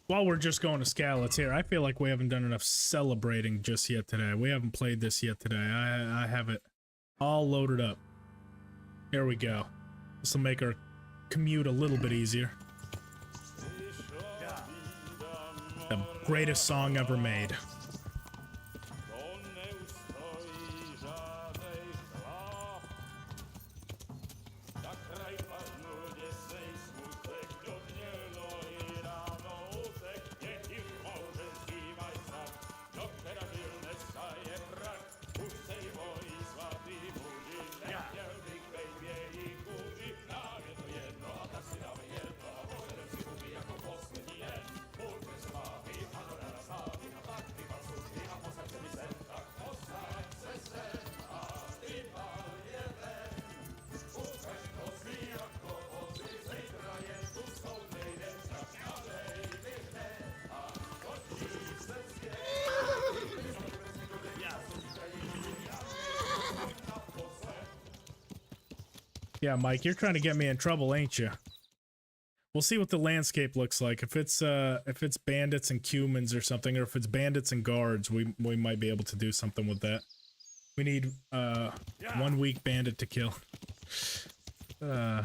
While we're just going to Scallots here, I feel like we haven't done enough celebrating just yet today. We haven't played this yet today. I have it all loaded up. Here we go. This will make our commute a little bit easier. The greatest song ever made. Yeah, Mike, you're trying to get me in trouble, ain't you? We'll see what the landscape looks like. If it's bandits and cumans or something, or if it's bandits and guards, we might be able to do something with that. We need 1 week bandit to kill. Yeah,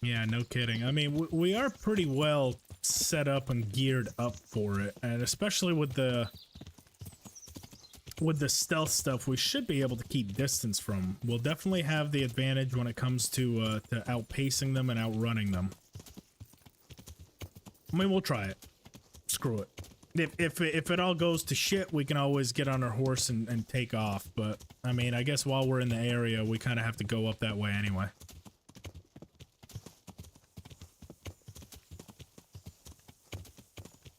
no kidding. I mean, we are pretty well set up and geared up for it, and especially with the stealth stuff, we should be able to keep distance from. We'll definitely have the advantage when it comes to outpacing them and outrunning them. I mean, we'll try it. Screw it. If it all goes to shit, we can always get on our horse and take off. But, I mean, I guess while we're in the area, we kind of have to go up that way anyway.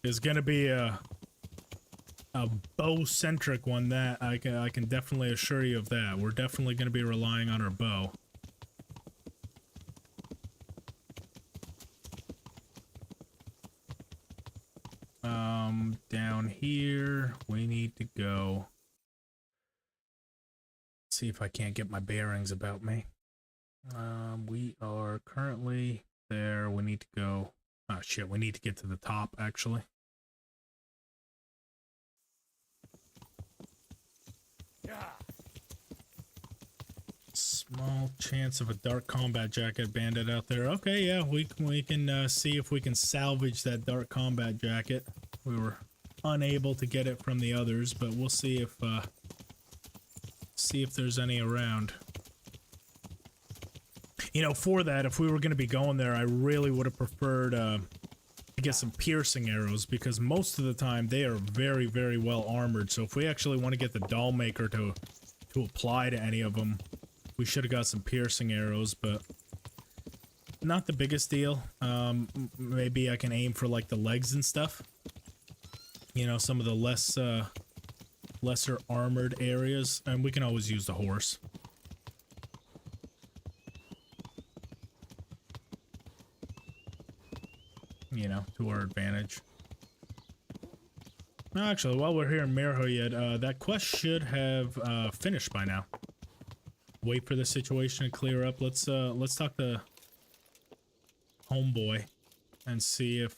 There's gonna be a bow-centric one, that I can definitely assure you of that. We're definitely going to be relying on our bow. Down here, we need to go. Let's see if I can't get my bearings about me. We are currently there. We need to go. Oh shit, we need to get to the top, actually. Small chance of a dark combat jacket bandit out there. Okay, yeah, we can see if we can salvage that dark combat jacket. We were unable to get it from the others, but we'll see if there's any around. You know, for that, if we were going to be going there, I really would have preferred to get some piercing arrows, because most of the time they are very, very well armored. So if we actually want to get the doll maker to apply to any of them, we should have got some piercing arrows, but not the biggest deal. Maybe I can aim for like the legs and stuff. You know, some of the lesser armored areas, and we can always use the horse. You know, to our advantage. No, actually, while we're here in Mirhoyed, that quest should have finished by now. Wait for the situation to clear up. Let's talk to Homeboy and see if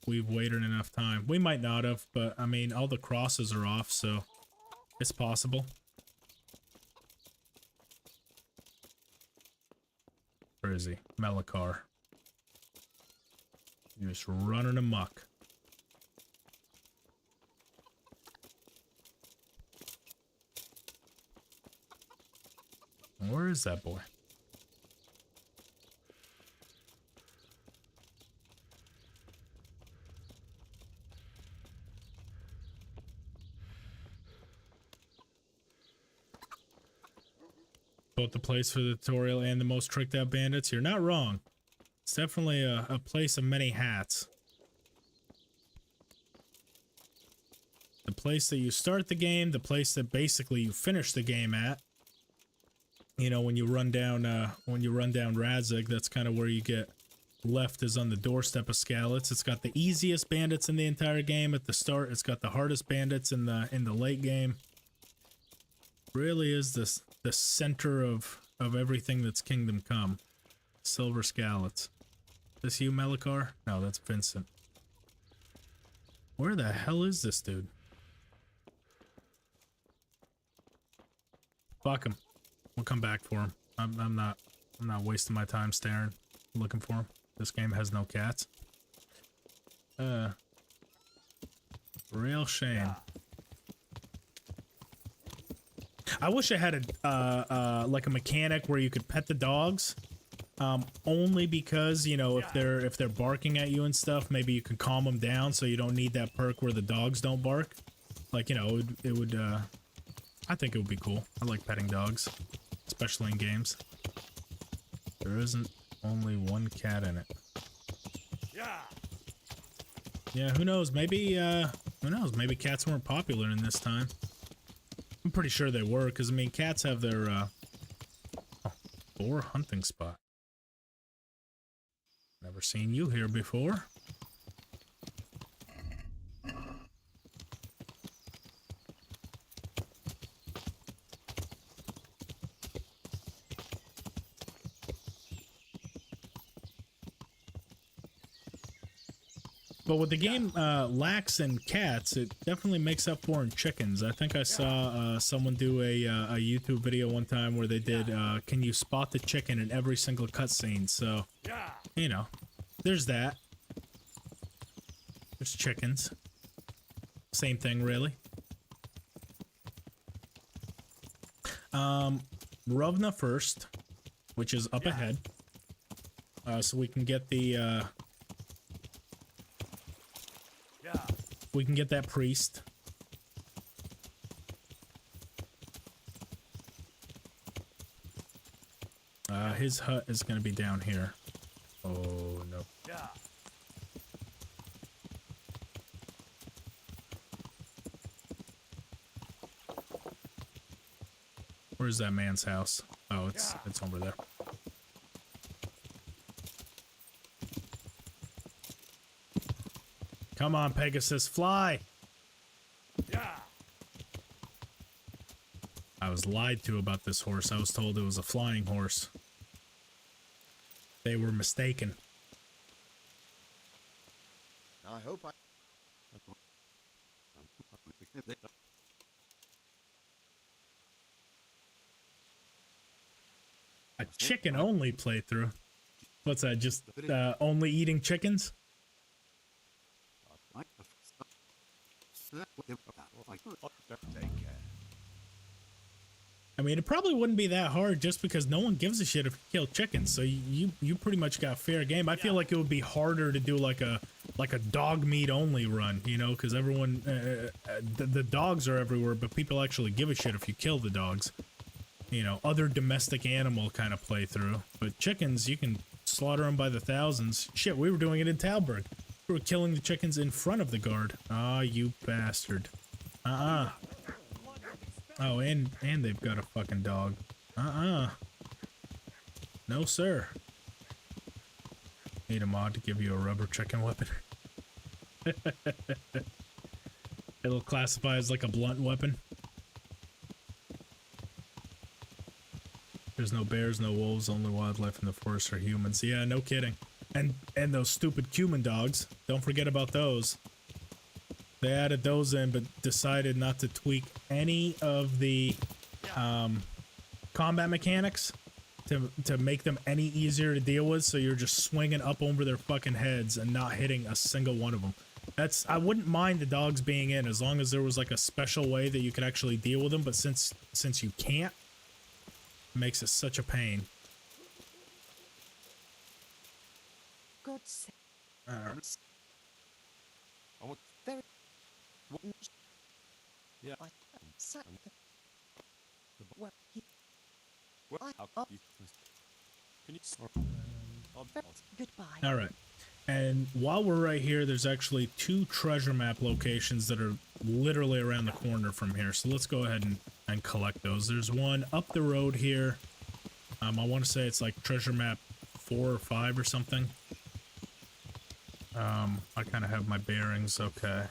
we've waited enough time. We might not have, but I mean, all the crosses are off, so it's possible. Where is he? Melikar. Just running amok. Where is that boy? Both the place for the tutorial and the most tricked out bandits. You're not wrong. It's definitely a place of many hats. The place that you start the game, the place that basically you finish the game at. You know, when you run down Radzig, that's kind of where you get left, is on the doorstep of Skalitz. It's got the easiest bandits in the entire game at the start. It's got the hardest bandits in the late game. Really is the center of everything that's Kingdom Come. Silver Skalitz. This you, Melikar? No, that's Vincent. Where the hell is this dude? Fuck him. We'll come back for him. I'm not wasting my time staring, looking for him. This game has no cats. Real shame. I wish I had a like a mechanic where you could pet the dogs. Only because, you know, if they're barking at you and stuff, maybe you can calm them down so you don't need that perk where the dogs don't bark. Like, you know, it would I think it would be cool. I like petting dogs, especially in games. There isn't only one cat in it. Yeah, who knows? Maybe who knows? Maybe cats weren't popular in this time. I'm pretty sure they were, because I mean, cats have their boar hunting spot. Never seen you here before. But what the game lacks in cats, it definitely makes up for in chickens. I think I saw someone do a YouTube video one time where they did, can you spot the chicken in every single cutscene? So, you know, there's that. There's chickens. Same thing, really. Rovna first, which is up ahead. So we can get the, we can get that priest. His hut is going to be down here. Oh, no. Where's that man's house? Oh, it's over there. Come on, Pegasus, fly! I was lied to about this horse. I was told it was a flying horse. They were mistaken. I hope I... A chicken-only playthrough? What's that, just only eating chickens? I mean, it probably wouldn't be that hard just because no one gives a shit if you kill chickens. So you pretty much got fair game. I feel like it would be harder to do like a dog meat only run, you know, because everyone the dogs are everywhere, but people actually give a shit if you kill the dogs. You know, other domestic animal kind of playthrough. But chickens, you can slaughter them by the thousands. Shit, we were doing it in Talberg. We were killing the chickens in front of the guard. Ah, you bastard. Oh, and they've got a fucking dog. No, sir. Need a mod to give you a rubber chicken weapon. It'll classify as like a blunt weapon. There's no bears, no wolves, only wildlife in the forest are humans. Yeah, no kidding. And those stupid cumin dogs. Don't forget about those. They added those in, but decided not to tweak any of the combat mechanics to make them any easier to deal with. So you're just swinging up over their fucking heads and not hitting a single one of them. I wouldn't mind the dogs being in as long as there was like a special way that you could actually deal with them. But since you can't, it makes it such a pain. God save. Very. Yeah. I sat well, Can you? Goodbye. All right. And while we're right here, there's actually 2 treasure map locations that are literally around the corner from here. So let's go ahead and collect those. There's one up the road here. I want to say it's like treasure map 4 or 5 or something. I kind of have my bearings. Okay.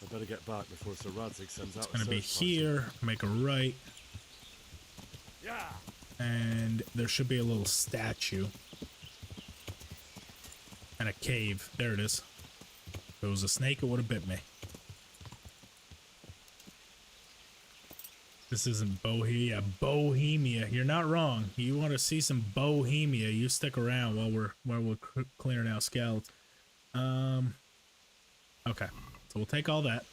I better get back before Sir Radzig sends out. It's gonna be here. Make a right. Yeah. And there should be a little statue. And a cave. There it is. If it was a snake, it would have bit me. This isn't Bohemia. Bohemia. You're not wrong. You want to see some Bohemia, you stick around while we're clearing out scouts. Okay. So we'll take all that.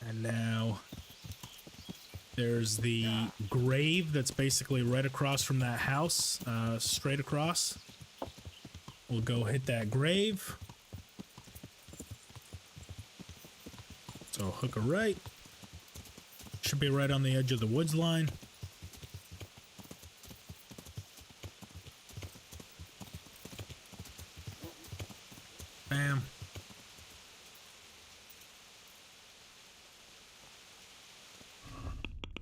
And now there's the grave that's basically right across from that house, straight across. We'll go hit that grave. So hook a right. Should be right on the edge of the woods line. Bam.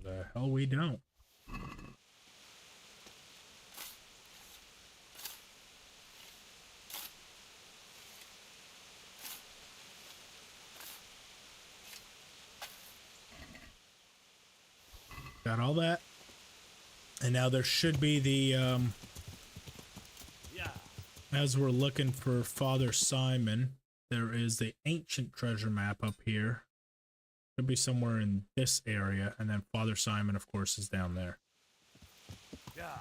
The hell we don't. Got all that. And now there should be the as we're looking for Father Simon, there is the ancient treasure map up here. Could be somewhere in this area, and then Father Simon, of course, is down there. Yeah.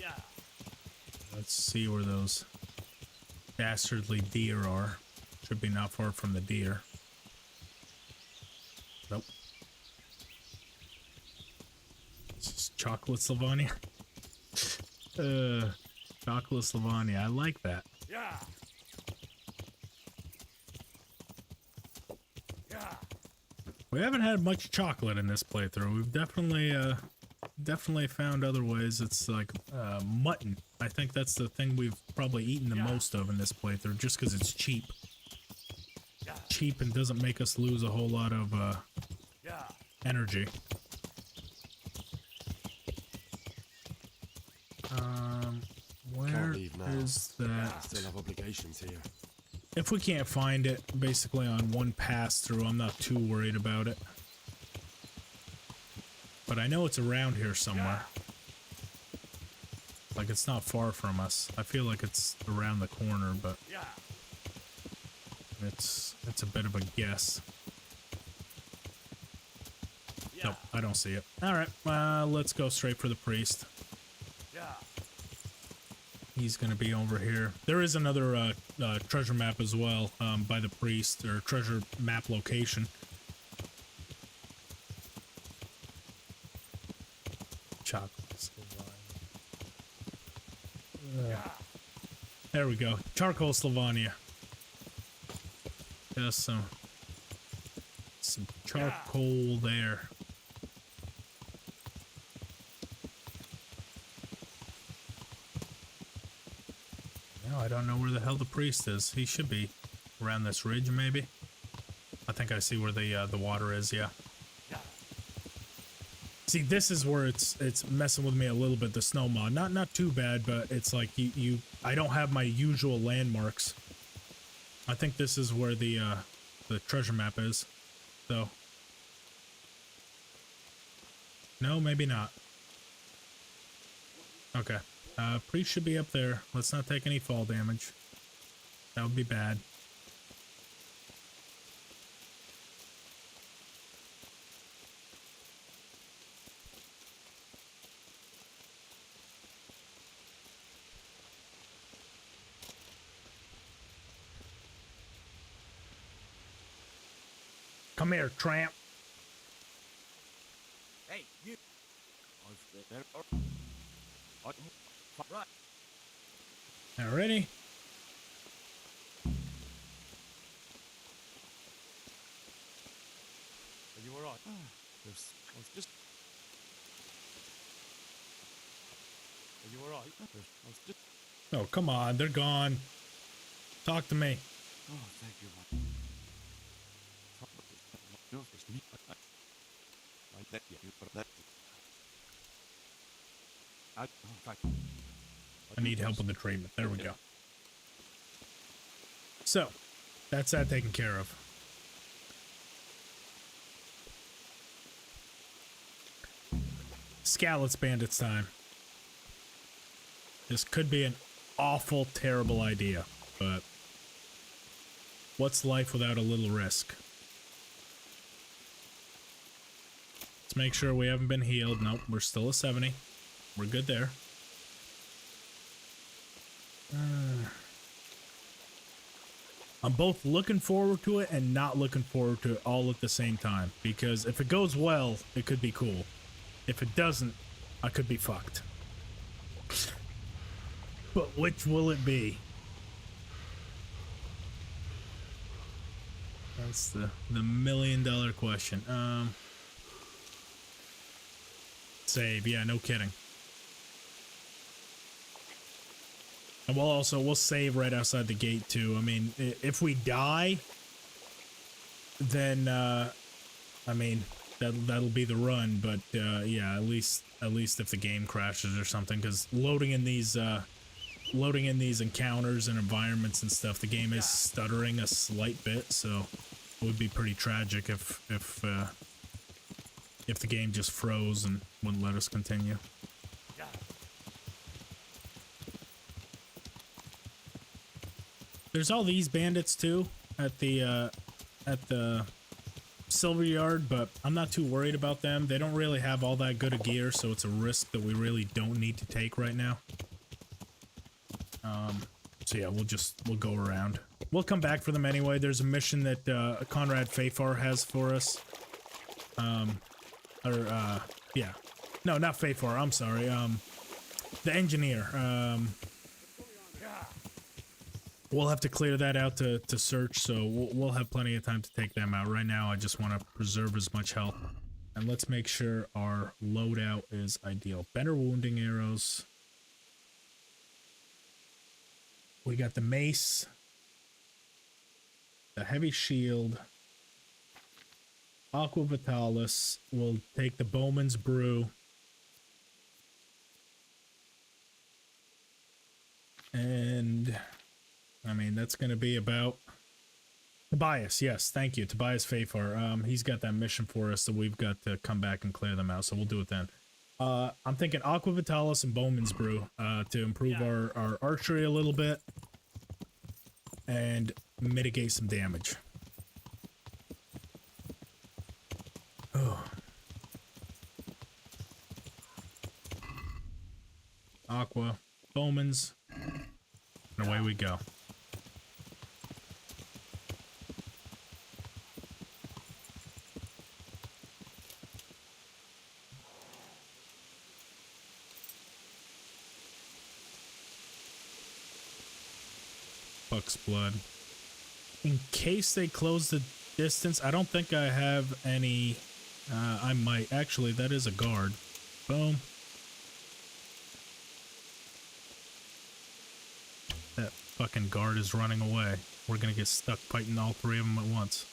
Yeah. Let's see where those dastardly deer are. Should be not far from the deer. Nope. This is chocolate Sylvania. Chocolate Sylvania. I like that. Yeah. Yeah. We haven't had much chocolate in this playthrough. We've definitely found other ways. It's like mutton. I think that's the thing we've probably eaten the most of in this playthrough, just because it's cheap. Cheap and doesn't make us lose a whole lot of energy. Where is that? I still have obligations here. If we can't find it basically on one pass through, I'm not too worried about it. But I know it's around here somewhere. Like it's not far from us. I feel like it's around the corner, but it's a bit of a guess. Nope, I don't see it. All right, let's go straight for the priest. He's gonna be over here. There is another treasure map as well by the priest, or treasure map location. Chocolate. There we go. Charcoal Sylvania. Just some charcoal there. No, I don't know where the hell the priest is. He should be around this ridge, maybe. I think I see where the water is. Yeah. See, this is where it's messing with me a little bit. The snow mod, not too bad, but it's like I don't have my usual landmarks. I think this is where the treasure map is. So. No, maybe not. Okay. Priest should be up there. Let's not take any fall damage. That would be bad. Come here, tramp. Hey, you. Right. Alrighty. Are you alright? Just. Are you alright? Just. Oh, come on. They're gone. Talk to me. Oh, thank you, man. I need help with the treatment. There we go. So, that's that taken care of. Scallops Bandits time. This could be an awful, terrible idea, but what's life without a little risk? Let's make sure we haven't been healed. Nope, we're still a 70. We're good there. I'm both looking forward to it and not looking forward to it all at the same time. Because if it goes well, it could be cool. If it doesn't, I could be fucked. But which will it be? That's the $1,000,000 question. Save, yeah, no kidding. And we'll save right outside the gate too. I mean, if we die, then I mean that'll be the run. But yeah, at least if the game crashes or something, because loading in these encounters and environments and stuff, the game is stuttering a slight bit, so it would be pretty tragic if the game just froze and wouldn't let us continue. There's all these bandits too at the silver yard, but I'm not too worried about them. They don't really have all that good a gear, so it's a risk that we really don't need to take right now. So yeah, we'll go around. We'll come back for them anyway. There's a mission that Conrad Fafar has for us. Yeah. No, not Fafar, I'm sorry. The engineer. We'll have to clear that out to search, so we'll have plenty of time to take them out. Right now, I just want to preserve as much health. And let's make sure our loadout is ideal. Better wounding arrows. We got the mace. The heavy shield. Aqua Vitalis. We'll take the Bowman's Brew. And I mean, that's going to be about Tobias. Yes, thank you. Tobias Fafar. He's got that mission for us, so we've got to come back and clear them out. So we'll do it then. I'm thinking Aqua Vitalis and Bowman's Brew to improve our archery a little bit and mitigate some damage. Oh. Aqua, Bowman's, and away we go. Buck's blood. In case they close the distance, I don't think I have any. I might. Actually, that is a guard. Boom. That fucking guard is running away. We're gonna get stuck fighting all three of them at once.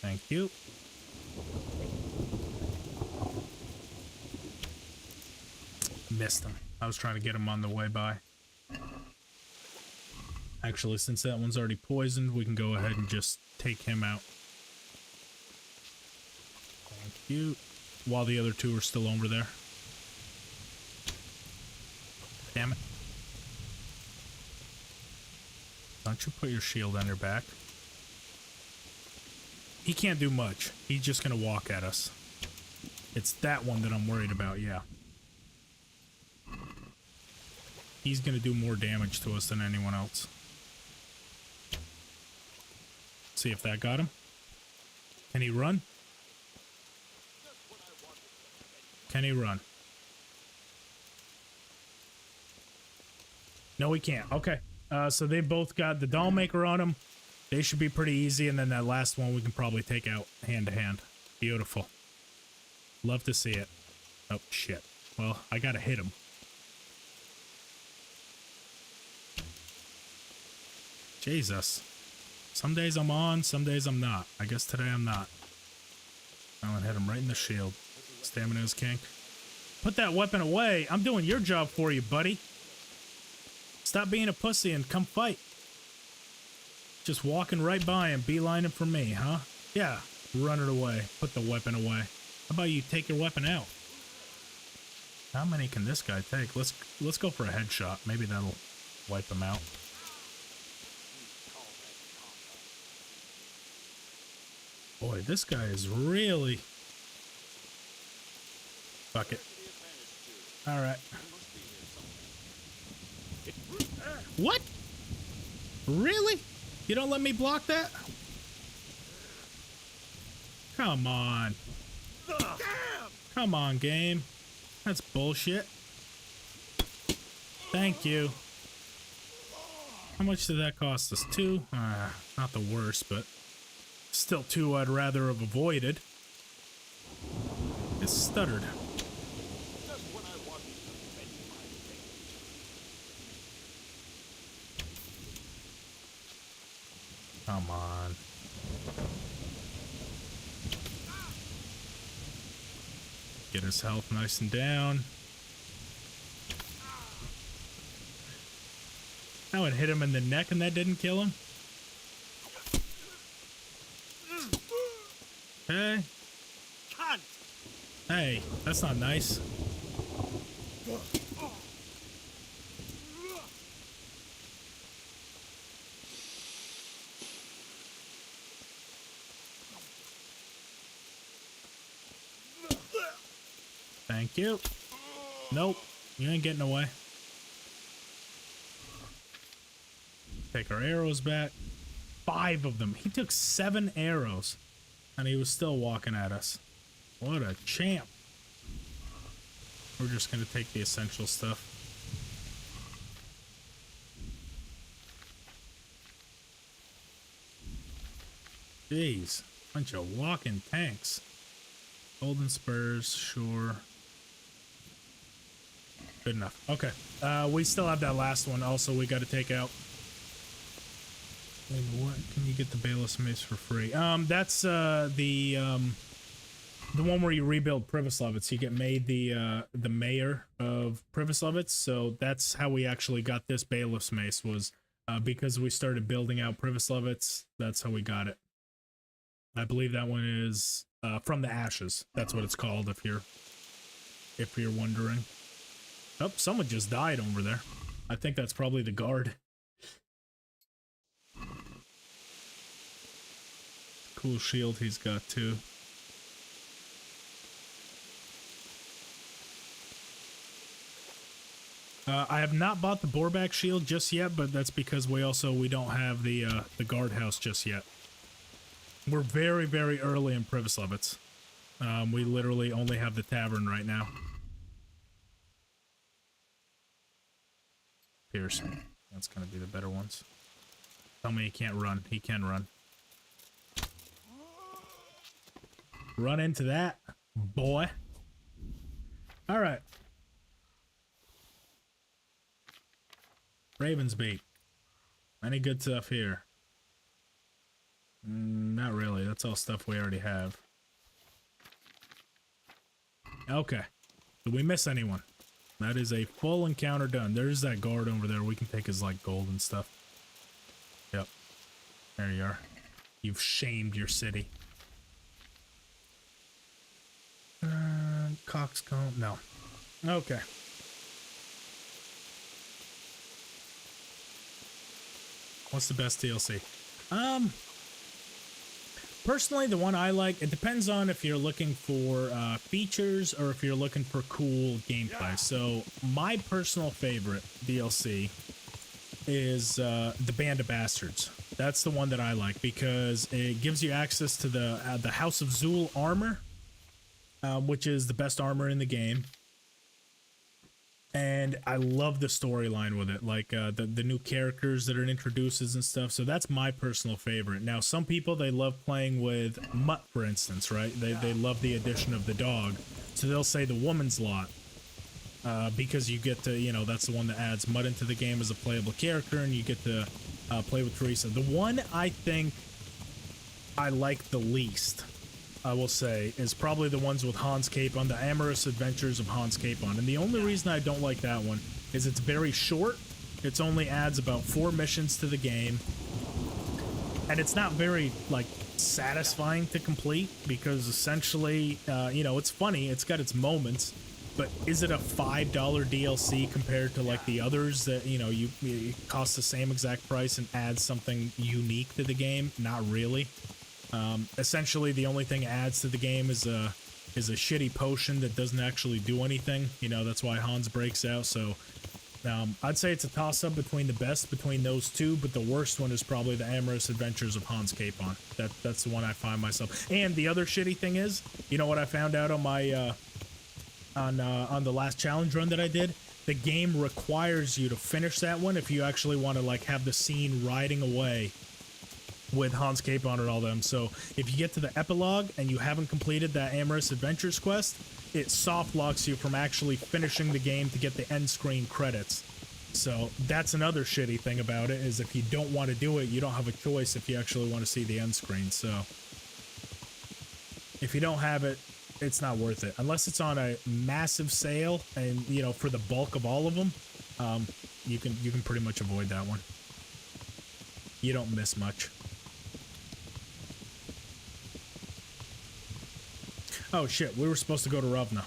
Thank you. Missed him. I was trying to get him on the way by. Actually, since that one's already poisoned, we can go ahead and just take him out. Thank you. While the other two are still over there. Damn it. Don't you put your shield on your back. He can't do much. He's just gonna walk at us. It's that one that I'm worried about, yeah. He's gonna do more damage to us than anyone else. See if that got him. Can he run? Can he run? No, he can't. Okay. So they both got the doll maker on them. They should be pretty easy, and then that last one we can probably take out hand to hand. Beautiful. Love to see it. Oh, shit. Well, I gotta hit him. Jesus. Some days I'm on, some days I'm not. I guess today I'm not. I'm gonna hit him right in the shield. Stamina is king. Put that weapon away. I'm doing your job for you, buddy. Stop being a pussy and come fight. Just walking right by and beelining for me, huh? Yeah, run it away. Put the weapon away. How about you take your weapon out? How many can this guy take? Let's go for a headshot. Maybe that'll wipe him out. Boy, this guy is really... Fuck it. Alright. What? Really? You don't let me block that? Come on. Come on, game. That's bullshit. Thank you. How much did that cost us? 2? Not the worst, but still 2 I'd rather have avoided. It stuttered. Come on. Get his health nice and down. I would hit him in the neck and that didn't kill him. Okay. Hey, that's not nice. Thank you. Nope, you ain't getting away. Take our arrows back. 5 of them. He took 7 arrows, and he was still walking at us. What a champ. We're just gonna take the essential stuff. Jeez, bunch of walking tanks. Golden spurs, sure. Good enough. Okay. We still have that last one also we got to take out. And what can you get the Bayless Mace for free? That's the one where you rebuild Privislavitz. You get made the mayor of Privislavitz, so that's how we actually got this Bailiff's Mace, was because we started building out Privislavitz. That's how we got it. I believe that one is from the ashes. That's what it's called if you're wondering. Oh, someone just died over there. I think that's probably the guard. Cool shield he's got too. I have not bought the boarback shield just yet, but that's because we don't have the guardhouse just yet. We're very, very early in Privislavitz. We literally only have the tavern right now. Piercing. That's gonna be the better ones. Tell me he can't run. He can run. Run into that, boy. Alright. Raven's Beak. Any good stuff here? Not really. That's all stuff we already have. Okay. Did we miss anyone? That is a full encounter done. There's that guard over there. We can take his, like, gold and stuff. Yep. There you are. You've shamed your city. Coxcomb. No. Okay. What's the best DLC? Personally, the one I like, it depends on if you're looking for features or if you're looking for cool gameplay. So my personal favorite DLC is the Band of Bastards. That's the one that I like because it gives you access to the House of Zool armor, which is the best armor in the game. And I love the storyline with it, like the new characters that it introduces and stuff. So that's my personal favorite. Now, some people, they love playing with Mutt, for instance, right? They love the addition of the dog. So they'll say the woman's lot because you get to, you know, that's the one that adds Mutt into the game as a playable character, and you get to play with Teresa. The one I think I like the least, I will say, is probably the ones with Hans Capon, the Amorous Adventures of Hans Capon. And the only reason I don't like that one is it's very short. It only adds about 4 missions to the game. And it's not very, like, satisfying to complete because essentially, you know, it's funny. It's got its moments. But is it a $5 DLC compared to, like, the others that, you know, it costs the same exact price and adds something unique to the game? Not really. Essentially, the only thing it adds to the game is a shitty potion that doesn't actually do anything. You know, that's why Hans breaks out. So I'd say it's a toss-up between the best between those two, but the worst one is probably the Amorous Adventures of Hans Capon. That's the one I find myself. And the other shitty thing is, you know what I found out on my on the last challenge run that I did? The game requires you to finish that one if you actually want to, like, have the scene riding away with Hans Capon and all them. So if you get to the epilogue and you haven't completed that Amorous Adventures quest, it soft locks you from actually finishing the game to get the end screen credits. So that's another shitty thing about it, is if you don't want to do it, you don't have a choice if you actually want to see the end screen. So if you don't have it, it's not worth it unless it's on a massive sale, and you know, for the bulk of all of them, you can pretty much avoid that one. You don't miss much. Oh shit, we were supposed to go to Ravna.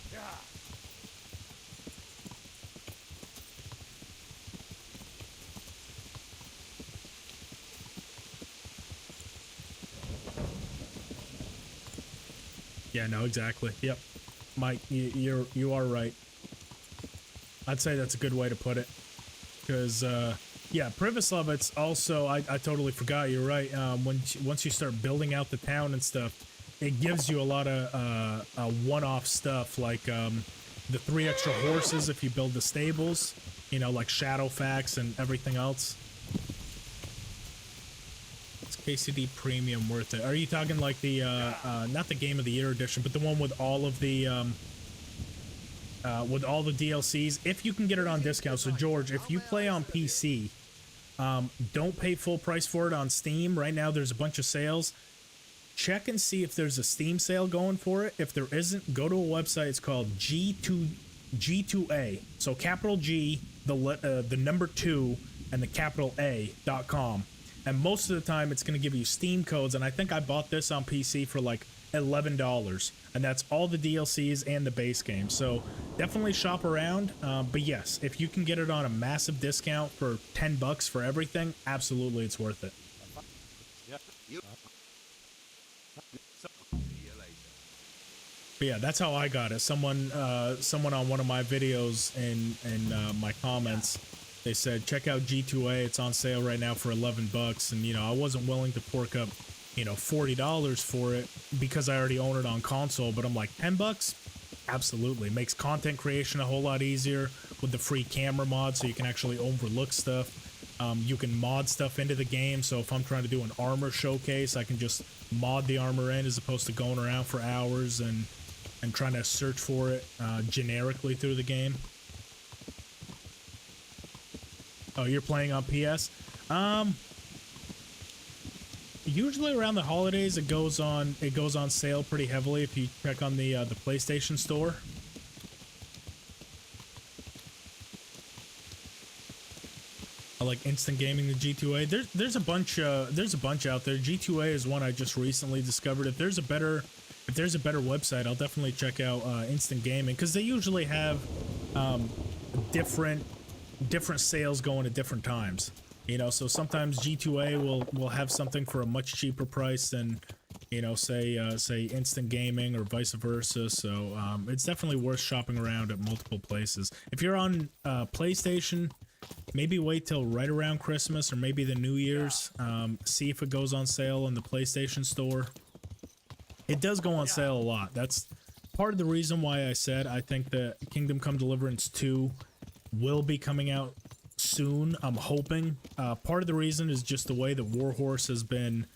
Yeah, no, exactly. Yep. Mike, you are right. I'd say that's a good way to put it. Because, yeah, Privislavitz also, I totally forgot, you're right. Once you start building out the town and stuff, it gives you a lot of one-off stuff, like the 3 extra horses if you build the stables, you know, like Shadowfax and everything else. Is KCD Premium worth it? Are you talking like the, not the Game of the Year edition, but the one with all of the, DLCs? If you can get it on discount. So, George, if you play on PC, don't pay full price for it on Steam. Right now, there's a bunch of sales. Check and see if there's a Steam sale going for it. If there isn't, go to a website. It's called G2A. So capital G, the number 2, and the capital A.com. And most of the time, it's going to give you Steam codes. And I think I bought this on PC for like $11. And that's all the DLCs and the base game. So definitely shop around. But yes, if you can get it on a massive discount for $10 for everything, absolutely it's worth it. But yeah, that's how I got it. Someone on one of my videos in my comments, they said, check out G2A. It's on sale right now for $11. And, you know, I wasn't willing to fork up, you know, $40 for it because I already own it on console. But I'm like, $10? Absolutely. Makes content creation a whole lot easier with the free camera mod, so you can actually overlook stuff. You can mod stuff into the game. So if I'm trying to do an armor showcase, I can just mod the armor in as opposed to going around for hours and trying to search for it generically through the game. Oh, you're playing on PS? Usually around the holidays it goes on sale pretty heavily if you check on the PlayStation Store. like instant gaming to G2A. There's a bunch out there. G2A is one I just recently discovered. If there's a better website, I'll definitely check out instant gaming, because they usually have different sales going at different times. You know, so sometimes G2A will have something for a much cheaper price than, you know, say instant gaming or vice versa. So it's definitely worth shopping around at multiple places. If you're on PlayStation, maybe wait till right around Christmas or maybe the New Year's. See if it goes on sale in the PlayStation Store. It does go on sale a lot. That's part of the reason why I said I think that Kingdom Come Deliverance 2 will be coming out soon. I'm hoping. Part of the reason is just the way that Warhorse has been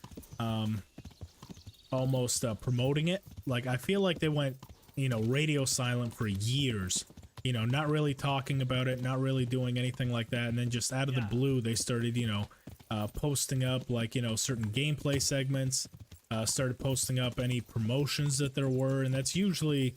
almost promoting it. Like, I feel like they went, you know, radio silent for years. You know, not really talking about it, not really doing anything like that, and then just out of the blue, they started, you know, posting up, like, you know, certain gameplay segments, started posting up any promotions that there were, and that's usually,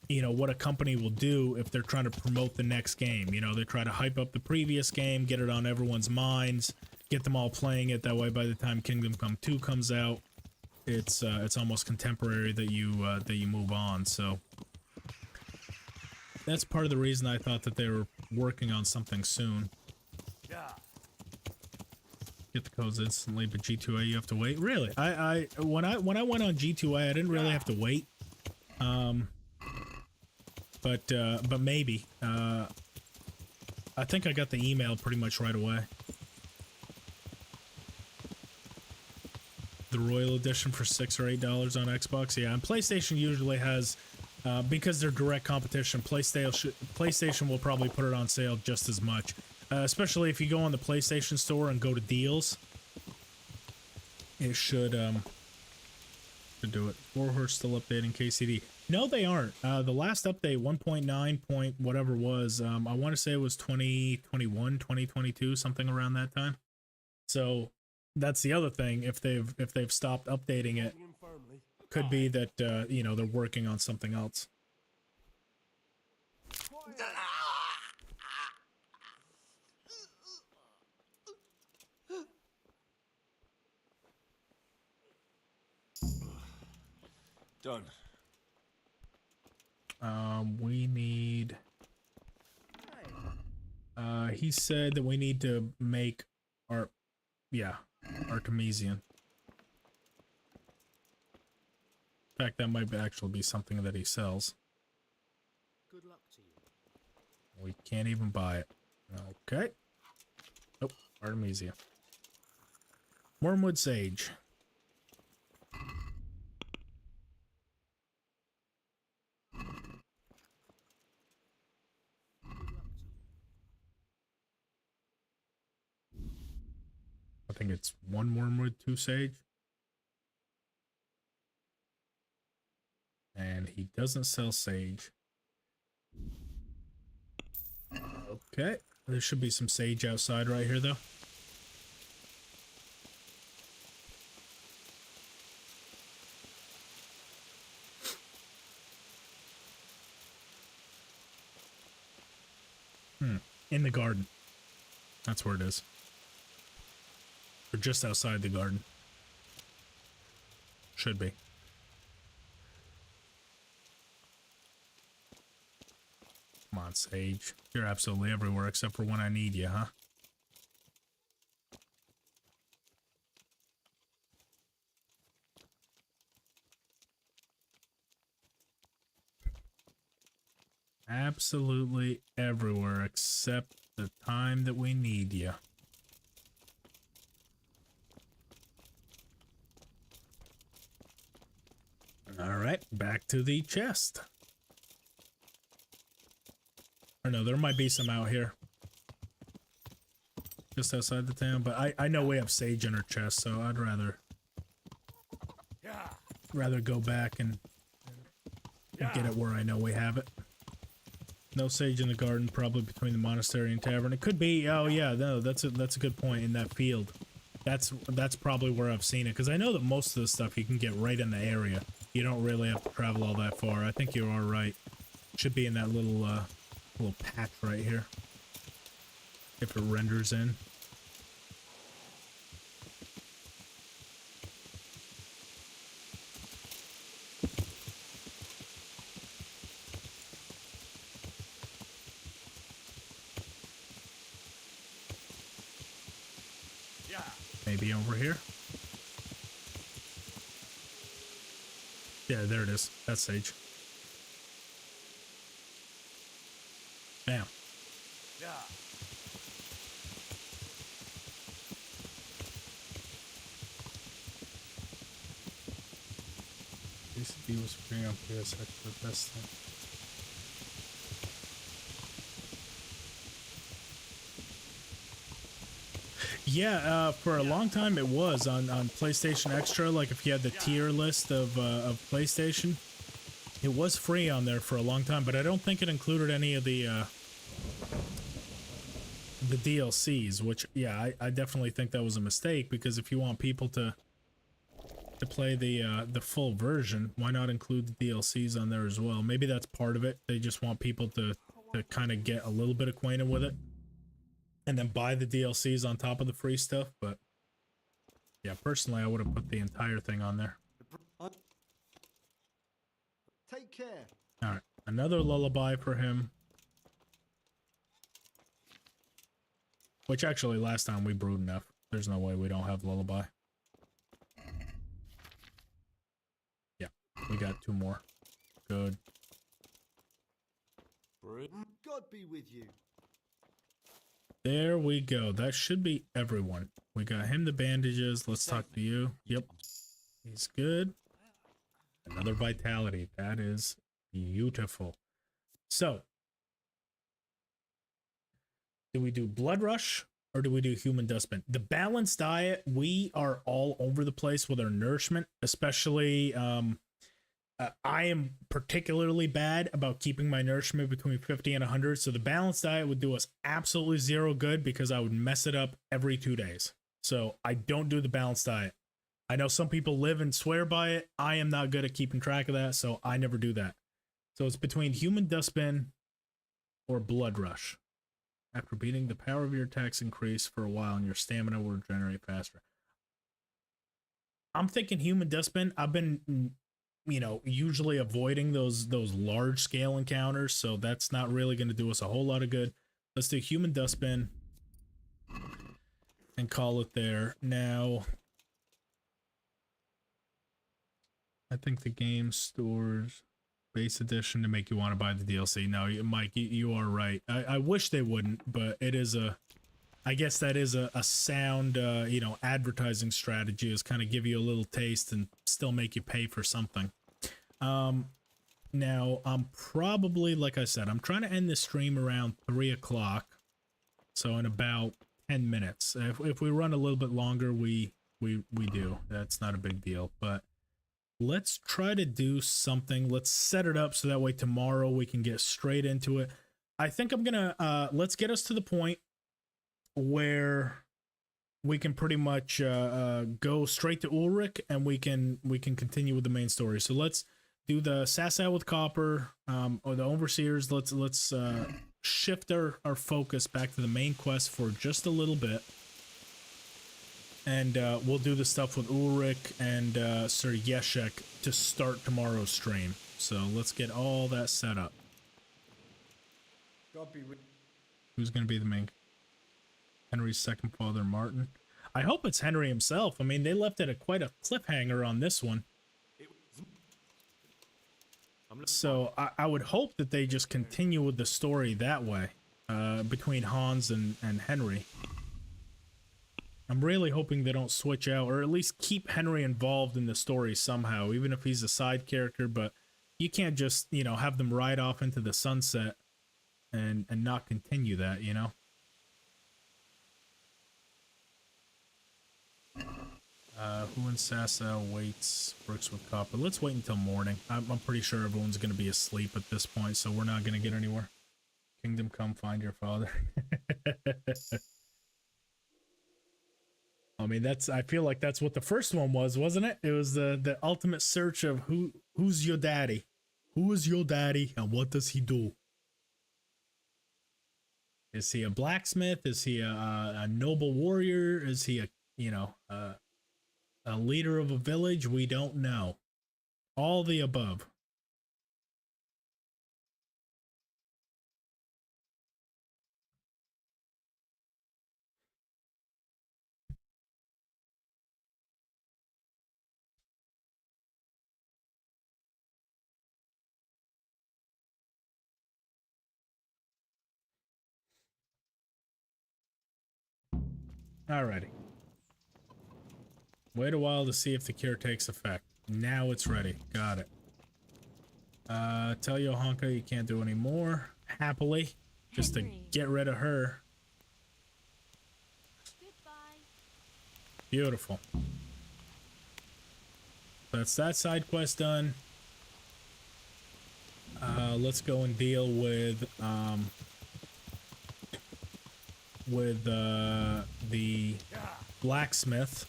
you know, what a company will do if they're trying to promote the next game. You know, they try to hype up the previous game, get it on everyone's minds, get them all playing it. That way, by the time Kingdom Come 2 comes out, it's almost contemporary that you move on. So that's part of the reason I thought that they were working on something soon. Get the codes instantly, but G2A you have to wait. Really? When I went on G2A, I didn't really have to wait. But maybe. I think I got the email pretty much right away. The Royal Edition for $6 or $8 on Xbox. Yeah, and PlayStation usually has, because they're direct competition, PlayStation will probably put it on sale just as much. Especially if you go on the PlayStation Store and go to deals. It should do it. Warhorse still updating KCD. No, they aren't. The last update, 1.9 point whatever was, I want to say it was 2021, 2022, something around that time. So that's the other thing. If they've stopped updating it, could be that you know, they're working on something else. Done. We need... he said that we need to make our... Yeah, Artemisian. In fact, that might actually be something that he sells. Good luck to you. We can't even buy it. Okay. Nope, Artemisia. Wormwood Sage. I think it's 1 Wormwood, 2 Sage. And he doesn't sell Sage. Okay. There should be some Sage outside right here, though. In the garden. That's where it is. Or just outside the garden. Should be. Come on, Sage. You're absolutely everywhere except for when I need you, huh? Absolutely everywhere except the time that we need you. Alright, back to the chest. Or no, there might be some out here. Just outside the town, but I know we have Sage in our chest, so I'd rather go back and get it where I know we have it. No Sage in the garden, probably between the monastery and tavern. It could be, oh yeah, no, that's a good point, in that field. That's probably where I've seen it, because I know that most of the stuff you can get right in the area. You don't really have to travel all that far. I think you are right. Should be in that little patch right here. if it renders in. Maybe over here. Yeah, there it is. That's Sage. Bam. Yeah. ACD was bringing up PS for the best thing. Yeah, for a long time it was on PlayStation Extra. Like if you had the tier list of PlayStation, it was free on there for a long time. But I don't think it included any of the DLCs. Which, yeah, I definitely think that was a mistake, because if you want people to play the full version, why not include the DLCs on there as well? Maybe that's part of it. They just want people to kind of get a little bit acquainted with it, and then buy the DLCs on top of the free stuff. But yeah, personally, I would have put the entire thing on there. Take care. All right, another lullaby for him. Which actually, last time we brewed enough. There's no way we don't have lullaby. Yeah, we got 2 more. Good. God be with you. There we go. That should be everyone. We got him the bandages. Let's talk to you. Yep. He's good. Another vitality. That is beautiful. So, do we do blood rush or do we do human dustbin? The balanced diet, we are all over the place with our nourishment, especially I am particularly bad about keeping my nourishment between 50 and 100. So the balanced diet would do us absolutely 0 good, because I would mess it up every 2 days. So I don't do the balanced diet. I know some people live and swear by it. I am not good at keeping track of that, so I never do that. So it's between human dustbin or blood rush. After beating, the power of your attacks increase for a while and your stamina will regenerate faster. I'm thinking human dustbin. I've been, you know, usually avoiding those large scale encounters, so that's not really going to do us a whole lot of good. Let's do human dustbin and call it there. Now, I think the game stores base edition to make you want to buy the DLC. No, Mike, you are right. I wish they wouldn't, but it is I guess that is a sound, you know, advertising strategy, is kind of give you a little taste and still make you pay for something. Now I'm probably, like I said, I'm trying to end this stream around 3 o'clock. So in about 10 minutes, if we run a little bit longer, we do. That's not a big deal, but let's try to do something. Let's set it up so that way tomorrow we can get straight into it. I think I'm gonna, let's get us to the point where we can pretty much go straight to Ulrich, and we can continue with the main story. So let's do the Sasau with Copper, or the Overseers. Let's shift our focus back to the main quest for just a little bit, and we'll do the stuff with Ulrich and Sir Yeshek to start tomorrow's stream. So let's get all that set up. God be with. Who's going to be the main? Henry's second father, Martin. I hope it's Henry himself. I mean, they left it at quite a cliffhanger on this one. So I would hope that they just continue with the story that way, between Hans and Henry. I'm really hoping they don't switch out, or at least keep Henry involved in the story somehow, even if he's a side character. But you can't just, you know, have them ride off into the sunset and not continue that, you know? Who in Sasau works with Copper? Let's wait until morning. I'm pretty sure everyone's going to be asleep at this point, so we're not going to get anywhere. Kingdom come, find your father. I mean, I feel like that's what the first one was, wasn't it? It was the ultimate search of who's your daddy? Who is your daddy and what does he do? Is he a blacksmith? Is he a noble warrior? Is he a, you know, a leader of a village? We don't know. All the above. Alrighty. Wait a while to see if the cure takes effect. Now it's ready. Got it. Tell Johanka you can't do any more. Happily. Just to get rid of her. Goodbye. Beautiful. That's that side quest done. Let's go and deal with the blacksmith,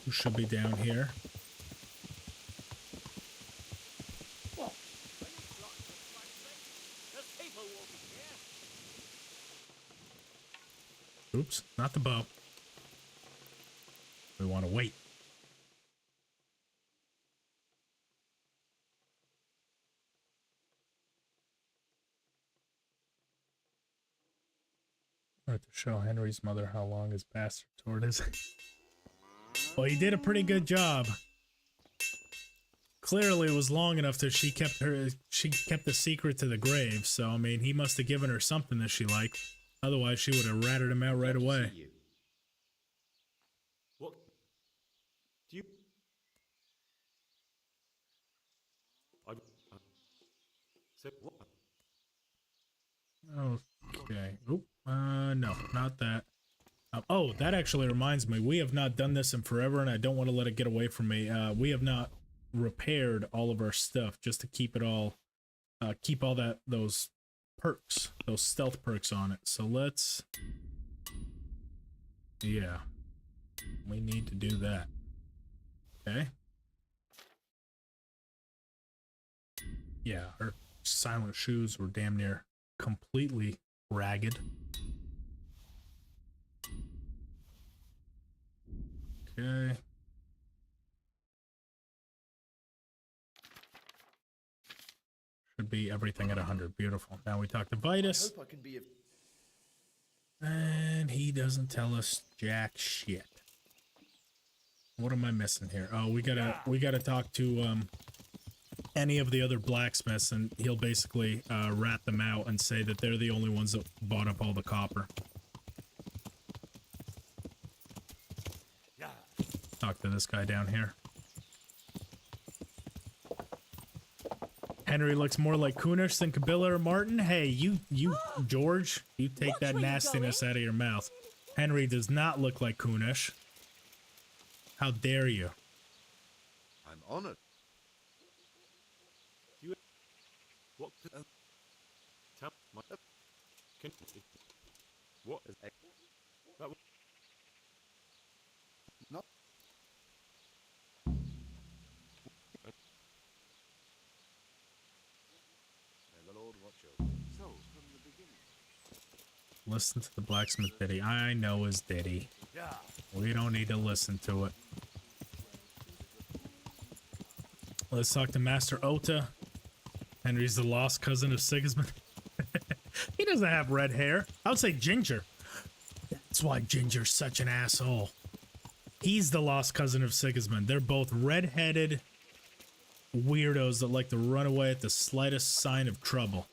who should be down here. Oops, not the bow. We want to wait. To show Henry's mother how long his bastard sword is. Well, he did a pretty good job. Clearly, it was long enough that she kept the secret to the grave. So, I mean, he must have given her something that she liked. Otherwise, she would have ratted him out right away. What? Do you? Say what? Okay. Oop. No, not that. Oh, that actually reminds me. We have not done this in forever, and I don't want to let it get away from me. We have not repaired all of our stuff just to keep it all, keep all those perks, those stealth perks on it. So let's, yeah, we need to do that. Okay. Yeah, our silent shoes were damn near completely ragged. Okay. Should be everything at 100. Beautiful. Now we talk to Vitus. I can be of... And he doesn't tell us jack shit. What am I missing here? Oh, we gotta talk to any of the other blacksmiths, and he'll basically rat them out and say that they're the only ones that bought up all the copper. Talk to this guy down here. Henry looks more like Kunish than Kabila or Martin. Hey, you, George, you take that nastiness out of your mouth. Henry does not look like Kunish. How dare you? I'm honored. You. What? Tell my. Can. What is that? No. Listen to the blacksmith ditty. I know his ditty. We don't need to listen to it. Let's talk to Master Ota. Henry's the lost cousin of Sigismund. He doesn't have red hair. I would say Ginger. That's why Ginger's such an asshole. He's the lost cousin of Sigismund. They're both red-headed weirdos that like to run away at the slightest sign of trouble.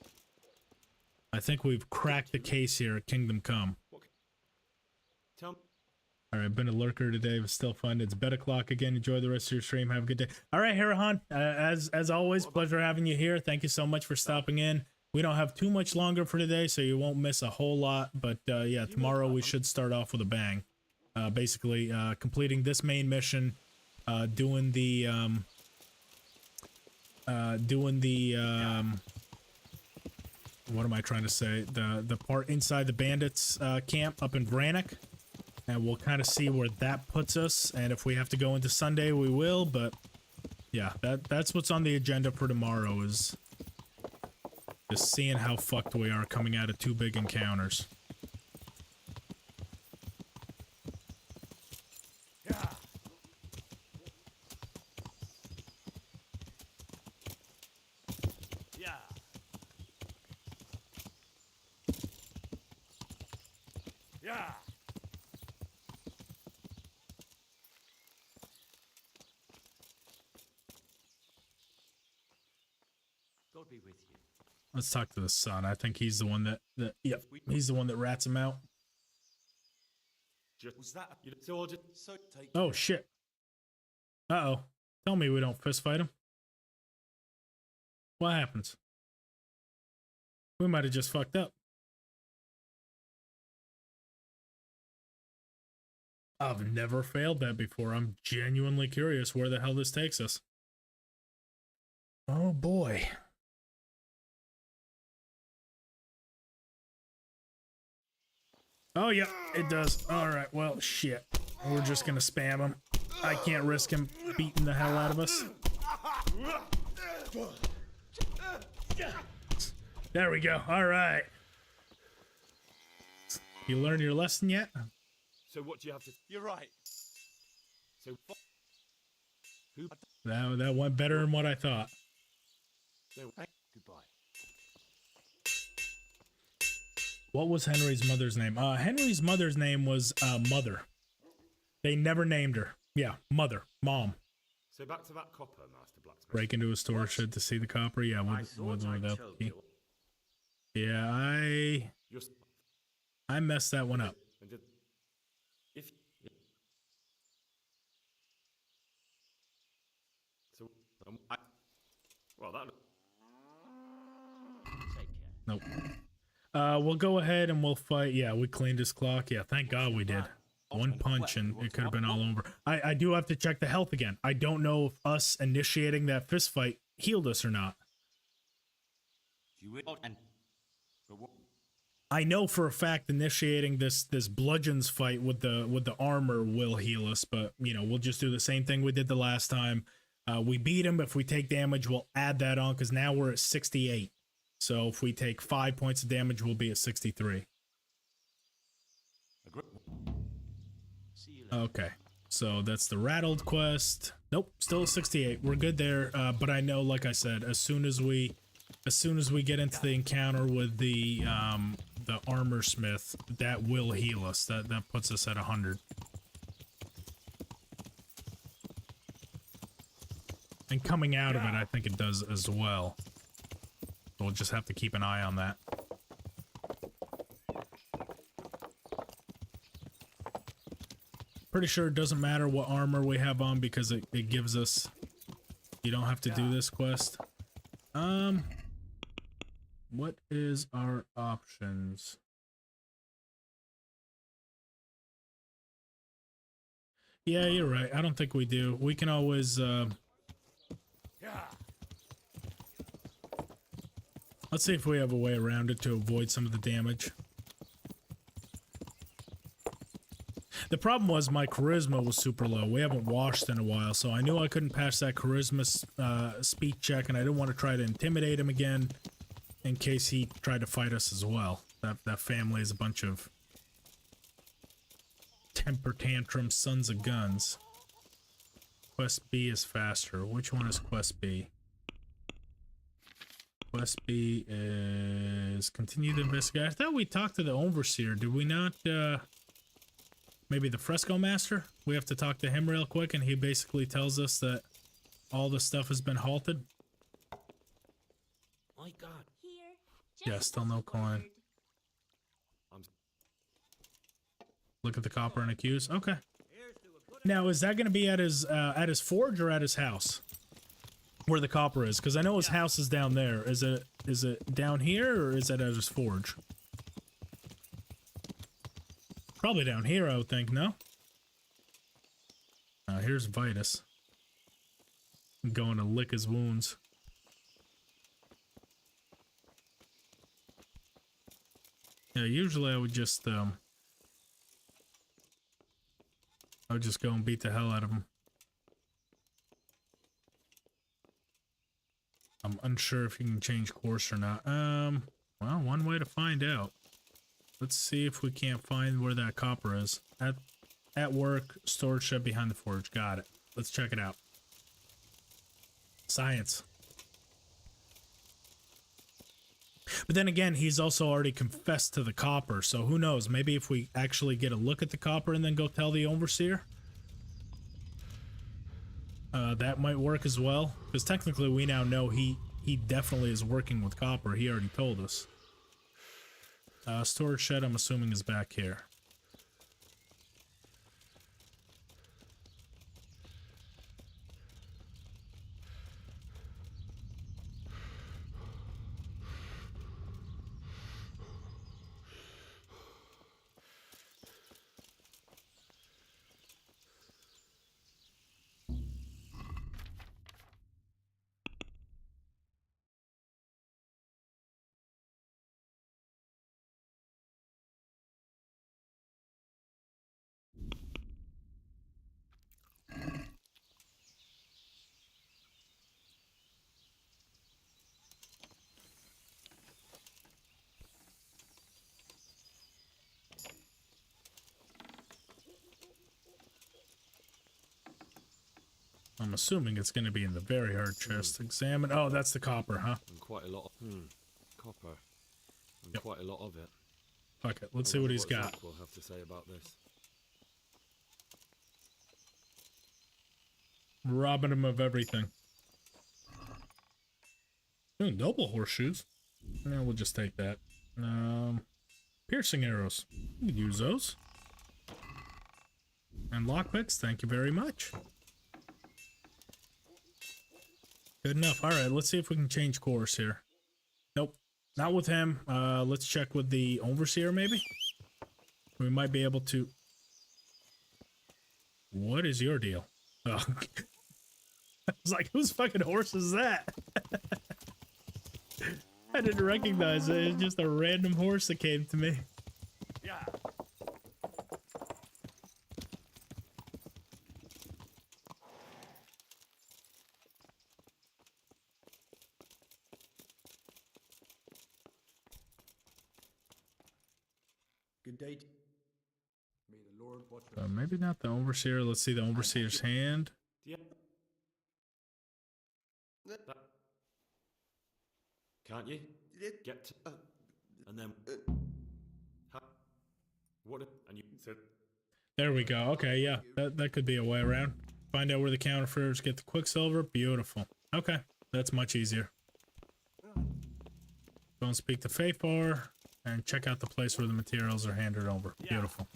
I think we've cracked the case here at Kingdom Come. Alright, been a lurker today, but still fun. It's bed o'clock again. Enjoy the rest of your stream. Have a good day. Alright, Harahan, as always, pleasure having you here. Thank you so much for stopping in. We don't have too much longer for today, so you won't miss a whole lot. But yeah, tomorrow we should start off with a bang. Basically, completing this main mission, doing the what am I trying to say? The part inside the bandits camp up in Vranik, and we'll kind of see where that puts us. And if we have to go into Sunday, we will. But yeah, that's what's on the agenda for tomorrow. Is Just seeing how fucked we are coming out of 2 big encounters. Yeah. Yeah. Yeah. God be with you. Let's talk to the son. I think he's the one that yep, he's the one that rats him out. Was that so take Oh shit. Uh-oh. Tell me we don't fist fight him. What happens? We might have just fucked up. I've never failed that before. I'm genuinely curious where the hell this takes us. Oh boy. Oh, yeah, it does. All right, well, shit. We're just gonna spam him. I can't risk him beating the hell out of us. There we go. All right. You learned your lesson yet? So what do you have to... You're right. So... Who... That went better than what I thought. Goodbye. What was Henry's mother's name? Henry's mother's name was Mother. They never named her. Yeah, Mother. Mom. So back to that copper, Master Blacksmith. Break into a storage shed to see the copper? Yeah, without key. Yeah, I messed that one up. If... So... well, that... Take care. Nope. We'll go ahead and we'll fight. Yeah, we cleaned his clock. Yeah, thank God we did. One punch and it could have been all over. I do have to check the health again. I don't know if us initiating that fist fight healed us or not. I know for a fact initiating this bludgeons fight with the armor will heal us, but you know, we'll just do the same thing we did the last time. We beat him. If we take damage, we'll add that on because now we're at 68. So if we take 5 points of damage, we'll be at 63. Okay, so that's the rattled quest. Nope, still 68. We're good there. But I know, like I said, as soon as we get into the encounter with the armor smith, that will heal us. That puts us at 100. And coming out of it, I think it does as well. We'll just have to keep an eye on that. Pretty sure it doesn't matter what armor we have on because it gives us... You don't have to do this quest. What is our options? Yeah, you're right. I don't think we do. We can always... Let's see if we have a way around it to avoid some of the damage. The problem was my charisma was super low. We haven't washed in a while, so I knew I couldn't pass that charisma speed check, and I didn't want to try to intimidate him again in case he tried to fight us as well. That family is a bunch of temper tantrum sons of guns. Quest B is faster. Which one is Quest B? Quest B is continue the investigation. I thought we talked to the overseer. Did we not? Maybe the fresco master? We have to talk to him real quick, and he basically tells us that all the stuff has been halted. My God. Yeah, still no coin. Look at the copper and accuse. Okay. Now, is that going to be at his forge or at his house? Where the copper is? Because I know his house is down there. Is it down here or is it at his forge? Probably down here, I would think, no? Here's Vitus. I'm going to lick his wounds. Yeah, usually I would just go and beat the hell out of him. unsure if you can change course or not. Well, one way to find out. Let's see if we can't find where that copper is. At work, storage shed behind the forge. Got it. Let's check it out. Science. But then again, he's also already confessed to the copper, so who knows? Maybe if we actually get a look at the copper and then go tell the overseer, that might work as well. Because technically we now know he definitely is working with copper. He already told us. Storage shed, I'm assuming, is back here. I'm assuming it's going to be in the very hard chest. Examine. Oh, that's the copper, huh? And quite a lot of copper. And quite a lot of it. Okay, let's see what he's got. We'll have to say about this. Robbing him of everything. Ooh, double horseshoes. No, we'll just take that. Piercing arrows. We could use those. And lockpicks, thank you very much. Good enough. Alright, let's see if we can change course here. Nope. Not with him. Let's check with the overseer, maybe? We might be able to... What is your deal? Oh. I was like, whose fucking horse is that? I didn't recognize it. It's just a random horse that came to me. Yeah. Good day. May the Lord watch Maybe not the overseer. Let's see the overseer's hand. Yeah. Can't you? Get to, and then what? And you said. There we go. Okay, yeah, that could be a way around. Find out where the counterfeiters get the quicksilver. Beautiful. Okay, that's much easier. Go and speak to Faithbar and check out the place where the materials are handed over. Yeah. Beautiful.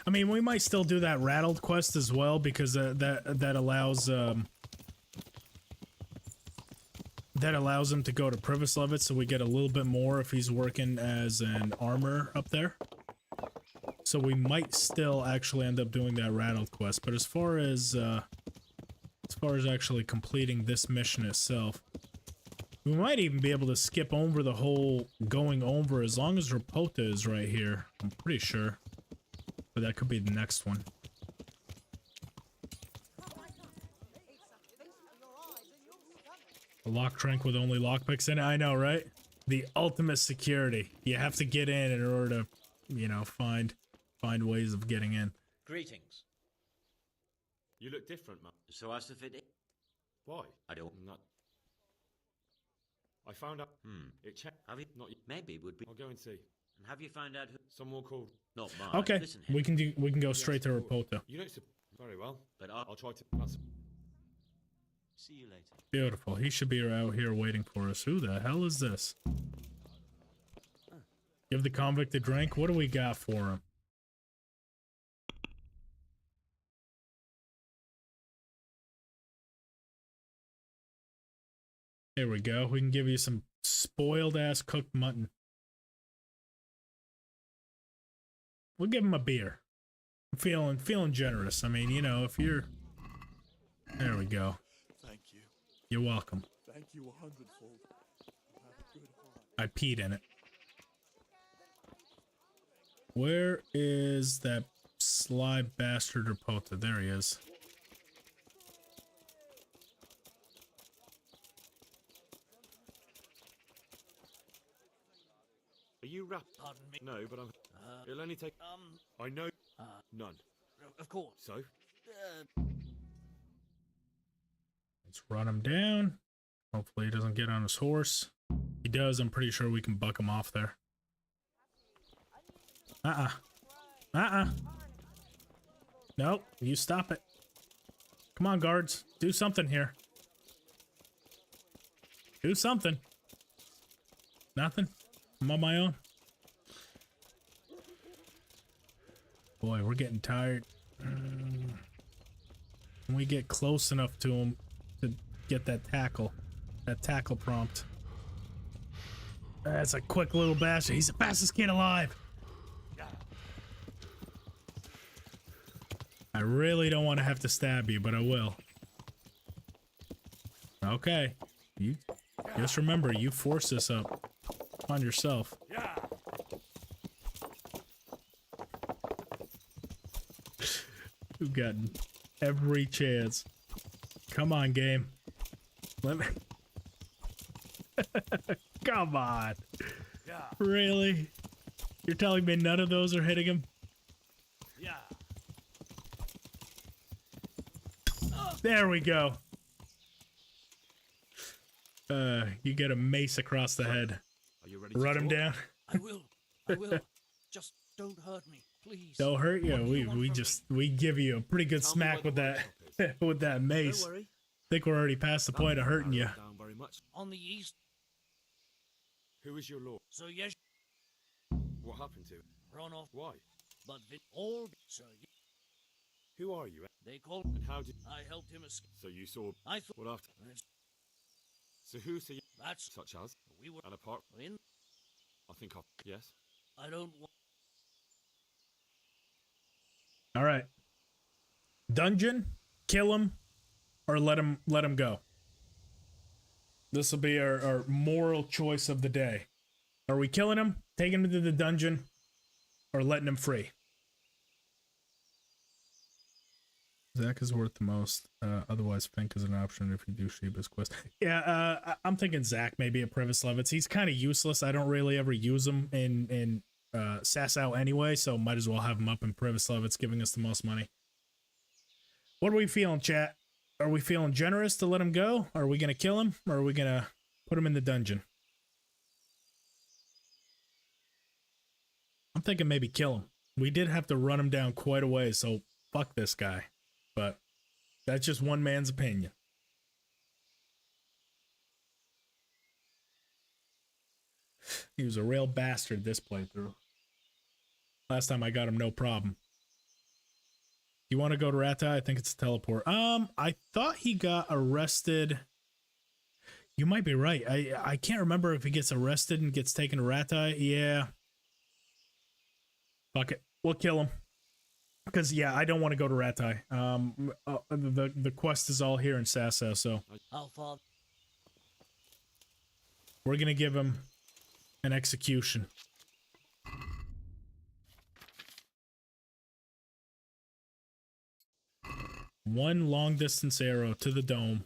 I mean, we might still do that rattled quest as well because that allows him to go to Privislavitz, so we get a little bit more if he's working as an armor up there. So we might still actually end up doing that rattled quest. But as far as actually completing this mission itself, we might even be able to skip over the whole going over as long as Rapota is right here. I'm pretty sure. But that could be the next one. A lock trunk with only lockpicks in it. I know, right? The ultimate security. You have to get in order to, you know, find ways of getting in. Greetings. You look different, man. So as to fit in. Why? I don't. Not. I found out. It checked. Have you? Not. Maybe it would be. I'll go and see. And have you found out who? Someone called. Not mine. Okay, Listen, we can go straight to Rapota. You don't. Very well. But I'll try to. See you later. Beautiful. He should be out here waiting for us. Who the hell is this? Give the convict a drink. What do we got for him? Here we go. We can give you some spoiled ass cooked mutton. We'll give him a beer. I'm feeling generous. I mean, you know, if you're... There we go. Thank you. You're welcome. Thank you 100-fold. Have a good heart. I peed in it. Where is that sly bastard Rapota? There he is. Are you rap? Pardon me. No, but I'm. It'll only take. I know. None. Of course. So? Let's run him down. Hopefully he doesn't get on his horse. If he does, I'm pretty sure we can buck him off there. Nope, you stop it. Come on, guards. Do something here. Do something. Nothing? I'm on my own. Boy, we're getting tired. Can we get close enough to him to get that tackle prompt? That's a quick little bastard. He's the fastest kid alive. I really don't want to have to stab you, but I will. Okay. You just remember, you force this up on yourself. You've gotten every chance. Come on, game. Let me... Come on. Really? You're telling me none of those are hitting him? There we go. You get a mace across the head. Are you ready? Run him down. I will. I will. Just don't hurt me, please. Don't hurt you. We give you a pretty good smack with that with that mace. Don't worry. I think we're already past the point of hurting you. Down very much. On the east. Who is your lord? So yes. What happened to him? Run off. Why? But all. So Who are you? they called. And how did? I helped him escape. So you saw. I thought. What after? So who? So you? That's Such as? we were And apart. in. I think I. Yes. I don't want. All right. Dungeon, kill him, or let him go. This will be our moral choice of the day. Are we killing him, taking him to the dungeon, or letting him free? Zach is worth the most. Otherwise, Fink is an option if you do Sheba's quest. Yeah, I'm thinking Zach maybe at Privislavitz. He's kind of useless. I don't really ever use him in Sasau anyway, so might as well have him up in Privislavitz, giving us the most money. What are we feeling, chat? Are we feeling generous to let him go? Are we gonna kill him, or are we gonna put him in the dungeon? I'm thinking maybe kill him. We did have to run him down quite a way, so fuck this guy. But that's just one man's opinion. He was a real bastard this playthrough. Last time I got him, no problem. You want to go to Rata? I think it's a teleport. I thought he got arrested. You might be right. I can't remember if he gets arrested and gets taken to Rata. Yeah. Fuck it. We'll kill him. Because, yeah, I don't want to go to Ratai. The quest is all here in Sasau, so... How far? We're going to give him an execution. One long-distance arrow to the dome.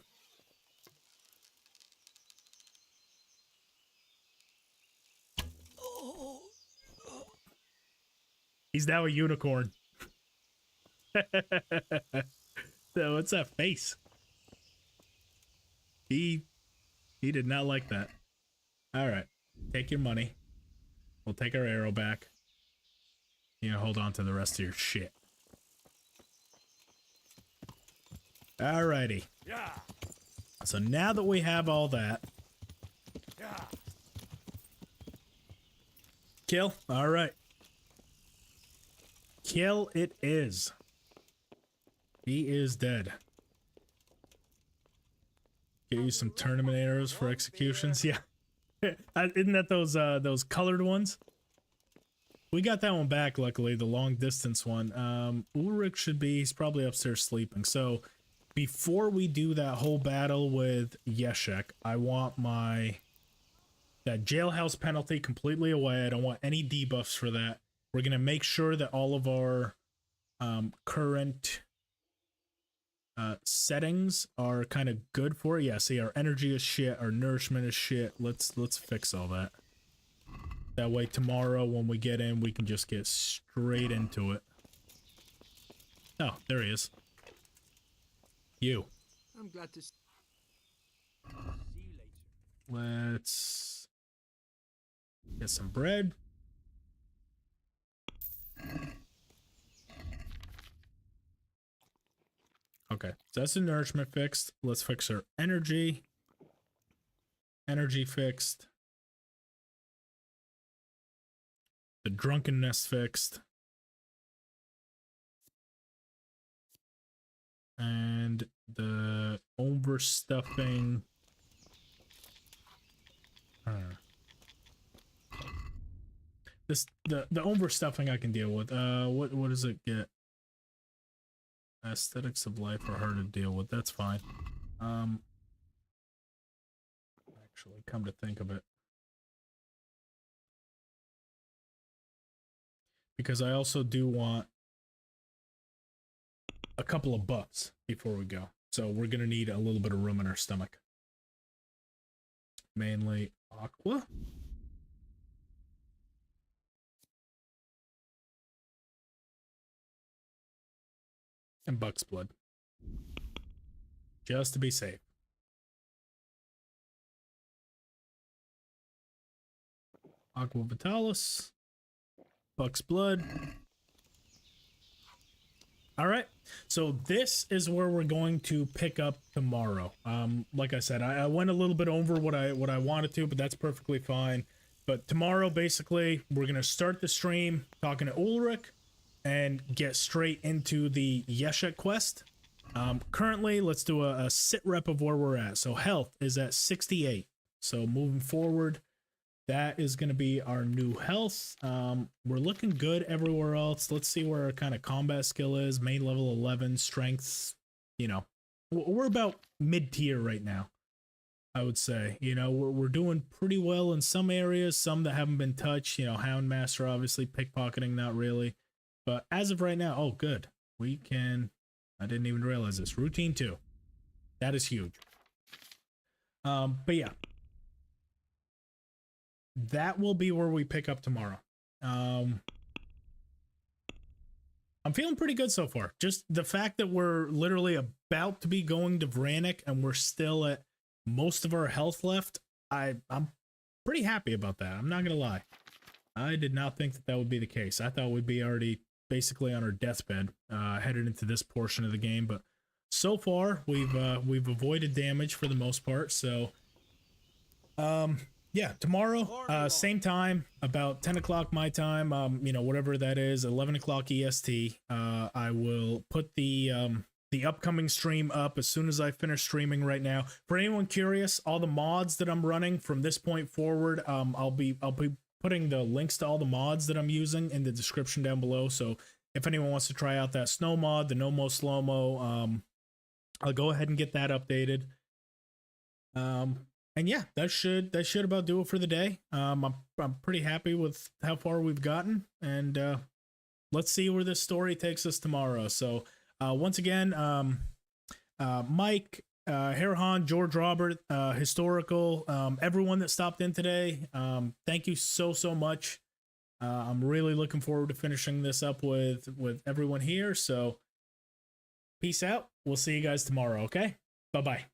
He's now a unicorn. So what's that face? He did not like that. All right, take your money. We'll take our arrow back. You know, hold on to the rest of your shit. Alrighty. Yeah. So now that we have all that, Yeah. kill. All right. Kill it is. He is dead. Get you some tournament arrows for executions. Yeah. Isn't that those colored ones? We got that one back, luckily, the long distance one. Ulrich should be, he's probably upstairs sleeping. So before we do that whole battle with Yeshek, I want that jailhouse penalty completely away. I don't want any debuffs for that. We're going to make sure that all of our current settings are kind of good for it. Yeah, see, our energy is shit, our nourishment is shit. Let's fix all that. That way tomorrow when we get in, we can just get straight into it. Oh, there he is. You. I'm glad to see you later. Let's get some bread. Okay, so that's the nourishment fixed. Let's fix our energy. Energy fixed. The drunkenness fixed. And the overstuffing. The overstuffing I can deal with. What does it get? Aesthetics of life are hard to deal with. That's fine. Actually, come to think of it, because I also do want a couple of buffs before we go. So we're gonna need a little bit of room in our stomach. Mainly aqua. And buck's blood. Just to be safe. Aqua Vitalis. Buck's blood. All right. So this is where we're going to pick up tomorrow. Like I said, I went a little bit over what I wanted to, but that's perfectly fine. But tomorrow, basically, we're gonna start the stream talking to Ulrich and get straight into the Yeshek quest. Currently, let's do a sit rep of where we're at. So health is at 68. So moving forward, that is going to be our new health. We're looking good everywhere else. Let's see where our kind of combat skill is. Main level 11, strengths, you know, we're about mid-tier right now, I would say. You know, we're doing pretty well in some areas, some that haven't been touched. You know, Houndmaster, obviously, pickpocketing, not really. But as of right now, oh, good. We can, I didn't even realize this. Routine 2. That is huge. But yeah. That will be where we pick up tomorrow. I'm feeling pretty good so far. Just the fact that we're literally about to be going to Vranik and we're still at most of our health left, I'm pretty happy about that. I'm not going to lie. I did not think that would be the case. I thought we'd be already basically on our deathbed, headed into this portion of the game, but so far we've avoided damage for the most part. So yeah, tomorrow, same time, about 10 o'clock my time, you know, whatever that is, 11 o'clock EST, I will put the upcoming stream up as soon as I finish streaming right now. For anyone curious, all the mods that I'm running from this point forward, I'll be putting the links to all the mods that I'm using in the description down below. So if anyone wants to try out that snow mod, the No-Mo Slow-Mo, I'll go ahead and get that updated. And yeah, that should about do it for the day. I'm pretty happy with how far we've gotten, and let's see where this story takes us tomorrow. So once again, Mike, Herhan, George Robert, Historical, everyone that stopped in today, thank you so much. I'm really looking forward to finishing this up with everyone here. So peace out. We'll see you guys tomorrow. Okay, bye bye.